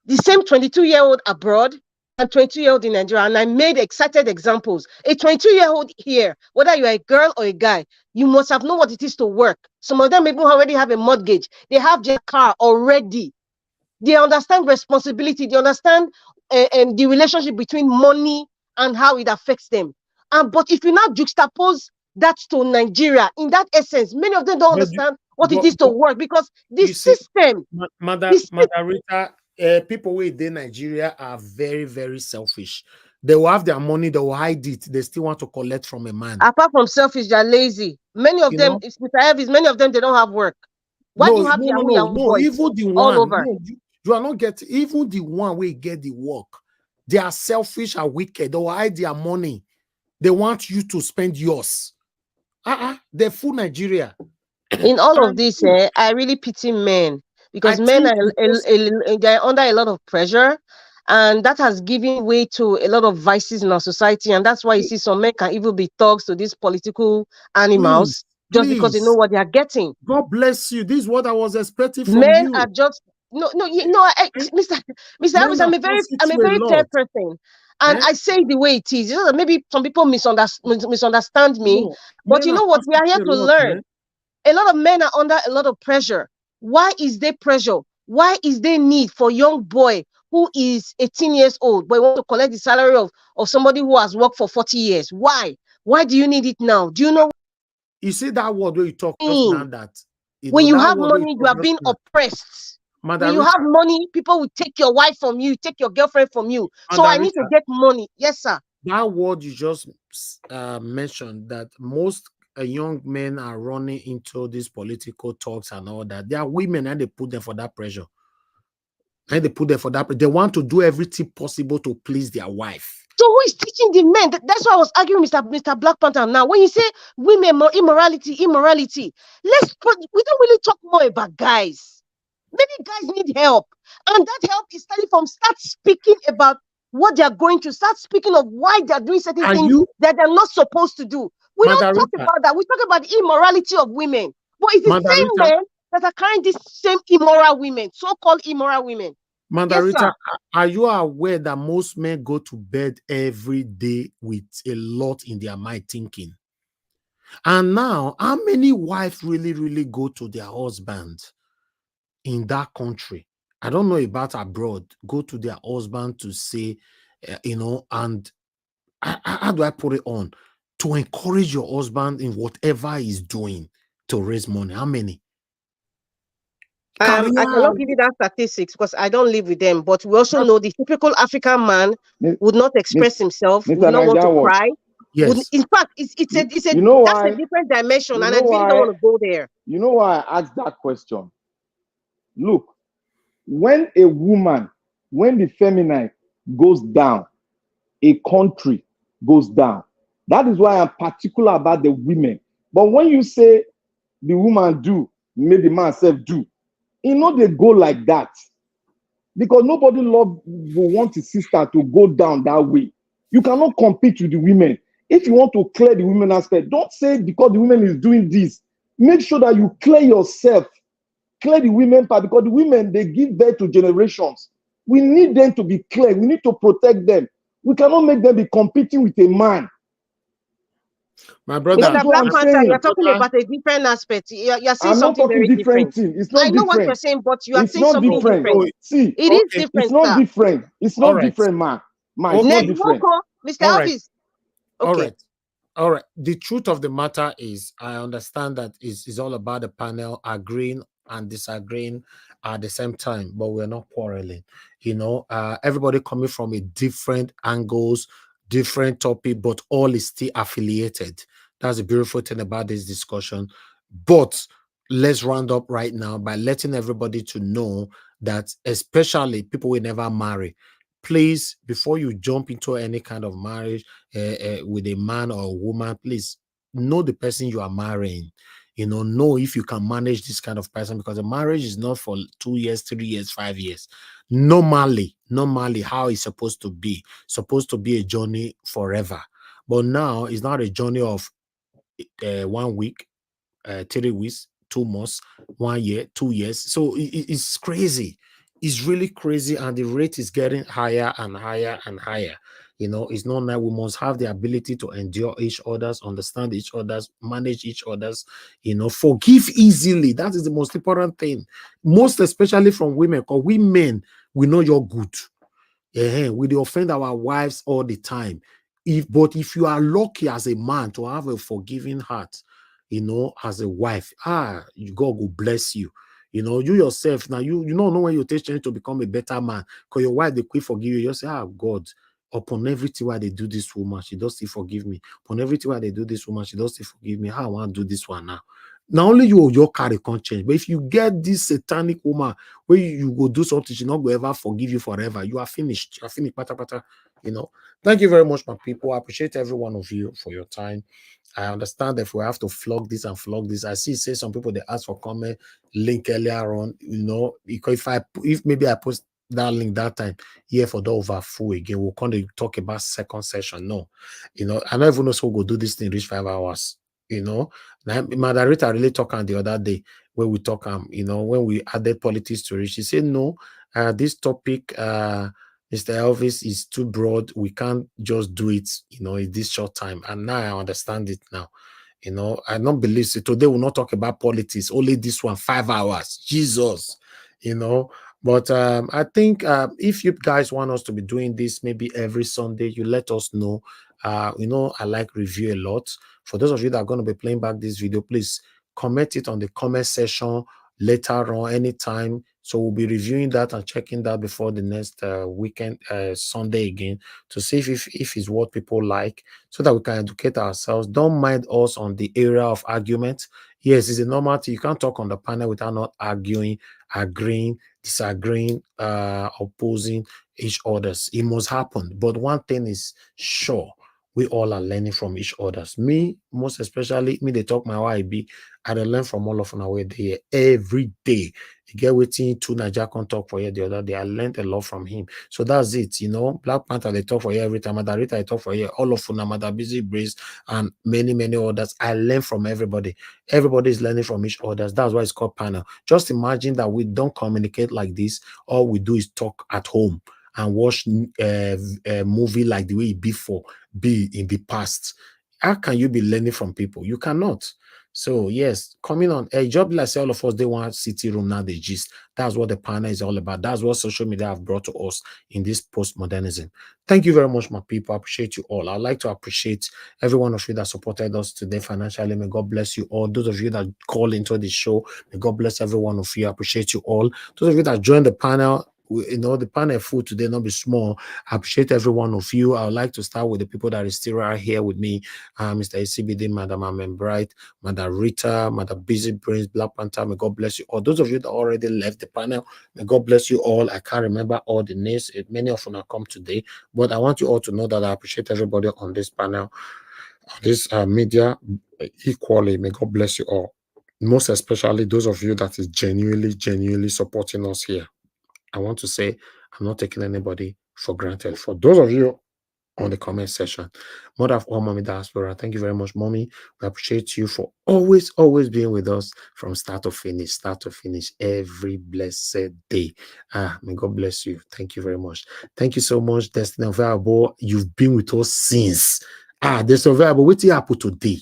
the same 22-year-old abroad and 22-year-old in Nigeria. And I made excited examples. A 22-year-old here, whether you're a girl or a guy, you must have known what it is to work. Some of them maybe already have a mortgage. They have their car already. They understand responsibility. They understand the relationship between money and how it affects them. But if you now juxtapose that to Nigeria, in that essence, many of them don't understand what it is to work, because the system. Mother Rita, people within Nigeria are very, very selfish. They will have their money, they will hide it. They still want to collect from a man. Apart from selfish, they're lazy. Many of them, Mr. Elvis, many of them, they don't have work. Why do you have Yahoo boys even the all one, over? you are not getting, even the one where get the work. They are selfish and wicked. They will hide their money. They want you to spend yours. They fool Nigeria. In all of this, I really pity men, because men are they're under a lot of pressure, and that has given way to a lot of vices in our society. And that's why you see some men can even be thugs to these political animals, just because they know what they are getting. God bless you. This is what I was expecting from Men you. are just Mr. Elvis, I'm a very fair person. And I say the way it is. Maybe some people misunderstand me, but you know what? We are here to learn. A lot of men are under a lot of pressure. Why is there pressure? Why is there need for a young boy who is 18 years old, but want to collect the salary of somebody who has worked for 40 years? Why? Why do you need it now? Do you know? You see that word where you talk just now, that when you have money, you are being oppressed. When you have money, people will take your wife from you, take your girlfriend from you. So I need to get money. Yes, sir. That word you just mentioned, that most young men are running into these political talks and all that. They are women, and they put them for that pressure. And they put them for that. They want to do everything possible to please their wife. So who is teaching the men? That's why I was arguing with Mr. Black Panther. Now, when you say women, immorality, we don't really talk more about guys. Many guys need help. And that help is starting from start speaking about what they are going to, start speaking of why they are doing certain things that they're not supposed to do. We don't talk about that. We talk about the immorality of women. But it's the same men that are carrying these same immoral women, so-called immoral women. Rita, are you aware that most men go to bed every day with a lot in their mind thinking? And now, how many wives really go to their husband in that country? I don't know about abroad. Go to their husband to say, and how do I put it on? To encourage your husband in whatever he's doing to raise money. How many? I cannot give you that statistics because I don't live with them, but we also know the typical African man would not express himself, would not want to cry. Yes. In fact, it's a that's a different dimension, and I really don't want to go there. You know why I asked that question? Look, when the feminine goes down, a country goes down. That is why I'm particular about the women. But when you say the woman do, make the man self do, they go like that. Because nobody will want his sister to go down that way. You cannot compete with the women. If you want to clear the women aspect, don't say because the women is doing this. Make sure that you clear yourself. Clear the women part, because the women, they give birth to generations. We need them to be clear. We need to protect them. We cannot make them be competing with a man. My brother, Mr. Black Panther, you're talking about a different aspect. You're saying something very different. It's not I know different. what you're saying, but you are it's saying not something different. See, it is different. It's not different. It's not different, man. It's not different. Mr. Elvis. Okay. All right. The truth of the matter is, I understand that it's all about the panel agreeing and disagreeing at the same time, but we're not quarreling. Everybody coming from a different angles, different topic, but all is still affiliated. That's the beautiful thing about this discussion. But let's round up right now by letting everybody to know that, especially people will never marry, please, before you jump into any kind of marriage with a man or a woman, please know the person you are marrying. know if you can manage this kind of person, because a marriage is not for 2 years, 3 years, 5 years. Normally how it's supposed to be a journey forever. But now it's not a journey of 1 week, 3 weeks, 2 months, 1 year, 2 years. So it's crazy. It's really crazy, and the rate is getting higher and higher and higher. It's not that we must have the ability to endure each other's, understand each other's, manage each other's, forgive easily. That is the most important thing, most especially from women, because we men, we know you're good. We offend our wives all the time. But if you are lucky as a man to have a forgiving heart, as a wife, God will bless you. You yourself now, you don't know when you take change to become a better man, because your wife, they quit forgive you. You say, God, upon everything why they do this woman, she does still forgive me. Upon everything why they do this woman, she does still forgive me. How I want to do this one now? Not only your carry can't change, but if you get this satanic woman where you go do something, she not go ever forgive you forever, you are finished. You are finished, pata pata. Thank you very much, my people. I appreciate every one of you for your time. I understand that if we have to flog this and flog this. I see say some people they ask for comment link earlier on, because if maybe I post that link that time, for the over full again, we'll kind of talk about second session. No, I don't even know who go do this thing reach 5 hours. Now, Margarita really talk on the other day where we talk when we added politics to it. She said no, this topic, Mr. Elvis, is too broad. We can't just do it, in this short time. And now I understand it now. I don't believe so. Today we'll not talk about politics. Only this one, 5 hours. Jesus, But I think if you guys want us to be doing this maybe every Sunday, you let us know. I like review a lot. For those of you that are going to be playing back this video, please comment it on the comment section later on, anytime. So we'll be reviewing that and checking that before the next weekend, Sunday again, to see if it's what people like, so that we can educate ourselves. Don't mind us on the area of argument. Yes, it's a normal thing. You can't talk on the panel without not arguing, agreeing, disagreeing, opposing each other's. It must happen. But one thing is sure, we all are learning from each other's. Me, most especially, me, they talk my YB. I learn from all of them away there every day. You get waiting to Naja can talk for you the other day. I learned a lot from him. So that's it. Black Panther, they talk for you every time. Madarita, they talk for you. All of them, Mother Busy Breeze, and many, many others. I learn from everybody. Everybody is learning from each other. That's why it's called panel. Just imagine that we don't communicate like this. All we do is talk at home and watch a movie like the way it be in the past. How can you be learning from people? You cannot. So yes, coming on a job like all of us, they want city room now, they gist. That's what the panel is all about. That's what social media have brought to us in this postmodernism. Thank you very much, my people. I appreciate you all. I'd like to appreciate every one of you that supported us today financially. May God bless you all. Those of you that call into the show, may God bless every one of you. I appreciate you all. Those of you that joined the panel, the panel full today, not be small. I appreciate every one of you. I would like to start with the people that are still right here with me. Mr. ACBD, Madam Amen Bright, Madam Rita, Madam Busy Brains, Black Panther. May God bless you all. Those of you that already left the panel, may God bless you all. I can't remember all the names. Many of them have come today, but I want you all to know that I appreciate everybody on this panel, on this media equally. May God bless you all. Most especially those of you that is genuinely supporting us here. I want to say I'm not taking anybody for granted. For those of you on the comment section, Mother of all Mommy Diaspora, thank you very much, Mommy. We appreciate you for always being with us from start to finish, every blessed day. May God bless you. Thank you very much. Thank you so much, Destiny Available. You've been with us since. Destiny Available, what happened today?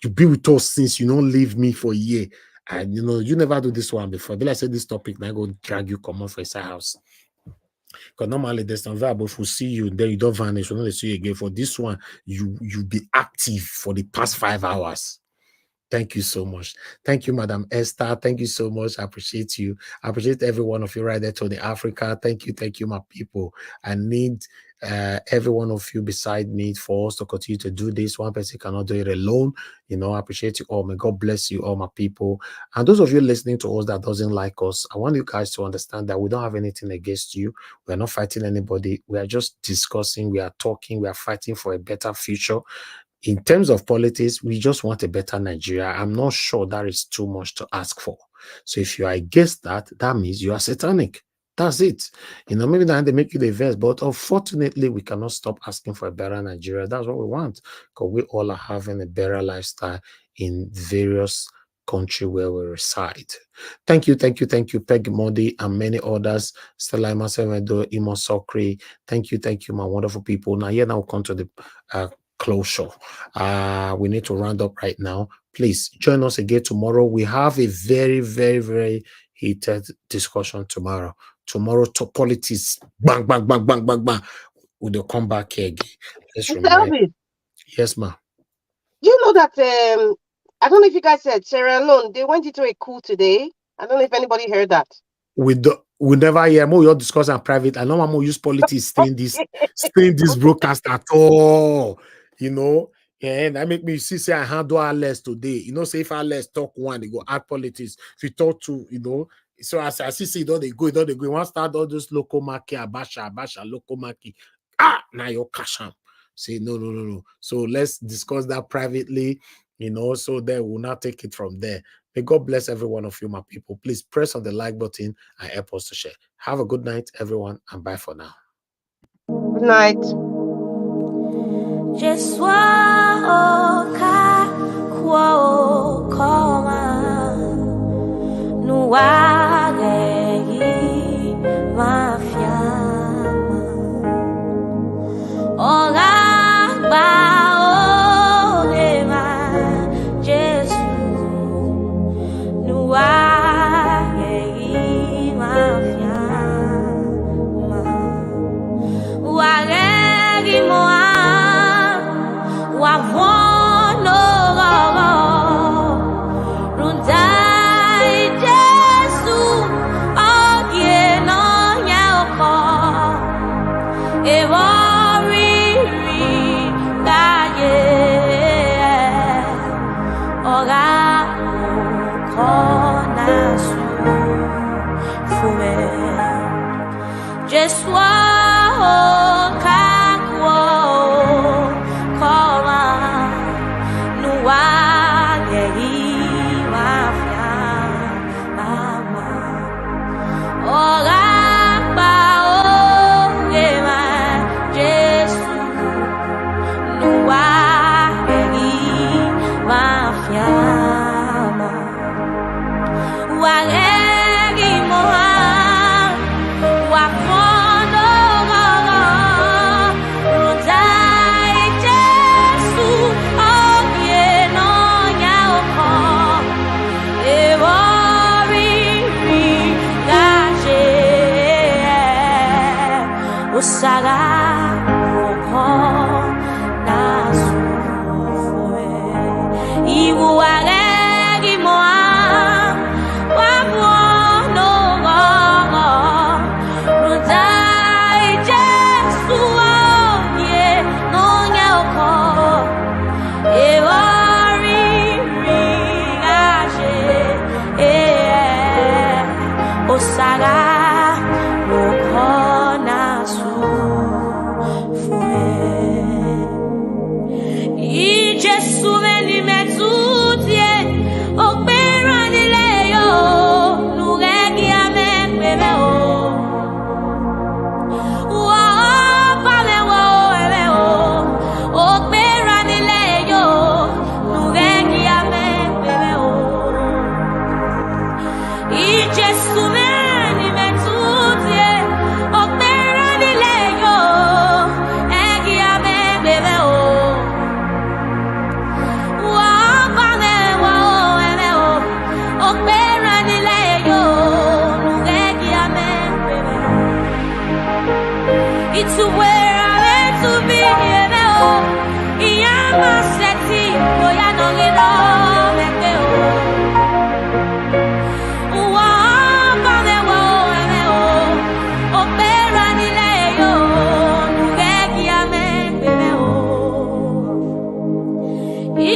You've been with us since. You don't leave me for a year. And you never do this one before. But I said this topic, now I go drag you come on for a house. Because normally there's no verbal. If we see you, then you don't vanish. We don't see you again. For this one, you be active for the past 5 hours. Thank you so much. Thank you, Madam Esther. Thank you so much. I appreciate you. I appreciate every one of you right there to the Africa. Thank you, my people. I need every one of you beside me for us to continue to do this. One person cannot do it alone. I appreciate you all. May God bless you all, my people. And those of you listening to us that doesn't like us, I want you guys to understand that we don't have anything against you. We're not fighting anybody. We are just discussing. We are talking. We are fighting for a better future. In terms of politics, we just want a better Nigeria. I'm not sure that is too much to ask for. So if you are against that, that means you are satanic. That's it. You know, maybe they make you the verse, but unfortunately, we cannot stop asking for a better Nigeria. That's what we want, because we all are having a better lifestyle in various countries where we reside. Thank you, Peg Modi and many others. Stella Imasemedo, Imo Sokri. Thank you, my wonderful people. Now, here now we'll come to the closure. We need to round up right now. Please join us again tomorrow. We have a very, very, very heated discussion tomorrow. Tomorrow, to politics, bang, bang, bang, bang, bang, bang. We'll come back here again. Let's remind. Yes, ma'am. Do you know that? I don't know if you guys said Sierra Leone, they went into a coup today. I don't know if anybody heard that. We never hear more. You're discussing private. I know I'm more use politics staying this broadcast at all. You know, and that make me say I handle our less today. You know, say if our less talk one, they go add politics. If you talk to, you know, so as I see, don't they go. Once start all those local market, Abasha, local market. Now you're cash out. Say no. So let's discuss that privately, you know, so that we'll not take it from there. May God bless every one of you, my people. Please press on the like button and help us to share. Have a good night, everyone, and bye for now. Good night.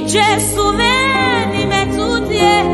Gesù veni me tutti e